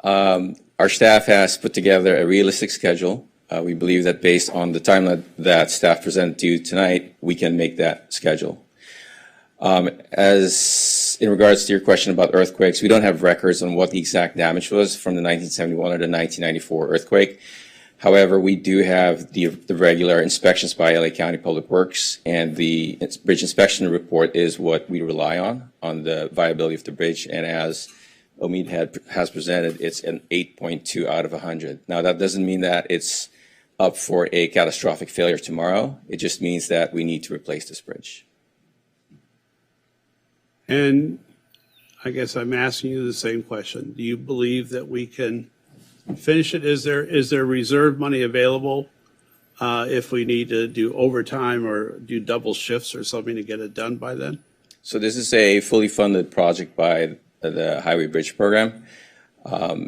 Our staff has put together a realistic schedule. We believe that based on the timeline that staff presented to you tonight, we can make that schedule. As in regards to your question about earthquakes, we don't have records on what the exact damage was from the 1971 or the 1994 earthquake. However, we do have the regular inspections by LA County Public Works, and the bridge inspection report is what we rely on the viability of the bridge. And as Omid has presented, it's an 8.2 out of 100. Now, that doesn't mean that it's up for a catastrophic failure tomorrow. It just means that we need to replace this bridge. And I guess I'm asking you the same question. Do you believe that we can finish it? Is there reserve money available if we need to do overtime or do double shifts or something to get it done by then? So this is a fully funded project by the Highway Bridge Program.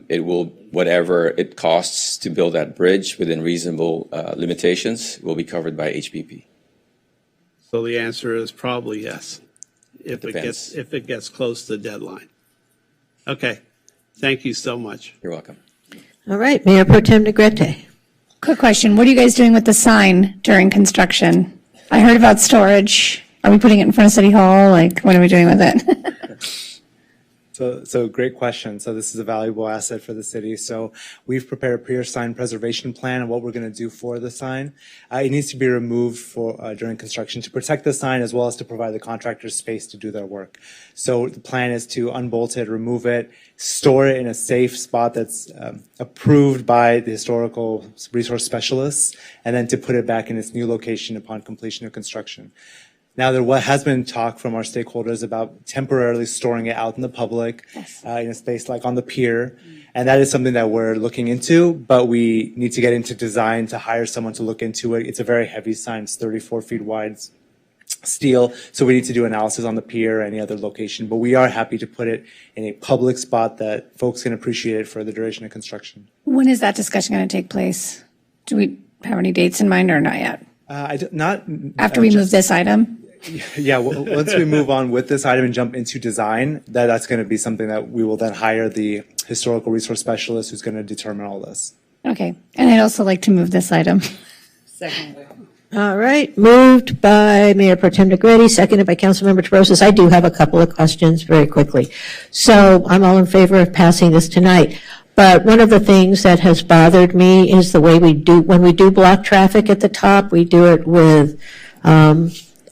It will, whatever it costs to build that bridge within reasonable limitations, will be covered by HPP. So the answer is probably yes, if it gets close to the deadline. Okay, thank you so much. You're welcome. All right, Mayor Pro Tem Negrete. Quick question. What are you guys doing with the sign during construction? I heard about storage. Are we putting it in front of City Hall? Like, what are we doing with it? So great question. So this is a valuable asset for the city. So we've prepared a Pier sign preservation plan and what we're going to do for the sign. It needs to be removed during construction to protect the sign as well as to provide the contractors space to do their work. So the plan is to unbolt it, remove it, store it in a safe spot that's approved by the historical resource specialists, and then to put it back in its new location upon completion of construction. Now, there has been talk from our stakeholders about temporarily storing it out in the public, in a space like on the pier. And that is something that we're looking into, but we need to get into design to hire someone to look into it. It's a very heavy sign. It's 34 feet wide steel. So we need to do analysis on the pier or any other location. But we are happy to put it in a public spot that folks can appreciate it for the duration of construction. When is that discussion going to take place? Do we have any dates in mind or not yet? After we move this item? Yeah, once we move on with this item and jump into design, that's going to be something that we will then hire the historical resource specialist who's going to determine all this. Okay. And I'd also like to move this item. Second. All right, moved by Mayor Pro Tem Negretti, seconded by Councilmember Terosas. I do have a couple of questions very quickly. So I'm all in favor of passing this tonight. But one of the things that has bothered me is the way when we do block traffic at the top, we do it with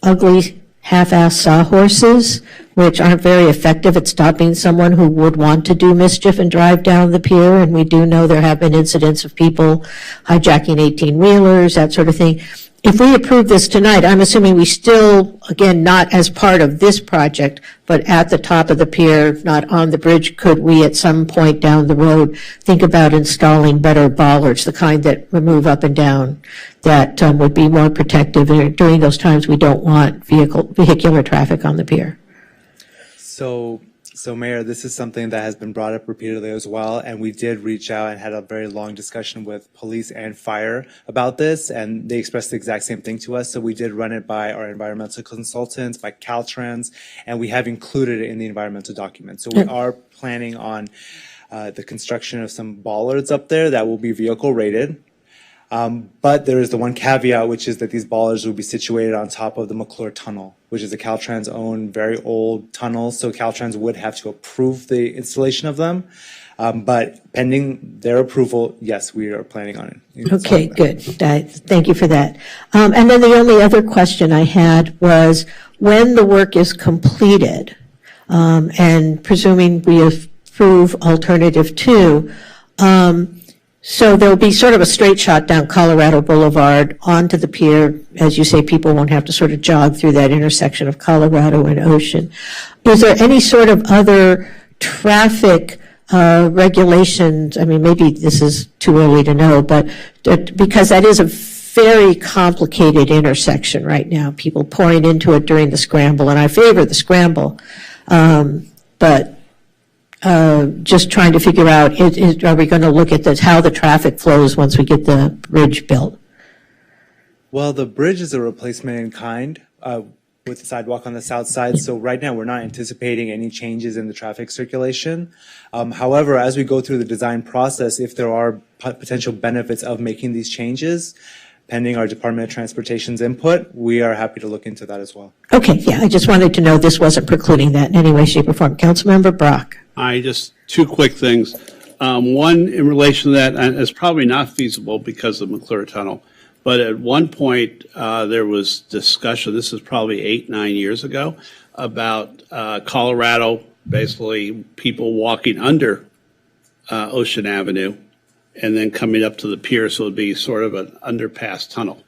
ugly half-assed sawhorses, which aren't very effective at stopping someone who would want to do mischief and drive down the pier. And we do know there have been incidents of people hijacking 18-wheelers, that sort of thing. If we approve this tonight, I'm assuming we still, again, not as part of this project, but at the top of the pier, not on the bridge, could we at some point down the road think about installing better bollards, the kind that move up and down, that would be more protective during those times we don't want vehicular traffic on the pier? So Mayor, this is something that has been brought up repeatedly as well, and we did reach out and had a very long discussion with police and fire about this, and they expressed the exact same thing to us. So we did run it by our environmental consultants, by Caltrans, and we have included it in the environmental document. So we are planning on the construction of some bollards up there that will be vehicle rated. But there is the one caveat, which is that these bollards will be situated on top of the McClure Tunnel, which is a Caltrans owned, very old tunnel. So Caltrans would have to approve the installation of them. But pending their approval, yes, we are planning on it. Okay, good. Thank you for that. And then the only other question I had was, when the work is completed, and presuming we approve alternative 2, so there'll be sort of a straight shot down Colorado Boulevard onto the pier. As you say, people won't have to sort of jog through that intersection of Colorado and Ocean. Is there any sort of other traffic regulations? I mean, maybe this is too early to know, but because that is a very complicated intersection right now, people pouring into it during the scramble, and I favor the scramble, but just trying to figure out, are we going to look at how the traffic flows once we get the bridge built? Well, the bridge is a replacement in kind with the sidewalk on the south side. So right now, we're not anticipating any changes in the traffic circulation. However, as we go through the design process, if there are potential benefits of making these changes, pending our Department of Transportation's input, we are happy to look into that as well. Okay, yeah, I just wanted to know this wasn't precluding that in any way, shape, or form. Councilmember Brock. Just two quick things. One, in relation to that, and it's probably not feasible because of McClure Tunnel, but at one point there was discussion, this is probably 8-9 years ago, about Colorado, basically people walking under Ocean Avenue and then coming up to the pier, so it'd be sort of an underpass tunnel.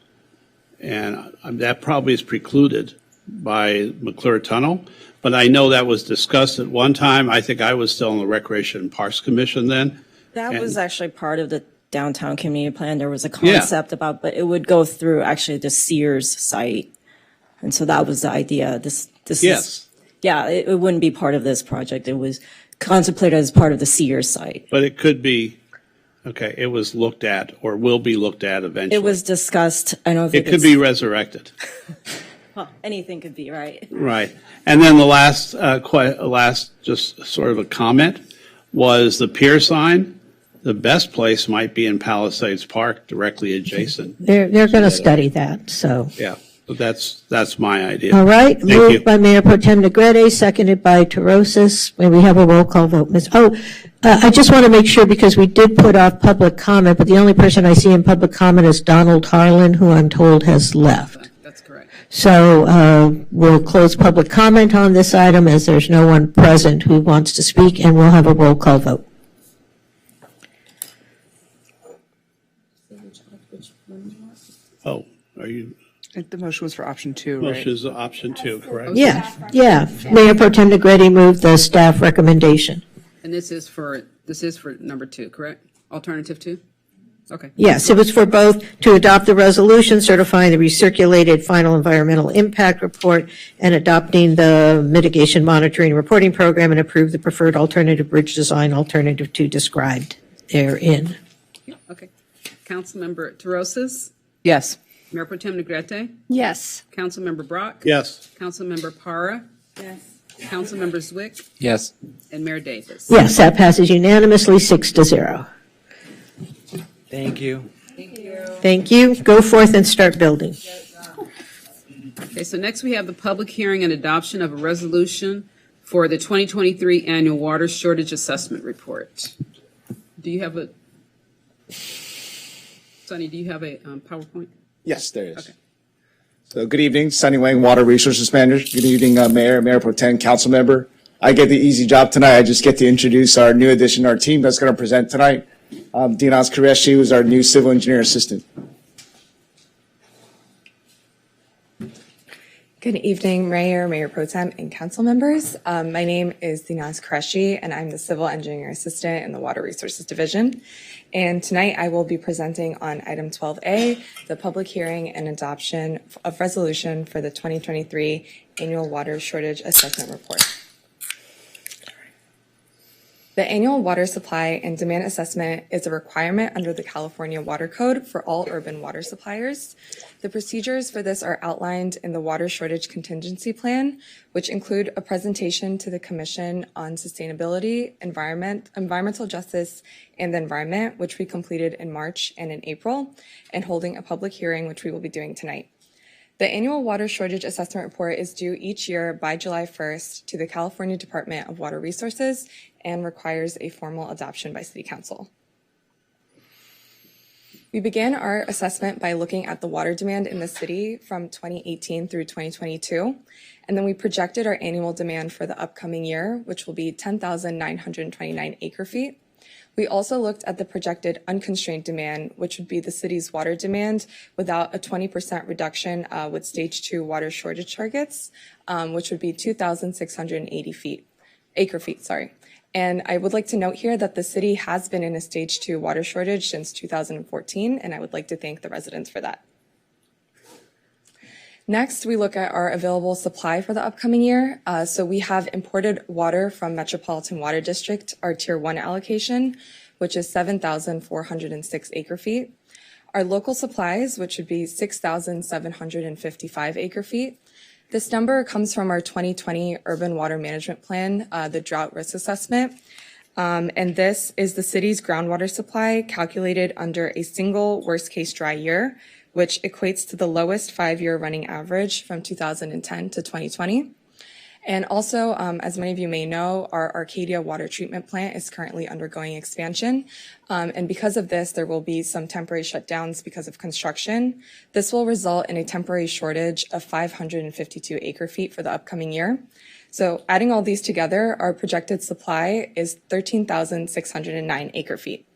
And that probably is precluded by McClure Tunnel. But I know that was discussed at one time. I think I was still on the Recreation and Parks Commission then. That was actually part of the downtown community plan. There was a concept about, but it would go through actually the Sears site. And so that was the idea. This is, it wouldn't be part of this project. It was contemplated as part of the Sears site. But it could be, it was looked at or will be looked at eventually. It was discussed. I don't think it could be resurrected. Well, anything could be, right? Right. And then the last just sort of a comment was the pier sign. The best place might be in Palisades Park, directly adjacent. They're going to study that, so. Yeah. So that's my idea. All right, Thank you. moved by Mayor Pro Tem Negrete, seconded by Terosis. May we have a roll call vote, Ms. I just want to make sure, because we did put off public comment, but the only person I see in public comment is Donald Harlan, who I'm told has left. That's correct. So we'll close public comment on this item as there's no one present who wants to speak, and we'll have a roll call vote. Oh, are you, The motion was for option 2, right? motion is option 2, correct? Yeah. Mayor Pro Tem Negrete moved the staff recommendation. And this is for number 2, correct? Alternative 2? Okay. Yes, it was for both to adopt the resolution certifying the recirculated final environmental impact report and adopting the mitigation monitoring and reporting program and approve the preferred alternative bridge design alternative 2 described therein. Okay. Councilmember Terosis? Yes. Mayor Pro Tem Negrete? Yes. Councilmember Brock? Yes. Councilmember Para? Yes. Councilmember Zwick? Yes. And Mayor Davis? Yes, that passes unanimously 6-0. Thank you. Thank you. Go forth and start building. Okay, so next we have the public hearing and adoption of a resolution for the 2023 annual water shortage assessment report. Do you have a, Sonny, do you have a PowerPoint? Yes, there is. Okay. So good evening, Sunny Wang, Water Resources Manager. Good evening, Mayor, Mayor Pro Tem, Council Member. I get the easy job tonight. I just get to introduce our new addition to our team that's going to present tonight. Dinas Qureshi, who's our new Civil Engineer Assistant. Good evening, Mayor, Mayor Pro Tem, and council members. My name is Dinas Qureshi, and I'm the Civil Engineer Assistant in the Water Resources Division. And tonight I will be presenting on item 12A, the public hearing and adoption of resolution for the 2023 annual water shortage assessment report. The annual water supply and demand assessment is a requirement under the California Water Code for all urban water suppliers. The procedures for this are outlined in the Water Shortage Contingency Plan, which include a presentation to the Commission on Sustainability, Environmental Justice, and the Environment, which we completed in March and in April, and holding a public hearing, which we will be doing tonight. The annual water shortage assessment report is due each year by July 1st to the California Department of Water Resources and requires a formal adoption by City Council. We began our assessment by looking at the water demand in the city from 2018 through 2022, and then we projected our annual demand for the upcoming year, which will be 10,929 acre-feet. We also looked at the projected unconstrained demand, which would be the city's water demand without a 20% reduction with stage 2 water shortage targets, which would be 2,680 acre-feet. And I would like to note here that the city has been in a stage 2 water shortage since 2014, and I would like to thank the residents for that. Next, we look at our available supply for the upcoming year. So we have imported water from Metropolitan Water District, our Tier 1 allocation, which is 7,406 acre-feet. Our local supplies, which would be 6,755 acre-feet. This number comes from our 2020 Urban Water Management Plan, the Drought Risk Assessment. And this is the city's groundwater supply calculated under a single worst-case dry year, which equates to the lowest 5-year running average from 2010 to 2020. And also, as many of you may know, our Arcadia water treatment plant is currently undergoing expansion. And because of this, there will be some temporary shutdowns because of construction. This will result in a temporary shortage of 552 acre-feet for the upcoming year. So adding all these together, our projected supply is 13,609 acre-feet.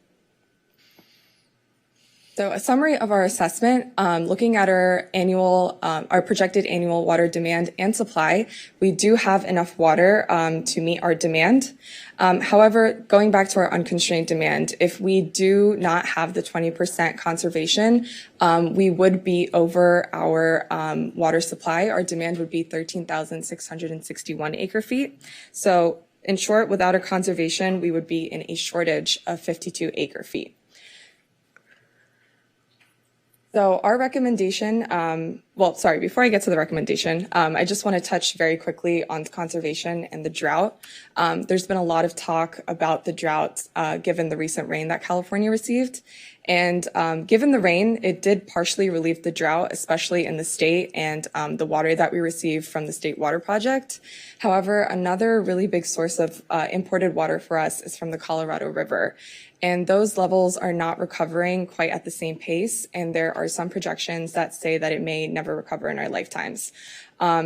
So a summary of our assessment, looking at our projected annual water demand and supply, we do have enough water to meet our demand. However, going back to our unconstrained demand, if we do not have the 20% conservation, we would be over our water supply. Our demand would be 13,661 acre-feet. So in short, without a conservation, we would be in a shortage of 52 acre-feet. So our recommendation, before I get to the recommendation, I just want to touch very quickly on conservation and the drought. There's been a lot of talk about the drought given the recent rain that California received. And given the rain, it did partially relieve the drought, especially in the state and the water that we received from the state water project. However, another really big source of imported water for us is from the Colorado River. And those levels are not recovering quite at the same pace. And there are some projections that say that it may never recover in our lifetimes.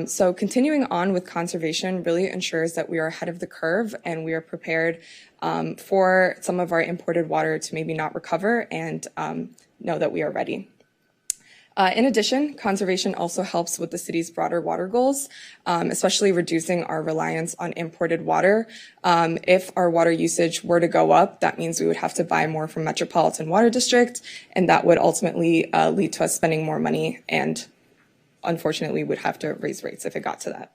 So continuing on with conservation really ensures that we are ahead of the curve and we are prepared for some of our imported water to maybe not recover and know that we are ready. In addition, conservation also helps with the city's broader water goals, especially reducing our reliance on imported water. If our water usage were to go up, that means we would have to buy more from Metropolitan Water District, and that would ultimately lead to us spending more money, and unfortunately would have to raise rates if it got to that.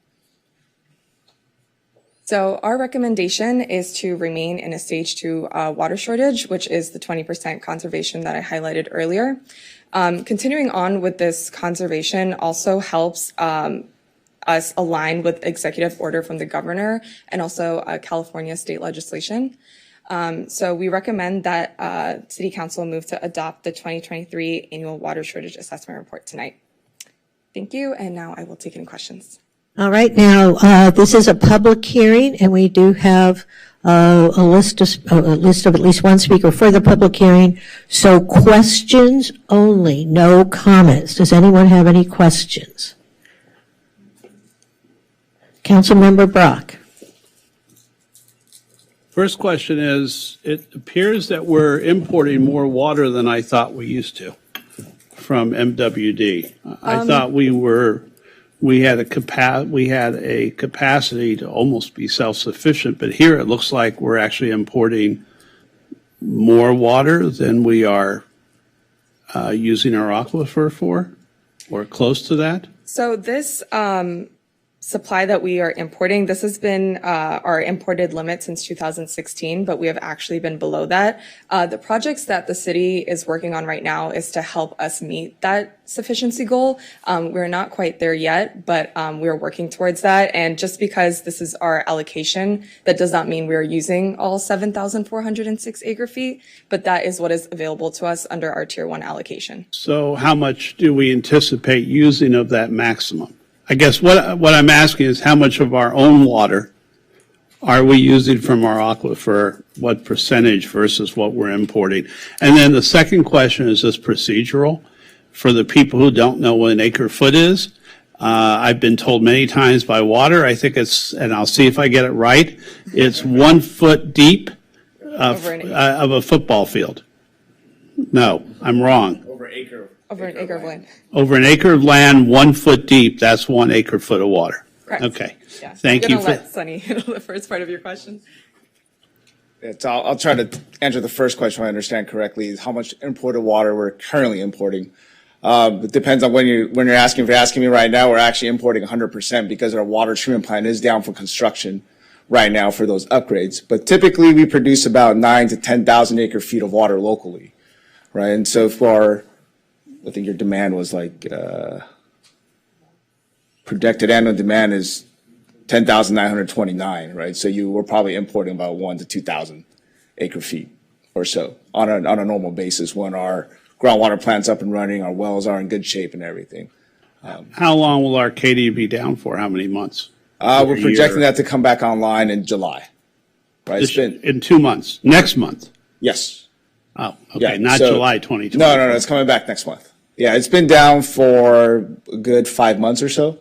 So our recommendation is to remain in a stage 2 water shortage, which is the 20% conservation that I highlighted earlier. Continuing on with this conservation also helps us align with executive order from the governor and also California state legislation. So we recommend that City Council move to adopt the 2023 Annual Water Shortage Assessment Report tonight. Thank you, and now I will take any questions. All right, now, this is a public hearing, and we do have a list of at least one speaker for the public hearing. So questions only, no comments. Does anyone have any questions? Councilmember Brock. First question is, it appears that we're importing more water than I thought we used to from MWD. I thought we had a capacity to almost be self-sufficient, but here it looks like we're actually importing more water than we are using our aquifer for, or close to that. So this supply that we are importing, this has been our imported limit since 2016, but we have actually been below that. The projects that the city is working on right now is to help us meet that sufficiency goal. We're not quite there yet, but we're working towards that. And just because this is our allocation, that does not mean we are using all 7,406 acre feet, but that is what is available to us under our Tier 1 allocation. So how much do we anticipate using of that maximum? I guess what I'm asking is how much of our own water are we using from our aquifer, what percentage versus what we're importing? And then the second question is this procedural. For the people who don't know what an acre foot is, I've been told many times by water, I think it's, and I'll see if I get it right, it's 1 foot deep of a football field. No, I'm wrong. Over an acre of land. Over an acre of land, 1 foot deep, that's 1 acre foot of water. Correct. Okay. Yeah. Thank you. I'm going to let Sunny handle the first part of your question. I'll try to answer the first question if I understand correctly, is how much imported water we're currently importing. It depends on when you're asking. If you're asking me right now, we're actually importing 100% because our water treatment plant is down for construction right now for those upgrades. But typically we produce about 9,000 to 10,000 acre feet of water locally, right? And so for, I think your demand was like, projected annual demand is 10,929, right? So you were probably importing about 1,000 to 2,000 acre feet or so on a normal basis when our groundwater plant's up and running, our wells are in good shape and everything. How long will Arcadia be down for? How many months? We're projecting that to come back online in July, right? It's been in 2 months, next month? Yes. Oh, okay, not July 2020. No, it's coming back next month. Yeah, it's been down for a good 5 months or so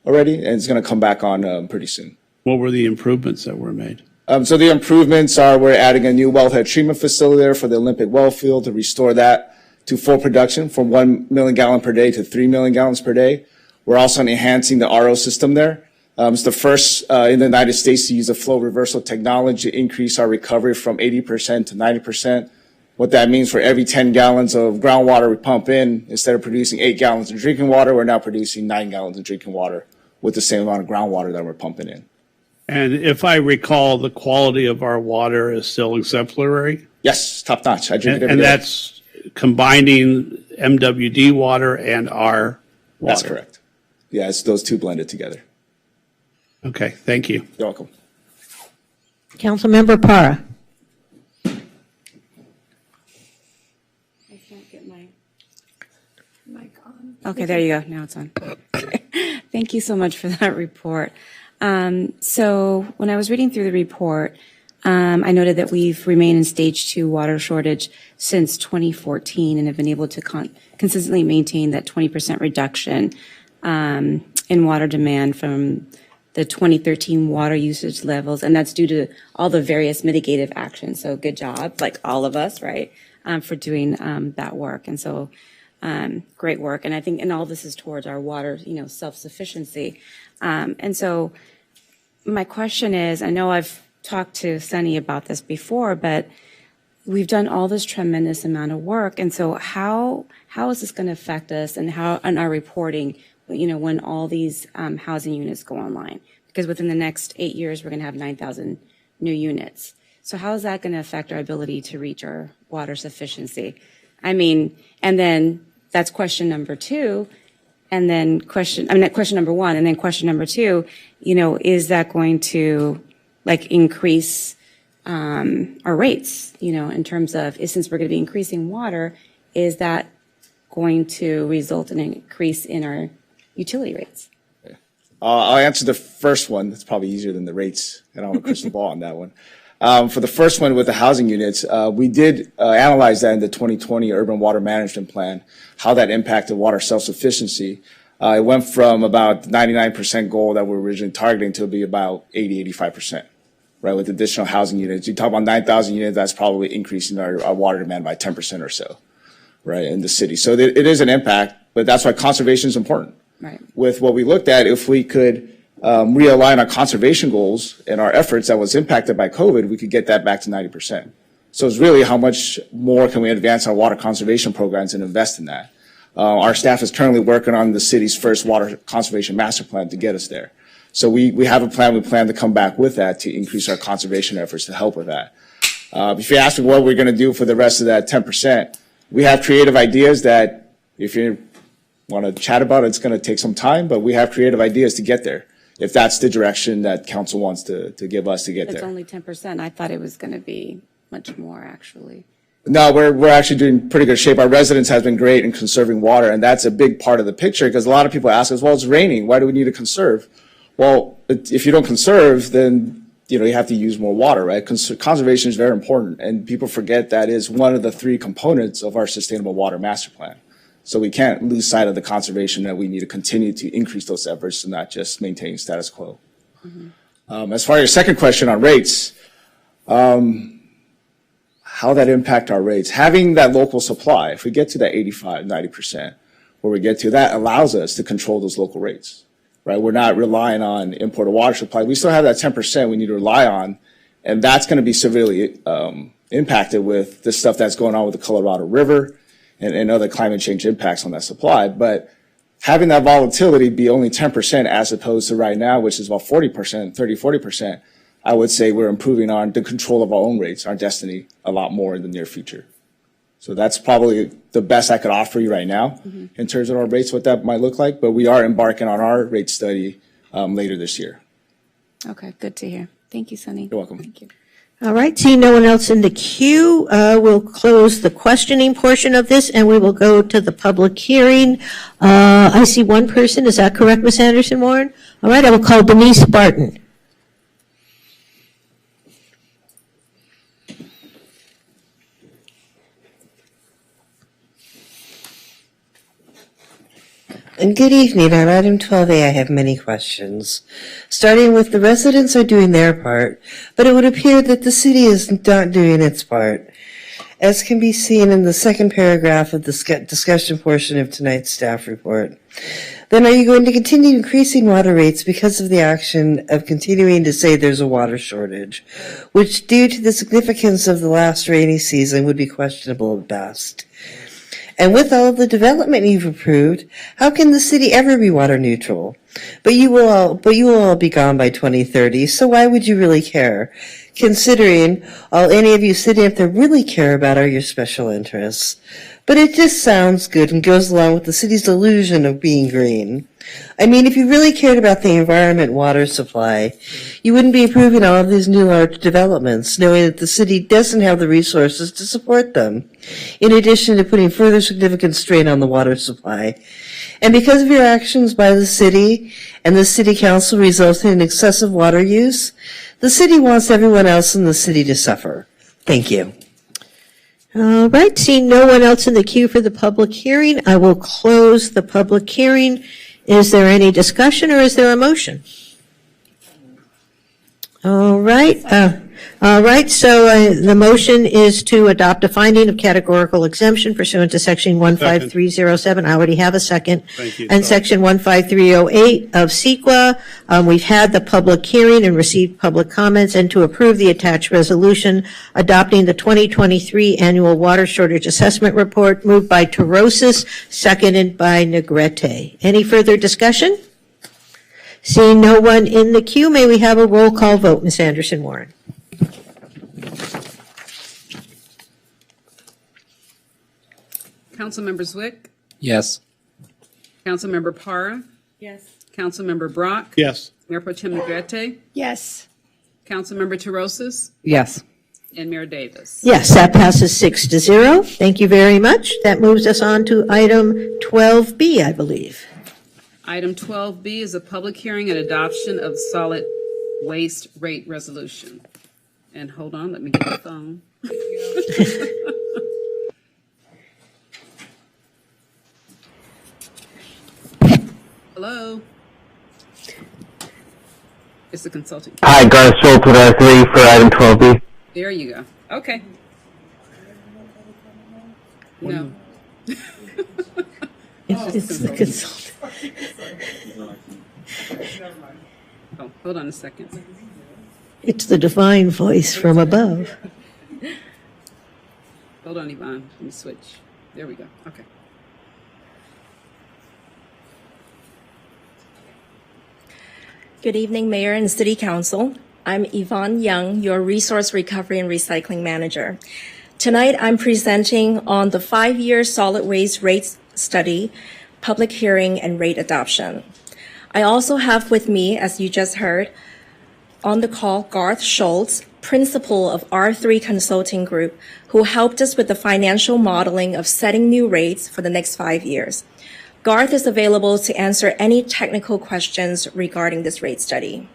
already, and it's going to come back on pretty soon. What were the improvements that were made? So the improvements are we're adding a new wellhead treatment facility there for the Olympic well field to restore that to full production from 1 million gallon per day to 3 million gallons per day. We're also enhancing the RO system there. It's the first in the United States to use a flow reversal technology to increase our recovery from 80% to 90%. What that means for every 10 gallons of groundwater we pump in, instead of producing 8 gallons of drinking water, we're now producing 9 gallons of drinking water with the same amount of groundwater that we're pumping in. And if I recall, the quality of our water is still exemplary? Yes, top notch. I drink it every and day. that's combining MWD water and our water. That's correct. Yeah, it's those two blended together. Okay, thank you. You're welcome. Councilmember Para. Okay, there you go. Now it's on. Thank you so much for that report. So when I was reading through the report, I noted that we've remained in stage 2 water shortage since 2014 and have been able to consistently maintain that 20% reduction in water demand from the 2013 water usage levels. And that's due to all the various mitigative actions. So good job, like all of us, right, for doing that work. And so great work. And I think, and all this is towards our water, self-sufficiency. And so my question is, I know I've talked to Sunny about this before, but we've done all this tremendous amount of work. And so how is this going to affect us and how on our reporting, when all these housing units go online? Because within the next 8 years, we're going to have 9,000 new units. So how is that going to affect our ability to reach our water sufficiency? I mean, and then that's question number 2. And then question number 1, and then question number 2, is that going to increase our rates, in terms of, since we're going to be increasing water, is that going to result in an increase in our utility rates? I'll answer the first one. That's probably easier than the rates. I don't have a crystal ball on that one. For the first one with the housing units, we did analyze that in the 2020 Urban Water Management Plan, how that impacted water self-sufficiency. It went from about 99% goal that we're originally targeting to be about 85%, right, with additional housing units. You talk about 9,000 units, that's probably increasing our water demand by 10% or so, right, in the city. So it is an impact, but that's why conservation is important. Right. With what we looked at, if we could realign our conservation goals and our efforts that was impacted by COVID, we could get that back to 90%. So it's really how much more can we advance our water conservation programs and invest in that. Our staff is currently working on the city's first water conservation master plan to get us there. So we have a plan. We plan to come back with that to increase our conservation efforts to help with that. If you ask me what we're going to do for the rest of that 10%, we have creative ideas that if you want to chat about it, it's going to take some time, but we have creative ideas to get there, if that's the direction that council wants to give us to get there. It's only 10%. I thought it was going to be much more, actually. No, we're actually doing pretty good shape. Our residents have been great in conserving water, and that's a big part of the picture because a lot of people ask us, well, it's raining. Why do we need to conserve? Well, if you don't conserve, then you have to use more water, right? Conservation is very important, and people forget that is one of the 3 components of our sustainable water master plan. So we can't lose sight of the conservation that we need to continue to increase those efforts and not just maintain status quo. Mm-hmm. As far as your second question on rates, how that impact our rates, having that local supply, if we get to that 85, 90%, where we get to, that allows us to control those local rates, right? We're not relying on imported water supply. We still have that 10% we need to rely on, and that's going to be severely impacted with the stuff that's going on with the Colorado River and other climate change impacts on that supply. But having that volatility be only 10% as opposed to right now, which is about 40%, 40%, I would say we're improving on the control of our own rates, our destiny, a lot more in the near future. So that's probably the best I could offer you right now in terms of our rates, what that might look like. But we are embarking on our rate study later this year. Okay, good to hear. Thank you, Sunny. You're welcome. Thank you. All right, seeing no one else in the queue, we'll close the questioning portion of this and we will go to the public hearing. I see one person. Is that correct, Ms. Anderson-Warren? All right, I will call Denise Barton. And good evening. On item 12A, I have many questions. Starting with the residents are doing their part, but it would appear that the city is not doing its part, as can be seen in the second paragraph of the discussion portion of tonight's staff report. Then are you going to continue increasing water rates because of the action of continuing to say there's a water shortage, which due to the significance of the last rainy season would be questionable at best? And with all the development you've approved, how can the city ever be water neutral? But you will all be gone by 2030, so why would you really care? Considering all any of you sitting up there really care about are your special interests. But it just sounds good and goes along with the city's illusion of being green. I mean, if you really cared about the environment water supply, you wouldn't be approving all of these new large developments, knowing that the city doesn't have the resources to support them, in addition to putting further significant strain on the water supply. And because of your actions by the city and the city council resulting in excessive water use, the city wants everyone else in the city to suffer. Thank you. All right, seeing no one else in the queue for the public hearing, I will close the public hearing. Is there any discussion or is there a motion? All right. So the motion is to adopt a finding of categorical exemption pursuant to Section 15307. I already have a second. Thank you, And Tom. Section 15308 of CEQA. We've had the public hearing and received public comments, and to approve the attached resolution adopting the 2023 Annual Water Shortage Assessment Report, moved by Torosis, seconded by Negrete. Any further discussion? Seeing no one in the queue, may we have a roll call vote, Ms. Anderson-Warren? Councilmember Zwick, Yes. Councilmember Parra, Yes. Councilmember Brock, Yes. Mayor Pro Tem Negrete, Yes. Councilmember Torosis, Yes. and Mayor Davis. Yes, that passes 6-0. Thank you very much. That moves us on to item 12B, I believe. Item 12B is a public hearing and adoption of solid waste rate resolution. And hold on, let me get the phone. Hello? It's the consultant. Hi, Garth Solter, 3 for item 12B. There you go. Okay. No. It's the consultant. Oh, hold on a second. It's the divine voice from above. Hold on, Yvonne. Let me switch. There we go. Okay. Good evening, Mayor and City Council. I'm Yvonne Young, your Resource Recovery and Recycling Manager. Tonight, I'm presenting on the 5-year solid waste rates study, public hearing, and rate adoption. I also have with me, as you just heard, on the call, Garth Schultz, principal of R3 Consulting Group, who helped us with the financial modeling of setting new rates for the next 5 years. Garth is available to answer any technical questions regarding this rate study.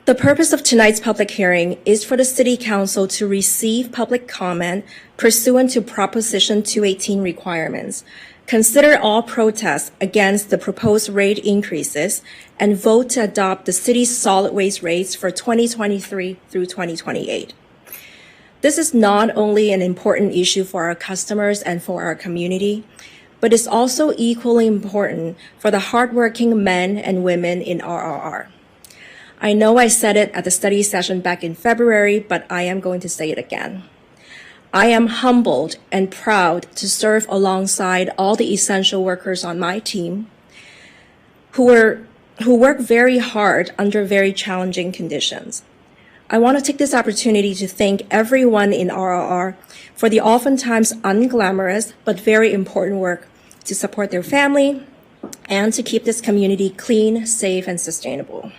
The purpose of tonight's public hearing is for the City Council to receive public comment pursuant to Proposition 218 requirements, consider all protests against the proposed rate increases, and vote to adopt the city's solid waste rates for 2023 through 2028. This is not only an important issue for our customers and for our community, but it's also equally important for the hardworking men and women in RRR. I know I said it at the study session back in February, but I am going to say it again. I am humbled and proud to serve alongside all the essential workers on my team who work very hard under very challenging conditions. I want to take this opportunity to thank everyone in RRR for the oftentimes unglamorous but very important work to support their family and to keep this community clean, safe, and sustainable.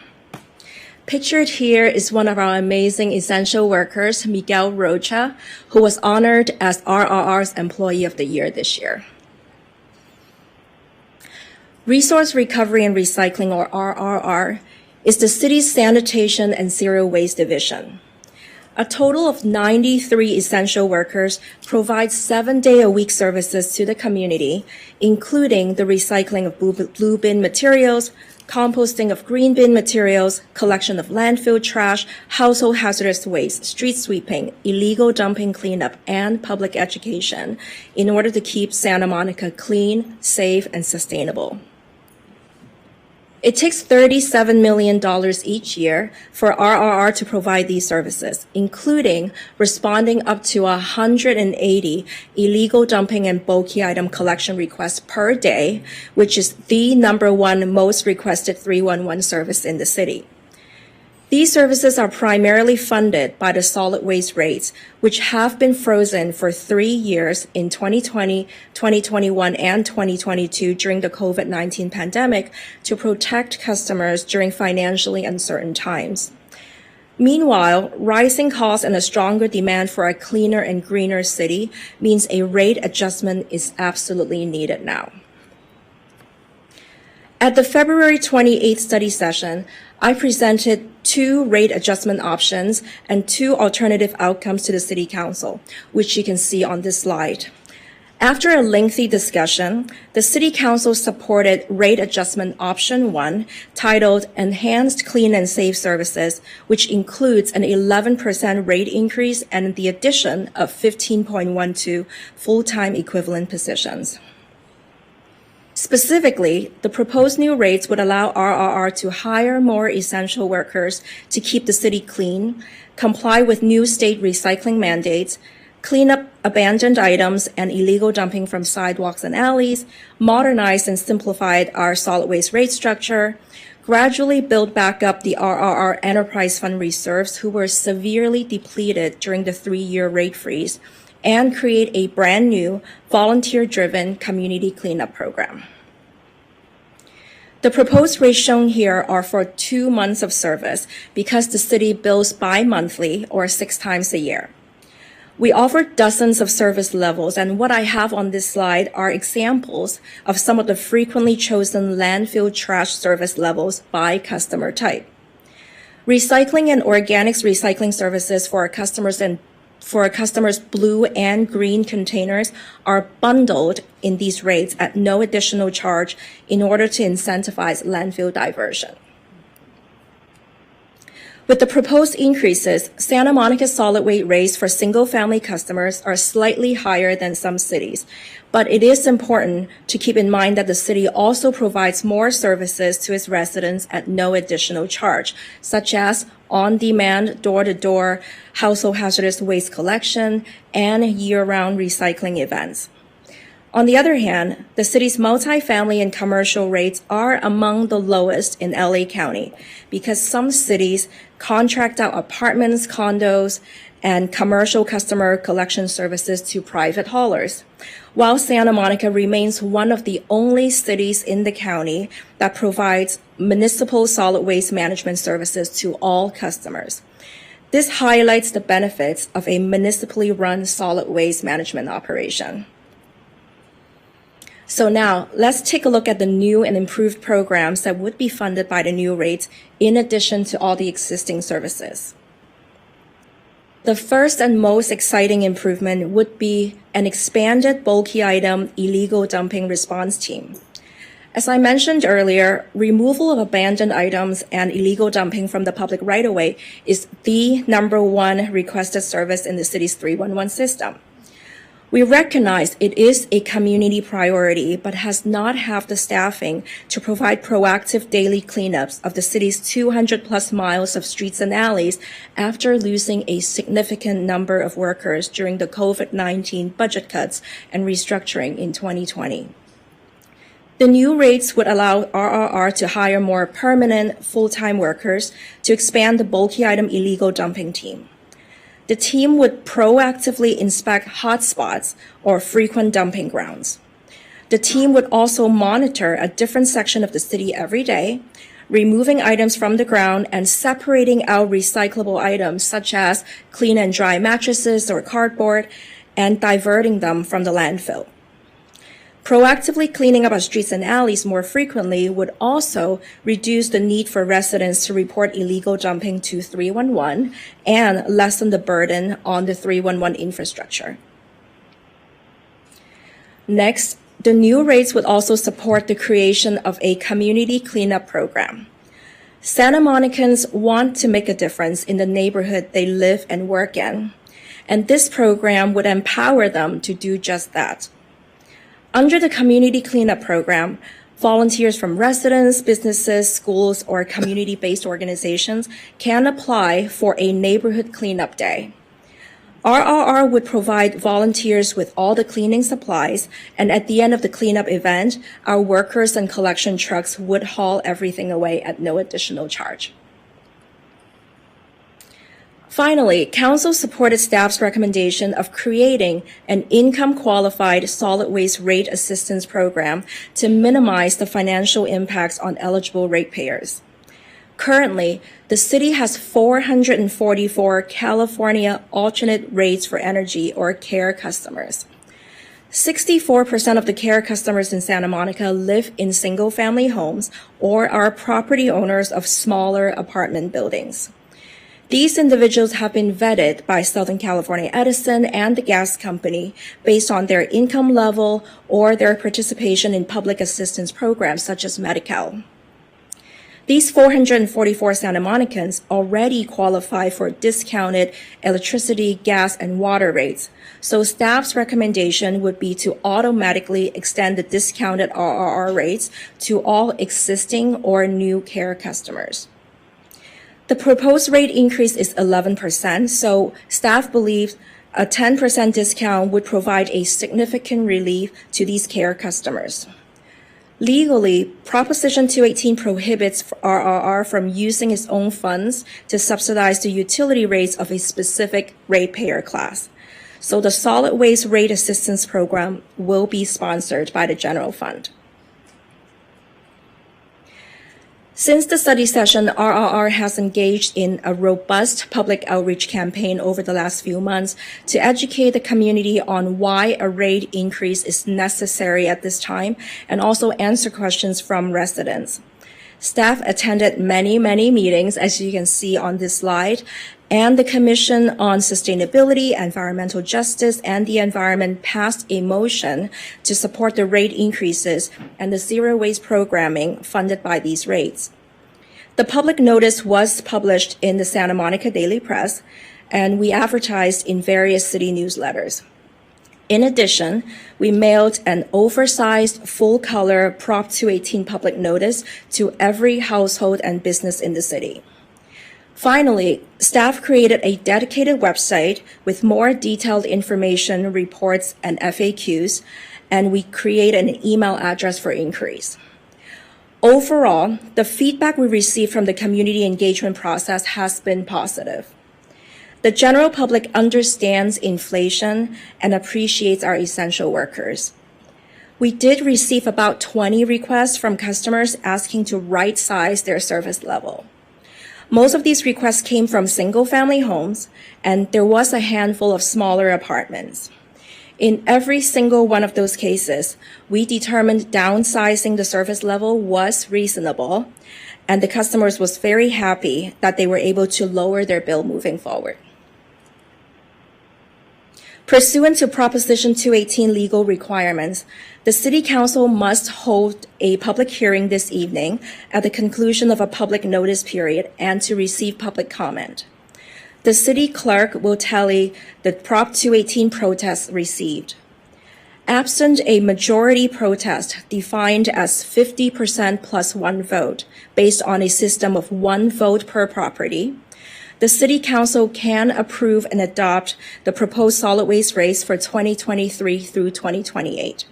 Pictured here is one of our amazing essential workers, Miguel Rocha, who was honored as RRR's Employee of the Year this year. Resource Recovery and Recycling, or RRR, is the city's sanitation and zero waste division. A total of 93 essential workers provide 7-day-a-week services to the community, including the recycling of blue bin materials, composting of green bin materials, collection of landfill trash, household hazardous waste, street sweeping, illegal dumping cleanup, and public education in order to keep Santa Monica clean, safe, and sustainable. It takes $37 million each year for RRR to provide these services, including responding up to 180 illegal dumping and bulky item collection requests per day, which is the #1 most requested 311 service in the city. These services are primarily funded by the solid waste rates, which have been frozen for 3 years in 2020, 2021, and 2022 during the COVID-19 pandemic to protect customers during financially uncertain times. Meanwhile, rising costs and a stronger demand for a cleaner and greener city means a rate adjustment is absolutely needed now. At the February 28th study session, I presented 2 rate adjustment options and 2 alternative outcomes to the City Council, which you can see on this slide. After a lengthy discussion, the City Council supported rate adjustment option 1, titled Enhanced Clean and Safe Services, which includes an 11% rate increase and the addition of 15.12 full-time equivalent positions. Specifically, the proposed new rates would allow RRR to hire more essential workers to keep the city clean, comply with new state recycling mandates, clean up abandoned items and illegal dumping from sidewalks and alleys, modernize and simplify our solid waste rate structure, gradually build back up the RRR Enterprise Fund reserves who were severely depleted during the 3-year rate freeze, and create a brand new volunteer-driven community cleanup program. The proposed rates shown here are for 2 months of service because the city bills bi-monthly or 6 times a year. We offer dozens of service levels, and what I have on this slide are examples of some of the frequently chosen landfill trash service levels by customer type. Recycling and organics recycling services for our customers' blue and green containers are bundled in these rates at no additional charge in order to incentivize landfill diversion. With the proposed increases, Santa Monica's solid waste rates for single-family customers are slightly higher than some cities, but it is important to keep in mind that the city also provides more services to its residents at no additional charge, such as on-demand, door-to-door household hazardous waste collection and year-round recycling events. On the other hand, the city's multifamily and commercial rates are among the lowest in LA County because some cities contract out apartments, condos, and commercial customer collection services to private haulers, while Santa Monica remains one of the only cities in the county that provides municipal solid waste management services to all customers. This highlights the benefits of a municipally run solid waste management operation. So now, let's take a look at the new and improved programs that would be funded by the new rates in addition to all the existing services. The first and most exciting improvement would be an expanded bulky item illegal dumping response team. As I mentioned earlier, removal of abandoned items and illegal dumping from the public right-of-way is the #1 requested service in the city's 311 system. We recognize it is a community priority, but has not have the staffing to provide proactive daily cleanups of the city's 200+ miles of streets and alleys after losing a significant number of workers during the COVID-19 budget cuts and restructuring in 2020. The new rates would allow RRR to hire more permanent full-time workers to expand the bulky item illegal dumping team. The team would proactively inspect hotspots or frequent dumping grounds. The team would also monitor a different section of the city every day, removing items from the ground and separating out recyclable items such as clean and dry mattresses or cardboard and diverting them from the landfill. Proactively cleaning up our streets and alleys more frequently would also reduce the need for residents to report illegal dumping to 311 and lessen the burden on the 311 infrastructure. Next, the new rates would also support the creation of a community cleanup program. Santa Monicans want to make a difference in the neighborhood they live and work in, and this program would empower them to do just that. Under the Community Cleanup Program, volunteers from residents, businesses, schools, or community-based organizations can apply for a neighborhood cleanup day. RRR would provide volunteers with all the cleaning supplies, and at the end of the cleanup event, our workers and collection trucks would haul everything away at no additional charge. Finally, Council supported staff's recommendation of creating an income-qualified solid waste rate assistance program to minimize the financial impacts on eligible ratepayers. Currently, the city has 444 California alternate rates for energy or CARE customers. 64% of the CARE customers in Santa Monica live in single-family homes or are property owners of smaller apartment buildings. These individuals have been vetted by Southern California Edison and the gas company based on their income level or their participation in public assistance programs such as Medi-Cal. These 444 Santa Monicans already qualify for discounted electricity, gas, and water rates, so staff's recommendation would be to automatically extend the discounted RRR rates to all existing or new CARE customers. The proposed rate increase is 11%, so staff believes a 10% discount would provide a significant relief to these CARE customers. Legally, Proposition 218 prohibits RRR from using its own funds to subsidize the utility rates of a specific ratepayer class. So the Solid Waste Rate Assistance Program will be sponsored by the general fund. Since the study session, RRR has engaged in a robust public outreach campaign over the last few months to educate the community on why a rate increase is necessary at this time and also answer questions from residents. Staff attended many meetings, as you can see on this slide, and the Commission on Sustainability, Environmental Justice, and the Environment passed a motion to support the rate increases and the zero waste programming funded by these rates. The public notice was published in the Santa Monica Daily Press, and we advertised in various city newsletters. In addition, we mailed an oversized, full-color Prop 218 public notice to every household and business in the city. Finally, staff created a dedicated website with more detailed information, reports, and FAQs, and we created an email address for inquiries. Overall, the feedback we received from the community engagement process has been positive. The general public understands inflation and appreciates our essential workers. We did receive about 20 requests from customers asking to right-size their service level. Most of these requests came from single-family homes, and there was a handful of smaller apartments. In every single one of those cases, we determined downsizing the service level was reasonable, and the customers was very happy that they were able to lower their bill moving forward. Pursuant to Proposition 218 legal requirements, the City Council must hold a public hearing this evening at the conclusion of a public notice period and to receive public comment. The City Clerk will tally the Prop 218 protests received. Absent a majority protest defined as 50% plus one vote based on a system of one vote per property, the City Council can approve and adopt the proposed solid waste rates for 2023 through 2028.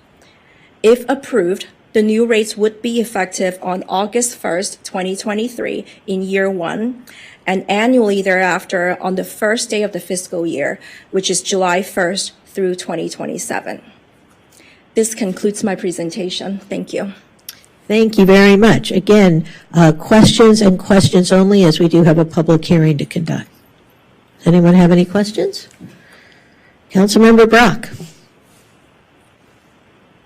If approved, the new rates would be effective on August 1st, 2023 in year one, and annually thereafter on the first day of the fiscal year, which is July 1st through 2027. This concludes my presentation. Thank you. Thank you very much. Again, questions and questions only, as we do have a public hearing to conduct. Does anyone have any questions? Councilmember Brock.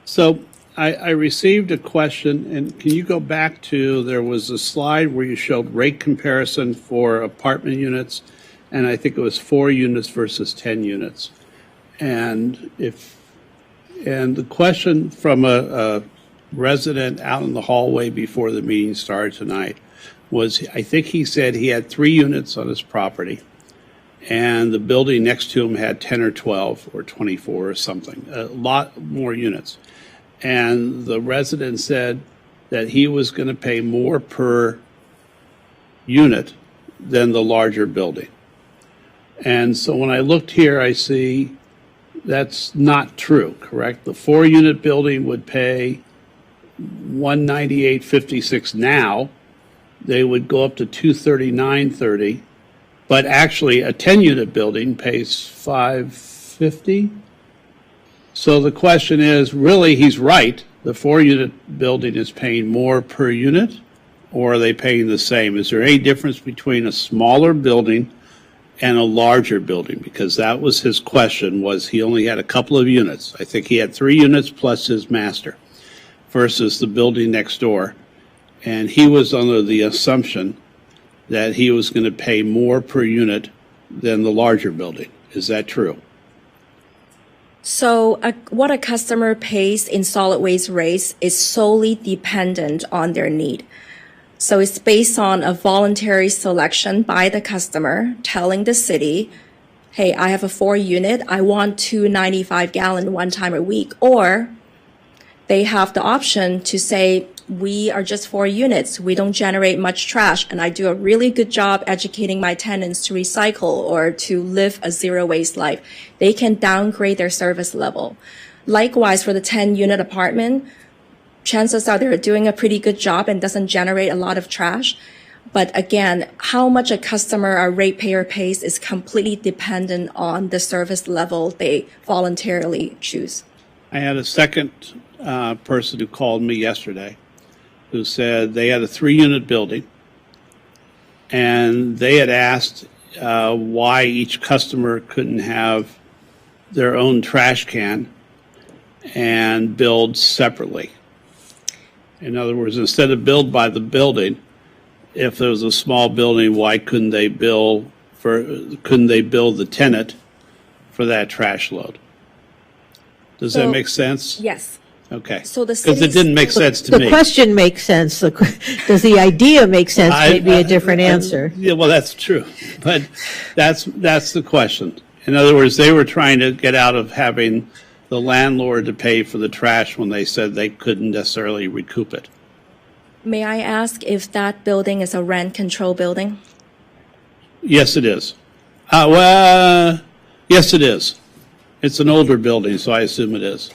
So I received a question, and can you go back to, there was a slide where you showed rate comparison for apartment units, and I think it was 4 units versus 10 units. And the question from a resident out in the hallway before the meeting started tonight was, I think he said he had 3 units on his property, and the building next to him had 10 or 12 or 24 or something, a lot more units. And the resident said that he was going to pay more per unit than the larger building. And so when I looked here, I see that's not true, correct? The 4-unit building would pay $198.56 now. They would go up to $239.30, but actually a 10-unit building pays $550. So the question is, really, he's right. The 4-unit building is paying more per unit, or are they paying the same? Is there any difference between a smaller building and a larger building? Because that was his question, was he only had a couple of units. I think he had 3 units plus his master versus the building next door. And he was under the assumption that he was going to pay more per unit than the larger building. Is that true? So what a customer pays in solid waste rates is solely dependent on their need. So it's based on a voluntary selection by the customer telling the city, hey, I have a 4-unit, I want 2 95-gallon one time a week. Or they have the option to say, we are just 4 units. We don't generate much trash, and I do a really good job educating my tenants to recycle or to live a zero waste life. They can downgrade their service level. Likewise, for the 10-unit apartment, chances are they're doing a pretty good job and doesn't generate a lot of trash. But again, how much a customer or ratepayer pays is completely dependent on the service level they voluntarily choose. I had a second person who called me yesterday who said they had a 3-unit building, and they had asked why each customer couldn't have their own trash can and billed separately. In other words, instead of billed by the building, if there was a small building, why couldn't they bill the tenant for that trash load? Does that make sense? Yes. Okay. So the because it didn't make sense to me. The question makes sense. Does the idea make sense? Maybe a different answer. Yeah, well, that's true, but that's the question. In other words, they were trying to get out of having the landlord to pay for the trash when they said they couldn't necessarily recoup it. May I ask if that building is a rent control building? Yes, it is. Well, yes, it is. It's an older building, so I assume it is.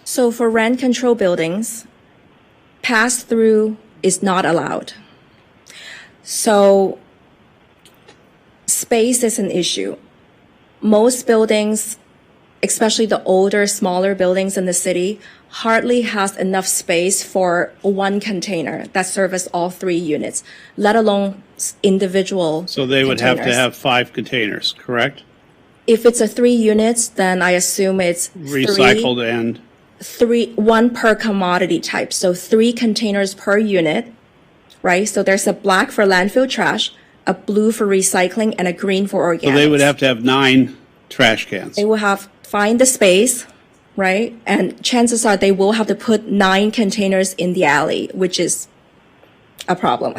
So for rent control buildings, pass-through is not allowed. So space is an issue. Most buildings, especially the older, smaller buildings in the city, hardly has enough space for one container that services all 3 units, let alone individual So they would have to containers. have 5 containers, correct? If it's a 3 units, then I assume it's Recycled and... 1 per commodity type. So 3 containers per unit, right? So there's a black for landfill trash, a blue for recycling, and a green for organics. So they would have to have 9 trash cans. They will have find the space, right? And chances are they will have to put 9 containers in the alley, which is a problem.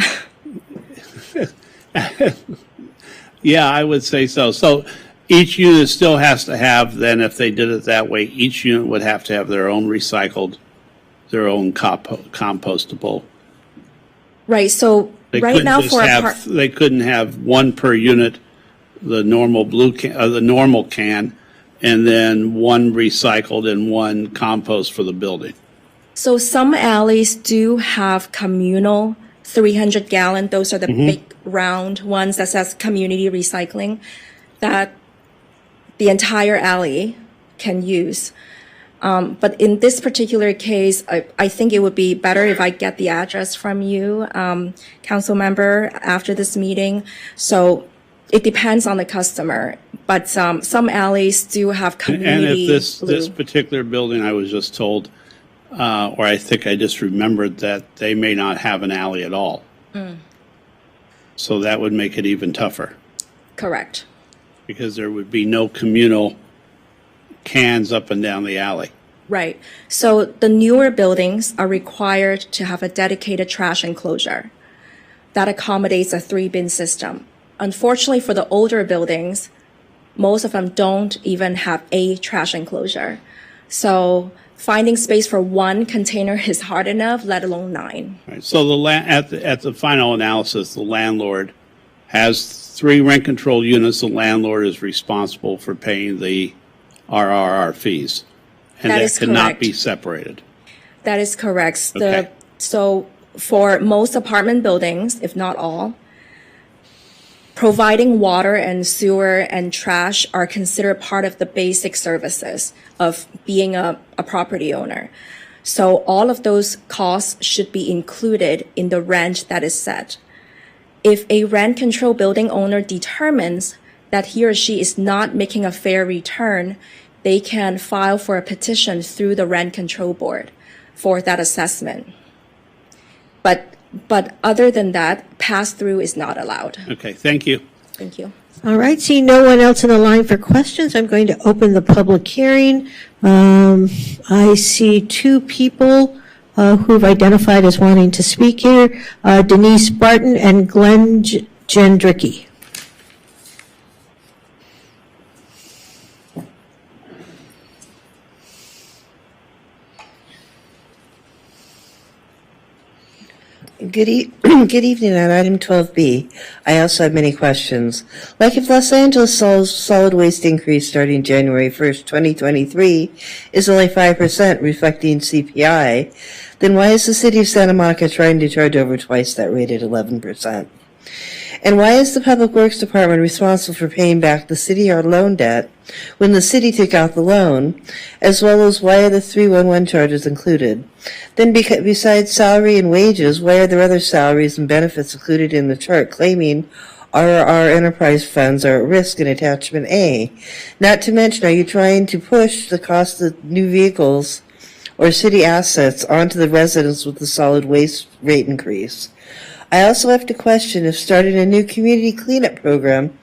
Yeah, I would say so. So each unit still has to have, then if they did it that way, each unit would have to have their own recycled, their own compostable. Right. So They right couldn't now just for a have, they couldn't have 1 per unit, the normal blue can, the normal can, and then 1 recycled and 1 compost for the building. So some alleys do have communal 300-gallon. Those are the big round ones that says community recycling that the entire alley can use. But in this particular case, I think it would be better if I get the address from you, council member, after this meeting. So it depends on the customer, but some alleys do have community. And if this particular building, I was just told, or I think I just remembered that they may not have an alley at all. So that would make it even tougher. Correct. Because there would be no communal cans up and down the alley. Right. So the newer buildings are required to have a dedicated trash enclosure that accommodates a 3-bin system. Unfortunately, for the older buildings, most of them don't even have a trash enclosure. So finding space for 1 container is hard enough, let alone 9. Right. So at the final analysis, the landlord has 3 rent control units. The landlord is responsible for paying the RRR fees, and that cannot correct. be separated. That is correct. Okay. So for most apartment buildings, if not all, providing water and sewer and trash are considered part of the basic services of being a property owner. So all of those costs should be included in the rent that is set. If a rent control building owner determines that he or she is not making a fair return, they can file for a petition through the rent control board for that assessment. But other than that, pass-through is not allowed. Okay, thank you. Thank you. All right, seeing no one else in the line for questions, I'm going to open the public hearing. I see two people who've identified as wanting to speak here, Denise Barton and Glenn Jendricki. Good evening on item 12B. I also have many questions. Like if Los Angeles solid waste increase starting January 1st, 2023 is only 5% reflecting CPI, then why is the city of Santa Monica trying to charge over twice that rate at 11%? And why is the Public Works Department responsible for paying back the city our loan debt when the city took out the loan, as well as why are the 311 charges included? Then besides salary and wages, why are there other salaries and benefits included in the chart claiming our enterprise funds are at risk in attachment A? Not to mention, are you trying to push the cost of new vehicles or city assets onto the residents with the solid waste rate increase? I also have to question if starting a new community cleanup program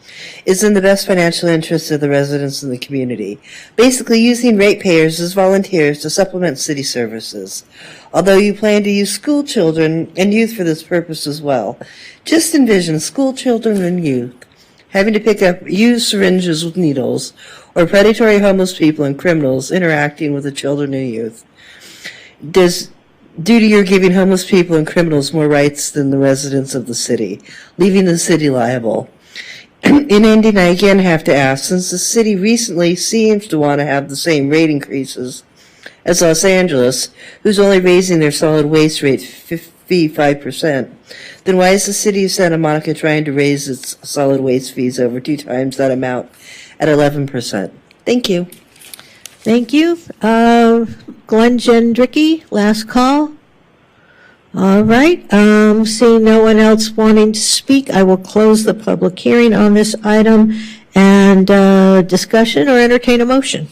is in the best financial interest of the residents in the community, basically using ratepayers as volunteers to supplement city services. Although you plan to use school children and youth for this purpose as well. Just envision school children and youth having to pick up used syringes with needles, or predatory homeless people and criminals interacting with the children and youth. Due to your giving homeless people and criminals more rights than the residents of the city, leaving the city liable. In ending, I again have to ask, since the city recently seems to want to have the same rate increases as Los Angeles, who's only raising their solid waste rate 5%, then why is the city of Santa Monica trying to raise its solid waste fees over 2 times that amount at 11%? Thank you. Thank you. Glenn Jendricki, last call. All right. Seeing no one else wanting to speak, I will close the public hearing on this item and discussion or entertain a motion.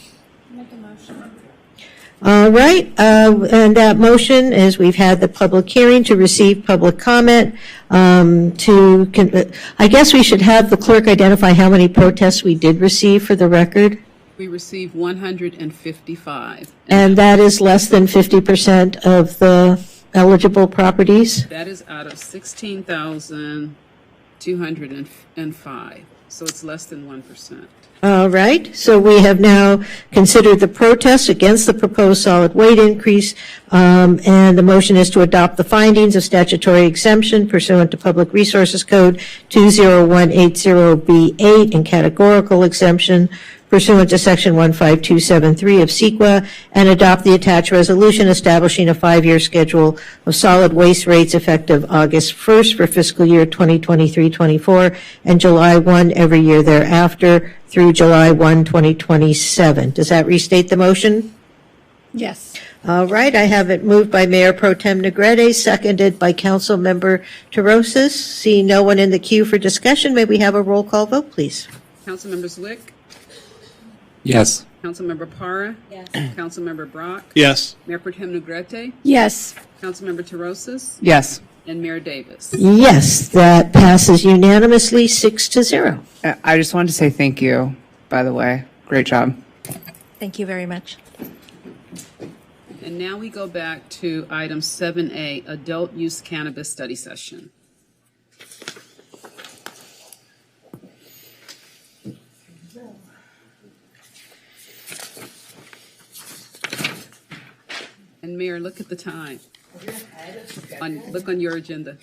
Make a motion. All right. And that motion is we've had the public hearing to receive public comment. I guess we should have the clerk identify how many protests we did receive for the record. We received 155. And that is less than 50% of the eligible properties? That is out of 16,205. So it's less than 1%. All right. So we have now considered the protest against the proposed solid waste increase, and the motion is to adopt the findings of statutory exemption pursuant to Public Resources Code 20180B8 and categorical exemption pursuant to Section 15273 of CEQA, and adopt the attached resolution establishing a 5-year schedule of solid waste rates effective August 1st for fiscal year 2023-24 and July 1 every year thereafter through July 1, 2027. Does that restate the motion? Yes. All right. I have it moved by Mayor Pro Tem Negrete, seconded by Council Member Terosas. Seeing no one in the queue for discussion, may we have a roll call vote, please? Councilmember Zwick? Yes. Councilmember Parra? Yes. Councilmember Brock? Yes. Mayor Pro Tem Negrete? Yes. Councilmember Terosas? Yes. And Mayor Davis? Yes, that passes unanimously 6-0. I just wanted to say thank you, by the way. Great job. Thank you very much. And now we go back to item 7A, Adult Use Cannabis Study Session. And Mayor, look at the time. Look on your agenda.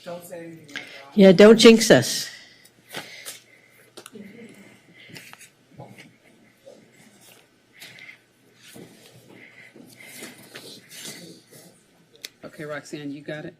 Don't say anything. Yeah, don't jinx us. Okay, Roxanne, you got it?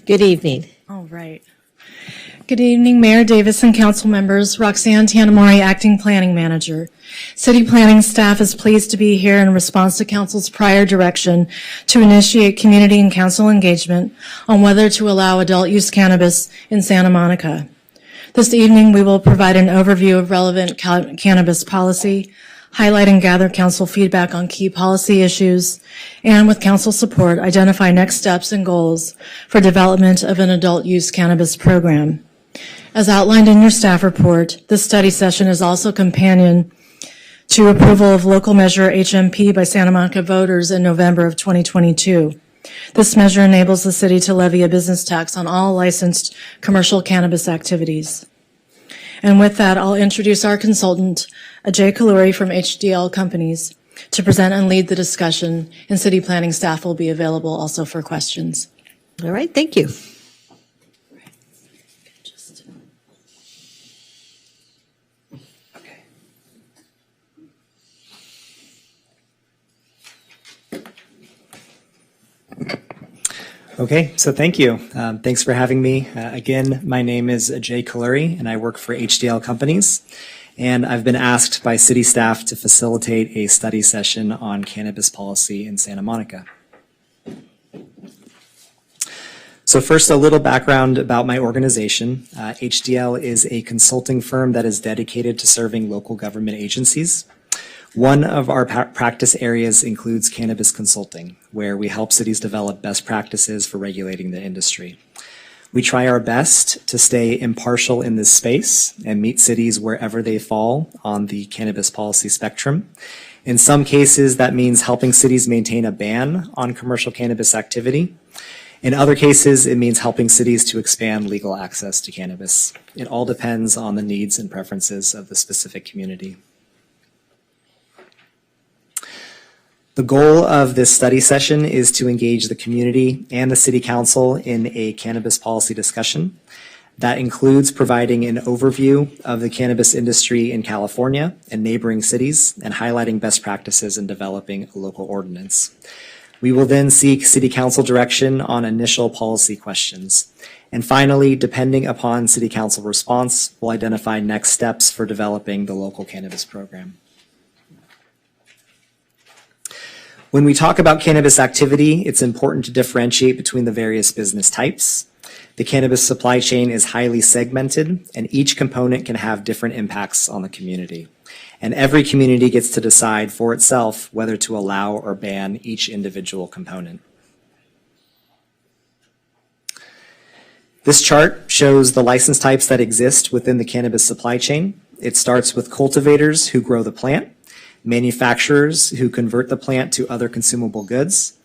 Good evening. All right. Good evening, Mayor Davis and council members. Roxanne Tanamori, Acting Planning Manager. City planning staff is pleased to be here in response to council's prior direction to initiate community and council engagement on whether to allow adult use cannabis in Santa Monica. This evening, we will provide an overview of relevant cannabis policy, highlight and gather council feedback on key policy issues, and with council support, identify next steps and goals for development of an adult use cannabis program. As outlined in your staff report, this study session is also companion to approval of local measure HMP by Santa Monica voters in November of 2022. This measure enables the city to levy a business tax on all licensed commercial cannabis activities. And with that, I'll introduce our consultant, Ajay Kaluri from HDL Companies, to present and lead the discussion, and city planning staff will be available also for questions. All right, thank you. Okay, so thank you. Thanks for having me. Again, my name is Ajay Kaluri, and I work for HDL Companies. And I've been asked by city staff to facilitate a study session on cannabis policy in Santa Monica. So first, a little background about my organization. HDL is a consulting firm that is dedicated to serving local government agencies. One of our practice areas includes cannabis consulting, where we help cities develop best practices for regulating the industry. We try our best to stay impartial in this space and meet cities wherever they fall on the cannabis policy spectrum. In some cases, that means helping cities maintain a ban on commercial cannabis activity. In other cases, it means helping cities to expand legal access to cannabis. It all depends on the needs and preferences of the specific community. The goal of this study session is to engage the community and the City Council in a cannabis policy discussion. That includes providing an overview of the cannabis industry in California and neighboring cities and highlighting best practices in developing a local ordinance. We will then seek City Council direction on initial policy questions. And finally, depending upon City Council response, we'll identify next steps for developing the local cannabis program. When we talk about cannabis activity, it's important to differentiate between the various business types. The cannabis supply chain is highly segmented, and each component can have different impacts on the community. And every community gets to decide for itself whether to allow or ban each individual component. This chart shows the license types that exist within the cannabis supply chain. It starts with cultivators who grow the plant, manufacturers who convert the plant to other consumable goods,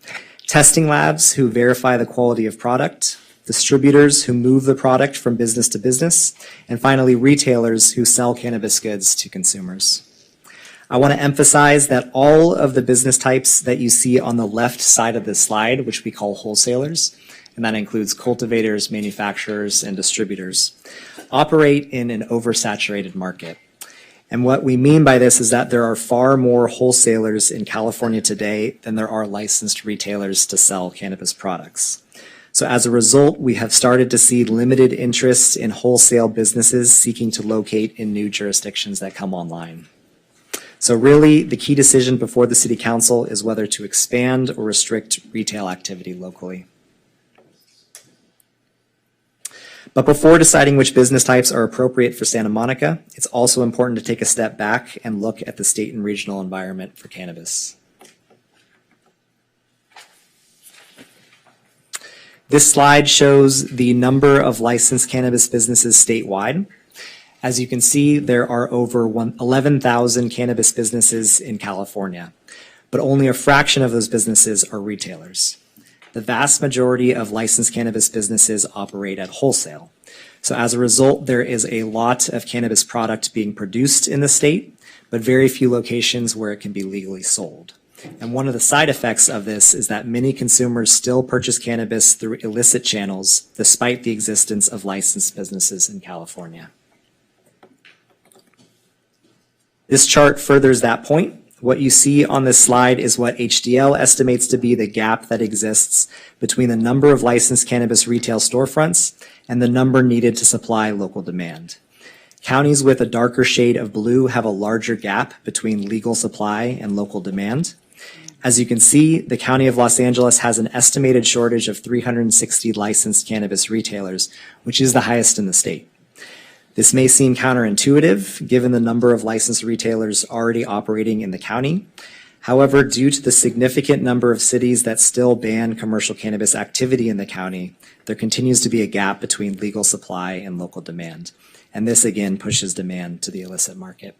testing labs who verify the quality of product, distributors who move the product from business to business, and finally retailers who sell cannabis goods to consumers. I want to emphasize that all of the business types that you see on the left side of this slide, which we call wholesalers, and that includes cultivators, manufacturers, and distributors, operate in an oversaturated market. And what we mean by this is that there are far more wholesalers in California today than there are licensed retailers to sell cannabis products. So as a result, we have started to see limited interest in wholesale businesses seeking to locate in new jurisdictions that come online. So really, the key decision before the City Council is whether to expand or restrict retail activity locally. But before deciding which business types are appropriate for Santa Monica, it's also important to take a step back and look at the state and regional environment for cannabis. This slide shows the number of licensed cannabis businesses statewide. As you can see, there are over 11,000 cannabis businesses in California, but only a fraction of those businesses are retailers. the vast majority of licensed cannabis businesses operate at wholesale. So as a result, there is a lot of cannabis product being produced in the state, but very few locations where it can be legally sold. And one of the side effects of this is that many consumers still purchase cannabis through illicit channels, despite the existence of licensed businesses in California. This chart furthers that point. What you see on this slide is what HDL estimates to be the gap that exists between the number of licensed cannabis retail storefronts and the number needed to supply local demand. Counties with a darker shade of blue have a larger gap between legal supply and local demand. As you can see, the County of Los Angeles has an estimated shortage of 360 licensed cannabis retailers, which is the highest in the state. This may seem counterintuitive, given the number of licensed retailers already operating in the county. However, due to the significant number of cities that still ban commercial cannabis activity in the county, there continues to be a gap between legal supply and local demand. And this again pushes demand to the illicit market.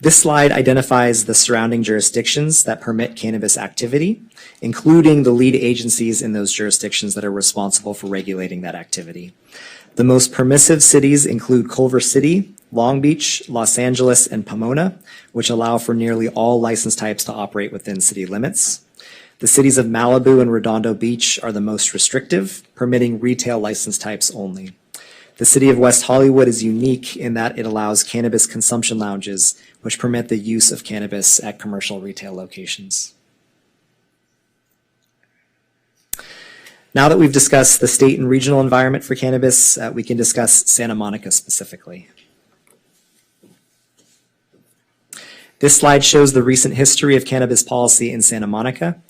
This slide identifies the surrounding jurisdictions that permit cannabis activity, including the lead agencies in those jurisdictions that are responsible for regulating that activity. The most permissive cities include Culver City, Long Beach, Los Angeles, and Pomona, which allow for nearly all license types to operate within city limits. The cities of Malibu and Redondo Beach are the most restrictive, permitting retail license types only. The city of West Hollywood is unique in that it allows cannabis consumption lounges, which permit the use of cannabis at commercial retail locations. Now that we've discussed the state and regional environment for cannabis, we can discuss Santa Monica specifically. This slide shows the recent history of cannabis policy in Santa Monica.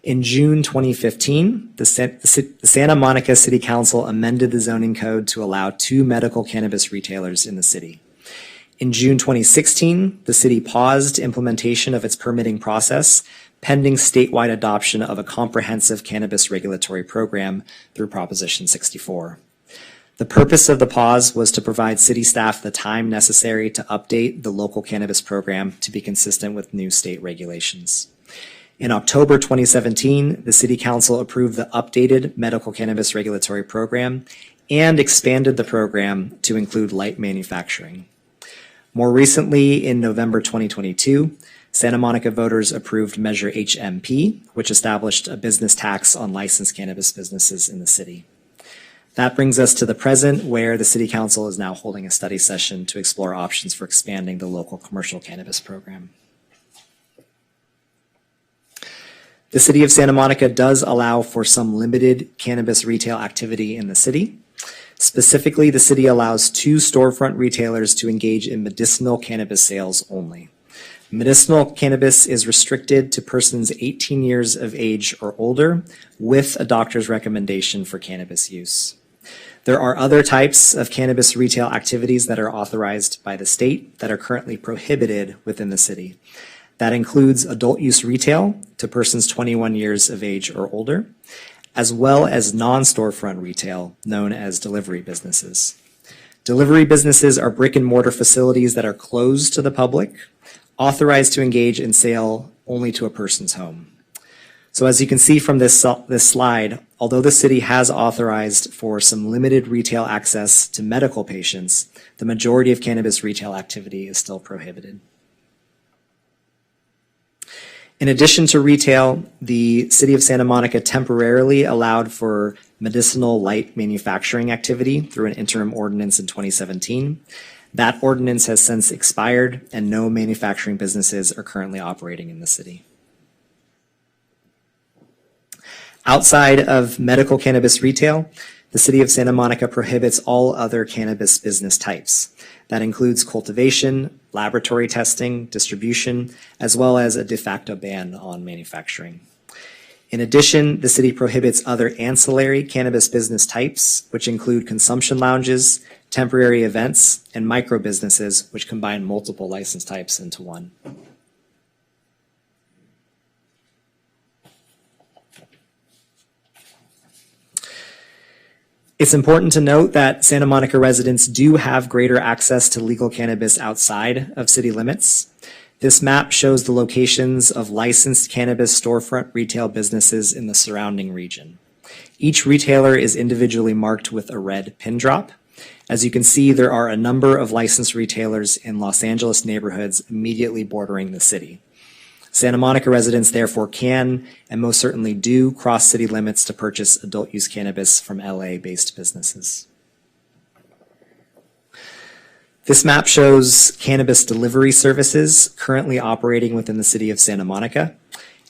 In June 2015, the Santa Monica City Council amended the zoning code to allow 2 medical cannabis retailers in the city. In June 2016, the city paused implementation of its permitting process pending statewide adoption of a comprehensive cannabis regulatory program through Proposition 64. The purpose of the pause was to provide city staff the time necessary to update the local cannabis program to be consistent with new state regulations. In October 2017, the City Council approved the updated medical cannabis regulatory program and expanded the program to include light manufacturing. More recently, in November 2022, Santa Monica voters approved Measure HMP, which established a business tax on licensed cannabis businesses in the city. That brings us to the present, where the City Council is now holding a study session to explore options for expanding the local commercial cannabis program. The City of Santa Monica does allow for some limited cannabis retail activity in the city. Specifically, the city allows 2 storefront retailers to engage in medicinal cannabis sales only. Medicinal cannabis is restricted to persons 18 years of age or older with a doctor's recommendation for cannabis use. There are other types of cannabis retail activities that are authorized by the state that are currently prohibited within the city. That includes adult use retail to persons 21 years of age or older, as well as non-storefront retail known as delivery businesses. Delivery businesses are brick and mortar facilities that are closed to the public, authorized to engage in sale only to a person's home. So as you can see from this slide, although the city has authorized for some limited retail access to medical patients, the majority of cannabis retail activity is still prohibited. In addition to retail, the City of Santa Monica temporarily allowed for medicinal light manufacturing activity through an interim ordinance in 2017. That ordinance has since expired, and no manufacturing businesses are currently operating in the city. Outside of medical cannabis retail, the City of Santa Monica prohibits all other cannabis business types. That includes cultivation, laboratory testing, distribution, as well as a de facto ban on manufacturing. In addition, the city prohibits other ancillary cannabis business types, which include consumption lounges, temporary events, and micro businesses, which combine multiple license types into one. It's important to note that Santa Monica residents do have greater access to legal cannabis outside of city limits. This map shows the locations of licensed cannabis storefront retail businesses in the surrounding region. Each retailer is individually marked with a red pin drop. As you can see, there are a number of licensed retailers in Los Angeles neighborhoods immediately bordering the city. Santa Monica residents therefore can, and most certainly do, cross city limits to purchase adult use cannabis from LA-based businesses. This map shows cannabis delivery services currently operating within the city of Santa Monica.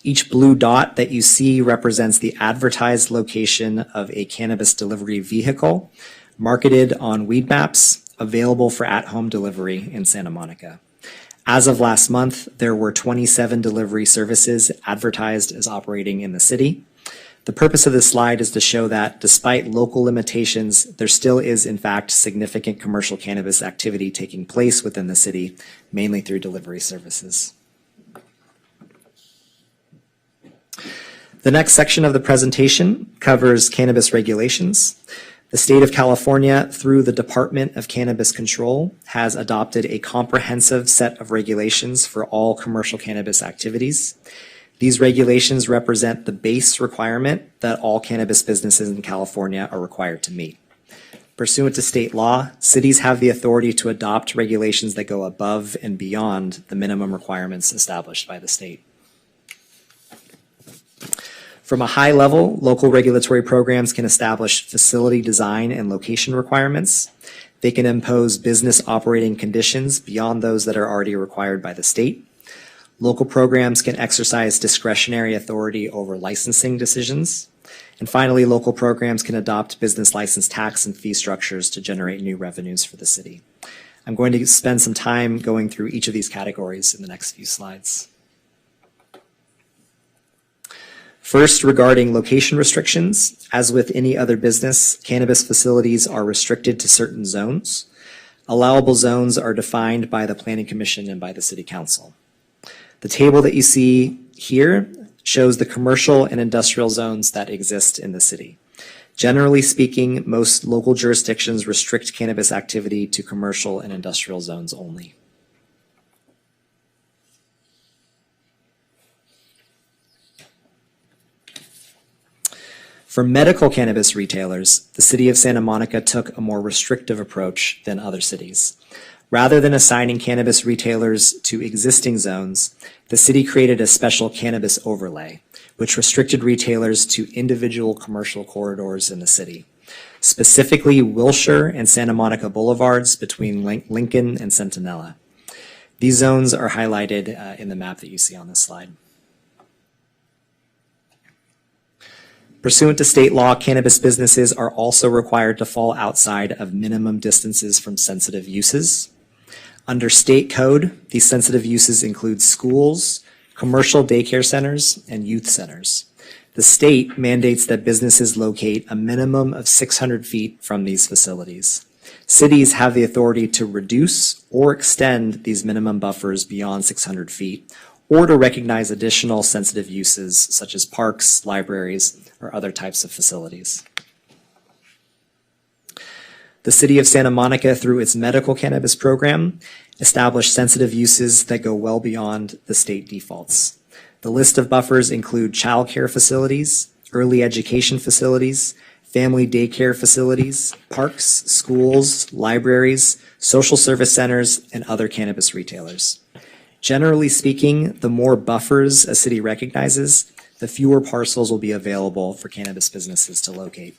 Each blue dot that you see represents the advertised location of a cannabis delivery vehicle marketed on Weed Maps, available for at-home delivery in Santa Monica. As of last month, there were 27 delivery services advertised as operating in the city. The purpose of this slide is to show that despite local limitations, there still is in fact significant commercial cannabis activity taking place within the city, mainly through delivery services. The next section of the presentation covers cannabis regulations. The state of California, through the Department of Cannabis Control, has adopted a comprehensive set of regulations for all commercial cannabis activities. These regulations represent the base requirement that all cannabis businesses in California are required to meet. Pursuant to state law, cities have the authority to adopt regulations that go above and beyond the minimum requirements established by the state. From a high level, local regulatory programs can establish facility design and location requirements. They can impose business operating conditions beyond those that are already required by the state. Local programs can exercise discretionary authority over licensing decisions. And finally, local programs can adopt business license tax and fee structures to generate new revenues for the city. I'm going to spend some time going through each of these categories in the next few slides. First, regarding location restrictions, as with any other business, cannabis facilities are restricted to certain zones. Allowable zones are defined by the Planning Commission and by the City Council. The table that you see here shows the commercial and industrial zones that exist in the city. Generally speaking, most local jurisdictions restrict cannabis activity to commercial and industrial zones only. For medical cannabis retailers, the city of Santa Monica took a more restrictive approach than other cities. Rather than assigning cannabis retailers to existing zones, the city created a special cannabis overlay, which restricted retailers to individual commercial corridors in the city, specifically Wilshire and Santa Monica Boulevards between Lincoln and Centinela. These zones are highlighted in the map that you see on this slide. Pursuant to state law, cannabis businesses are also required to fall outside of minimum distances from sensitive uses. Under state code, these sensitive uses include schools, commercial daycare centers, and youth centers. The state mandates that businesses locate a minimum of 600 feet from these facilities. Cities have the authority to reduce or extend these minimum buffers beyond 600 feet, or to recognize additional sensitive uses such as parks, libraries, or other types of facilities. The city of Santa Monica, through its medical cannabis program, established sensitive uses that go well beyond the state defaults. The list of buffers include childcare facilities, early education facilities, family daycare facilities, parks, schools, libraries, social service centers, and other cannabis retailers. Generally speaking, the more buffers a city recognizes, the fewer parcels will be available for cannabis businesses to locate.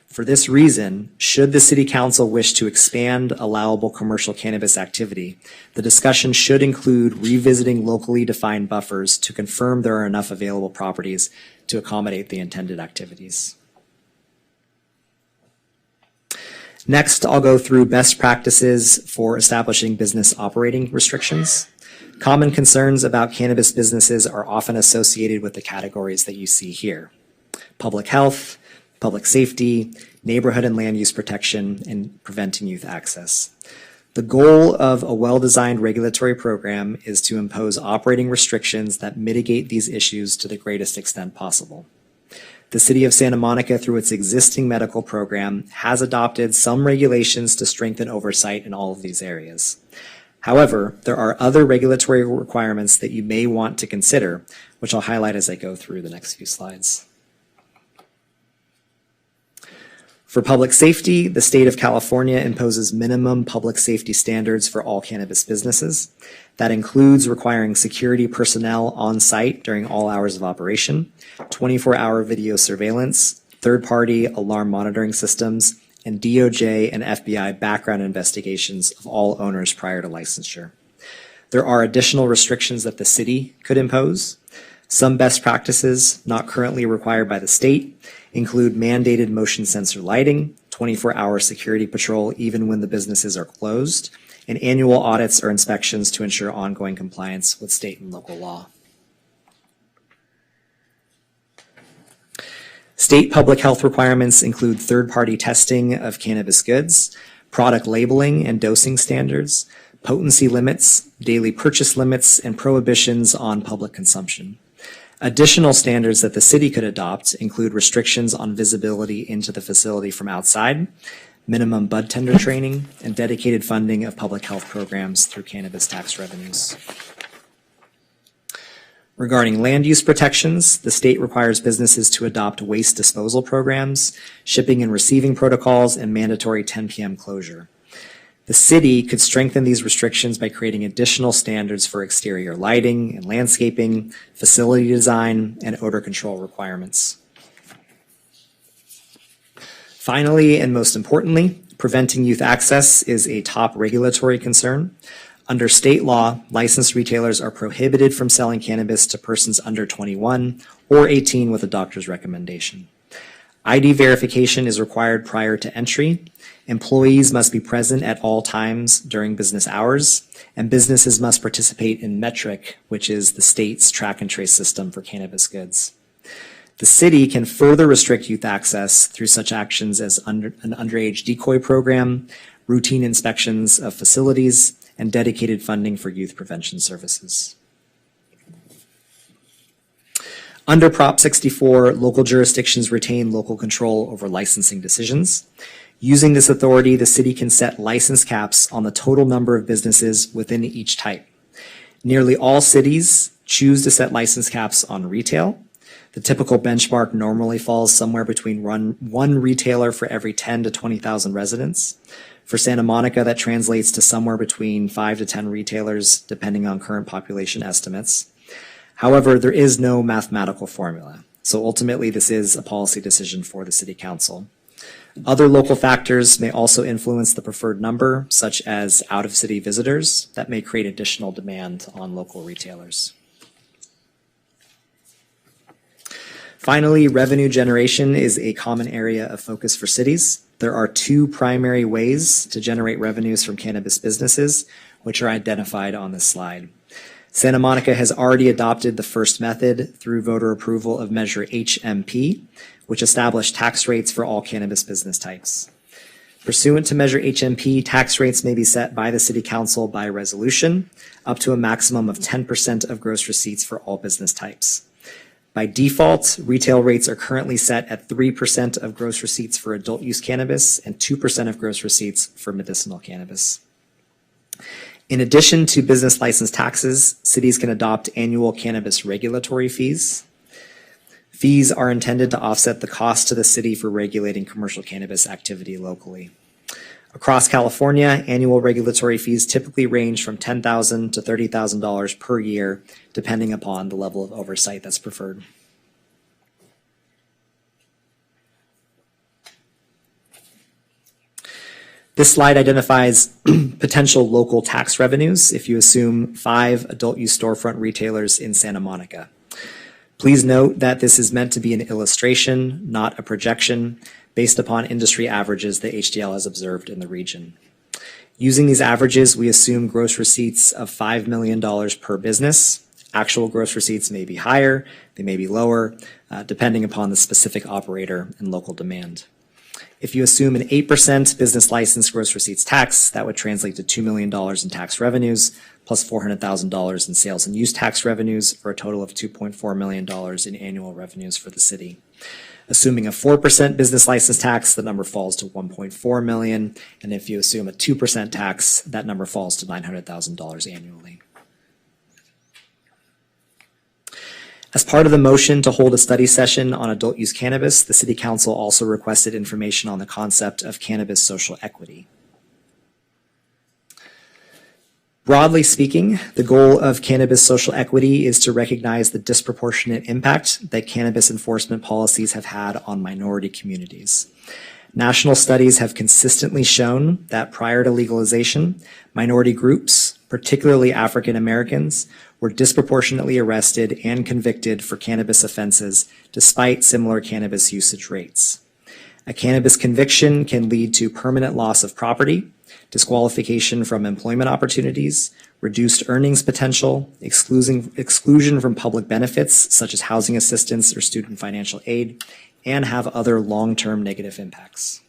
For this reason, should the City Council wish to expand allowable commercial cannabis activity, the discussion should include revisiting locally defined buffers to confirm there are enough available properties to accommodate the intended activities. Next, I'll go through best practices for establishing business operating restrictions. Common concerns about cannabis businesses are often associated with the categories that you see here: public health, public safety, neighborhood and land use protection, and preventing youth access. The goal of a well-designed regulatory program is to impose operating restrictions that mitigate these issues to the greatest extent possible. The City of Santa Monica, through its existing medical program, has adopted some regulations to strengthen oversight in all of these areas. However, there are other regulatory requirements that you may want to consider, which I'll highlight as I go through the next few slides. For public safety, the state of California imposes minimum public safety standards for all cannabis businesses. That includes requiring security personnel on site during all hours of operation, 24-hour video surveillance, third-party alarm monitoring systems, and DOJ and FBI background investigations of all owners prior to licensure. There are additional restrictions that the city could impose. Some best practices not currently required by the state include mandated motion sensor lighting, 24-hour security patrol even when the businesses are closed, and annual audits or inspections to ensure ongoing compliance with state and local law. State public health requirements include third-party testing of cannabis goods, product labeling and dosing standards, potency limits, daily purchase limits, and prohibitions on public consumption. Additional standards that the city could adopt include restrictions on visibility into the facility from outside, minimum bud tender training, and dedicated funding of public health programs through cannabis tax revenues. Regarding land use protections, the state requires businesses to adopt waste disposal programs, shipping and receiving protocols, and mandatory 10 p.m. closure. The city could strengthen these restrictions by creating additional standards for exterior lighting and landscaping, facility design, and odor control requirements. Finally, and most importantly, preventing youth access is a top regulatory concern. Under state law, licensed retailers are prohibited from selling cannabis to persons under 21 or 18 with a doctor's recommendation. ID verification is required prior to entry. Employees must be present at all times during business hours, and businesses must participate in Metric, which is the state's track and trace system for cannabis goods. The city can further restrict youth access through such actions as an underage decoy program, routine inspections of facilities, and dedicated funding for youth prevention services. Under Prop 64, local jurisdictions retain local control over licensing decisions. Using this authority, the city can set license caps on the total number of businesses within each type. Nearly all cities choose to set license caps on retail. The typical benchmark normally falls somewhere between one retailer for every 10 to 20,000 residents. For Santa Monica, that translates to somewhere between 5 to 10 retailers, depending on current population estimates. However, there is no mathematical formula, so ultimately this is a policy decision for the City Council. Other local factors may also influence the preferred number, such as out-of-city visitors, that may create additional demand on local retailers. Finally, revenue generation is a common area of focus for cities. There are two primary ways to generate revenues from cannabis businesses, which are identified on this slide. Santa Monica has already adopted the first method through voter approval of Measure HMP, which established tax rates for all cannabis business types. Pursuant to Measure HMP, tax rates may be set by the City Council by resolution, up to a maximum of 10% of gross receipts for all business types. By default, retail rates are currently set at 3% of gross receipts for adult use cannabis and 2% of gross receipts for medicinal cannabis. In addition to business license taxes, cities can adopt annual cannabis regulatory fees. Fees are intended to offset the cost to the city for regulating commercial cannabis activity locally. Across California, annual regulatory fees typically range from $10,000 to $30,000 per year, depending upon the level of oversight that's preferred. This slide identifies potential local tax revenues if you assume 5 adult use storefront retailers in Santa Monica. Please note that this is meant to be an illustration, not a projection, based upon industry averages that HDL has observed in the region. Using these averages, we assume gross receipts of $5 million per business. Actual gross receipts may be higher, they may be lower, depending upon the specific operator and local demand. If you assume an 8% business license gross receipts tax, that would translate to $2 million in tax revenues, plus $400,000 in sales and use tax revenues, for a total of $2.4 million in annual revenues for the city. Assuming a 4% business license tax, the number falls to $1.4 million. And if you assume a 2% tax, that number falls to $900,000 annually. As part of the motion to hold a study session on adult use cannabis, the City Council also requested information on the concept of cannabis social equity. Broadly speaking, the goal of cannabis social equity is to recognize the disproportionate impact that cannabis enforcement policies have had on minority communities. National studies have consistently shown that prior to legalization, minority groups, particularly African Americans, were disproportionately arrested and convicted for cannabis offenses despite similar cannabis usage rates. A cannabis conviction can lead to permanent loss of property, disqualification from employment opportunities, reduced earnings potential, exclusion from public benefits such as housing assistance or student financial aid, and have other long-term negative impacts.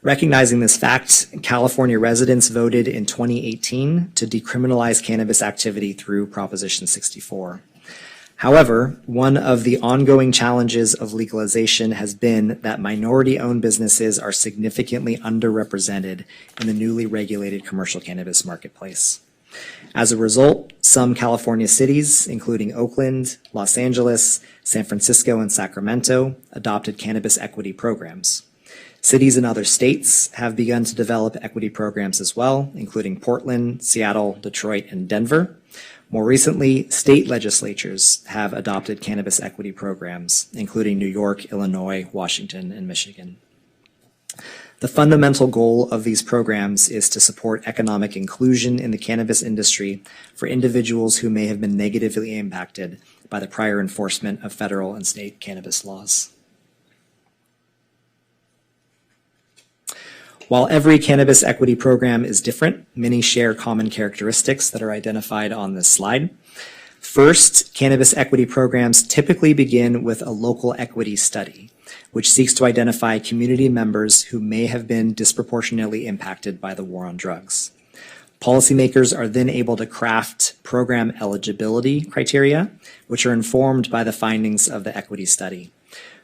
Recognizing this fact, California residents voted in 2018 to decriminalize cannabis activity through Proposition 64. However, one of the ongoing challenges of legalization has been that minority-owned businesses are significantly underrepresented in the newly regulated commercial cannabis marketplace. As a result, some California cities, including Oakland, Los Angeles, San Francisco, and Sacramento, adopted cannabis equity programs. Cities in other states have begun to develop equity programs as well, including Portland, Seattle, Detroit, and Denver. More recently, state legislatures have adopted cannabis equity programs, including New York, Illinois, Washington, and Michigan. The fundamental goal of these programs is to support economic inclusion in the cannabis industry for individuals who may have been negatively impacted by the prior enforcement of federal and state cannabis laws. While every cannabis equity program is different, many share common characteristics that are identified on this slide. First, cannabis equity programs typically begin with a local equity study, which seeks to identify community members who may have been disproportionately impacted by the war on drugs. Policymakers are then able to craft program eligibility criteria, which are informed by the findings of the equity study.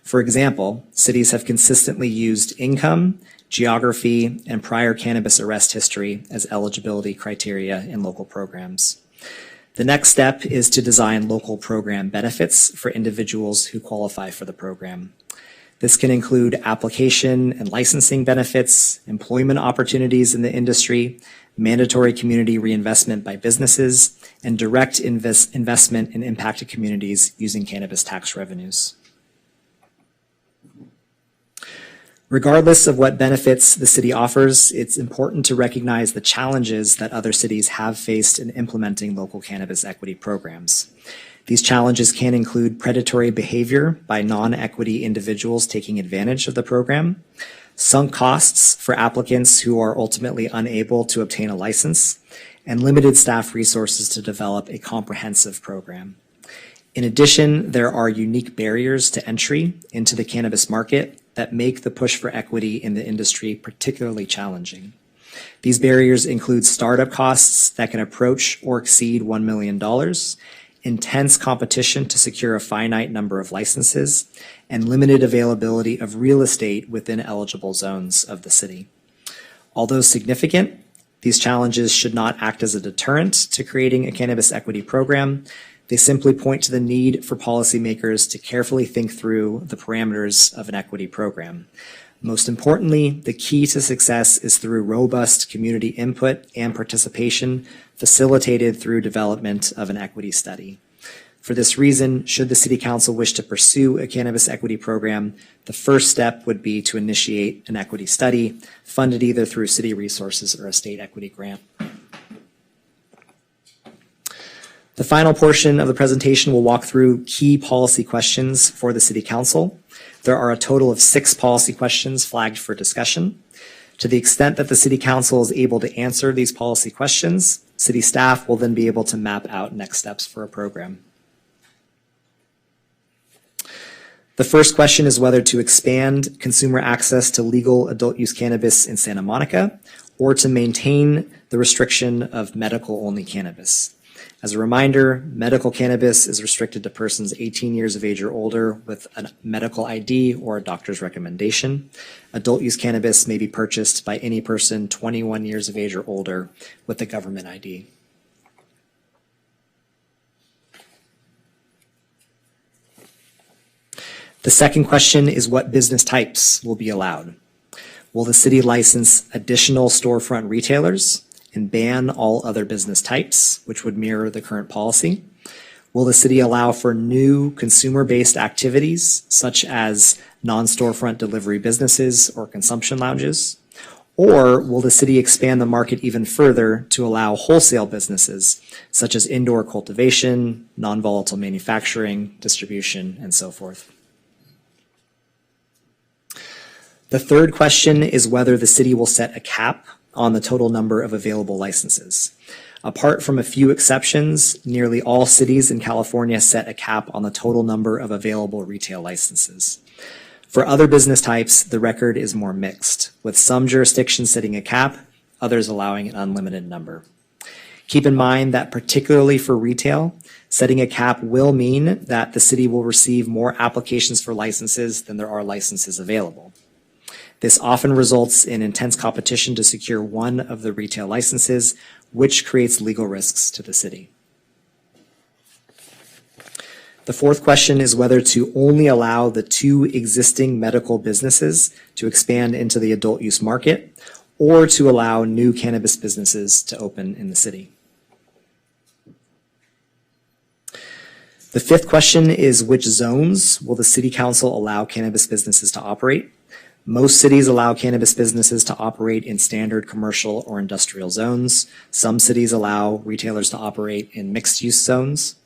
For example, cities have consistently used income, geography, and prior cannabis arrest history as eligibility criteria in local programs. The next step is to design local program benefits for individuals who qualify for the program. This can include application and licensing benefits, employment opportunities in the industry, mandatory community reinvestment by businesses, and direct investment in impacted communities using cannabis tax revenues. Regardless of what benefits the city offers, it's important to recognize the challenges that other cities have faced in implementing local cannabis equity programs. These challenges can include predatory behavior by non-equity individuals taking advantage of the program, sunk costs for applicants who are ultimately unable to obtain a license, and limited staff resources to develop a comprehensive program. In addition, there are unique barriers to entry into the cannabis market that make the push for equity in the industry particularly challenging. These barriers include startup costs that can approach or exceed $1 million, intense competition to secure a finite number of licenses, and limited availability of real estate within eligible zones of the city. Although significant, these challenges should not act as a deterrent to creating a cannabis equity program. They simply point to the need for policymakers to carefully think through the parameters of an equity program. Most importantly, the key to success is through robust community input and participation facilitated through development of an equity study. For this reason, should the City Council wish to pursue a cannabis equity program, the first step would be to initiate an equity study funded either through city resources or a state equity grant. The final portion of the presentation will walk through key policy questions for the City Council. There are a total of 6 policy questions flagged for discussion. To the extent that the City Council is able to answer these policy questions, City staff will then be able to map out next steps for a program. The first question is whether to expand consumer access to legal adult use cannabis in Santa Monica or to maintain the restriction of medical-only cannabis. As a reminder, medical cannabis is restricted to persons 18 years of age or older with a medical ID or a doctor's recommendation. Adult use cannabis may be purchased by any person 21 years of age or older with a government ID. The second question is what business types will be allowed? Will the city license additional storefront retailers and ban all other business types, which would mirror the current policy? Will the city allow for new consumer-based activities, such as non-storefront delivery businesses or consumption lounges? Or will the city expand the market even further to allow wholesale businesses, such as indoor cultivation, non-volatile manufacturing, distribution, and so forth? The third question is whether the city will set a cap on the total number of available licenses. Apart from a few exceptions, nearly all cities in California set a cap on the total number of available retail licenses. For other business types, the record is more mixed, with some jurisdictions setting a cap, others allowing an unlimited number. Keep in mind that particularly for retail, setting a cap will mean that the city will receive more applications for licenses than there are licenses available. This often results in intense competition to secure one of the retail licenses, which creates legal risks to the city. The fourth question is whether to only allow the 2 existing medical businesses to expand into the adult use market or to allow new cannabis businesses to open in the city. The fifth question is which zones will the city council allow cannabis businesses to operate? Most cities allow cannabis businesses to operate in standard commercial or industrial zones. Some cities allow retailers to operate in mixed-use zones.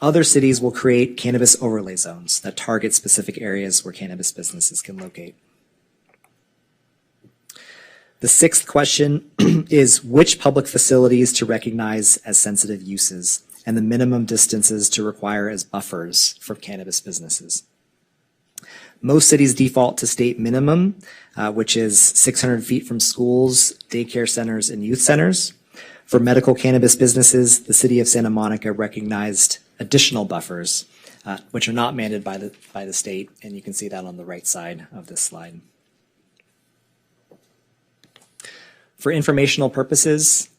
Other cities will create cannabis overlay zones that target specific areas where cannabis businesses can locate. The sixth question is which public facilities to recognize as sensitive uses and the minimum distances to require as buffers for cannabis businesses. Most cities default to state minimum, which is 600 feet from schools, daycare centers, and youth centers. For medical cannabis businesses, the city of Santa Monica recognized additional buffers, which are not mandated by the state, and you can see that on the right side of this slide. For informational purposes,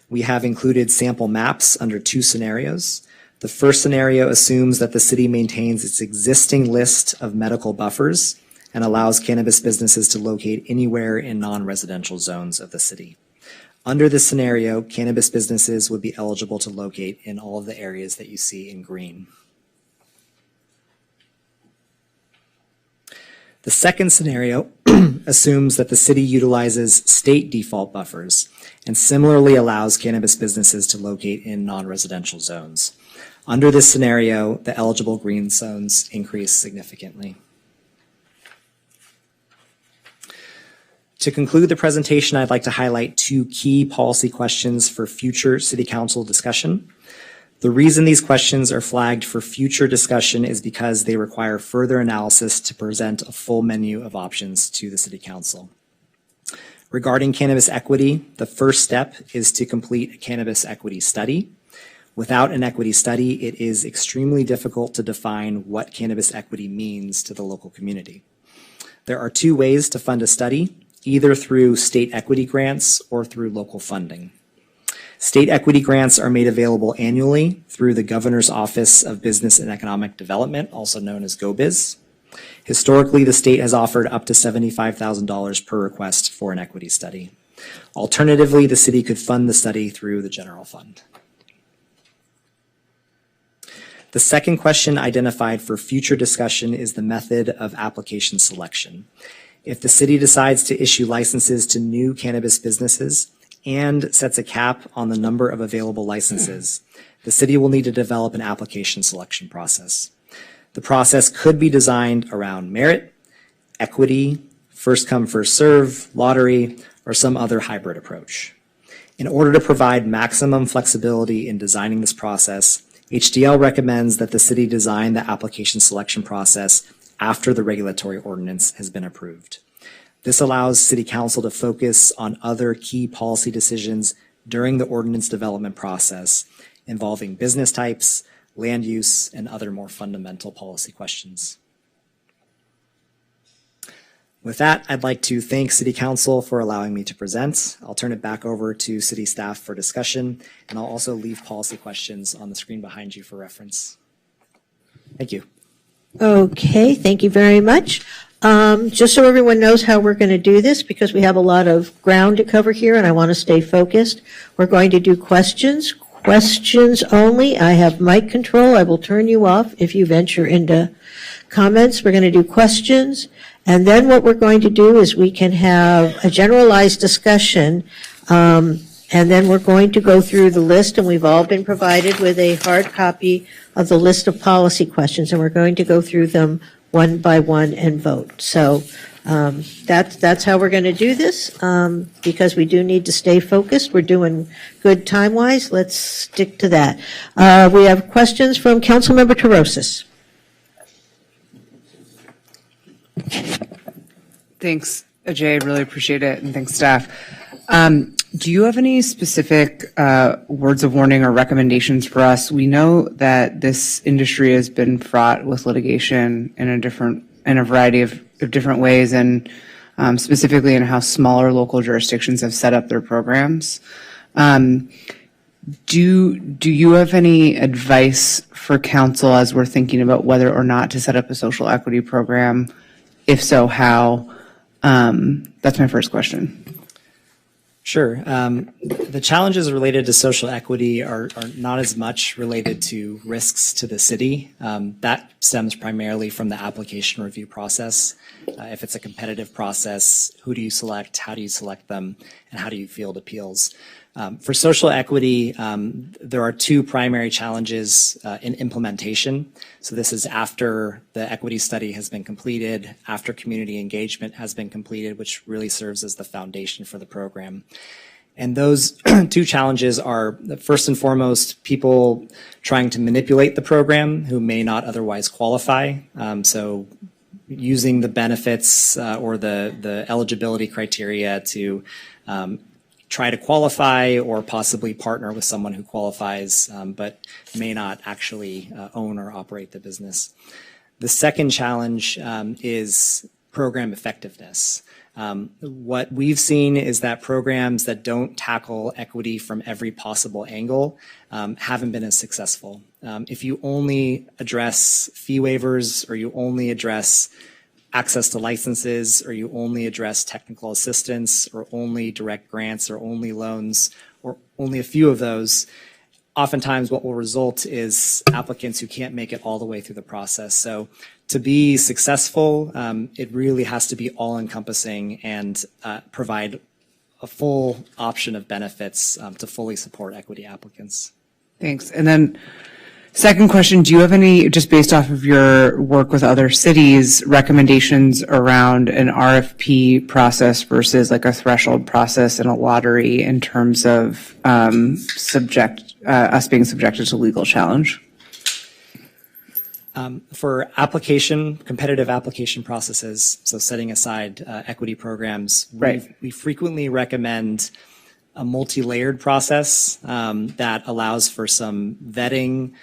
we have included sample maps under 2 scenarios. The first scenario assumes that the city maintains its existing list of medical buffers and allows cannabis businesses to locate anywhere in non-residential zones of the city. Under this scenario, cannabis businesses would be eligible to locate in all of the areas that you see in green. The second scenario assumes that the city utilizes state default buffers and similarly allows cannabis businesses to locate in non-residential zones. Under this scenario, the eligible green zones increase significantly. To conclude the presentation, I'd like to highlight 2 key policy questions for future City Council discussion. The reason these questions are flagged for future discussion is because they require further analysis to present a full menu of options to the City Council. Regarding cannabis equity, the first step is to complete a cannabis equity study. Without an equity study, it is extremely difficult to define what cannabis equity means to the local community. There are 2 ways to fund a study, either through state equity grants or through local funding. State equity grants are made available annually through the Governor's Office of Business and Economic Development, also known as GoBiz. Historically, the state has offered up to $75,000 per request for an equity study. Alternatively, the city could fund the study through the general fund. The second question identified for future discussion is the method of application selection. If the city decides to issue licenses to new cannabis businesses and sets a cap on the number of available licenses, the city will need to develop an application selection process. The process could be designed around merit, equity, first come, first serve, lottery, or some other hybrid approach. In order to provide maximum flexibility in designing this process, HDL recommends that the city design the application selection process after the regulatory ordinance has been approved. This allows City Council to focus on other key policy decisions during the ordinance development process involving business types, land use, and other more fundamental policy questions. With that, I'd like to thank City Council for allowing me to present. I'll turn it back over to City staff for discussion, and I'll also leave policy questions on the screen behind you for reference. Thank you. Okay, thank you very much. Just so everyone knows how we're going to do this, because we have a lot of ground to cover here and I want to stay focused, we're going to do questions. Questions only. I have mic control. I will turn you off if you venture into comments. We're going to do questions. And then what we're going to do is we can have a generalized discussion, and then we're going to go through the list, and we've all been provided with a hard copy of the list of policy questions, and we're going to go through them one by one and vote. So that's how we're going to do this, because we do need to stay focused. We're doing good time-wise. Let's stick to that. We have questions from Councilmember Torosis. Thanks, Ajay. Really appreciate it, and thanks, staff. Do you have any specific words of warning or recommendations for us? We know that this industry has been fraught with litigation in a variety of different ways, and specifically in how smaller local jurisdictions have set up their programs. Do you have any advice for council as we're thinking about whether or not to set up a social equity program? If so, how? That's my first question. Sure. The challenges related to social equity are not as much related to risks to the city. That stems primarily from the application review process. If it's a competitive process, who do you select, how do you select them, and how do you field appeals? For social equity, there are two primary challenges in implementation. So this is after the equity study has been completed, after community engagement has been completed, which really serves as the foundation for the program. And those two challenges are, first and foremost, people trying to manipulate the program who may not otherwise qualify. So using the benefits or the eligibility criteria to try to qualify or possibly partner with someone who qualifies but may not actually own or operate the business. The second challenge is program effectiveness. What we've seen is that programs that don't tackle equity from every possible angle haven't been as successful. If you only address fee waivers, or you only address access to licenses, or you only address technical assistance, or only direct grants, or only loans, or only a few of those, oftentimes what will result is applicants who can't make it all the way through the process. So to be successful, it really has to be all-encompassing and provide a full option of benefits to fully support equity applicants. Thanks. And then second question, do you have any, just based off of your work with other cities, recommendations around an RFP process versus like a threshold process and a lottery in terms of us being subjected to legal challenge? For competitive application processes, so setting aside equity programs, we frequently recommend a multi-layered process that allows for some vetting,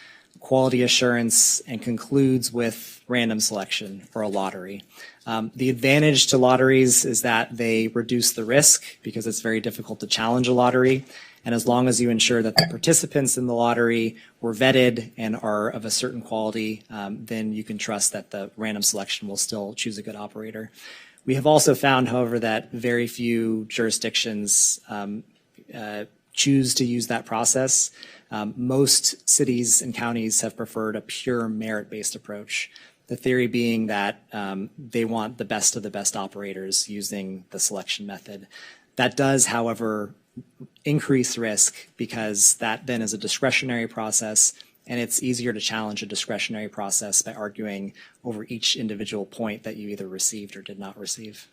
quality assurance, and concludes with random selection or a lottery. The advantage to lotteries is that they reduce the risk because it's very difficult to challenge a lottery. And as long as you ensure that the participants in the lottery were vetted and are of a certain quality, then you can trust that the random selection will still choose a good operator. We have also found, however, that very few jurisdictions choose to use that process. Most cities and counties have preferred a pure merit-based approach. The theory being that they want the best of the best operators using the selection method. That does, however, increase risk because that then is a discretionary process, and it's easier to challenge a discretionary process by arguing over each individual point that you either received or did not receive.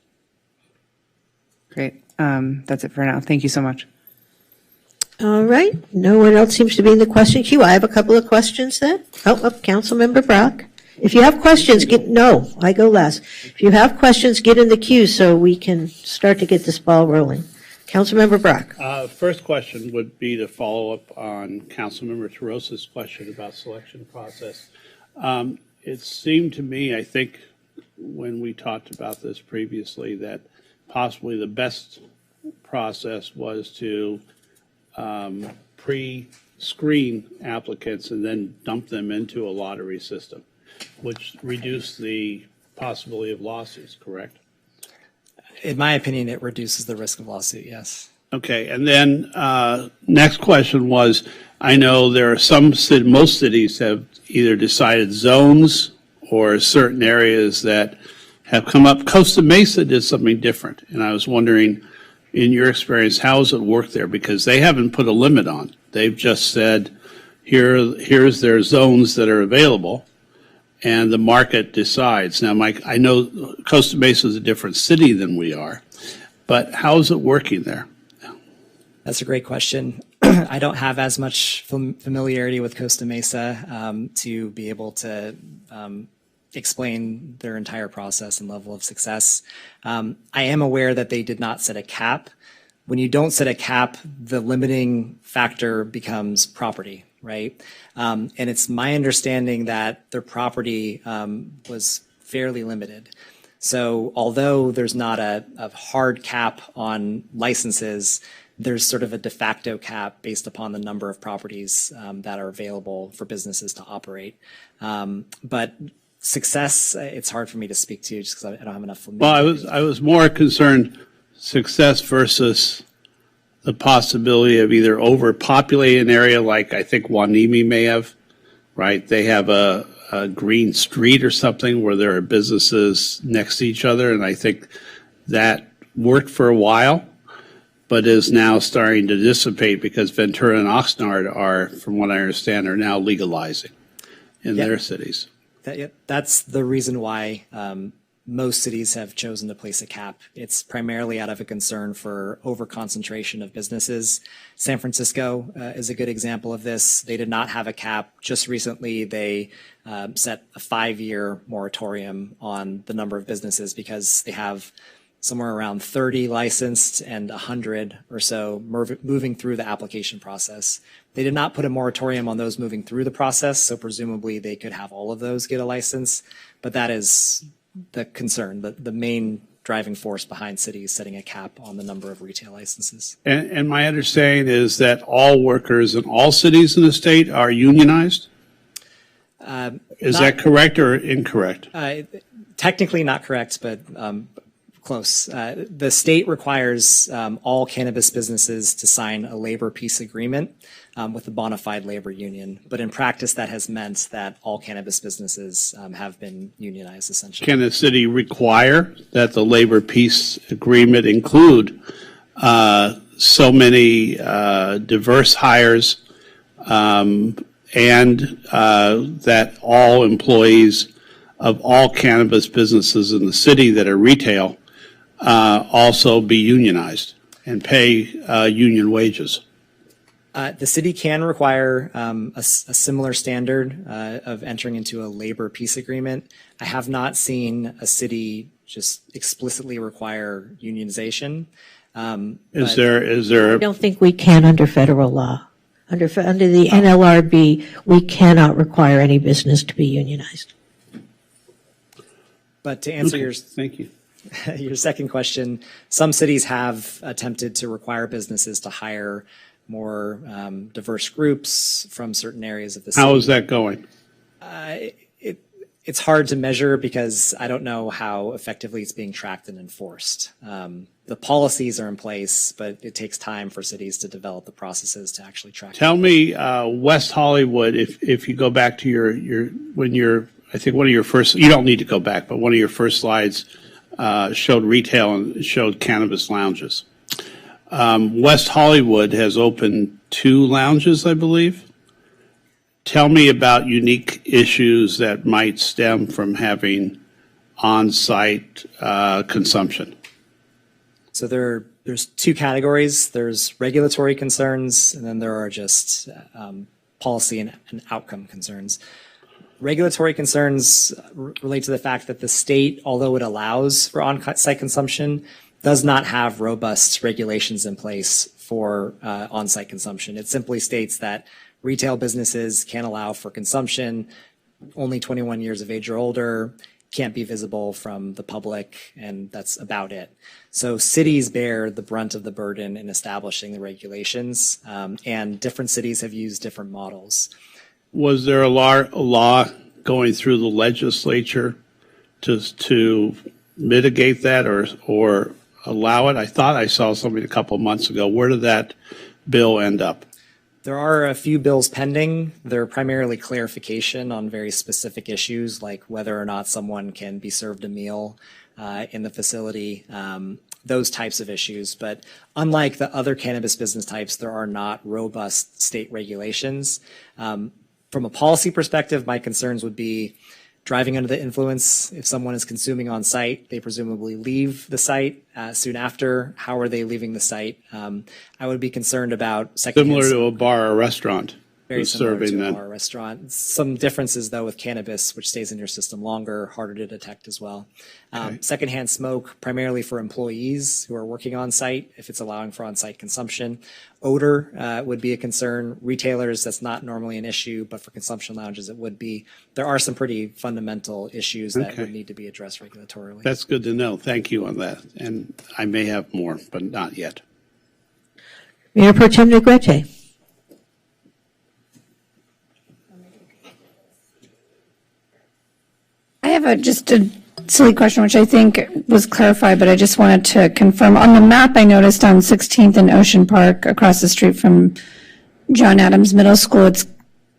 Great. That's it for now. Thank you so much. All right. No one else seems to be in the question queue. I have a couple of questions then. Councilmember Brock. If you have questions, I go last. If you have questions, get in the queue so we can start to get this ball rolling. Councilmember Brock. First question would be to follow up on Councilmember Terosa's question about selection process. It seemed to me, I think, when we talked about this previously, that possibly the best process was to pre-screen applicants and then dump them into a lottery system, which reduced the possibility of lawsuits, correct? In my opinion, it reduces the risk of lawsuit, yes. Okay, and then next question was, I know there are most cities have either decided zones or certain areas that have come up. Costa Mesa did something different, and I was wondering, in your experience, how has it worked there? Because they haven't put a limit on. They've just said, here's their zones that are available, and the market decides. Now, Mike, I know Costa Mesa is a different city than we are, but how is it working there? That's a great question. I don't have as much familiarity with Costa Mesa to be able to explain their entire process and level of success. I am aware that they did not set a cap. When you don't set a cap, the limiting factor becomes property, right? And it's my understanding that their property was fairly limited. So although there's not a hard cap on licenses, there's sort of a de facto cap based upon the number of properties that are available for businesses to operate. But success, it's hard for me to speak to just because I don't have enough. Well, I was more concerned success versus the possibility of either overpopulating an area like I think Wanimi may have, right? They have a green street or something where there are businesses next to each other, and I think that worked for a while, but is now starting to dissipate because Ventura and Oxnard are, from what I understand, are now legalizing in their cities. That's the reason why most cities have chosen to place a cap. It's primarily out of a concern for overconcentration of businesses. San Francisco is a good example of this. They did not have a cap. Just recently, they set a 5-year moratorium on the number of businesses because they have somewhere around 30 licensed and 100 or so moving through the application process. They did not put a moratorium on those moving through the process, so presumably they could have all of those get a license, but that is the concern, the main driving force behind cities setting a cap on the number of retail licenses. And my understanding is that all workers in all cities in the state are unionized? Is that correct or incorrect? Technically not correct, but close. The state requires all cannabis businesses to sign a labor peace agreement with a bona fide labor union. But in practice, that has meant that all cannabis businesses have been unionized, essentially. Can the city require that the labor peace agreement include so many diverse hires and that all employees of all cannabis businesses in the city that are retail also be unionized and pay union wages? The city can require a similar standard of entering into a labor peace agreement. I have not seen a city just explicitly require unionization. Is there? I don't think we can under federal law. Under the NLRB, we cannot require any business to be unionized. But to answer Thank you. Your second question, some cities have attempted to require businesses to hire more diverse groups from certain areas of the city. How is that going? It's hard to measure because I don't know how effectively it's being tracked and enforced. The policies are in place, but it takes time for cities to develop the processes to actually track. Tell me, West Hollywood, if you go back to I think one of your first, you don't need to go back, but one of your first slides showed retail and showed cannabis lounges. West Hollywood has opened 2 lounges, I believe. Tell me about unique issues that might stem from having on-site consumption. So there's 2 categories. There's regulatory concerns, and then there are just policy and outcome concerns. Regulatory concerns relate to the fact that the state, although it allows for on-site consumption, does not have robust regulations in place for on-site consumption. It simply states that retail businesses can allow for consumption, only 21 years of age or older, can't be visible from the public, and that's about it. So cities bear the brunt of the burden in establishing the regulations, and different cities have used different models. Was there a law going through the legislature to mitigate that or allow it? I thought I saw something a couple months ago. Where did that bill end up? There are a few bills pending. They're primarily clarification on very specific issues, like whether or not someone can be served a meal in the facility, those types of issues. But unlike the other cannabis business types, there are not robust state regulations. From a policy perspective, my concerns would be driving under the influence. If someone is consuming on site, they presumably leave the site soon after. How are they leaving the site? I would be concerned about Similar to a bar or restaurant. Very similar serving to a that. bar or restaurant. Some differences, though, with cannabis, which stays in your system longer, harder to detect as well. Secondhand smoke, primarily for employees who are working on site, if it's allowing for on-site consumption. Odor would be a concern. Retailers, that's not normally an issue, but for consumption lounges, it would be. There are some pretty fundamental issues that would need to be addressed regulatorily. That's good to know. Thank you on that. And I may have more, but not yet. Mayor Pro Tem Negrete. I have just a silly question, which I think was clarified, but I just wanted to confirm. On the map, I noticed on 16th and Ocean Park, across the street from John Adams Middle School,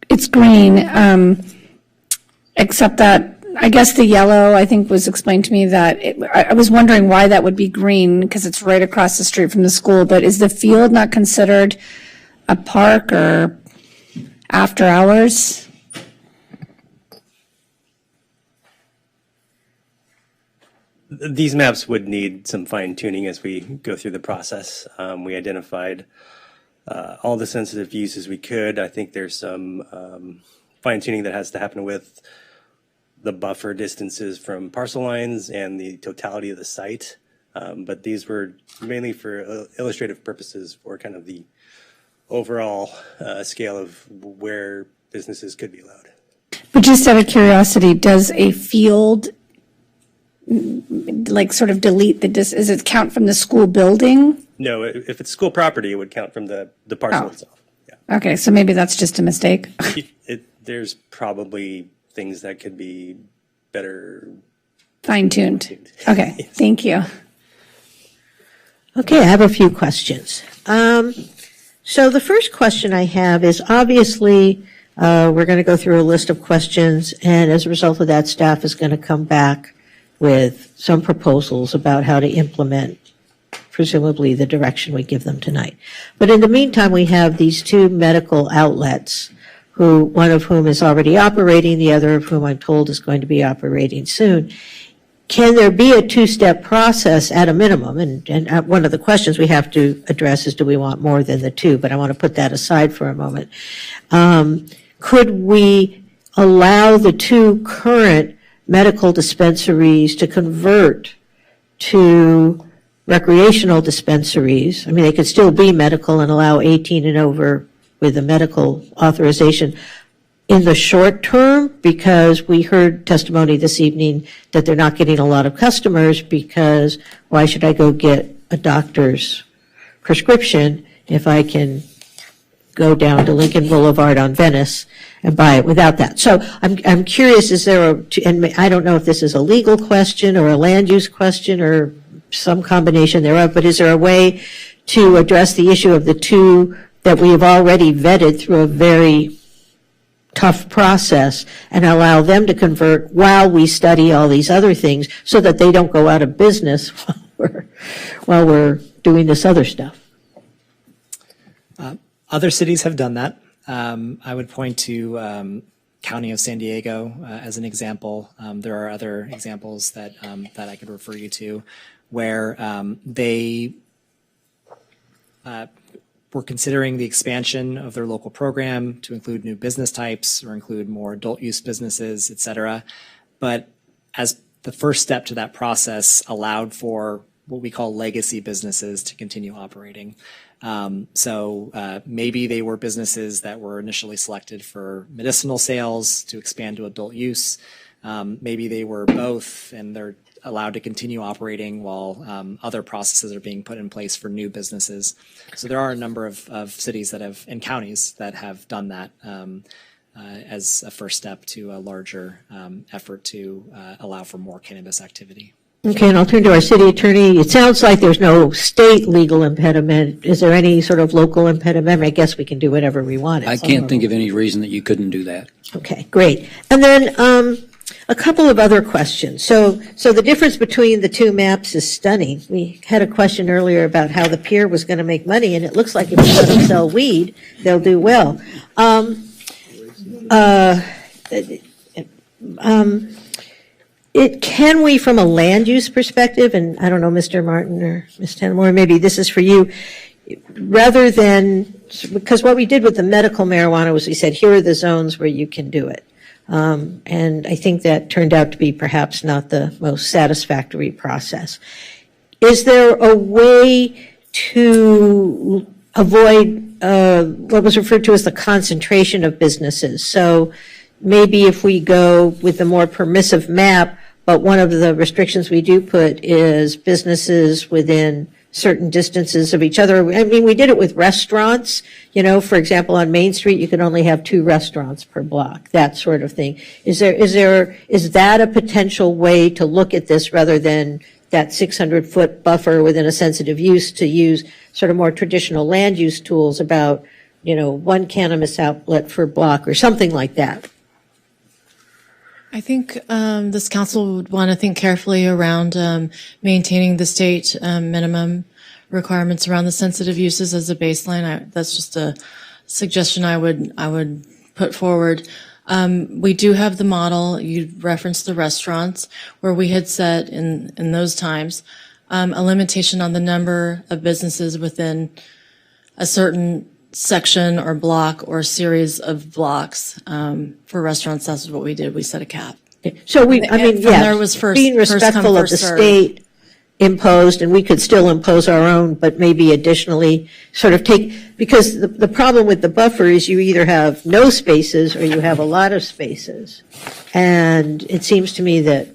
it's green, except that I guess the yellow, I think, was explained to me that I was wondering why that would be green, because it's right across the street from the school. But is the field not considered a park or after hours? These maps would need some fine tuning as we go through the process. We identified all the sensitive uses we could. I think there's some fine tuning that has to happen with the buffer distances from parcel lines and the totality of the site. But these were mainly for illustrative purposes for kind of the overall scale of where businesses could be allowed. But just out of curiosity, does a field like sort of delete does it count from the school building? No, if it's school property, it would count from the parcel itself. Okay, so maybe that's just a mistake. There's probably things that could be better Fine-tuned. Okay, Yes. Thank you. Okay, I have a few questions. So the first question I have is obviously we're going to go through a list of questions, and as a result of that, staff is going to come back with some proposals about how to implement presumably the direction we give them tonight. But in the meantime, we have these two medical outlets, one of whom is already operating, the other of whom I'm told is going to be operating soon. Can there be a two-step process at a minimum? And one of the questions we have to address is, do we want more than the two? But I want to put that aside for a moment. Could we allow the two current medical dispensaries to convert to recreational dispensaries? I mean, they could still be medical and allow 18 and over with a medical authorization in the short term, because we heard testimony this evening that they're not getting a lot of customers, because why should I go get a doctor's prescription if I can go down to Lincoln Boulevard on Venice and buy it without that? So I'm curious, is there and I don't know if this is a legal question or a land use question or some combination thereof, but is there a way to address the issue of the two that we have already vetted through a very tough process and allow them to convert while we study all these other things so that they don't go out of business while we're doing this other stuff? Other cities have done that. I would point to County of San Diego as an example. There are other examples that I could refer you to where they were considering the expansion of their local program to include new business types or include more adult use businesses, et cetera. But as the first step to that process allowed for what we call legacy businesses to continue operating. Maybe they were businesses that were initially selected for medicinal sales to expand to adult use. Maybe they were both, and they're allowed to continue operating while other processes are being put in place for new businesses. So there are a number of cities that have, and counties that have done that as a first step to a larger effort to allow for more cannabis activity. Okay, and I'll turn to our city attorney. It sounds like there's no state legal impediment. Is there any sort of local impediment? I guess we can do whatever we want. I can't think of any reason that you couldn't do that. Okay, great. And then a couple of other questions. So the difference between the two maps is stunning. We had a question earlier about how the Pier was going to make money, and it looks like if we let them sell weed, they'll do well. Can we, from a land use perspective, and I don't know, Mr. Martin or Ms. Tanamori, maybe this is for you, rather than, because what we did with the medical marijuana was we said, here are the zones where you can do it. And I think that turned out to be perhaps not the most satisfactory process. Is there a way to avoid what was referred to as the concentration of businesses? So maybe if we go with a more permissive map, but one of the restrictions we do put is businesses within certain distances of each other. I mean, we did it with restaurants. You know, for example, on Main Street, you could only have 2 restaurants per block, that sort of thing. Is that a potential way to look at this rather than that 600-foot buffer within a sensitive use, to use sort of more traditional land use tools about, you know, 1 cannabis outlet per block or something like that? I think this council would want to think carefully around maintaining the state minimum requirements around the sensitive uses as a baseline. That's just a suggestion I would put forward. We do have the model. You referenced the restaurants where we had set in those times a limitation on the number of businesses within a certain section or block or series of blocks. For restaurants, that's what we did. We set a cap. So there was being respectful of the state imposed, and we could still impose our own, but maybe additionally sort of take, because the problem with the buffer is you either have no spaces or you have a lot of spaces. And it seems to me that,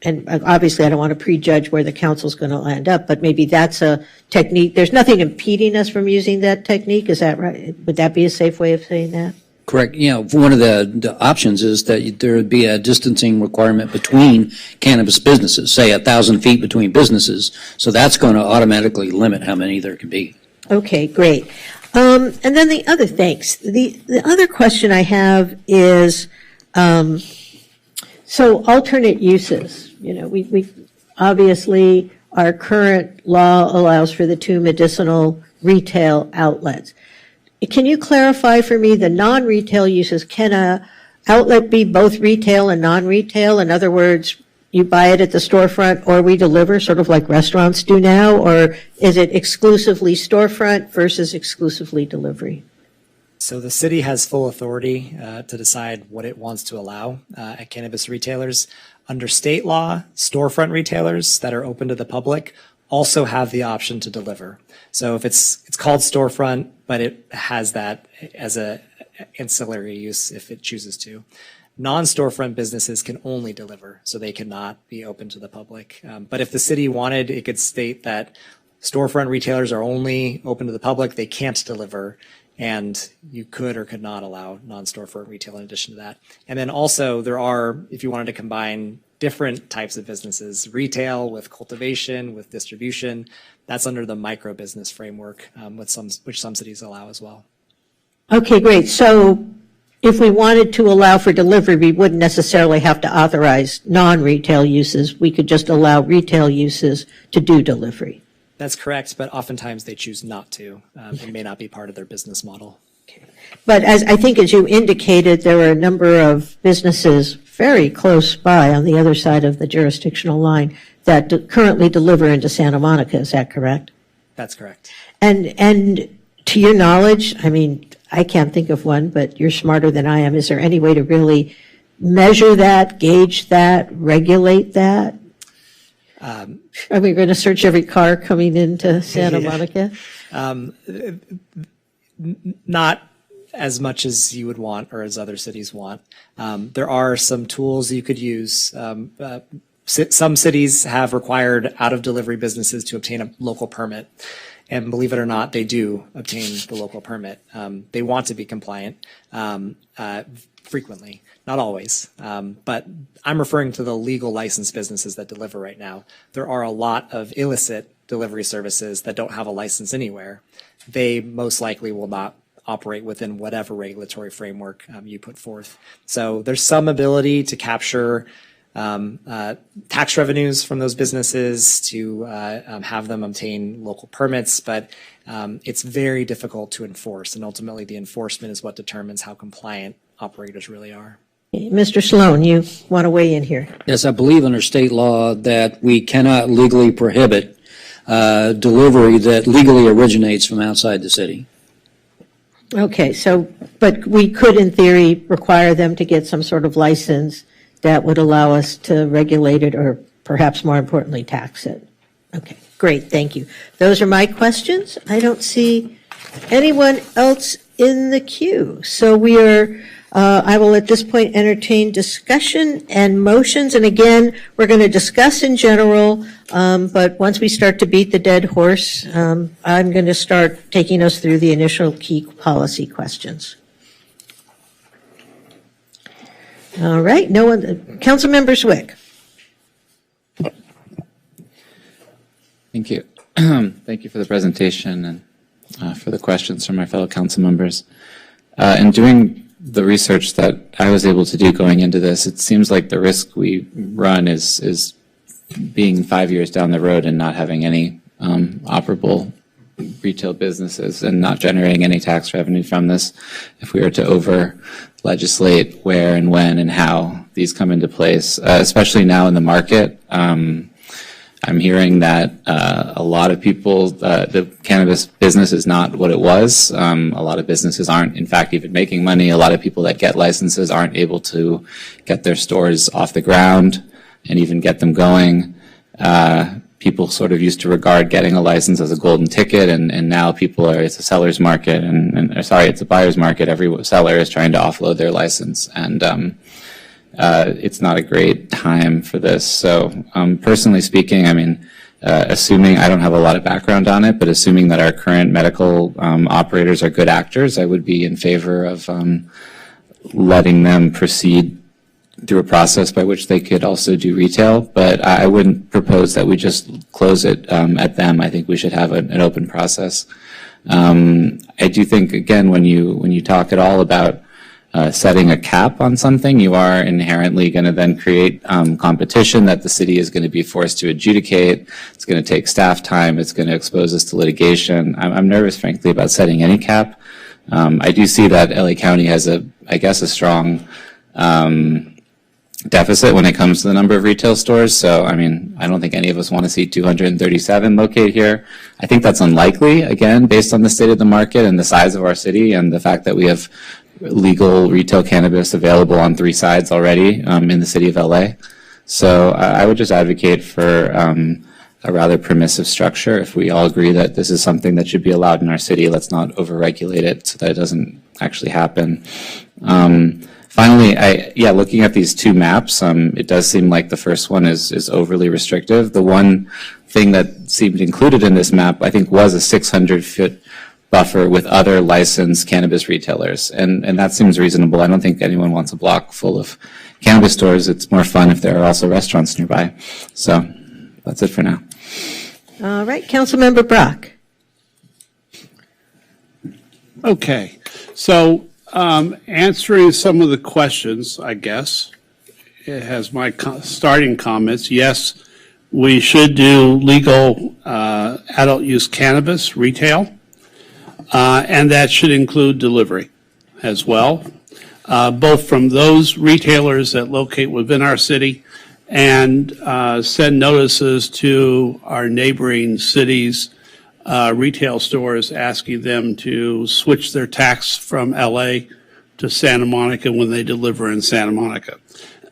and obviously I don't want to prejudge where the council's going to land up, but maybe that's a technique. There's nothing impeding us from using that technique. Is that right? Would that be a safe way of saying that? Correct. You know, one of the options is that there would be a distancing requirement between cannabis businesses, say 1,000 feet between businesses. So that's going to automatically limit how many there can be. Okay, great. And then the other other question I have is, so alternate uses. You know, we obviously, our current law allows for the 2 medicinal retail outlets. Can you clarify for me the non-retail uses? Can a outlet be both retail and non-retail? In other words, you buy it at the storefront or we deliver, sort of like restaurants do now? Or is it exclusively storefront versus exclusively delivery? So the city has full authority to decide what it wants to allow at cannabis retailers. Under state law, storefront retailers that are open to the public also have the option to deliver. So if it's called storefront, but it has that as a ancillary use if it chooses to. Non-storefront businesses can only deliver, so they cannot be open to the public. But if the city wanted, it could state that storefront retailers are only open to the public, they can't deliver, and you could or could not allow non-storefront retail in addition to that. And then also there are, if you wanted to combine different types of businesses, retail with cultivation, with distribution, that's under the micro business framework, which some cities allow as well. Okay, great. So if we wanted to allow for delivery, we wouldn't necessarily have to authorize non-retail uses. We could just allow retail uses to do delivery. That's correct, but oftentimes they choose not to. It may not be part of their business model. But as I think, as you indicated, there were a number of businesses very close by on the other side of the jurisdictional line that currently deliver into Santa Monica. Is that correct? That's correct. And to your knowledge, I mean, I can't think of one, but you're smarter than I am. Is there any way to really measure that, gauge that, regulate that? Are we going to search every car coming into Santa Monica? Not as much as you would want or as other cities want. There are some tools you could use. Some cities have required out-of-delivery businesses to obtain a local permit. And believe it or not, they do obtain the local permit. They want to be compliant frequently, not always. But I'm referring to the legal licensed businesses that deliver right now. There are a lot of illicit delivery services that don't have a license anywhere. They most likely will not operate within whatever regulatory framework you put forth. So there's some ability to capture tax revenues from those businesses to have them obtain local permits, but it's very difficult to enforce, and ultimately the enforcement is what determines how compliant operators really are. Mr. Sloan, you want to weigh in here? Yes, I believe under state law that we cannot legally prohibit delivery that legally originates from outside the city. Okay, so, but we could in theory require them to get some sort of license that would allow us to regulate it or perhaps more importantly, tax it. Okay, great, thank you. Those are my questions. I don't see anyone else in the queue. So we are, I will at this point entertain discussion and motions. And again, we're going to discuss in general, but once we start to beat the dead horse, I'm going to start taking us through the initial key policy questions. All right, no one, Councilmember Swick. Thank you. Thank you for the presentation and for the questions from my fellow council members. In doing the research that I was able to do going into this, it seems like the risk we run is being 5 years down the road and not having any operable retail businesses and not generating any tax revenue from this if we were to over legislate where and when and how these come into place, especially now in the market. I'm hearing that a lot of people, the cannabis business is not what it was. A lot of businesses aren't, in fact, even making money. A lot of people that get licenses aren't able to get their stores off the ground and even get them going. People sort of used to regard getting a license as a golden ticket, and now people are, it's a seller's market, it's a buyer's market. Every seller is trying to offload their license, and it's not a great time for this. So personally speaking, I mean, assuming, I don't have a lot of background on it, but assuming that our current medical operators are good actors, I would be in favor of letting them proceed through a process by which they could also do retail, but I wouldn't propose that we just close it at them. I think we should have an open process. I do think, again, when you talk at all about setting a cap on something, you are inherently going to then create competition that the city is going to be forced to adjudicate. It's going to take staff time. It's going to expose us to litigation. I'm nervous, frankly, about setting any cap. I do see that LA County has a strong deficit when it comes to the number of retail stores. So, I mean, I don't think any of us want to see 237 located here. I think that's unlikely, again, based on the state of the market and the size of our city and the fact that we have legal retail cannabis available on 3 sides already in the city of LA. So I would just advocate for a rather permissive structure. If we all agree that this is something that should be allowed in our city, let's not overregulate it so that it doesn't actually happen. Finally, looking at these 2 maps, it does seem like the first one is overly restrictive. The one thing that seemed included in this map, I think, was a 600-foot buffer with other licensed cannabis retailers, and that seems reasonable. I don't think anyone wants a block full of cannabis stores. It's more fun if there are also restaurants nearby. So that's it for now. All right, Councilmember Brock. Okay, so answering some of the questions, I guess, it has my starting comments. Yes, we should do legal adult use cannabis retail, and that should include delivery as well, both from those retailers that locate within our city and send notices to our neighboring cities' retail stores asking them to switch their tax from LA to Santa Monica when they deliver in Santa Monica.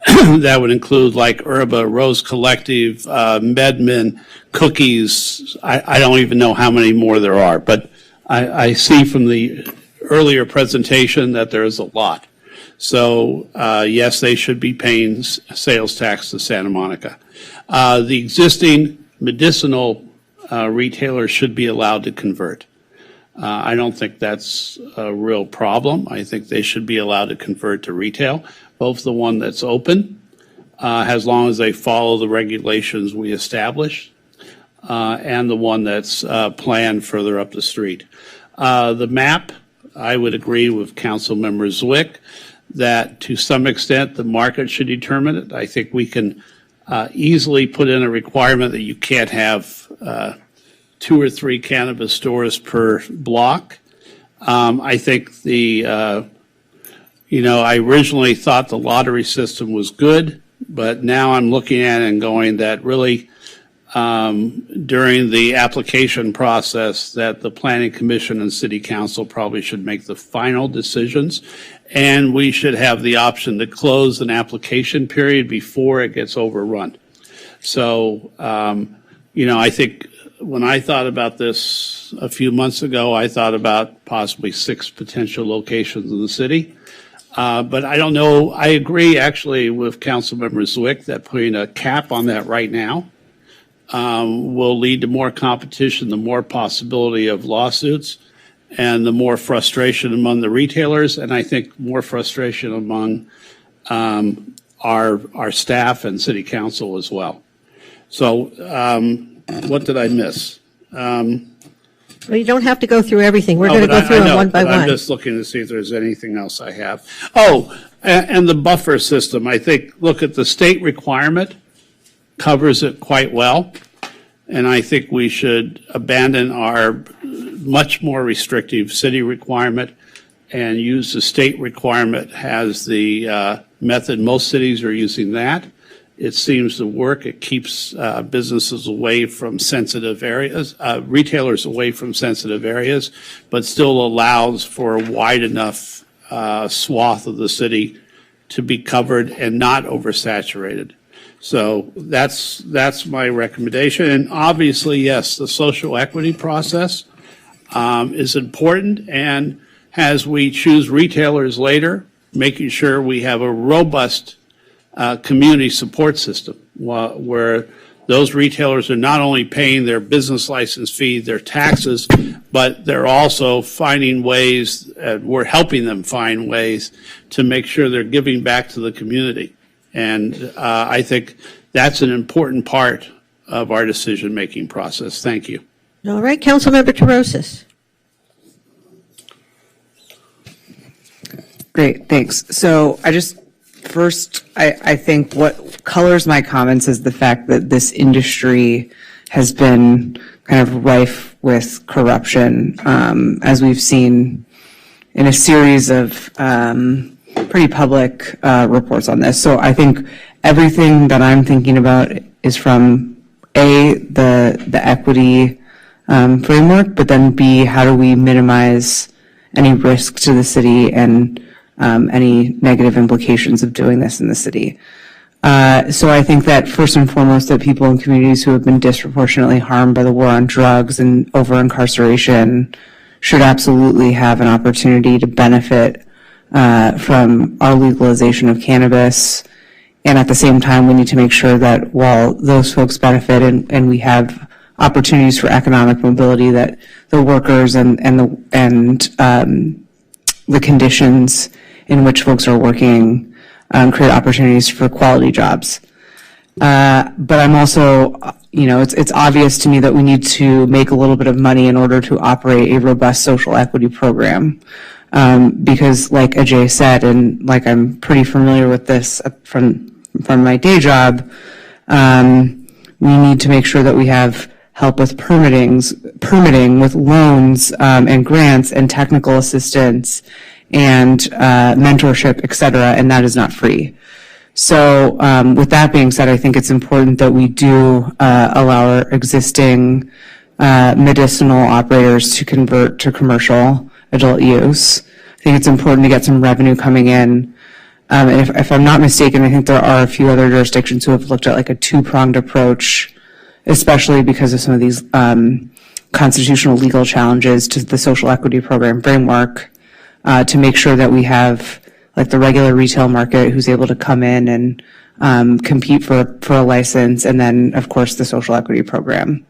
that would include like Herba, Rose Collective, Medman, Cookies. I don't even know how many more there are, but I see from the earlier presentation that there is a lot. So yes, they should be paying sales tax to Santa Monica. The existing medicinal retailers should be allowed to convert. I don't think that's a real problem. I think they should be allowed to convert to retail, both the one that's open, as long as they follow the regulations we established, and the one that's planned further up the street. The map, I would agree with Councilmember Zwick that to some extent the market should determine it. I think we can easily put in a requirement that you can't have 2 or 3 cannabis stores per block. I think I originally thought the lottery system was good, but now I'm looking at it and going that really during the application process that the Planning Commission and City Council probably should make the final decisions, and we should have the option to close an application period before it gets overrun. So, I think when I thought about this a few months ago, I thought about possibly 6 potential locations in the city. But I don't know. I agree actually with Councilmember Zwick that putting a cap on that right now will lead to more competition, the more possibility of lawsuits, and the more frustration among the retailers, and I think more frustration among our staff and City Council as well. So what did I miss? Well, you don't have to go through everything. We're going to go through them one by one. I'm just looking to see if there's anything else I have. Oh, and the buffer system. I think, look at the state requirement covers it quite well. And I think we should abandon our much more restrictive city requirement and use the state requirement as the method. Most cities are using that. It seems to work. It keeps businesses away from sensitive areas, retailers away from sensitive areas, but still allows for a wide enough swath of the city to be covered and not oversaturated. So that's my recommendation. And obviously, yes, the social equity process is important. And as we choose retailers later, making sure we have a robust community support system where those retailers are not only paying their business license fee, their taxes, but they're also finding ways, we're helping them find ways to make sure they're giving back to the community. And I think that's an important part of our decision-making process. Thank you. All right, Councilmember Torosis. Great, thanks. So I think what colors my comments is the fact that this industry has been kind of rife with corruption, as we've seen in a series of pretty public reports on this. So I think everything that I'm thinking about is from A, the equity framework, but then B, how do we minimize any risk to the city and any negative implications of doing this in the city. So I think that first and foremost that people in communities who have been disproportionately harmed by the war on drugs and over-incarceration should absolutely have an opportunity to benefit from our legalization of cannabis. And at the same time, we need to make sure that while those folks benefit and we have opportunities for economic mobility, that the workers and the conditions in which folks are working create opportunities for quality jobs. But I'm also, it's obvious to me that we need to make a little bit of money in order to operate a robust social equity program. Because like Ajay said, and like I'm pretty familiar with this from my day job, we need to make sure that we have help with permitting with loans and grants and technical assistance and mentorship, et cetera, and that is not free. So with that being said, I think it's important that we do allow our existing medicinal operators to convert to commercial adult use. I think it's important to get some revenue coming in. And if I'm not mistaken, I think there are a few other jurisdictions who have looked at like a two-pronged approach, especially because of some of these constitutional legal challenges to the social equity program framework, to make sure that we have like the regular retail market who's able to come in and compete for a license, and then of course the social equity program.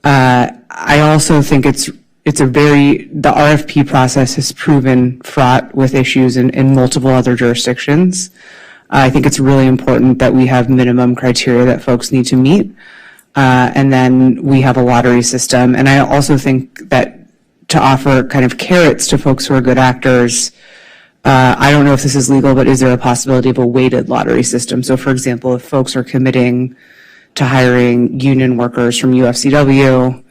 I also think the RFP process has proven fraught with issues in multiple other jurisdictions. I think it's really important that we have minimum criteria that folks need to meet. And then we have a lottery system. And I also think that to offer kind of carrots to folks who are good actors, I don't know if this is legal, but is there a possibility of a weighted lottery system? So for example, if folks are committing to hiring union workers from UFCW,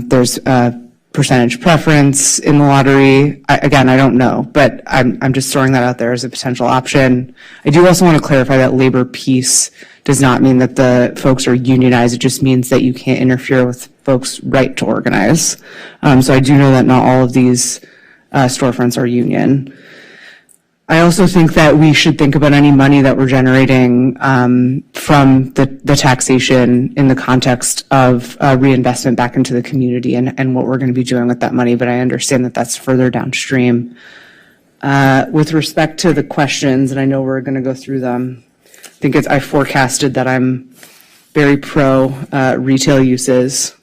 there's a percentage preference in the lottery. I don't know, but I'm just throwing that out there as a potential option. I do also want to clarify that labor piece does not mean that the folks are unionized. It just means that you can't interfere with folks' right to organize. So I do know that not all of these storefronts are union. I also think that we should think about any money that we're generating from the taxation in the context of reinvestment back into the community and what we're going to be doing with that money, but I understand that that's further downstream. With respect to the questions, and I know we're going to go through them, I think I forecasted that I'm very pro retail uses.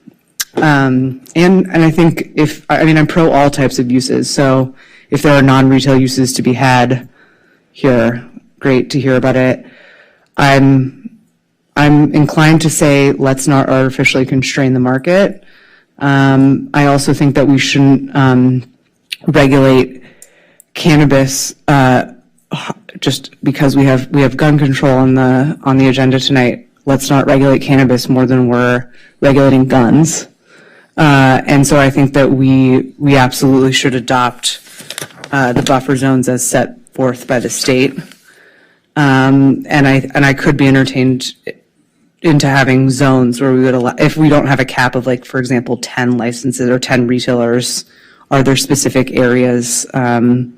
And I think I'm pro all types of uses, so if there are non-retail uses to be had here, great to hear about it. I'm inclined to say let's not artificially constrain the market. I also think that we shouldn't regulate cannabis just because we have gun control on the agenda tonight. Let's not regulate cannabis more than we're regulating guns. And so I think that we absolutely should adopt the buffer zones as set forth by the state. And I could be entertained into having zones where we would allow, if we don't have a cap of like, for example, 10 licenses or 10 retailers, are there specific areas? The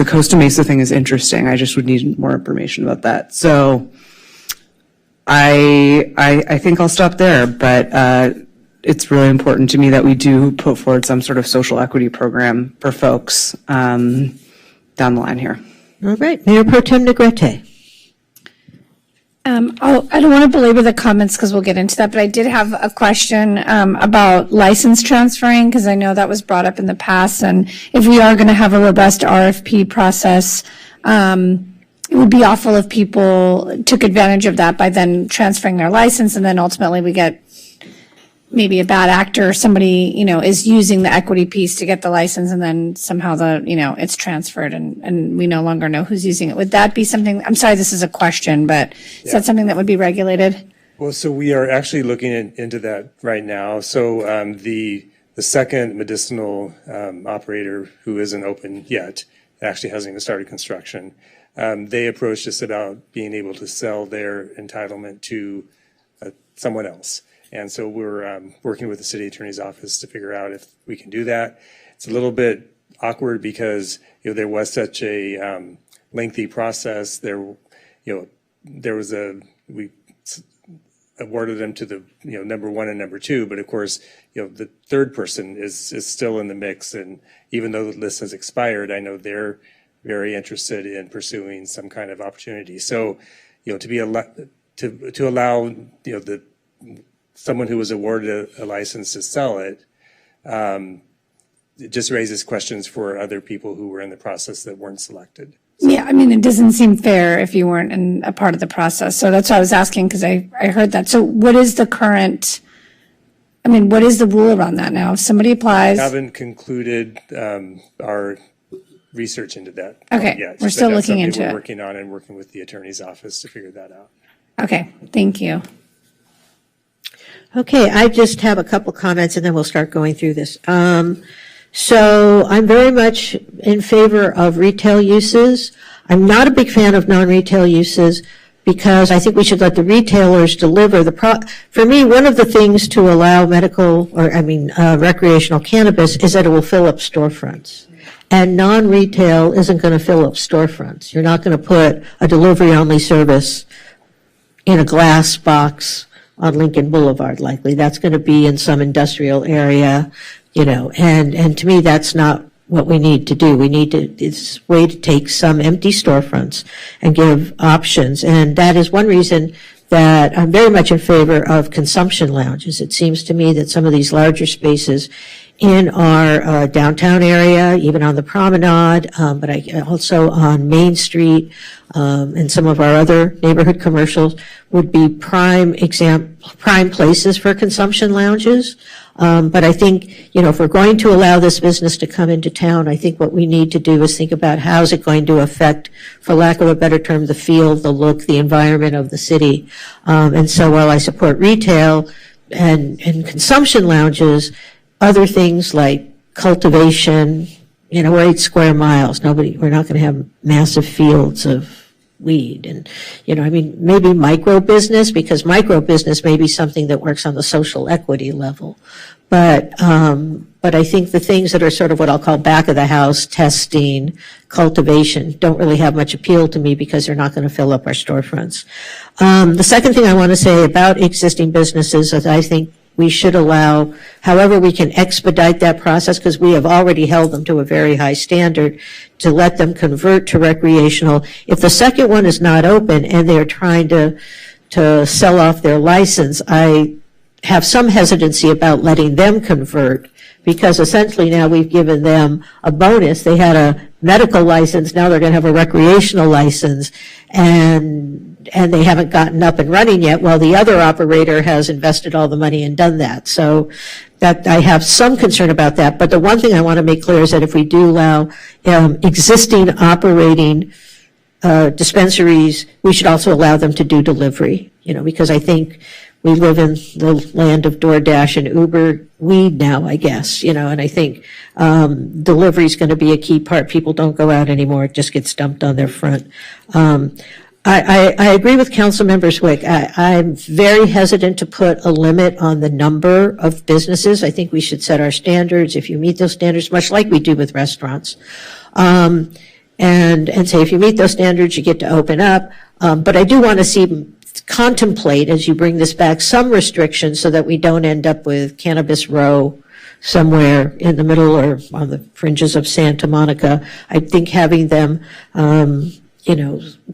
Costa Mesa thing is interesting. I just would need more information about that. So I think I'll stop there, but it's really important to me that we do put forward some sort of social equity program for folks down the line here. All right, Mayor Pro Tem Negrete. I don't want to belabor the comments because we'll get into that, but I did have a question about license transferring, because I know that was brought up in the past, and if we are going to have a robust RFP process, it would be awful if people took advantage of that by then transferring their license, and then ultimately we get maybe a bad actor, somebody, is using the equity piece to get the license, and then somehow it's transferred and we no longer know who's using it. Would that be something, I'm sorry, this is a question, but is that something that would be regulated? Well, so we are actually looking into that right now. So the second medicinal operator who isn't open yet, actually hasn't even started construction, they approached us about being able to sell their entitlement to someone else. And so we're working with the city attorney's office to figure out if we can do that. It's a little bit awkward because there was such a lengthy process. We awarded them to the number one and number two, but of course the third person is still in the mix. And even though the list has expired, I know they're very interested in pursuing some kind of opportunity. So to allow someone who was awarded a license to sell it, it just raises questions for other people who were in the process that weren't selected. So. Yeah, it doesn't seem fair if you weren't in a part of the process. So that's why I was asking, because I heard that. So what is the current, what is the rule around that now? If somebody applies. We haven't concluded our research into that yet. We're still looking into it. We're working on and working with the attorney's office to figure that out. Okay, thank you. Okay, I just have a couple comments and then we'll start going through this. So I'm very much in favor of retail uses. I'm not a big fan of non-retail uses because I think we should let the retailers deliver. For me, one of the things to allow recreational cannabis is that it will fill up storefronts. And non-retail isn't going to fill up storefronts. You're not going to put a delivery-only service in a glass box on Lincoln Boulevard, likely. That's going to be in some industrial area, and to me, that's not what we need to do. It's a way to take some empty storefronts and give options. And that is one reason that I'm very much in favor of consumption lounges. It seems to me that some of these larger spaces in our downtown area, even on the promenade, but also on Main Street, and some of our other neighborhood commercials would be prime places for consumption lounges. But I think, if we're going to allow this business to come into town, I think what we need to do is think about how is it going to affect, for lack of a better term, the feel, the look, the environment of the city. And so while I support retail and consumption lounges, other things like cultivation, we're 8 square miles. We're not going to have massive fields of weed. And, maybe micro business, because micro business may be something that works on the social equity level. But I think the things that are sort of what I'll call back of the house, testing, cultivation, don't really have much appeal to me because they're not going to fill up our storefronts. The second thing I want to say about existing businesses is I think we should allow, however we can expedite that process, because we have already held them to a very high standard, to let them convert to recreational. If the second one is not open and they're trying to sell off their license, I have some hesitancy about letting them convert, because essentially now we've given them a bonus. They had a medical license, now they're going to have a recreational license, and they haven't gotten up and running yet, while the other operator has invested all the money and done that. So that I have some concern about that. But the one thing I want to make clear is that if we do allow existing operating dispensaries, we should also allow them to do delivery, because I think we live in the land of DoorDash and Uber weed now, I guess, and I think delivery is going to be a key part. People don't go out anymore. It just gets dumped on their front. I agree with Councilmember Zwick. I'm very hesitant to put a limit on the number of businesses. I think we should set our standards. If you meet those standards, much like we do with restaurants, and say if you meet those standards, you get to open up. But I do want to contemplate, as you bring this back, some restrictions so that we don't end up with Cannabis Row somewhere in the middle or on the fringes of Santa Monica. I think having them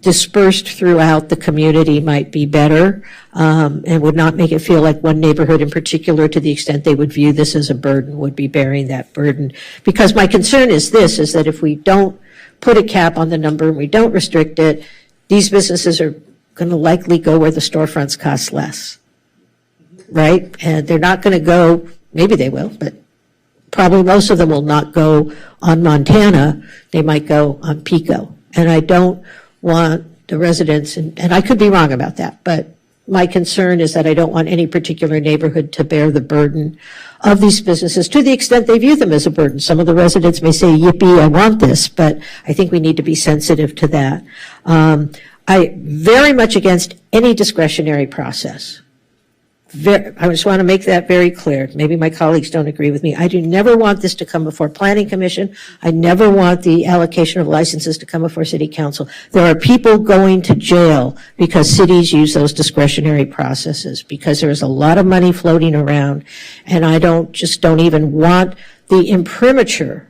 dispersed throughout the community might be better, and would not make it feel like one neighborhood in particular, to the extent they would view this as a burden, would be bearing that burden. Because my concern is that if we don't put a cap on the number and we don't restrict it, these businesses are going to likely go where the storefronts cost less, right? And they're not going to go, maybe they will, but probably most of them will not go on Montana. They might go on Pico. And I don't want the residents, and I could be wrong about that, but my concern is that I don't want any particular neighborhood to bear the burden of these businesses to the extent they view them as a burden. Some of the residents may say, yippee, I want this, but I think we need to be sensitive to that. I very much against any discretionary process. I just want to make that very clear. Maybe my colleagues don't agree with me. I do never want this to come before Planning Commission. I never want the allocation of licenses to come before City Council. There are people going to jail because cities use those discretionary processes, because there is a lot of money floating around, and I don't even want the imprimatur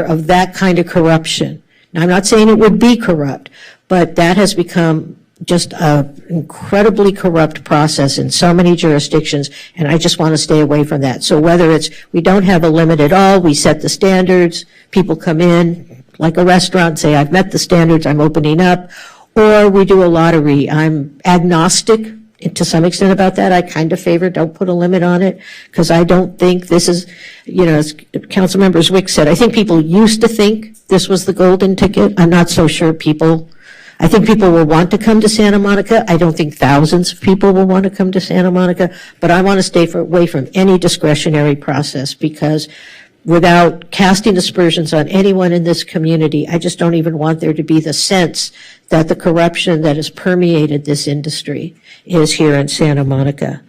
of that kind of corruption. Now, I'm not saying it would be corrupt, but that has become just an incredibly corrupt process in so many jurisdictions, and I just want to stay away from that. So whether it's we don't have a limit at all, we set the standards, people come in like a restaurant, say I've met the standards, I'm opening up, or we do a lottery. I'm agnostic to some extent about that. I kind of favor don't put a limit on it, because I don't think this is, as Councilmember Zwick said, I think people used to think this was the golden ticket. I'm not so sure I think people will want to come to Santa Monica. I don't think thousands of people will want to come to Santa Monica, but I want to stay away from any discretionary process, because without casting aspersions on anyone in this community, I just don't even want there to be the sense that the corruption that has permeated this industry is here in Santa Monica.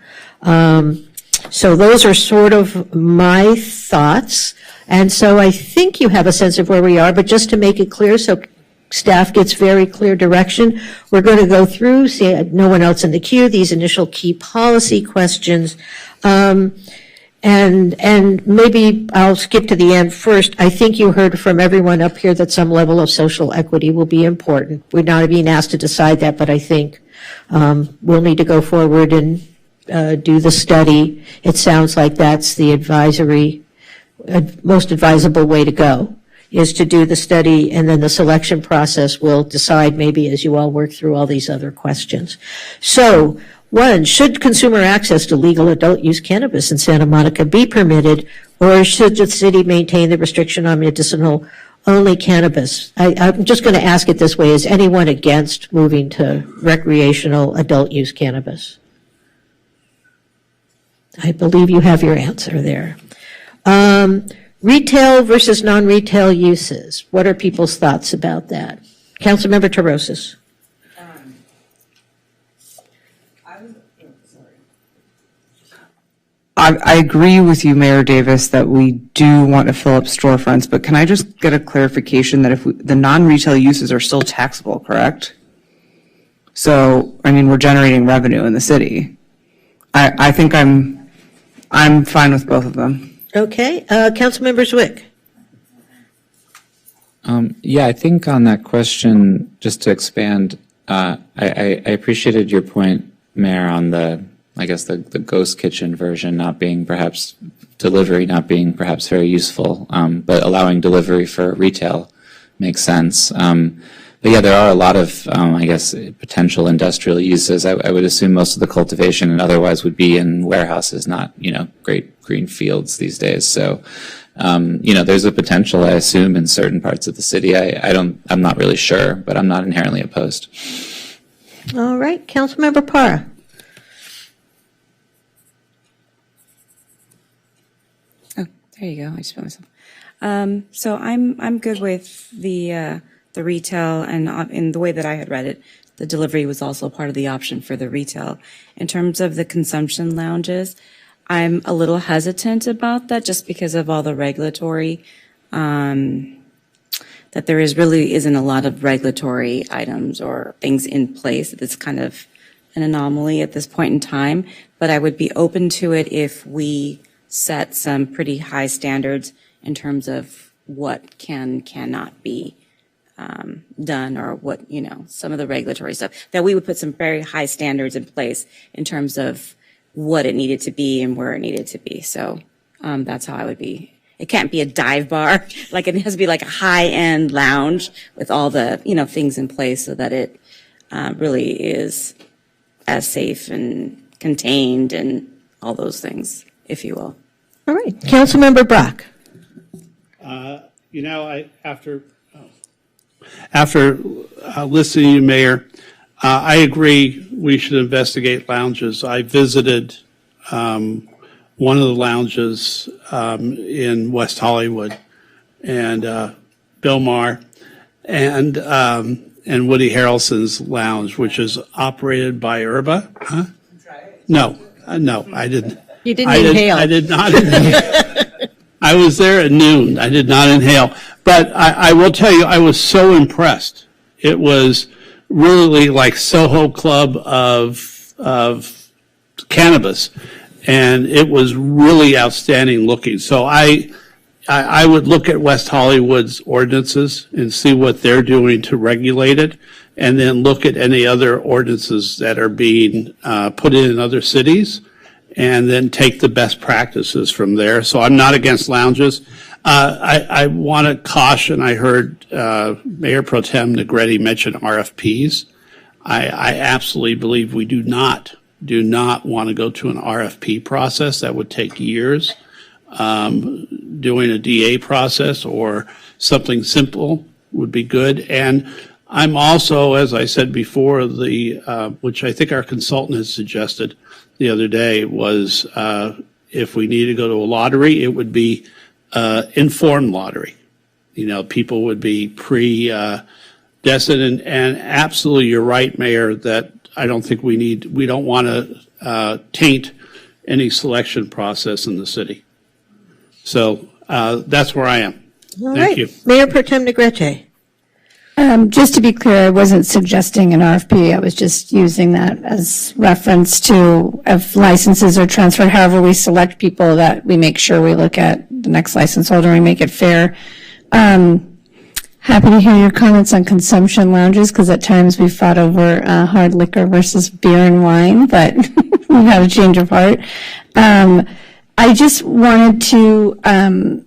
So those are sort of my thoughts. And so I think you have a sense of where we are, but just to make it clear so staff gets very clear direction, we're going to go through, see no one else in the queue, these initial key policy questions. And maybe I'll skip to the end first. I think you heard from everyone up here that some level of social equity will be important. We're not being asked to decide that, but I think we'll need to go forward and do the study. It sounds like that's the most advisable way to go, is to do the study, and then the selection process will decide maybe as you all work through all these other questions. So, one, should consumer access to legal adult use cannabis in Santa Monica be permitted, or should the city maintain the restriction on medicinal only cannabis? I'm just going to ask it this way. Is anyone against moving to recreational adult use cannabis? I believe you have your answer there. Retail versus non-retail uses. What are people's thoughts about that? Councilmember Terosas. I agree with you, Mayor Davis, that we do want to fill up storefronts, but can I just get a clarification that if the non-retail uses are still taxable, correct? So, I mean, we're generating revenue in the city. I think I'm fine with both of them. Okay, Councilmember Zwick. Yeah, I think on that question, just to expand, I appreciated your point, Mayor, on the ghost kitchen version not being perhaps delivery, not being perhaps very useful, but allowing delivery for retail makes sense. But yeah, there are a lot of, potential industrial uses. I would assume most of the cultivation and otherwise would be in warehouses, not, great green fields these days. So, there's a potential, I assume, in certain parts of the city. I'm not really sure, but I'm not inherently opposed. All right, Councilmember Parra. Oh, there you go. I just put myself. So I'm good with the retail, and in the way that I had read it, the delivery was also part of the option for the retail. In terms of the consumption lounges, I'm a little hesitant about that just because of all the regulatory, that there really isn't a lot of regulatory items or things in place. It's kind of an anomaly at this point in time, but I would be open to it if we set some pretty high standards in terms of what cannot be done, or what, some of the regulatory stuff, that we would put some very high standards in place in terms of what it needed to be and where it needed to be. So that's how I would be. It can't be a dive bar. Like, it has to be like a high-end lounge with all the, things in place so that it really is as safe and contained and all those things, if you will. All right. Councilmember Brock. After listening to you, Mayor, I agree we should investigate lounges. I visited one of the lounges in West Hollywood, and Bill Maher and Woody Harrelson's lounge, which is operated by Urba. Huh? No, I didn't. You didn't inhale. I did not inhale. I was there at noon. I did not inhale. But I will tell you, I was so impressed. It was really like Soho Club of cannabis, and it was really outstanding looking. So I would look at West Hollywood's ordinances and see what they're doing to regulate it, and then look at any other ordinances that are being put in other cities, and then take the best practices from there. So I'm not against lounges. I want to caution, I heard Mayor Pro Tem Negretti mention RFPs. I absolutely believe we do not want to go to an RFP process. That would take years. Doing a DA process or something simple would be good. And I'm also, as I said before, which I think our consultant has suggested the other day, was if we need to go to a lottery, it would be informed lottery. You know, people would be destined, and absolutely, you're right, Mayor, that I don't think we don't want to taint any selection process in the city. So that's where I am. All Thank right. you. Mayor Pro Tem Negrete. Just to be clear, I wasn't suggesting an RFP. I was just using that as reference to if licenses are transferred, however we select people, that we make sure we look at the next license holder and we make it fair. Happy to hear your comments on consumption lounges, because at times we've fought over hard liquor versus beer and wine, but we've had a change of heart. I just wanted to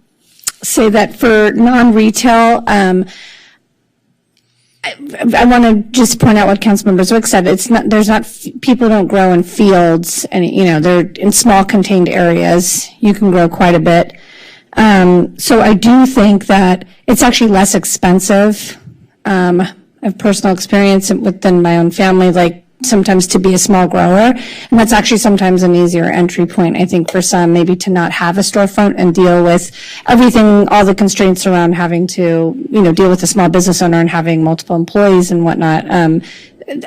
say that for non-retail, I want to just point out what Councilmember Zwick said. People don't grow in fields, and they're in small contained areas. You can grow quite a bit. So I do think that it's actually less expensive. I have personal experience within my own family, like sometimes to be a small grower, and that's actually sometimes an easier entry point, I think, for some, maybe to not have a storefront and deal with everything, all the constraints around having to, deal with a small business owner and having multiple employees and whatnot.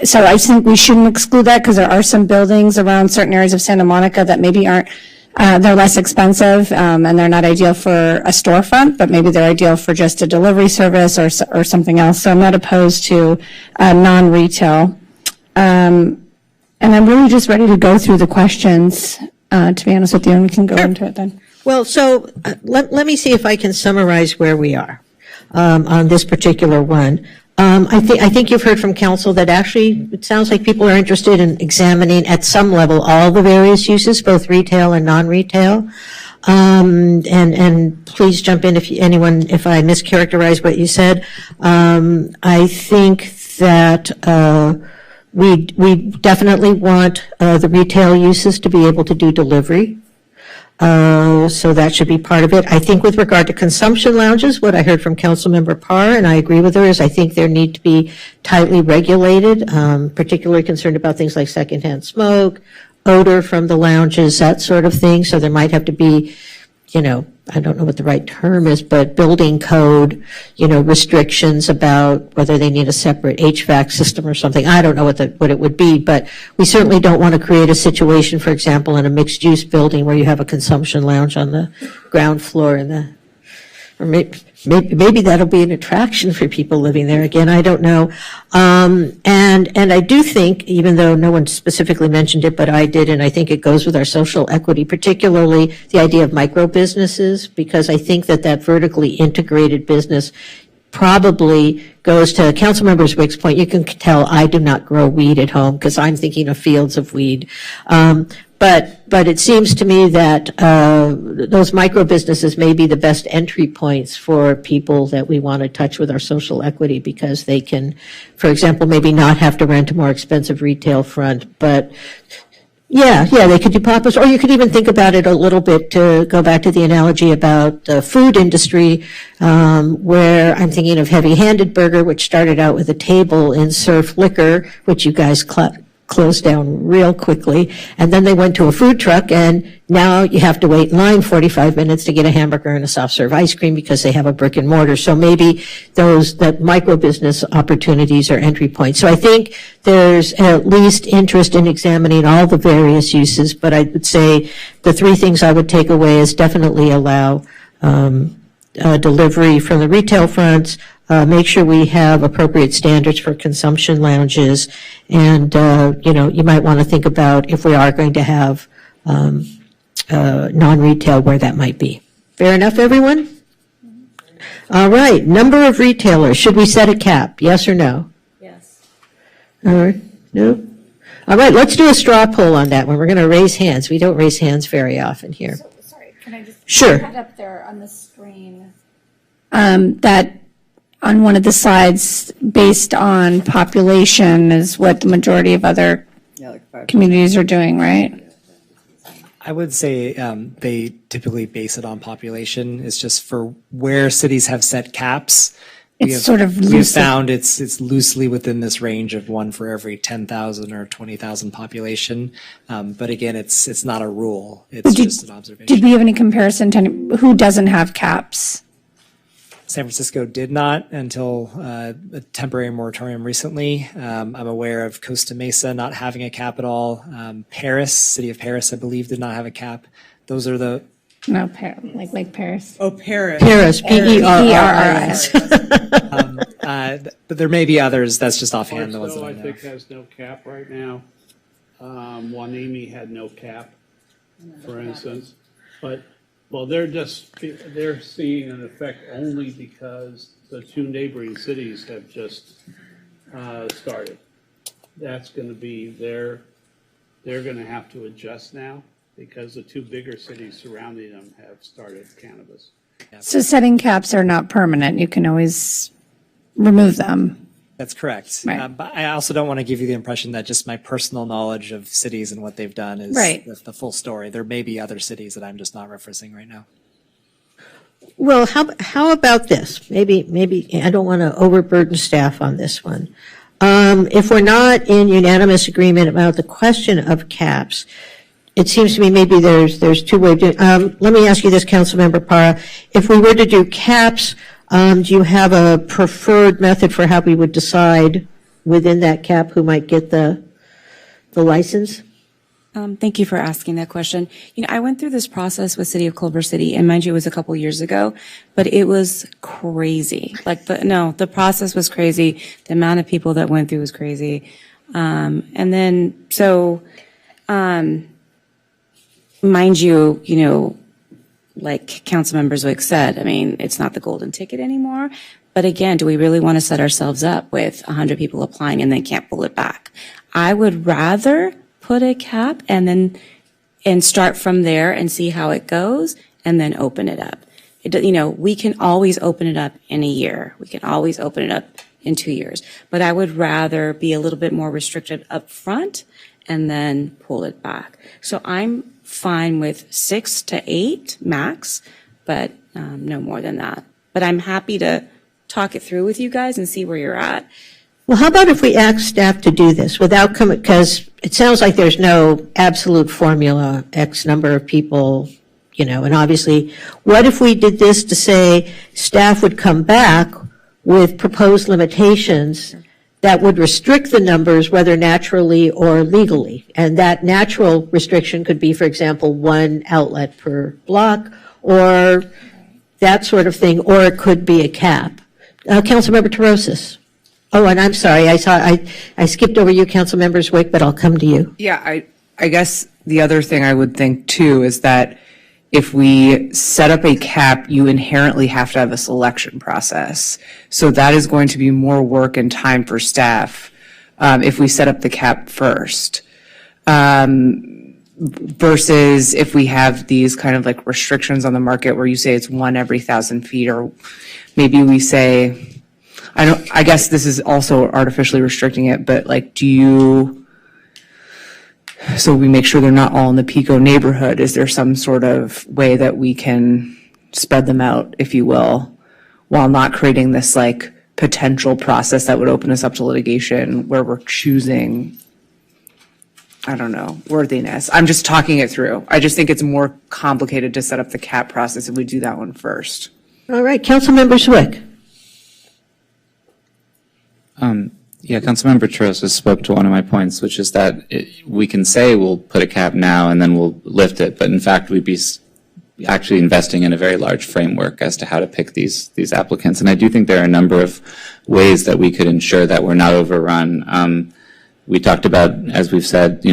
So I think we shouldn't exclude that, because there are some buildings around certain areas of Santa Monica that maybe aren't, they're less expensive, and they're not ideal for a storefront, but maybe they're ideal for just a delivery service or something else. So I'm not opposed to non-retail. And I'm really just ready to go through the questions, to be honest with you, and we can go into it then. Well, so let me see if I can summarize where we are on this particular one. I think you've heard from council that actually it sounds like people are interested in examining at some level all the various uses, both retail and non-retail. And please jump in if I mischaracterize what you said. I think that we definitely want the retail uses to be able to do delivery. So that should be part of it. I think with regard to consumption lounges, what I heard from Councilmember Parr, and I agree with her, is I think there need to be tightly regulated, particularly concerned about things like secondhand smoke, odor from the lounges, that sort of thing. So there might have to be, I don't know what the right term is, but building code, restrictions about whether they need a separate HVAC system or something. I don't know what it would be, but we certainly don't want to create a situation, for example, in a mixed-use building where you have a consumption lounge on the ground floor or maybe that'll be an attraction for people living there. Again, I don't know. And I do think, even though no one specifically mentioned it, but I did, and I think it goes with our social equity, particularly the idea of micro businesses, because I think that vertically integrated business probably goes to Councilmember Zwick's point. You can tell I do not grow weed at home because I'm thinking of fields of weed. But it seems to me that those micro businesses may be the best entry points for people that we want to touch with our social equity, because they can, for example, maybe not have to rent a more expensive retail front, but yeah, they could do pop-ups, or you could even think about it a little bit to go back to the analogy about the food industry, where I'm thinking of Heavy Handed Burger, which started out with a table in Surf Liquor, which you guys closed down real quickly, and then they went to a food truck, and now you have to wait in line 45 minutes to get a hamburger and a soft serve ice cream because they have a brick and mortar. So maybe that micro business opportunities are entry points. So I think there's at least interest in examining all the various uses, but I would say the three things I would take away is definitely allow delivery from the retail fronts, make sure we have appropriate standards for consumption lounges, and you might want to think about if we are going to have non-retail, where that might be. Fair enough, everyone? All right, number of retailers. Should we set a cap? Yes or no? Yes. All right. No? All right, let's do a straw poll on that one. We're going to raise hands. We don't raise hands very often here. Sorry, can I just Sure. have it up there on the screen? That on one of the slides, based on population, is what the majority of other communities are doing, right? I would say they typically base it on population. It's just for where cities have set caps, It's sort of We have loose. found it's loosely within this range of one for every 10,000 or 20,000 population. But again, it's not a rule. It's just an observation. Did we have any comparison to who doesn't have caps? San Francisco did not until a temporary moratorium recently. I'm aware of Costa Mesa not having a cap at all. Paris, city of Paris, I believe, did not have a cap. Those are the No, like Paris. Oh, Paris. Paris, P-E-R-R-I-S. But there may be others. That's just offhand the ones that Barstow, I I know. think, has no cap right now. Wanimi had no cap, for instance. But, well, they're seeing an effect only because the two neighboring cities have just started. That's going to be they're going to have to adjust now because the two bigger cities surrounding them have started cannabis. So setting caps are not permanent. You can always remove them. That's correct. Right. But I also don't want to give you the impression that just my personal knowledge of cities and what they've done is Right. the full story. There may be other cities that I'm just not referencing right now. Well, how about this? Maybe I don't want to overburden staff on this one. If we're not in unanimous agreement about the question of caps, it seems to me maybe there's two ways. Let me ask you this, Councilmember Parra. If we were to do caps, do you have a preferred method for how we would decide within that cap who might get the license? Thank you for asking that question. You know, I went through this process with City of Culver City, and mind you, it was a couple years ago, but it was crazy. The process was crazy. The amount of people that went through was crazy. Mind you, like Councilmember Zwick said, I mean, it's not the golden ticket anymore. But again, do we really want to set ourselves up with 100 people applying and then can't pull it back? I would rather put a cap and start from there and see how it goes and then open it up. We can always open it up in a year. We can always open it up in 2 years. But I would rather be a little bit more restricted up front and then pull it back. So I'm fine with 6 to 8 max, but no more than that. But I'm happy to talk it through with you guys and see where you're at. Well, how about if we ask staff to do this without because it sounds like there's no absolute formula, X number of people, and obviously, what if we did this to say staff would come back with proposed limitations that would restrict the numbers, whether naturally or legally? And that natural restriction could be, for example, 1 outlet per block or that sort of thing, or it could be a cap. Councilmember Torosis. Oh, and I'm sorry, I skipped over you, Councilmember Zwick, but I'll come to you. Yeah, I guess the other thing I would think too is that if we set up a cap, you inherently have to have a selection process. So that is going to be more work and time for staff if we set up the cap first. Versus if we have these kind of like restrictions on the market where you say it's 1 every 1,000 feet, or maybe we say, I guess this is also artificially restricting it, but like, so we make sure they're not all in the Pico neighborhood. Is there some sort of way that we can spread them out, if you will, while not creating this like potential process that would open us up to litigation where we're choosing, I don't know, worthiness. I'm just talking it through. I just think it's more complicated to set up the cap process if we do that one first. All right, Councilmember Zwick. Yeah, Councilmember Torosis spoke to one of my points, which is that we can say we'll put a cap now and then we'll lift it, but in fact we'd be actually investing in a very large framework as to how to pick these applicants. And I do think there are a number of ways that we could ensure that we're not overrun. We talked about, as we've said,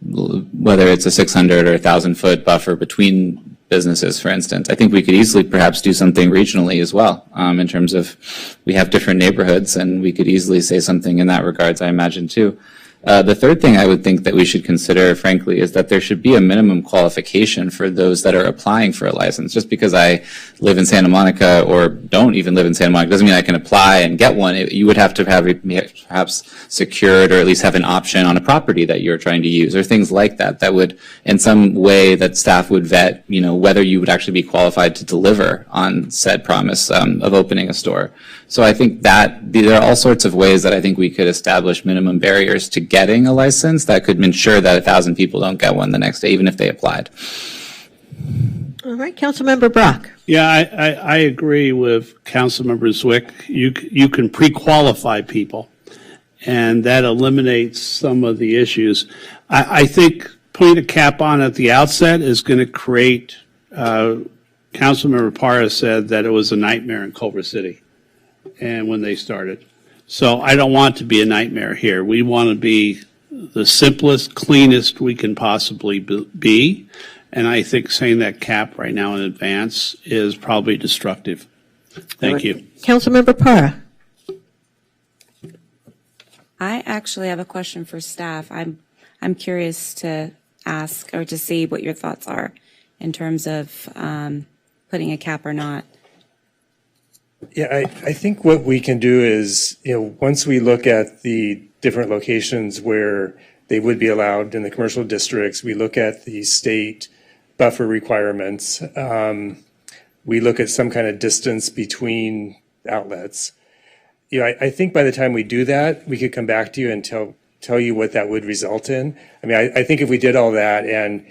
whether it's a 600 or 1,000-foot buffer between businesses, for instance. I think we could easily perhaps do something regionally as well, in terms of we have different neighborhoods, and we could easily say something in that regards, I imagine, too. The third thing I would think that we should consider, frankly, is that there should be a minimum qualification for those that are applying for a license. Just because I live in Santa Monica or don't even live in Santa Monica doesn't mean I can apply and get one. You would have to have it perhaps secured, or at least have an option on a property that you're trying to use, or things like that, that would, in some way, that staff would vet, whether you would actually be qualified to deliver on said promise of opening a store. So I think that there are all sorts of ways that I think we could establish minimum barriers to getting a license that could ensure that 1,000 people don't get one the next day, even if they applied. All right, Councilmember Brock. Yeah, I agree with Councilmember Zwick. You can pre-qualify people, and that eliminates some of the issues. I think putting a cap on at the outset is going to create, Councilmember Parra said that it was a nightmare in Culver City, and when they started. So I don't want to be a nightmare here. We want to be the simplest, cleanest we can possibly be. And I think saying that cap right now in advance is probably destructive. Thank you. Councilmember Parra. I actually have a question for staff. I'm curious to ask or to see what your thoughts are in terms of putting a cap or not. Yeah, I think what we can do is, once we look at the different locations where they would be allowed in the commercial districts, we look at the state buffer requirements. We look at some kind of distance between outlets. I think by the time we do that, we could come back to you and tell you what that would result in. I mean, I think if we did all that and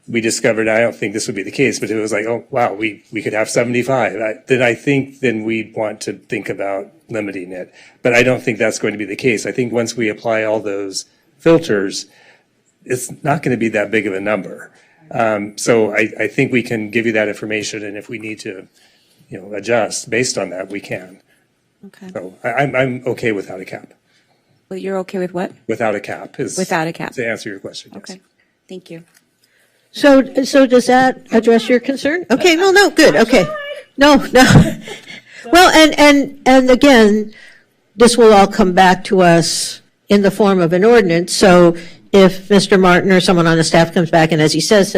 we discovered, I don't think this would be the case, but it was like, oh, wow, we could have 75. Then we'd want to think about limiting it. But I don't think that's going to be the case. I think once we apply all those filters, it's not going to be that big of a number. So I think we can give you that information, and if we need to, adjust based on that, we can. Okay. So I'm okay without a cap. Well, you're okay with what? Without a cap. Without a cap. To answer your question. Okay. Yes. Thank you. So does that address your concern? Okay, no, good, okay. No. Well, and again, this will all come back to us in the form of an ordinance. So if Mr. Martin or someone on the staff comes back and, as he says,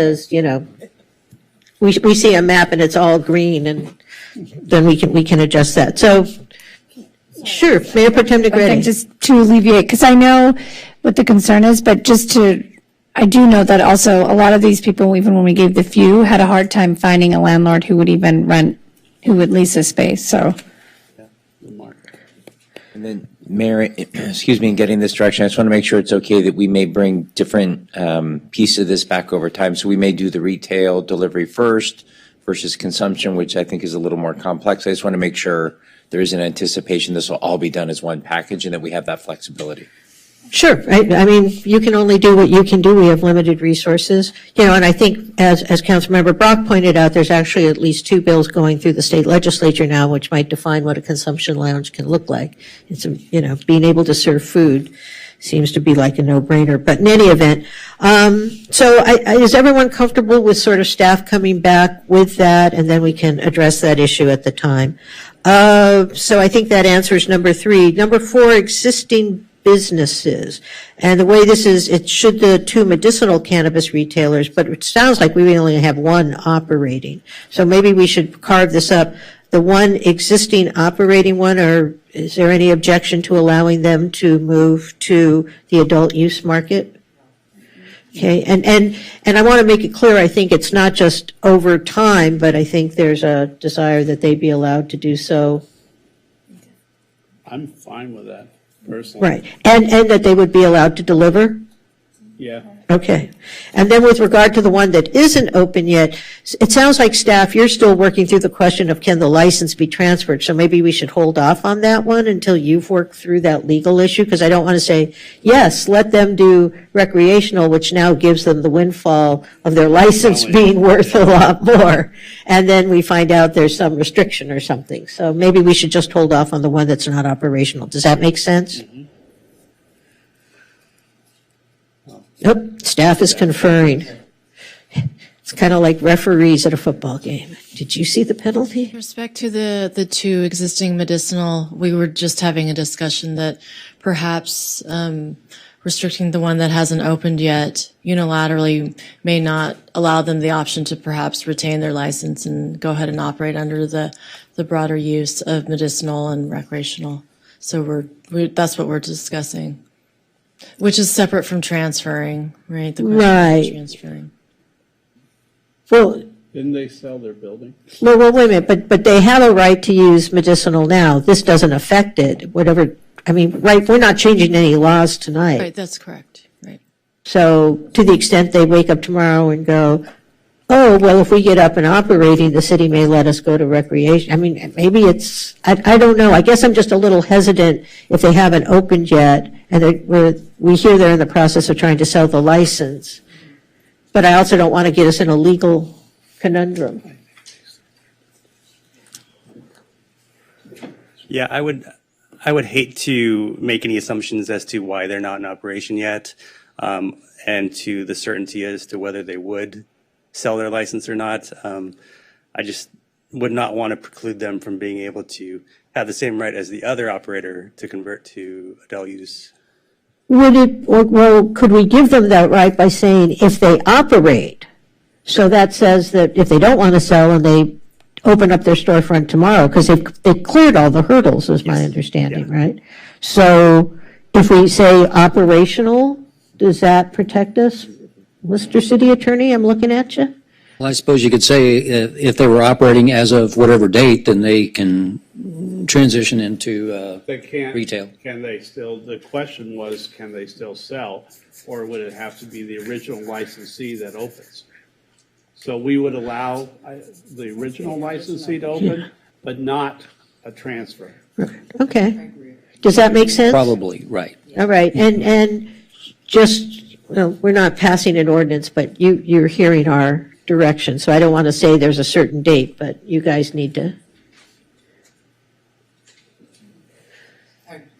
we see a map and it's all green, and then we can adjust that. So, sure, Mayor Pro Tem Negrete. Just to alleviate, because I know what the concern is, but I do know that also a lot of these people, even when we gave the few, had a hard time finding a landlord who would even who would lease a space, so. And then, Mayor, in getting this direction, I just want to make sure it's okay that we may bring different pieces of this back over time. So we may do the retail delivery first versus consumption, which I think is a little more complex. I just want to make sure there is an anticipation this will all be done as one package and that we have that flexibility. Sure. I mean, you can only do what you can do. We have limited resources. And I think, as Councilmember Brock pointed out, there's actually at least 2 bills going through the state legislature now, which might define what a consumption lounge can look like. It's, being able to serve food seems to be like a no-brainer. But in any event, so is everyone comfortable with sort of staff coming back with that, and then we can address that issue at the time? So I think that answers number 3. Number 4, existing businesses. And the way this is, it should the 2 medicinal cannabis retailers, but it sounds like we only have 1 operating. So maybe we should carve this up. The 1 existing operating one, or is there any objection to allowing them to move to the adult use market? Okay, and I want to make it clear, I think it's not just over time, but I think there's a desire that they be allowed to do so. I'm fine with that, personally. Right, and that they would be allowed to deliver? Yeah. Okay. And then with regard to the one that isn't open yet, it sounds like staff, you're still working through the question of can the license be transferred? So maybe we should hold off on that one until you've worked through that legal issue, because I don't want to say, yes, let them do recreational, which now gives them the windfall of their license being worth a lot more. And then we find out there's some restriction or something. So maybe we should just hold off on the one that's not operational. Does that make sense? Mm-hmm. Nope, staff is conferring. It's kind of like referees at a football game. Did you see the penalty? With respect to the 2 existing medicinal, we were just having a discussion that perhaps restricting the one that hasn't opened yet unilaterally may not allow them the option to perhaps retain their license and go ahead and operate under the broader use of medicinal and recreational. So that's what we're discussing, which is separate from transferring, right? The question Right. of transferring. Well, Didn't they sell their building? well, wait a minute, but they have a right to use medicinal now. This doesn't affect it, whatever, I mean, right, we're not changing any laws tonight. Right, that's correct, right. So to the extent they wake up tomorrow and go, oh, well, if we get up and operating, the city may let us go to recreation. I mean, maybe it's, I don't know. I guess I'm just a little hesitant if they haven't opened yet and we hear they're in the process of trying to sell the license. But I also don't want to get us in a legal conundrum. Yeah, I would hate to make any assumptions as to why they're not in operation yet, and to the certainty as to whether they would sell their license or not. I just would not want to preclude them from being able to have the same right as the other operator to convert to adult use. Could we give them that right by saying if they operate? So that says that if they don't want to sell and they open up their storefront tomorrow, because they've cleared all the hurdles, is my understanding, right? So if we say operational, does that protect us? Mr. City Attorney, I'm looking at you. Well, I suppose you could say if they were operating as of whatever date, then they can transition into They can't. retail. Can they still, the question was, can they still sell? Or would it have to be the original licensee that opens? So we would allow the original licensee to open, but not a transfer. Okay. Does that make sense? Probably, right. All right. And just, well, we're not passing an ordinance, but you're hearing our direction. So I don't want to say there's a certain date, but you guys need to.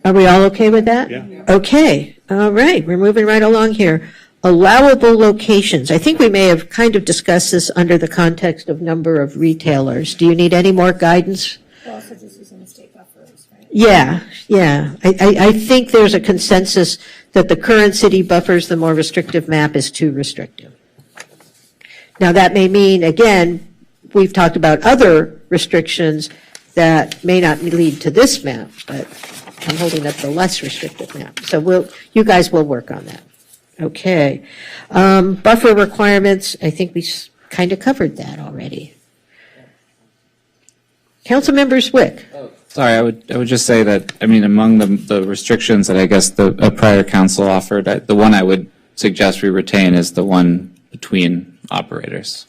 Are we all okay with that? Yeah. Okay. All right. We're moving right along here. Allowable locations. I think we may have kind of discussed this under the context of number of retailers. Do you need any more guidance? Also just using the state buffers, right? Yeah. I think there's a consensus that the current city buffers, the more restrictive map is too restrictive. Now, that may mean, again, we've talked about other restrictions that may not lead to this map, but I'm holding up the less restrictive map. So you guys will work on that. Okay. Buffer requirements, I think we kind of covered that already. Councilmember Zwick. Sorry, I would just say that, I mean, among the restrictions that I guess a prior council offered, the one I would suggest we retain is the one between operators.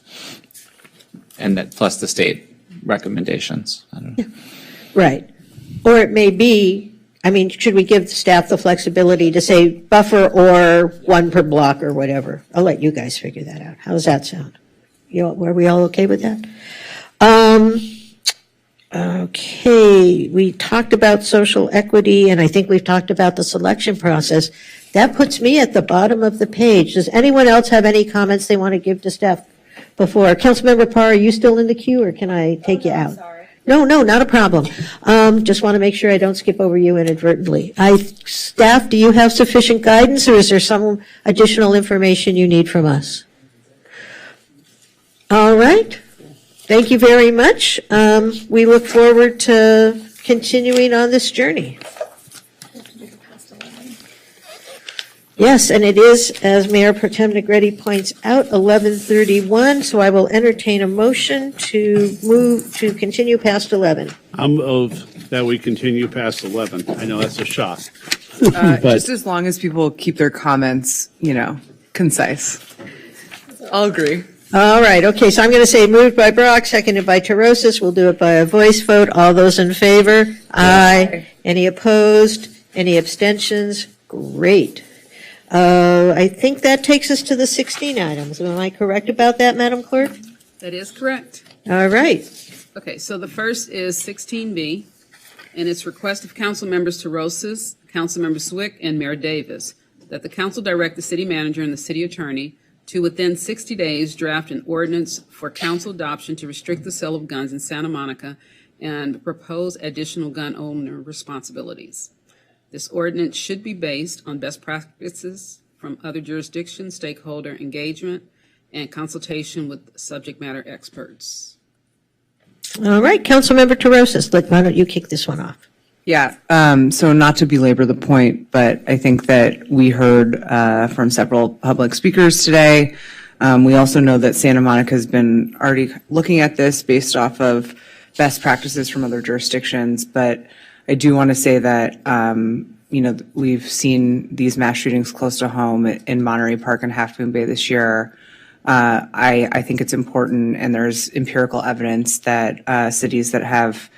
And that plus the state recommendations. I don't know. Right. Or it may be, I mean, should we give staff the flexibility to say buffer or one per block or whatever? I'll let you guys figure that out. How does that sound? Were we all okay with that? Okay, we talked about social equity, and I think we've talked about the selection process. That puts me at the bottom of the page. Does anyone else have any comments they want to give to staff before? Councilmember Parr, are you still in the queue, or can I take you out? Sorry. No, not a problem. Just want to make sure I don't skip over you inadvertently. Staff, do you have sufficient guidance, or is there some additional information you need from us? All right. Thank you very much. We look forward to continuing on this journey. Yes, and it is, as Mayor Pro Tem Negretti points out, 11:31, so I will entertain a motion to move to continue past 11. I'll move that we continue past 11. I know that's a shock. But Just as long as people keep their comments, concise. I'll agree. All right, okay, so I'm going to say moved by Brock, seconded by Terosis. We'll do it by a voice vote. All those in favor? Aye. Any opposed? Any abstentions? Great. I think that takes us to the 16 items. Am I correct about that, Madam Clerk? That is correct. All right. Okay, so the first is 16B, and it's request of council members Terosis, Councilmember Zwick, and Mayor Davis that the council direct the city manager and the city attorney to within 60 days draft an ordinance for council adoption to restrict the sale of guns in Santa Monica and propose additional gun owner responsibilities. This ordinance should be based on best practices from other jurisdictions, stakeholder engagement, and consultation with subject matter experts. All right, Councilmember Terosas, why don't you kick this one off? Yeah, so not to belabor the point, but I think that we heard from several public speakers today. We also know that Santa Monica has been already looking at this based off of best practices from other jurisdictions, but I do want to say that, we've seen these mass shootings close to home in Monterey Park and Half Moon Bay this year. I think it's important, and there's empirical evidence that cities that have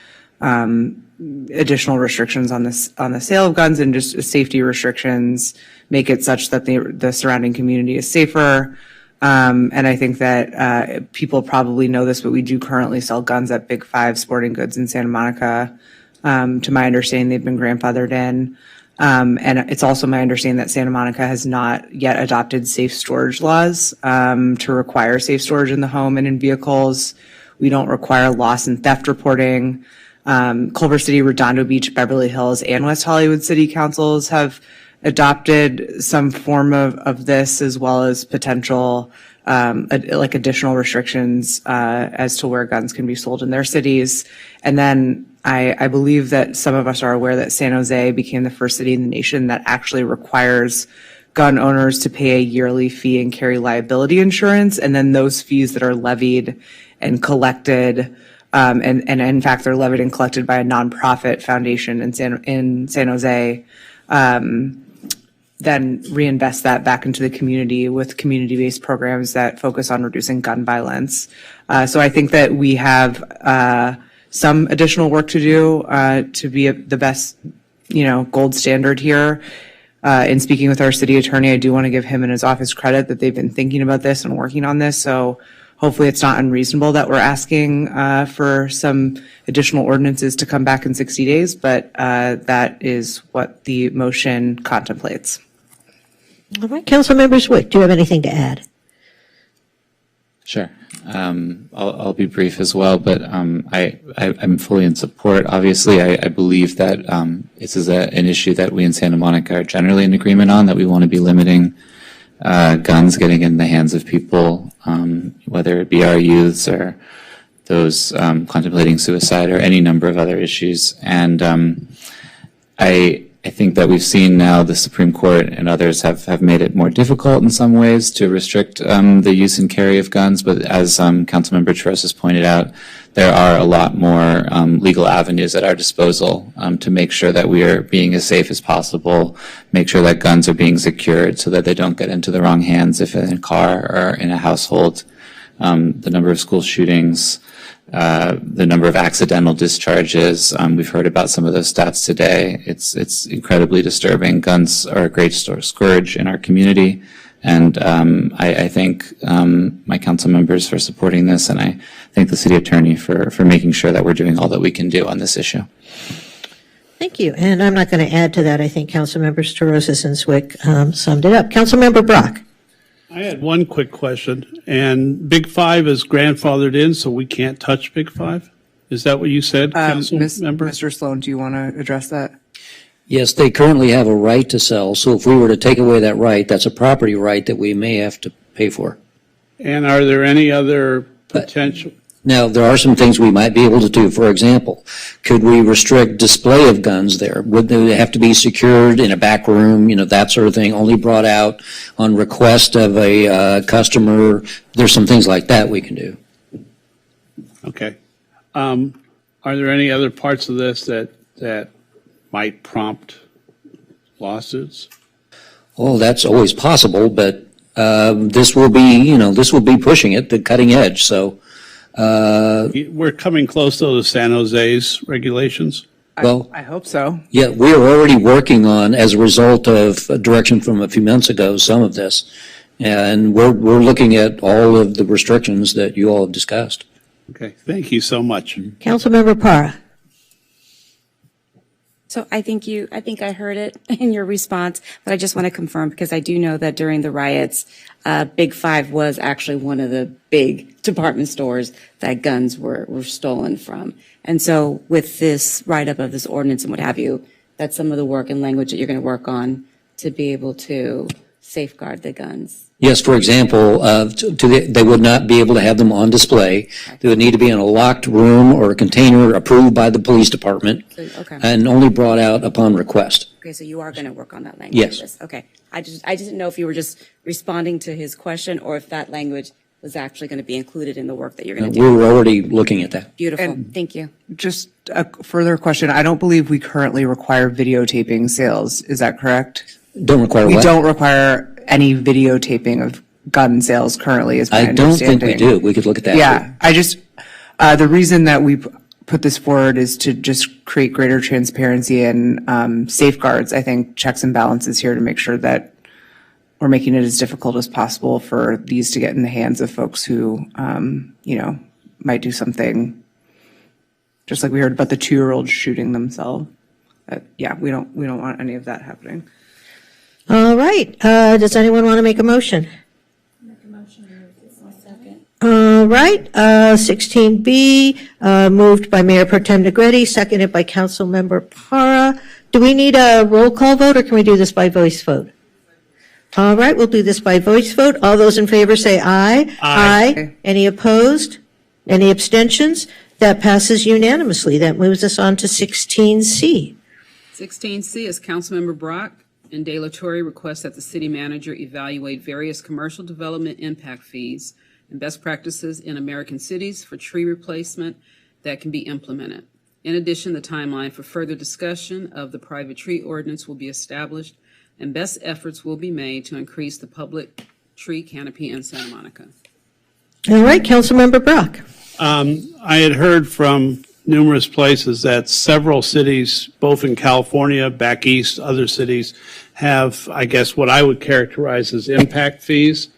additional restrictions on the sale of guns and just safety restrictions make it such that the surrounding community is safer. And I think that people probably know this, but we do currently sell guns at Big Five Sporting Goods in Santa Monica. To my understanding, they've been grandfathered in. And it's also my understanding that Santa Monica has not yet adopted safe storage laws to require safe storage in the home and in vehicles. We don't require loss and theft reporting. Culver City, Redondo Beach, Beverly Hills, and West Hollywood city councils have adopted some form of this, as well as potential additional restrictions as to where guns can be sold in their cities. And then I believe that some of us are aware that San Jose became the first city in the nation that actually requires gun owners to pay a yearly fee and carry liability insurance. And then those fees that are levied and collected, and in fact, they're levied and collected by a nonprofit foundation in San Jose, then reinvest that back into the community with community-based programs that focus on reducing gun violence. So I think that we have some additional work to do to be the best, gold standard here. In speaking with our city attorney, I do want to give him and his office credit that they've been thinking about this and working on this. So hopefully it's not unreasonable that we're asking for some additional ordinances to come back in 60 days, but that is what the motion contemplates. All right, Councilmember Zwick, do you have anything to add? Sure. I'll be brief as well, but I'm fully in support. Obviously, I believe that this is an issue that we in Santa Monica are generally in agreement on, that we want to be limiting guns getting in the hands of people, whether it be our youths or those contemplating suicide or any number of other issues. And I think that we've seen now the Supreme Court and others have made it more difficult in some ways to restrict the use and carry of guns. But as Councilmember Terosas pointed out, there are a lot more legal avenues at our disposal to make sure that we are being as safe as possible, make sure that guns are being secured so that they don't get into the wrong hands if in a car or in a household. The number of school shootings, the number of accidental discharges. We've heard about some of those stats today. It's incredibly disturbing. Guns are a great scourge in our community. And I thank my council members for supporting this, and I thank the city attorney for making sure that we're doing all that we can do on this issue. Thank you. And I'm not going to add to that. I think Councilmembers Terosas and Zwick summed it up. Councilmember Brock. I had one quick question, and Big Five is grandfathered in, so we can't touch Big Five? Is that what you said, Council Member? Mr. Sloan, do you want to address that? Yes, they currently have a right to sell, so if we were to take away that right, that's a property right that we may have to pay for. And are there any other potential? Now, there are some things we might be able to do. For example, could we restrict display of guns there? Would they have to be secured in a back room, that sort of thing, only brought out on request of a customer? There's some things like that we can do. Okay. Are there any other parts of this that might prompt lawsuits? Oh, that's always possible, but this will be pushing it, the cutting edge, so. We're coming close, though, to San Jose's regulations. Well, I hope so. Yeah, we're already working on, as a result of a direction from a few months ago, some of this. And we're looking at all of the restrictions that you all have discussed. Okay, thank you so much. Councilmember Parra. So I think I heard it in your response, but I just want to confirm, because I do know that during the riots, Big Five was actually one of the big department stores that guns were stolen from. And so with this write-up of this ordinance and what have you, that's some of the work and language that you're going to work on to be able to safeguard the guns. Yes, for example, they would not be able to have them on display. They would need to be in a locked room or a container approved by the police department Okay. and only brought out upon request. Okay, so you are going to work on that language? Yes. Okay. I just didn't know if you were just responding to his question or if that language was actually going to be included in the work that you're going to do. We were already looking at that. Beautiful. Thank you. Just a further question. I don't believe we currently require videotaping sales. Is that correct? Don't require We what? don't require any videotaping of gun sales currently, is my I don't think understanding. we do. We could look at that. Yeah, I just, the reason that we put this forward is to just create greater transparency and safeguards, I think, checks and balances here to make sure that we're making it as difficult as possible for these to get in the hands of folks who, might do something, just like we heard about the 2-year-old shooting themselves. We don't want any of that happening. All right. Does anyone want to make a motion? All right. 16B, moved by Mayor Pro Tem Negretti, seconded by Councilmember Para. Do we need a roll call vote, or can we do this by voice vote? All right, we'll do this by voice vote. All those in favor say aye. Aye. Any opposed? Any abstentions? That passes unanimously. That moves us on to 16C. 16C is Councilmember Brock and De La Torre request that the city manager evaluate various commercial development impact fees and best practices in American cities for tree replacement that can be implemented. In addition, the timeline for further discussion of the private tree ordinance will be established and best efforts will be made to increase the public tree canopy in Santa Monica. All right, Councilmember Brock. I had heard from numerous places that several cities, both in California, back east, other cities, have, I guess, what I would characterize as impact fees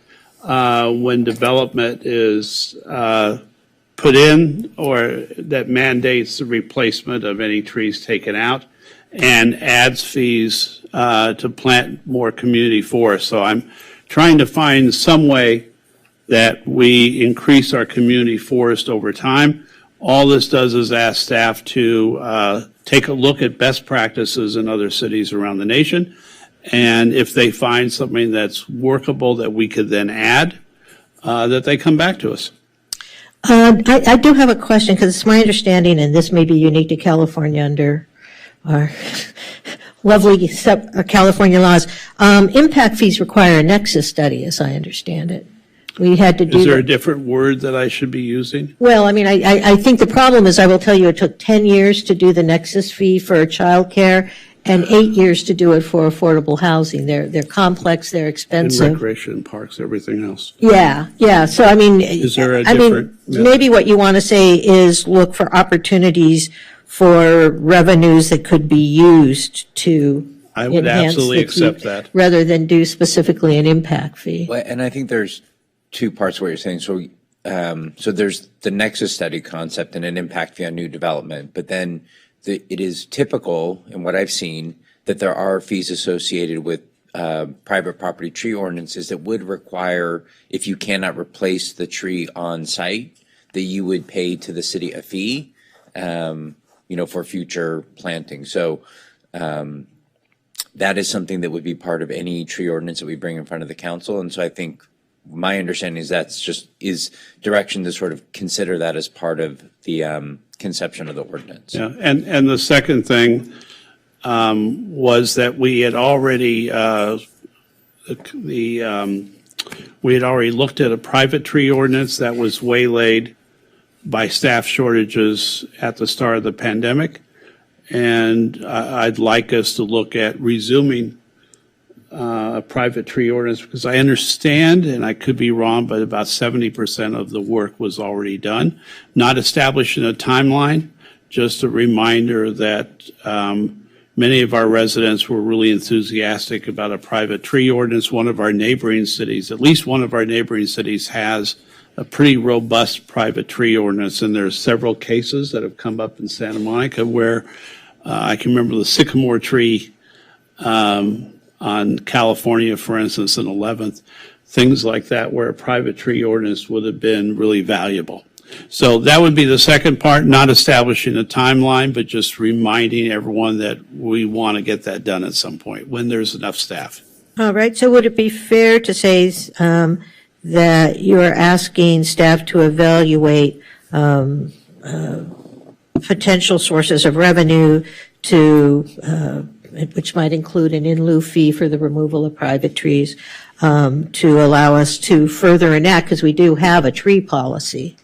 when development is put in or that mandates the replacement of any trees taken out, and adds fees to plant more community forests. So I'm trying to find some way that we increase our community forest over time. All this does is ask staff to take a look at best practices in other cities around the nation. And if they find something that's workable that we could then add, that they come back to us. I do have a question, because it's my understanding, and this may be unique to California under our lovely California laws. Impact fees require a nexus study, as I understand it. We had to do. Is there a different word that I should be using? Well, I mean, I think the problem is, I will tell you, it took 10 years to do the nexus fee for childcare and 8 years to do it for affordable housing. They're complex, they're In expensive. recreation parks, everything else. Yeah. So, I mean, Is there a different method? maybe what you want to say is look for opportunities for revenues that could be used to I would enhance absolutely the accept fee, that. rather than do specifically an impact fee. Well, and I think there's two parts of what you're saying. So there's the nexus study concept and an impact fee on new development, but then it is typical in what I've seen that there are fees associated with private property tree ordinances that would require, if you cannot replace the tree on site, that you would pay to the city a fee, for future planting. So that is something that would be part of any tree ordinance that we bring in front of the council. And so I think my understanding is is direction to sort of consider that as part of the conception of the ordinance. Yeah, and the second thing was that we had already looked at a private tree ordinance that was waylaid by staff shortages at the start of the pandemic, and I'd like us to look at resuming a private tree ordinance, because I understand, and I could be wrong, but about 70% of the work was already done. Not establishing a timeline, just a reminder that many of our residents were really enthusiastic about a private tree ordinance. One of our neighboring cities, at least one of our neighboring cities, has a pretty robust private tree ordinance, and there's several cases that have come up in Santa Monica where I can remember the sycamore tree on California, for instance, in 11th, things like that, where a private tree ordinance would have been really valuable. So that would be the second part, not establishing a timeline, but just reminding everyone that we want to get that done at some point when there's enough staff. All right, so would it be fair to say that you are asking staff to evaluate potential sources of revenue which might include an in lieu fee for the removal of private trees, to allow us to further enact, because we do have a tree policy.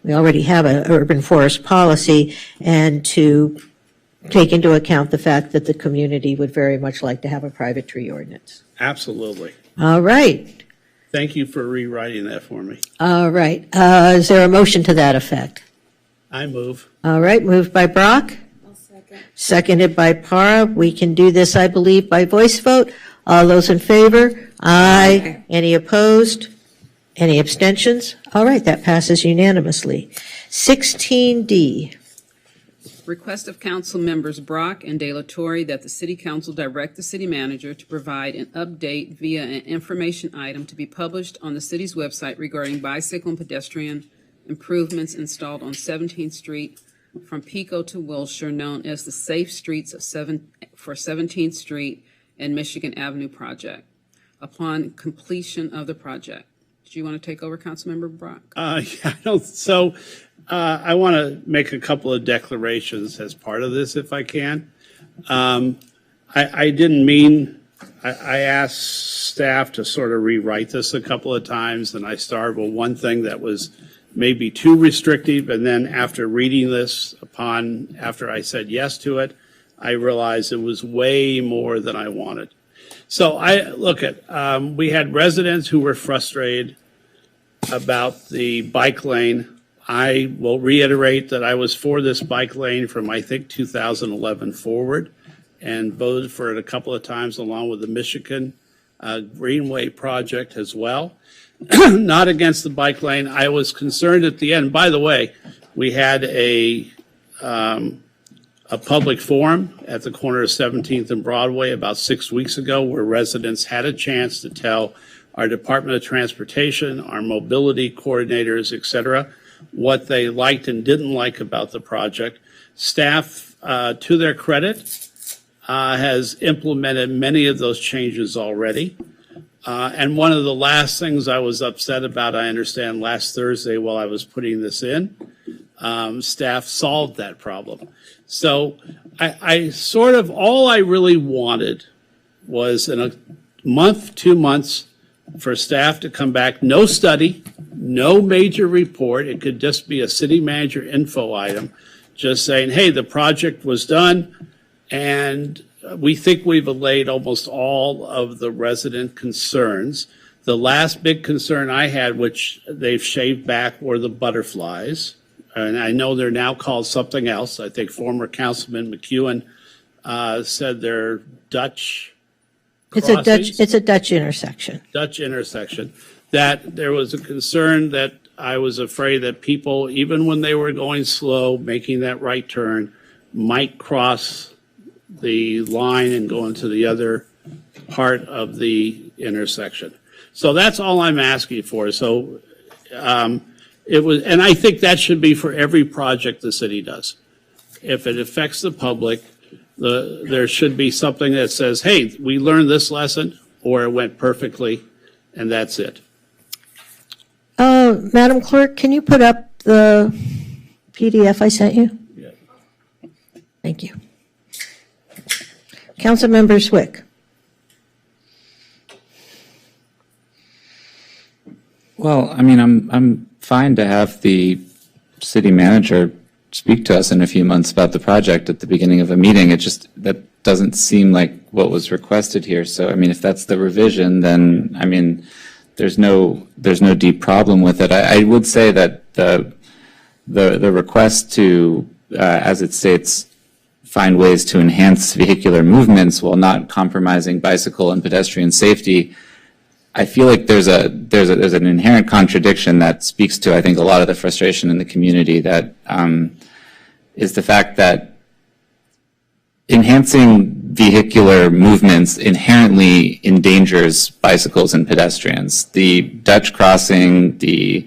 We already have an urban forest policy, and to take into account the fact that the community would very much like to have a private tree ordinance. Absolutely. All right. Thank you for rewriting that for me. All right. Is there a motion to that effect? I move. All right, moved by Brock. Seconded by Para. We can do this, I believe, by voice vote. All those in favor? Aye. Any opposed? Any abstentions? All right, that passes unanimously. 16D. Request of council members Brock and De La Torre that the city council direct the city manager to provide an update via an information item to be published on the city's website regarding bicycle and pedestrian improvements installed on 17th Street from Pico to Wilshire, known as the Safe Streets for 17th Street and Michigan Avenue project, upon completion of the project. Do you want to take over, Councilmember Brock? I want to make a couple of declarations as part of this, if I can. I didn't mean, I asked staff to sort of rewrite this a couple of times, and I started with one thing that was maybe too restrictive, and then after reading this after I said yes to it, I realized it was way more than I wanted. So we had residents who were frustrated about the bike lane. I will reiterate that I was for this bike lane from, I think, 2011 forward, and voted for it a couple of times along with the Michigan Greenway project as well. Not against the bike lane. I was concerned at the end. By the way, we had a public forum at the corner of 17th and Broadway about 6 weeks ago where residents had a chance to tell our Department of Transportation, our mobility coordinators, et cetera, what they liked and didn't like about the project. Staff, to their credit, has implemented many of those changes already. And one of the last things I was upset about, I understand, last Thursday while I was putting this in, staff solved that problem. So all I really wanted was in a month, 2 months, for staff to come back, no study, no major report. It could just be a city manager info item, just saying, hey, the project was done, and we think we've allayed almost all of the resident concerns. The last big concern I had, which they've shaved back, were the butterflies. And I know they're now called something else. I think former Councilman McEwen said they're Dutch crossings. It's a Dutch intersection. Dutch intersection. That there was a concern that I was afraid that people, even when they were going slow, making that right turn, might cross the line and go into the other part of the intersection. So that's all I'm asking for. So it was, and I think that should be for every project the city does. If it affects the public, there should be something that says, hey, we learned this lesson, or it went perfectly, and that's it. Madam Clerk, can you put up the PDF I sent you? Yeah. Thank you. Councilmember Swick. Well, I mean, I'm fine to have the city manager speak to us in a few months about the project at the beginning of a meeting. It just, that doesn't seem like what was requested here. So, I mean, if that's the revision, then, I mean, there's no deep problem with it. I would say that the request to, as it states, find ways to enhance vehicular movements while not compromising bicycle and pedestrian safety, I feel like there's an inherent contradiction that speaks to, I think, a lot of the frustration in the community, that is the fact that enhancing vehicular movements inherently endangers bicycles and pedestrians. The Dutch crossing, the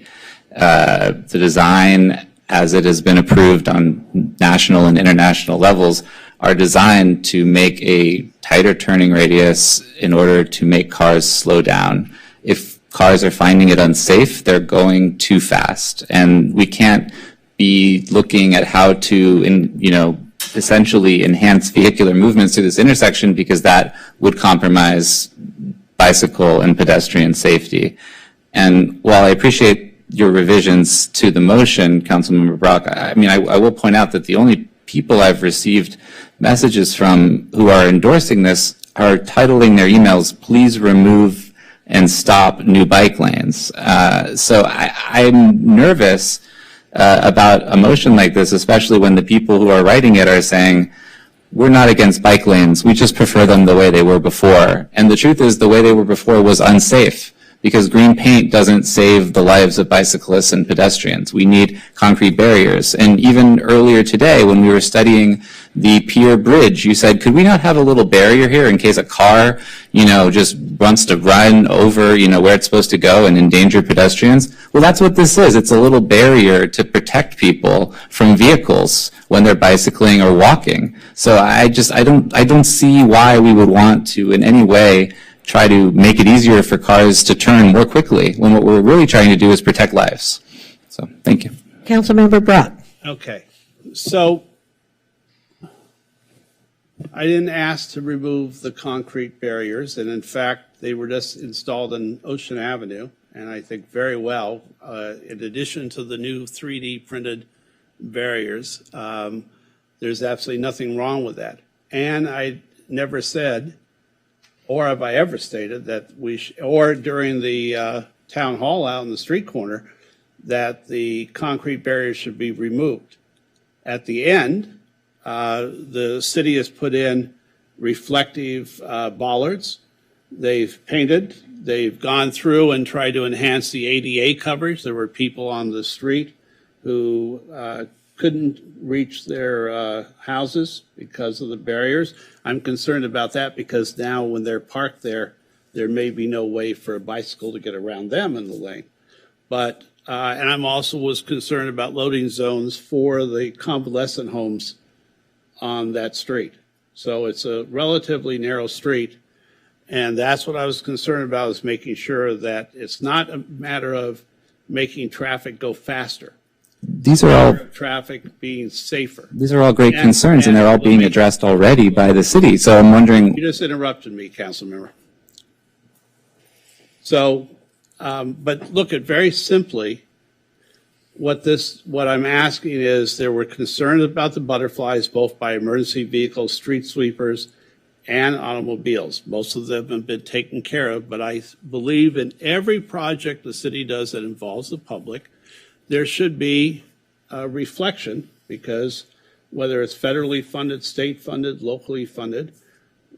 the design as it has been approved on national and international levels are designed to make a tighter turning radius in order to make cars slow down. If cars are finding it unsafe, they're going too fast. And we can't be looking at how to, essentially enhance vehicular movements through this intersection because that would compromise bicycle and pedestrian safety. And while I appreciate your revisions to the motion, Councilmember Brock, I will point out that the only people I've received messages from who are endorsing this are titling their emails, "Please remove and stop new bike lanes." So I'm nervous about a motion like this, especially when the people who are writing it are saying, we're not against bike lanes, we just prefer them the way they were before. And the truth is the way they were before was unsafe because green paint doesn't save the lives of bicyclists and pedestrians. We need concrete barriers. And even earlier today when we were studying the Pier Bridge, you said, could we not have a little barrier here in case a car, just wants to run over, where it's supposed to go and endanger pedestrians? Well, that's what this is. It's a little barrier to protect people from vehicles when they're bicycling or walking. So I don't see why we would want to in any way try to make it easier for cars to turn more quickly when what we're really trying to do is protect lives. So thank you. Councilmember Brock. Okay. So I didn't ask to remove the concrete barriers, and in fact, they were just installed on Ocean Avenue, and I think very well, in addition to the new 3D printed barriers, there's absolutely nothing wrong with that. And I never said, or have I ever stated that or during the town hall out in the street corner, that the concrete barriers should be removed. At the end, the city has put in reflective bollards. They've painted. They've gone through and tried to enhance the ADA coverage. There were people on the street who couldn't reach their houses because of the barriers. I'm concerned about that because now when they're parked there, there may be no way for a bicycle to get around them in the lane. But, and I'm also was concerned about loading zones for the convalescent homes on that street. So it's a relatively narrow street. And that's what I was concerned about, is making sure that it's not a matter of making traffic go faster. These are all traffic being safer. These are all great concerns, and they're all being addressed already by the city. So I'm wondering. You just interrupted me, Councilmember. So, but look at very simply, what I'm asking is, there were concerns about the butterflies, both by emergency vehicles, street sweepers, and automobiles. Most of them have been taken care of, but I believe in every project the city does that involves the public, there should be a reflection, because whether it's federally funded, state funded, locally funded,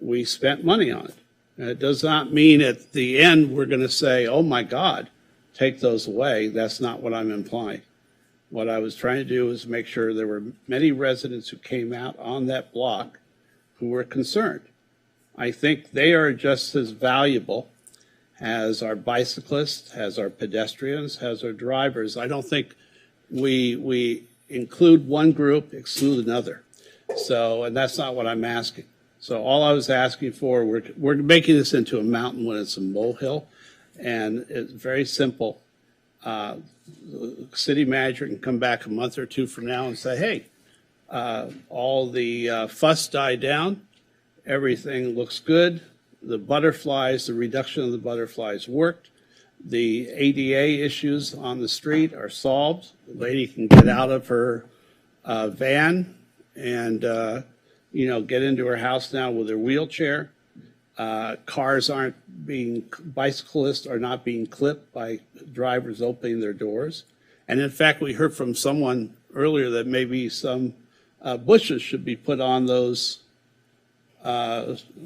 we spent money on it. And it does not mean at the end we're going to say, oh my God, take those away. That's not what I'm implying. What I was trying to do is make sure there were many residents who came out on that block who were concerned. I think they are just as valuable as our bicyclists, as our pedestrians, as our drivers. I don't think we include one group, exclude another. So, and that's not what I'm asking. So all I was asking for, we're making this into a mountain when it's a molehill, and it's very simple. The city manager can come back a month or two from now and say, hey, all the fuss died down, everything looks good. The butterflies, the reduction of the butterflies worked. The ADA issues on the street are solved. The lady can get out of her van and, get into her house now with her wheelchair. Bicyclists are not being clipped by drivers opening their doors. And in fact, we heard from someone earlier that maybe some bushes should be put on those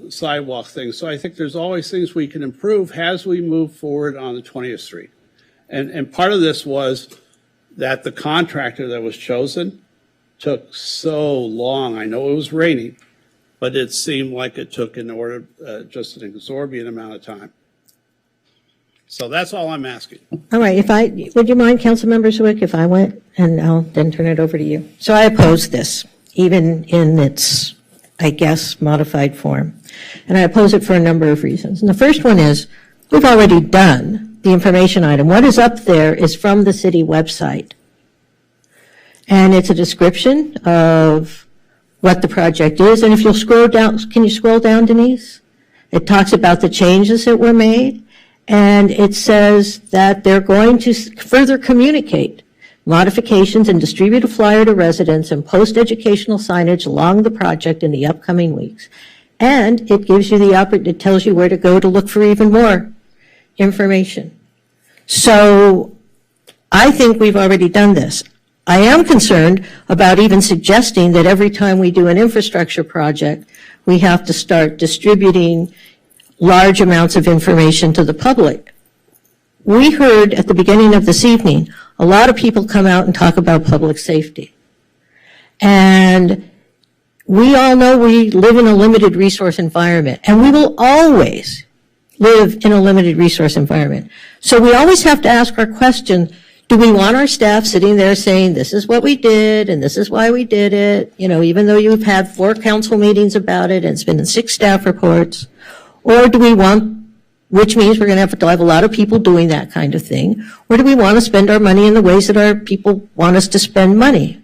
sidewalk things. So I think there's always things we can improve as we move forward on the 20th Street. And part of this was that the contractor that was chosen took so long. I know it was raining, but it seemed like it took just an exorbitant amount of time. So that's all I'm asking. All right, would you mind, Councilmember Zwick, if I went, and I'll then turn it over to you? So I oppose this, even in its, I guess, modified form. And I oppose it for a number of reasons. And the first one is, we've already done the information item. What is up there is from the city website. And it's a description of what the project is. And if you'll scroll down, can you scroll down, Denise? It talks about the changes that were made. And it says that they're going to further communicate modifications and distribute a flyer to residents and post educational signage along the project in the upcoming weeks. And it gives you it tells you where to go to look for even more information. So I think we've already done this. I am concerned about even suggesting that every time we do an infrastructure project, we have to start distributing large amounts of information to the public. We heard at the beginning of this evening, a lot of people come out and talk about public safety. And we all know we live in a limited resource environment, and we will always live in a limited resource environment. So we always have to ask our question, do we want our staff sitting there saying, this is what we did, and this is why we did it, even though you've had 4 council meetings about it, and it's been in 6 staff reports? Or do we want, which means we're going to have a lot of people doing that kind of thing, or do we want to spend our money in the ways that our people want us to spend money?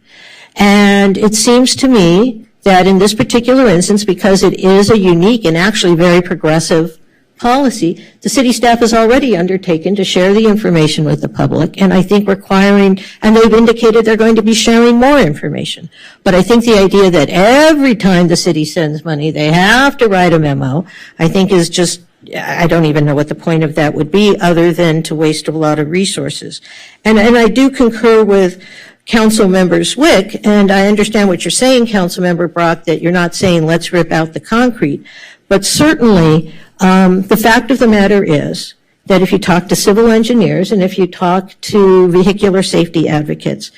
And it seems to me that in this particular instance, because it is a unique and actually very progressive policy, the city staff has already undertaken to share the information with the public, and I think requiring, and they've indicated they're going to be sharing more information. But I think the idea that every time the city sends money, they have to write a memo, I think is just, I don't even know what the point of that would be other than to waste a lot of resources. And I do concur with Councilmember Zwick, and I understand what you're saying, Councilmember Brock, that you're not saying let's rip out the concrete, but certainly the fact of the matter is that if you talk to civil engineers and if you talk to vehicular safety advocates,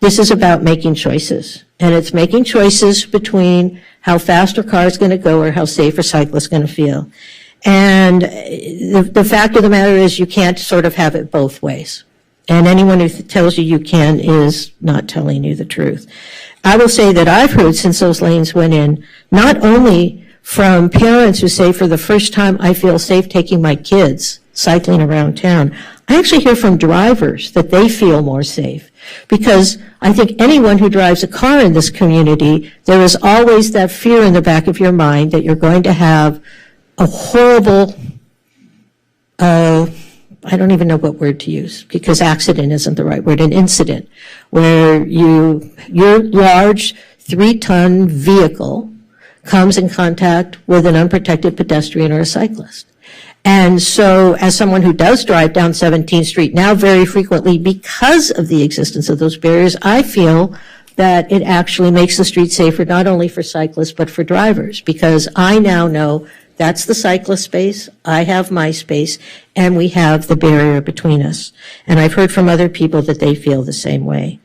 this is about making choices. And it's making choices between how fast a car is going to go or how safe a cyclist is going to feel. And the fact of the matter is you can't sort of have it both ways. And anyone who tells you you can is not telling you the truth. I will say that I've heard since those lanes went in, not only from parents who say for the first time I feel safe taking my kids cycling around town, I actually hear from drivers that they feel more safe. Because I think anyone who drives a car in this community, there is always that fear in the back of your mind that you're going to have a horrible, I don't even know what word to use because accident isn't the right word, an incident where your large 3-ton vehicle comes in contact with an unprotected pedestrian or a cyclist. And so as someone who does drive down 17th Street now very frequently because of the existence of those barriers, I feel that it actually makes the street safer not only for cyclists but for drivers because I now know that's the cyclist space, I have my space, and we have the barrier between us. And I've heard from other people that they feel the same way.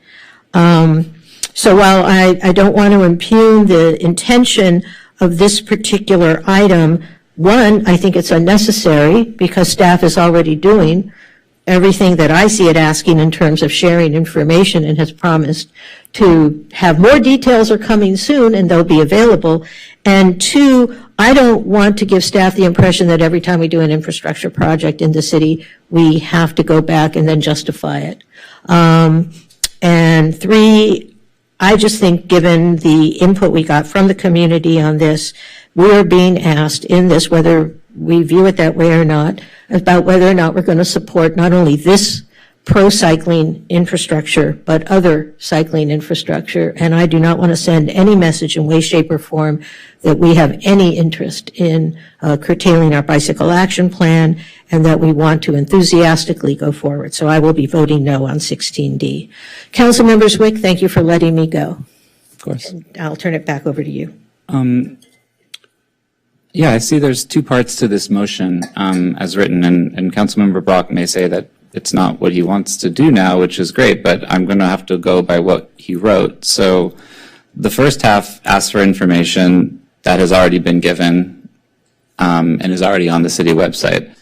So while I don't want to impugn the intention of this particular item, one, I think it's unnecessary because staff is already doing everything that I see it asking in terms of sharing information and has promised to have more details are coming soon and they'll be available. And two, I don't want to give staff the impression that every time we do an infrastructure project in the city, we have to go back and then justify it. And three, I just think given the input we got from the community on this, we're being asked in this, whether we view it that way or not, about whether or not we're going to support not only this pro-cycling infrastructure, but other cycling infrastructure. And I do not want to send any message in way, shape, or form that we have any interest in curtailing our bicycle action plan and that we want to enthusiastically go forward. So I will be voting no on 16D. Councilmember Zwick, thank you for letting me go. Of course. And I'll turn it back over to you. Yeah, I see there's two parts to this motion as written, and Councilmember Brock may say that it's not what he wants to do now, which is great, but I'm going to have to go by what he wrote. So the first half asks for information that has already been given and is already on the city website.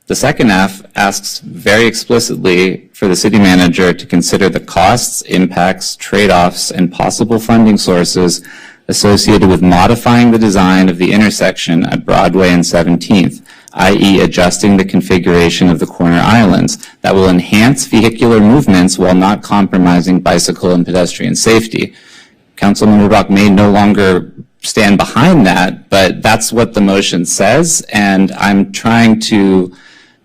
The second F asks very explicitly for the city manager to consider the costs, impacts, trade-offs, and possible funding sources associated with modifying the design of the intersection at Broadway and 17th, i.e. adjusting the configuration of the corner islands that will enhance vehicular movements while not compromising bicycle and pedestrian safety. Councilmember Brock may no longer stand behind that, but that's what the motion says, and I'm trying to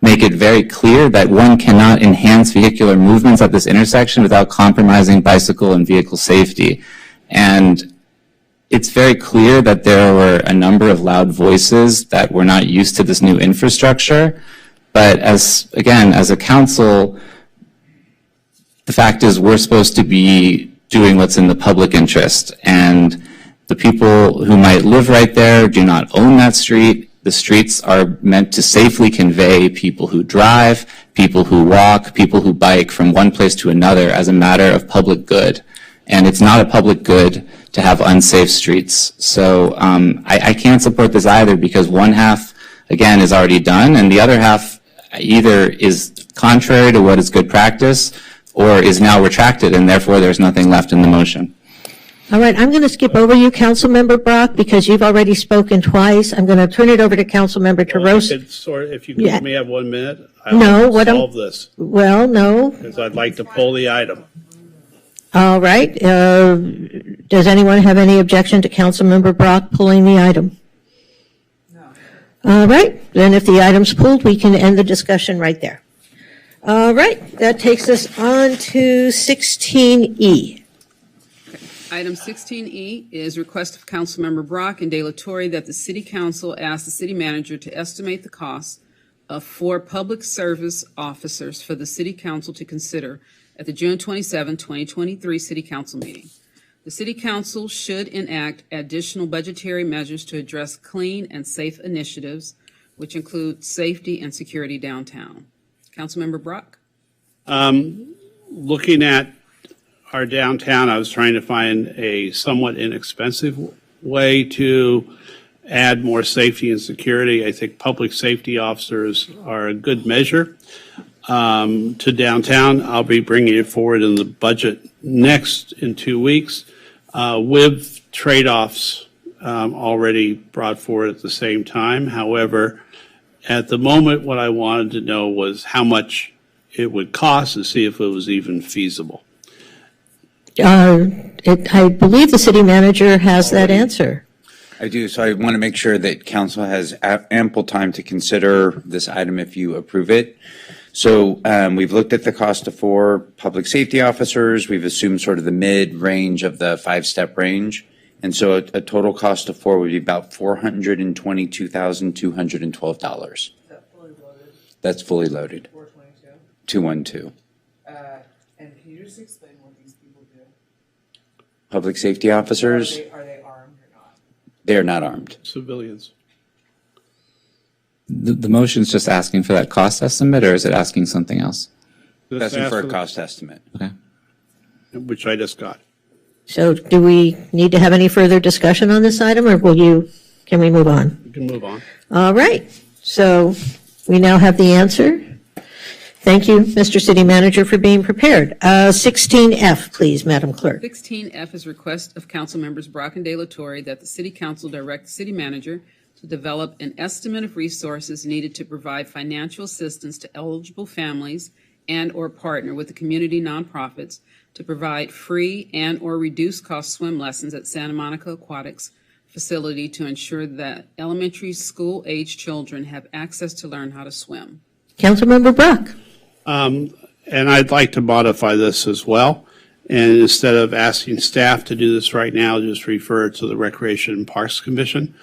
make it very clear that one cannot enhance vehicular movements at this intersection without compromising bicycle and vehicle safety. And it's very clear that there were a number of loud voices that were not used to this new infrastructure. But as a council, the fact is we're supposed to be doing what's in the public interest. And the people who might live right there do not own that street. The streets are meant to safely convey people who drive, people who walk, people who bike from one place to another as a matter of public good. And it's not a public good to have unsafe streets. So I can't support this either because one half, again, is already done, and the other half either is contrary to what is good practice or is now retracted, and therefore there's nothing left in the motion. All right, I'm going to skip over you, Councilmember Brock, because you've already spoken twice. I'm going to turn it over to Councilmember Taros. If you could let me have 1 minute, No, what solve this. Well, no. Because I'd like to pull the item. All right. Does anyone have any objection to Councilmember Brock pulling the item? No. All right. Then if the item's pulled, we can end the discussion right there. All right. That takes us on to 16E. Item 16E is request of Councilmember Brock and De La Torre that the City Council ask the City Manager to estimate the cost of 4 public service officers for the City Council to consider at the June 27, 2023 City Council meeting. The City Council should enact additional budgetary measures to address clean and safe initiatives, which include safety and security downtown. Councilmember Brock? Looking at our downtown, I was trying to find a somewhat inexpensive way to add more safety and security. I think public safety officers are a good measure to downtown. I'll be bringing it forward in the budget next in 2 weeks with trade-offs already brought forward at the same time. However, at the moment, what I wanted to know was how much it would cost to see if it was even feasible. I believe the City Manager has that answer. I do, so I want to make sure that council has ample time to consider this item if you approve it. So we've looked at the cost of 4 public safety officers. We've assumed sort of the mid-range of the 5-step range. And so a total cost of 4 would be about $422,212. That's fully loaded. 212. And can you just explain what these people do? Public safety officers? Are they armed or not? They are not armed. Civilians. The motion's just asking for that cost estimate, or is it asking something else? That's for a cost estimate. Okay. Which I just got. So do we need to have any further discussion on this item, or can we move on? We can move on. All right. So we now have the answer. Thank you, Mr. City Manager, for being prepared. 16F, please, Madam Clerk. 16F is request of Council Members Brock and De La Torre that the City Council direct the City Manager to develop an estimate of resources needed to provide financial assistance to eligible families and/or partner with the community nonprofits to provide free and/or reduced cost swim lessons at Santa Monica Aquatics facility to ensure that elementary school age children have access to learn how to swim. Councilmember Brock. And I'd like to modify this as well. And instead of asking staff to do this right now, just refer it to the Recreation and Parks Commission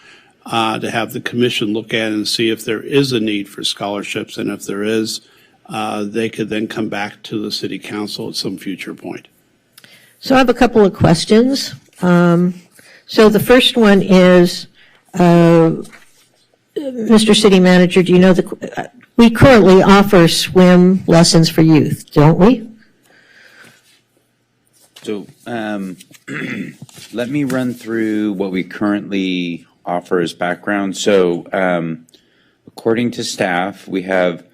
to have the commission look at it and see if there is a need for scholarships. And if there is, they could then come back to the City Council at some future point. So I have a couple of questions. So the first one is, Mr. City Manager, do you know we currently offer swim lessons for youth, don't we? So let me run through what we currently offer as background. So according to staff, we have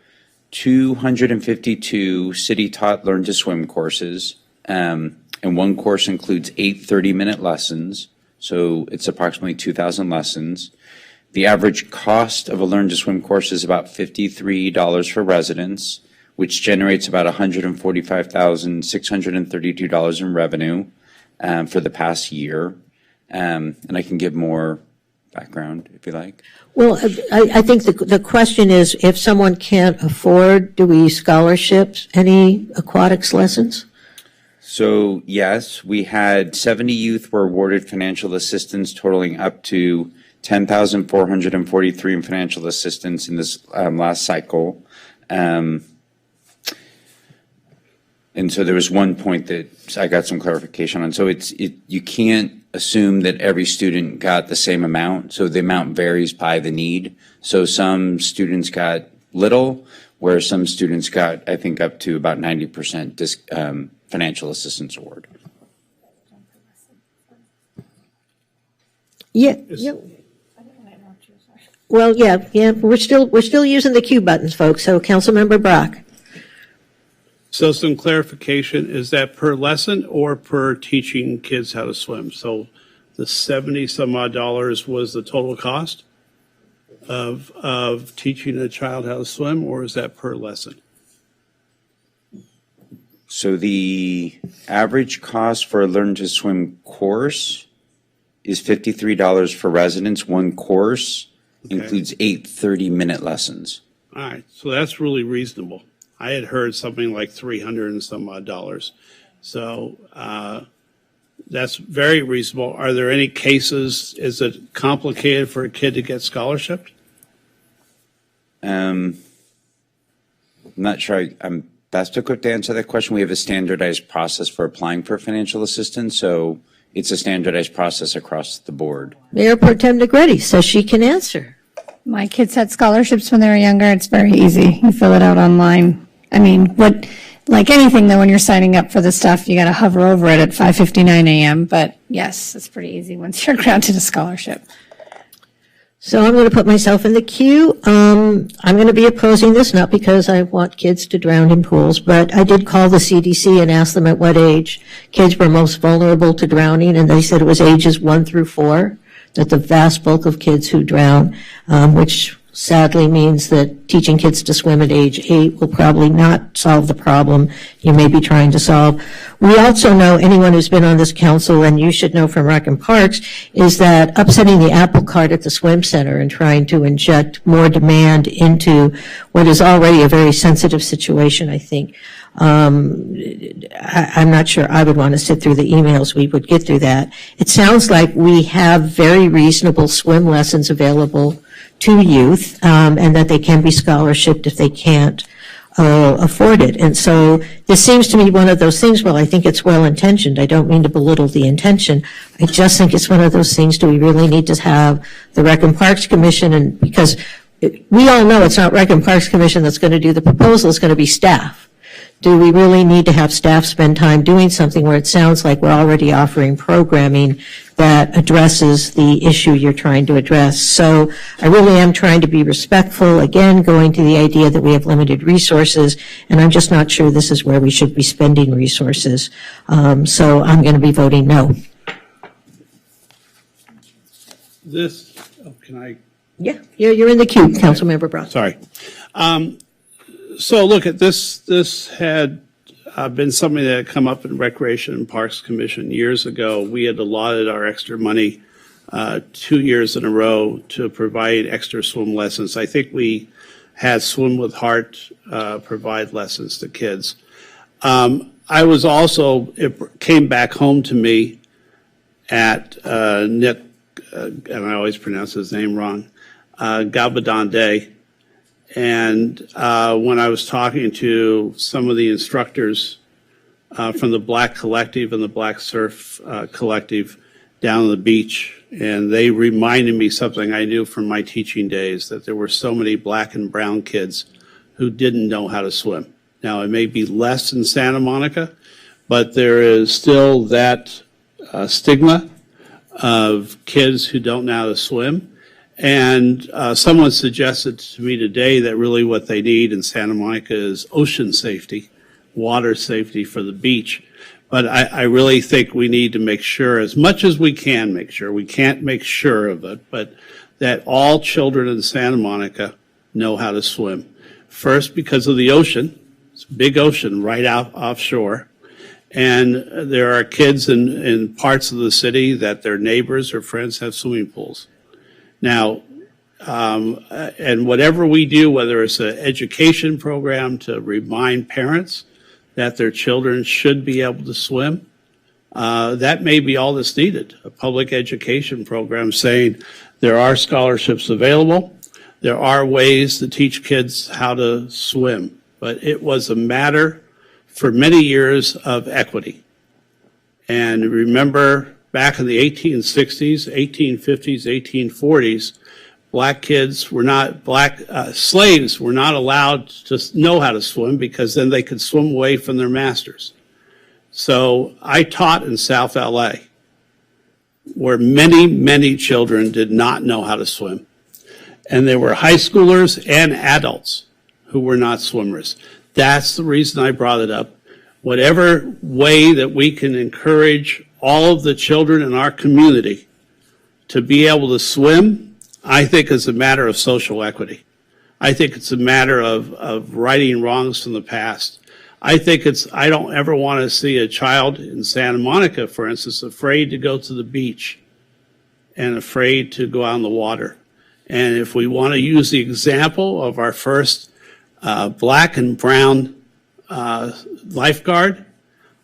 252 city-taught Learn to Swim courses, and one course includes 8 30-minute lessons, so it's approximately 2,000 lessons. The average cost of a Learn to Swim course is about $53 for residents, which generates about $145,632 in revenue for the past year. And I can give more background if you like. Well, I think the question is, if someone can't afford, do we scholarship any aquatics lessons? So yes, we had 70 youth were awarded financial assistance totaling up to $10,443 in financial assistance in this last cycle. And so there was one point that I got some clarification on. So you can't assume that every student got the same amount. So the amount varies by the need. So some students got little, where some students got, I think, up to about 90% financial assistance award. Yeah. Well, yeah, we're still using the Q buttons, folks. So Councilmember Brock. So some clarification, is that per lesson or per teaching kids how to swim? So the 70 some odd dollars was the total cost of teaching a child how to swim, or is that per lesson? So the average cost for a Learn to Swim course is $53 for residents. One course includes 8 30-minute lessons. All right, so that's really reasonable. I had heard something like $300 and some odd dollars. So that's very reasonable. Are there any cases, is it complicated for a kid to get scholarship? I'm not sure I'm best equipped to answer that question. We have a standardized process for applying for financial assistance, so it's a standardized process across the board. Mayor Pro Tem Negretti says she can answer. My kids had scholarships when they were younger. It's very easy. You fill it out online. I mean, like anything though, when you're signing up for the stuff, you got to hover over it at 5:59 a.m. But yes, it's pretty easy once you're granted a scholarship. So I'm going to put myself in the queue. I'm going to be opposing this, not because I want kids to drown in pools, but I did call the CDC and ask them at what age kids were most vulnerable to drowning, and they said it was ages 1 through 4, that the vast bulk of kids who drown, which sadly means that teaching kids to swim at age 8 will probably not solve the problem you may be trying to solve. We also know, anyone who's been on this council, and you should know from Rec and Parks, is that upsetting the apple cart at the swim center and trying to inject more demand into what is already a very sensitive situation, I think. I'm not sure I would want to sit through the emails. We would get through that. It sounds like we have very reasonable swim lessons available to youth, and that they can be scholarshiped if they can't afford it. And so this seems to me one of those things, well, I think it's well-intentioned. I don't mean to belittle the intention. I just think it's one of those things, do we really need to have the Rec and Parks Commission? And because we all know it's not Rec and Parks Commission that's going to do the proposal, it's going to be staff. Do we really need to have staff spend time doing something where it sounds like we're already offering programming that addresses the issue you're trying to address? So I really am trying to be respectful, again, going to the idea that we have limited resources, and I'm just not sure this is where we should be spending resources. So I'm going to be voting no. Can I? Yeah, you're in the queue, Councilmember Brown. Sorry. So look at this. This had been something that had come up in Recreation and Parks Commission years ago. We had allotted our extra money 2 years in a row to provide extra swim lessons. I think we had Swim with Heart provide lessons to kids. I was also, it came back home to me at Nick, and I always pronounce his name wrong, Gabadonde. And when I was talking to some of the instructors from the Black Collective and the Black Surf Collective down on the beach, and they reminded me something I knew from my teaching days, that there were so many black and brown kids who didn't know how to swim. Now, it may be less in Santa Monica, but there is still that stigma of kids who don't know how to swim. And someone suggested to me today that really what they need in Santa Monica is ocean safety, water safety for the beach. But I really think we need to make sure, as much as we can make sure, we can't make sure of it, but that all children in Santa Monica know how to swim. First, because of the ocean. It's a big ocean right out offshore. And there are kids in parts of the city that their neighbors or friends have swimming pools. Now, and whatever we do, whether it's an education program to remind parents that their children should be able to swim, that may be all that's needed. A public education program saying there are scholarships available, there are ways to teach kids how to swim, but it was a matter for many years of equity. And remember, back in the 1860s, 1850s, 1840s, black kids were not, slaves were not allowed to know how to swim because then they could swim away from their masters. So I taught in South LA, where many, many children did not know how to swim. And there were high schoolers and adults who were not swimmers. That's the reason I brought it up. Whatever way that we can encourage all of the children in our community to be able to swim, I think is a matter of social equity. I think it's a matter of righting wrongs from the past. I don't ever want to see a child in Santa Monica, for instance, afraid to go to the beach and afraid to go out in the water. And if we want to use the example of our first black and brown lifeguard,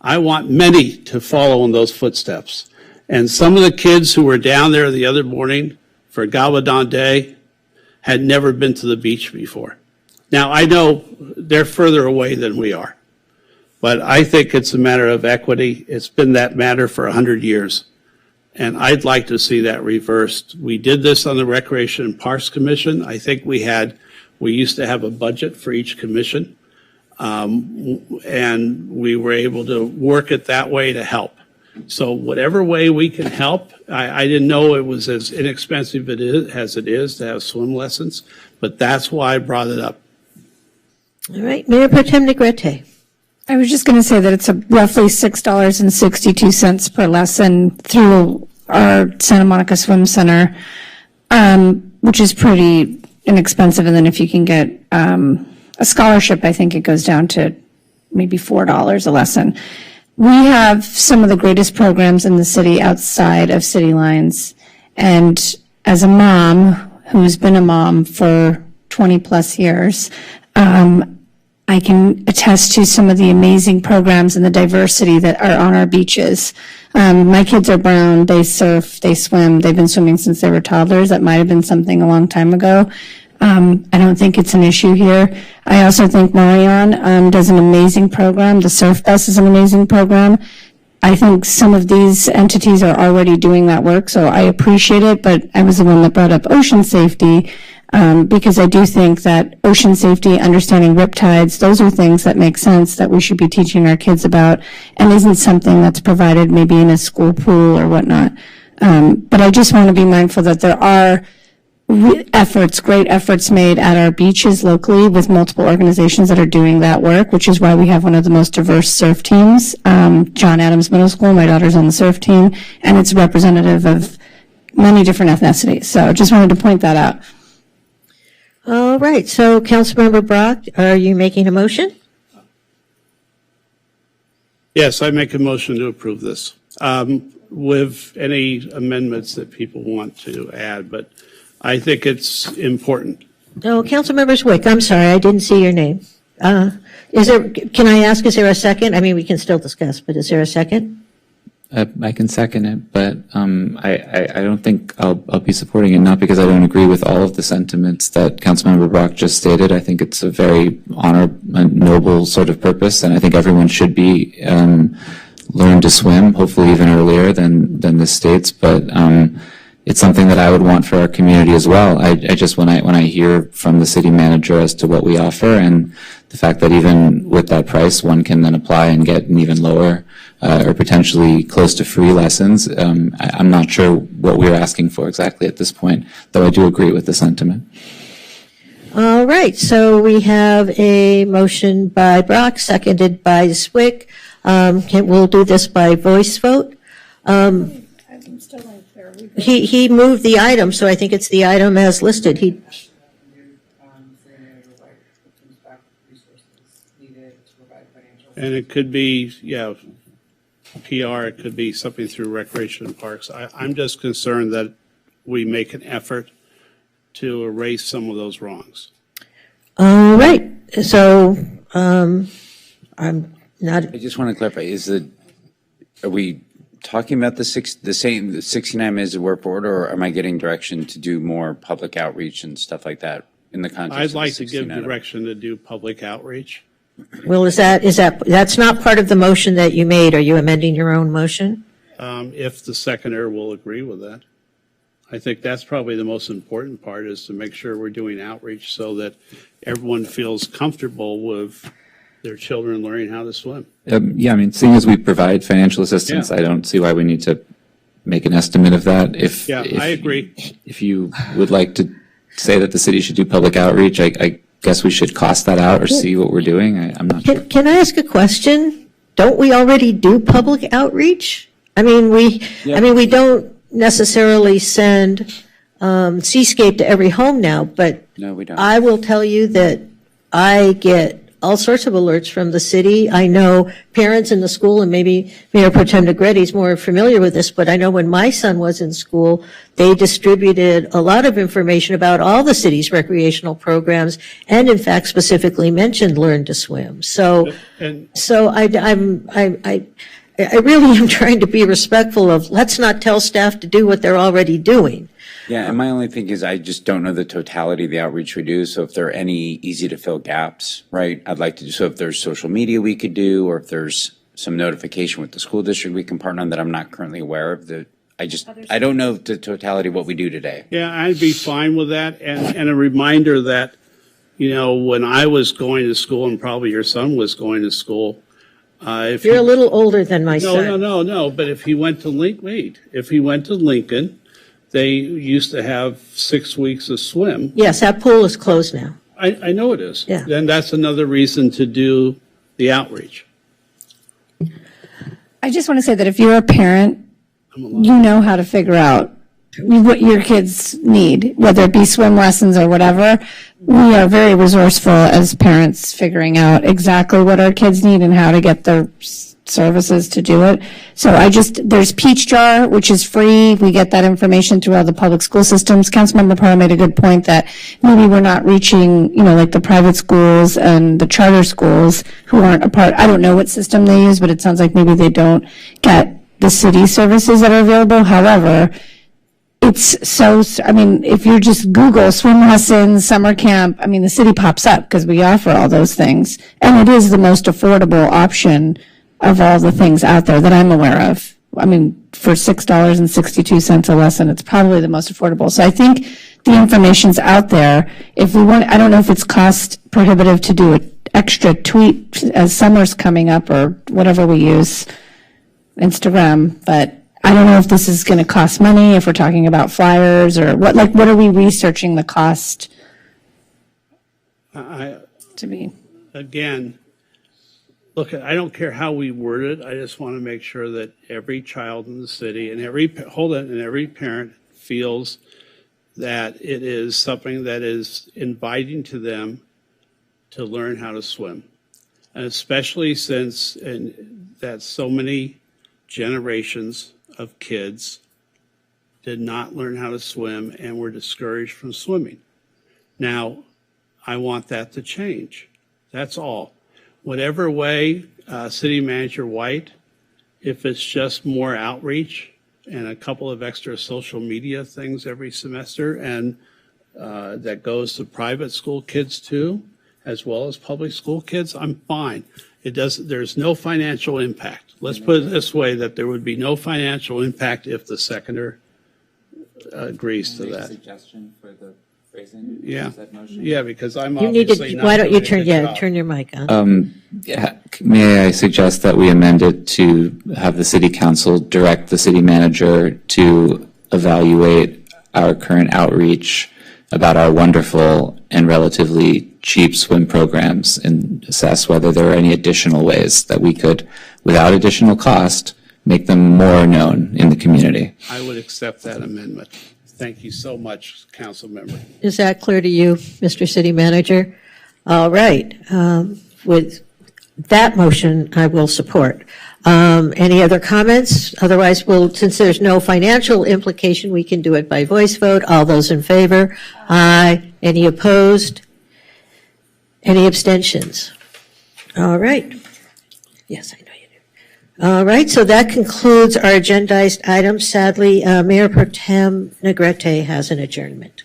I want many to follow in those footsteps. And some of the kids who were down there the other morning for Gabaldon Day had never been to the beach before. Now, I know they're further away than we are, but I think it's a matter of equity. It's been that matter for 100 years, and I'd like to see that reversed. We did this on the Recreation and Parks Commission. I think we used to have a budget for each commission, and we were able to work it that way to help. So whatever way we can help, I didn't know it was as inexpensive as it is to have swim lessons, but that's why I brought it up. All right, Mayor Pro Tem Negrete. I was just going to say that it's roughly $6.62 per lesson through our Santa Monica Swim Center, which is pretty inexpensive. And then if you can get a scholarship, I think it goes down to maybe $4 a lesson. We have some of the greatest programs in the city outside of city lines. And as a mom who's been a mom for 20 plus years, I can attest to some of the amazing programs and the diversity that are on our beaches. My kids are brown, they surf, they swim, they've been swimming since they were toddlers. That might have been something a long time ago. I don't think it's an issue here. I also think Marion does an amazing program. The Surf Bus is an amazing program. I think some of these entities are already doing that work, so I appreciate it, but I was the one that brought up ocean safety because I do think that ocean safety, understanding riptides, those are things that make sense that we should be teaching our kids about and isn't something that's provided maybe in a school pool or whatnot. But I just want to be mindful that there are great efforts made at our beaches locally with multiple organizations that are doing that work, which is why we have one of the most diverse surf teams. John Adams Middle School, my daughter's on the surf team, and it's representative of many different ethnicities. So just wanted to point that out. All right, so Councilmember Brock, are you making a motion? Yes, I make a motion to approve this with any amendments that people want to add, but I think it's important. No, Councilmember Zwick, I'm sorry, I didn't see your name. Can I ask, is there a second? I mean, we can still discuss, but is there a second? I can second it, but I don't think I'll be supporting it, not because I don't agree with all of the sentiments that Councilmember Brock just stated. I think it's a very noble sort of purpose, and I think everyone should be learn to swim, hopefully even earlier than the states, but it's something that I would want for our community as well. I just, when I hear from the city manager as to what we offer and the fact that even with that price, one can then apply and get an even lower or potentially close to free lessons. I'm not sure what we're asking for exactly at this point, though I do agree with the sentiment. All right, so we have a motion by Brock, seconded by Zwick. We'll do this by voice vote. He moved the item, so I think it's the item as listed. And it could be, PR, it could be something through Recreation and Parks. I'm just concerned that we make an effort to erase some of those wrongs. All right, so I'm not. I just want to clarify, are we talking about the 69 minutes of work order, or am I getting direction to do more public outreach and stuff like that in the context I'd of like the to give 69? direction to do public outreach. Well, that's not part of the motion that you made. Are you amending your own motion? If the seconder will agree with that. I think that's probably the most important part, is to make sure we're doing outreach so that everyone feels comfortable with their children learning how to swim. Yeah, I mean, seeing as we provide financial assistance, I don't see why we need to make an estimate of that. If I agree. If you would like to say that the city should do public outreach, I guess we should cost that out or see what we're doing. I'm not sure. Can I ask a question? Don't we already do public outreach? I mean, we don't necessarily send Seascape to every home now, but no, we don't. I will tell you that I get all sorts of alerts from the city. I know parents in the school, and maybe Mayor Pro Tem Negretti is more familiar with this, but I know when my son was in school, they distributed a lot of information about all the city's recreational programs, and in fact specifically mentioned Learn to Swim. So I really am trying to be respectful of, let's not tell staff to do what they're already doing. Yeah, and my only thing is I just don't know the totality of the outreach we do. So if there are any easy to fill gaps, right, I'd like to do. So if there's social media we could do, or if there's some notification with the school district we can partner on that I'm not currently aware of, I don't know the totality of what we do today. Yeah, I'd be fine with that. And a reminder that, when I was going to school, and probably your son was going to school, You're a little older than my son. No. But if he went to Lincoln, they used to have 6 weeks of swim. Yes, that pool is closed now. I know it is. Yeah. Then that's another reason to do the outreach. I just want to say that if you're a parent, you know how to figure out what your kids need, whether it be swim lessons or whatever. We are very resourceful as parents, figuring out exactly what our kids need and how to get their services to do it. So there's Peach Jar, which is free. We get that information through all the public school systems. Councilmember Pearl made a good point that maybe we're not reaching, like the private schools and the charter schools who aren't a part. I don't know what system they use, but it sounds like maybe they don't get the city services that are available. However, if you just Google swim lessons, summer camp, the city pops up because we offer all those things. And it is the most affordable option of all the things out there that I'm aware of. For $6.62 a lesson, it's probably the most affordable. So I think the information's out there. I don't know if it's cost prohibitive to do an extra tweet as summer's coming up or whatever we use, Instagram, but I don't know if this is going to cost money, if we're talking about flyers or what are we researching the cost to be? Again, look, I don't care how we word it. I just want to make sure that every child in the city and every parent feels that it is something that is inviting to them to learn how to swim. And especially since that so many generations of kids did not learn how to swim and were discouraged from swimming. Now, I want that to change. That's all. Whatever way, City Manager White, if it's just more outreach and a couple of extra social media things every semester, and that goes to private school kids too, as well as public school kids, I'm fine. There's no financial impact. Let's put it this way, that there would be no financial impact if the seconder agrees to that. Suggestion for Yeah, yeah, because I'm You need obviously to, not why don't you doing a turn, good job. turn your mic on. May I suggest that we amend it to have the city council direct the city manager to evaluate our current outreach about our wonderful and relatively cheap swim programs and assess whether there are any additional ways that we could, without additional cost, make them more known in the community. I would accept that amendment. Thank you so much, council member. Is that clear to you, Mr. City Manager? All right. With that motion, I will support. Any other comments? Otherwise, since there's no financial implication, we can do it by voice vote. All those in favor? Aye. Any opposed? Any abstentions? All right. Yes, I know you do. All right, so that concludes our agendized items. Sadly, Mayor Pro Tem Negrete has an adjournment.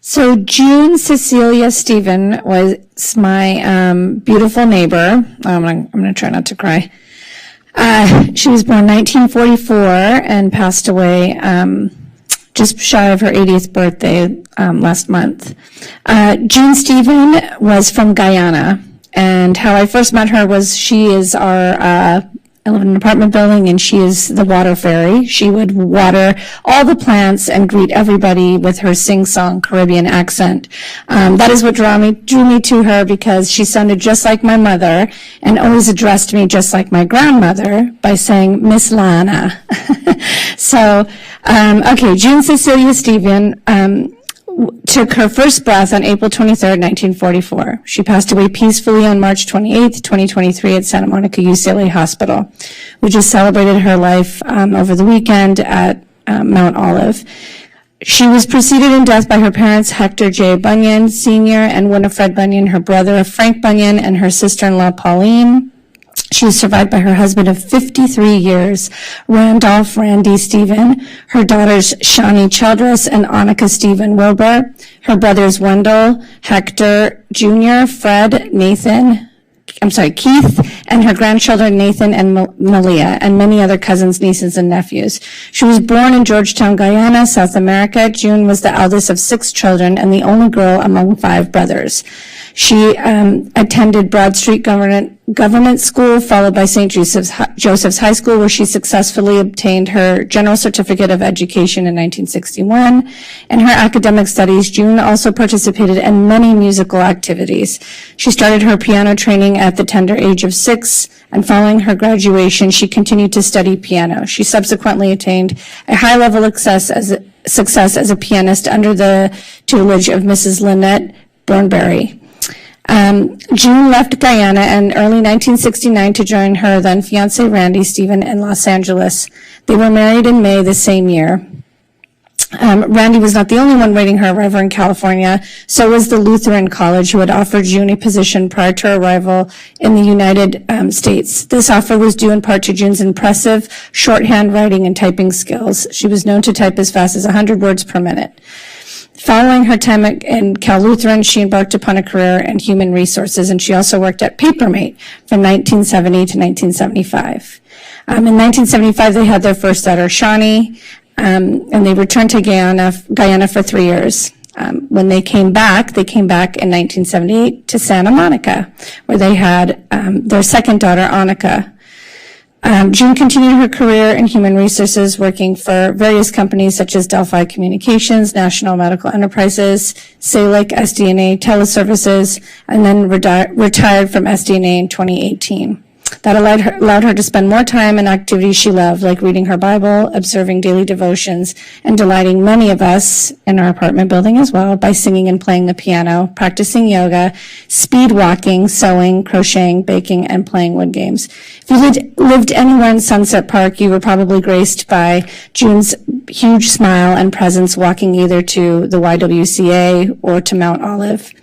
So June Cecilia Stephen was my beautiful neighbor. I'm going to try not to cry. She was born 1944 and passed away just shy of her 80th birthday last month. June Stephen was from Guyana, and how I first met her was I live in an apartment building, and she is the water fairy. She would water all the plants and greet everybody with her sing-song Caribbean accent. That is what drew me to her, because she sounded just like my mother and always addressed me just like my grandmother by saying Miss Lana. So, okay, June Cecilia Stephen took her first breath on April 23rd, 1944. She passed away peacefully on March 28th, 2023 at Santa Monica UCLA Hospital. We just celebrated her life over the weekend at Mount Olive. She was preceded in death by her parents, Hector J. Bunyan Sr. and Winifred Bunyan, her brother Frank Bunyan, and her sister-in-law Pauline. She was survived by her husband of 53 years, Randolph Randy Stephen, her daughters Shani Childress and Annika Stephen Wilbur, her brothers Wendell, Hector Jr., Keith, and her grandchildren Nathan and Malia, and many other cousins, nieces, and nephews. She was born in Georgetown, Guyana, South America. June was the eldest of 6 children and the only girl among 5 brothers. She attended Broad Street Government School, followed by St. Joseph's High School, where she successfully obtained her General Certificate of Education in 1961. In her academic studies, June also participated in many musical activities. She started her piano training at the tender age of 6, and following her graduation, she continued to study piano. She subsequently attained a high level of success as a pianist under the tutelage of Mrs. Lynette Burnberry. June left Guyana in early 1969 to join her then fiance Randy Stephen in Los Angeles. They were married in May the same year. Randy was not the only one waiting her arrival in California. So was the Lutheran College, who had offered June a position prior to her arrival in the United States. This offer was due in part to June's impressive shorthand writing and typing skills. She was known to type as fast as 100 words per minute. Following her time in Cal Lutheran, she embarked upon a career in human resources, and she also worked at Papermate from 1970 to 1975. In 1975, they had their first daughter, Shani, and they returned to Guyana for 3 years. When they came back in 1978 to Santa Monica, where they had their second daughter, Annika. June continued her career in human resources, working for various companies such as Delphi Communications, National Medical Enterprises, Salic, SDNA Teleservices, and then retired from SDNA in 2018. That allowed her to spend more time in activities she loved, like reading her Bible, observing daily devotions, and delighting many of us in our apartment building as well by singing and playing the piano, practicing yoga, speed walking, sewing, crocheting, baking, and playing wood games. If you lived anywhere in Sunset Park, you were probably graced by June's huge smile and presence, walking either to the YWCA or to Mount Olive.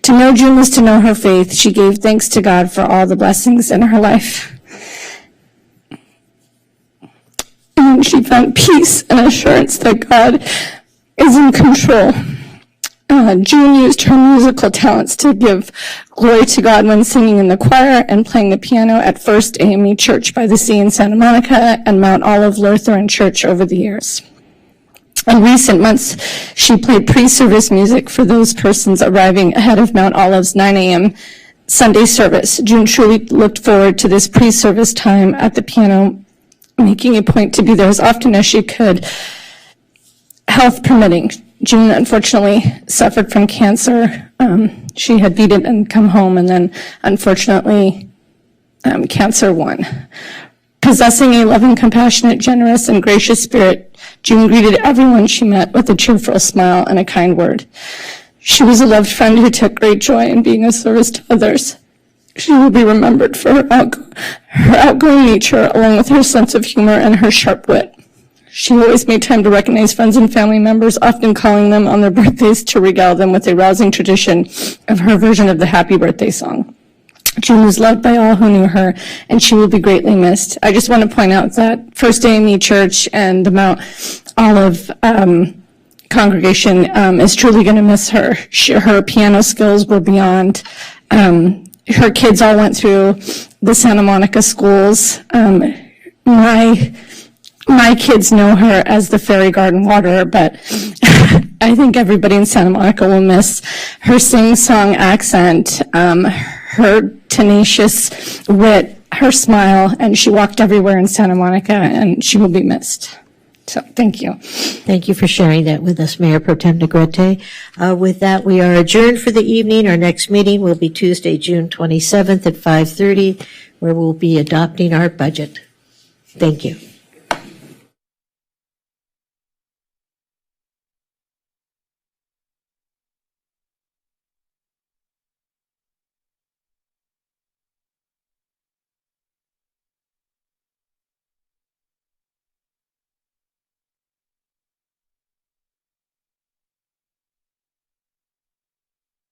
To know June was to know her faith. She gave thanks to God for all the blessings in her life. And she found peace and assurance that God is in control. June used her musical talents to give glory to God when singing in the choir and playing the piano at First AME Church by the Sea in Santa Monica and Mount Olive Lutheran Church over the years. In recent months, she played pre-service music for those persons arriving ahead of Mount Olive's 9 a.m. Sunday service. June truly looked forward to this pre-service time at the piano, making a point to be there as often as she could, health permitting. June unfortunately suffered from cancer. She had beat it and come home, and then unfortunately cancer won. Possessing a loving, compassionate, generous, and gracious spirit, June greeted everyone she met with a cheerful smile and a kind word. She was a loved friend who took great joy in being of service to others. She will be remembered for her outgoing nature, along with her sense of humor and her sharp wit. She always made time to recognize friends and family members, often calling them on their birthdays to regale them with a rousing tradition of her version of the Happy Birthday song. June was loved by all who knew her, and she will be greatly missed. I just want to point out that First AME Church and the Mount Olive congregation is truly going to miss her. Her piano skills were beyond. Her kids all went through the Santa Monica schools. My kids know her as the Fairy Garden Waterer, but I think everybody in Santa Monica will miss her sing-song accent, her tenacious wit, her smile, and she walked everywhere in Santa Monica, and she will be missed. So thank you. Thank you for sharing that with us, Mayor Pro Tem Negrete. With that, we are adjourned for the evening. Our next meeting will be Tuesday, June 27th at 5:30, where we'll be adopting our budget. Thank you.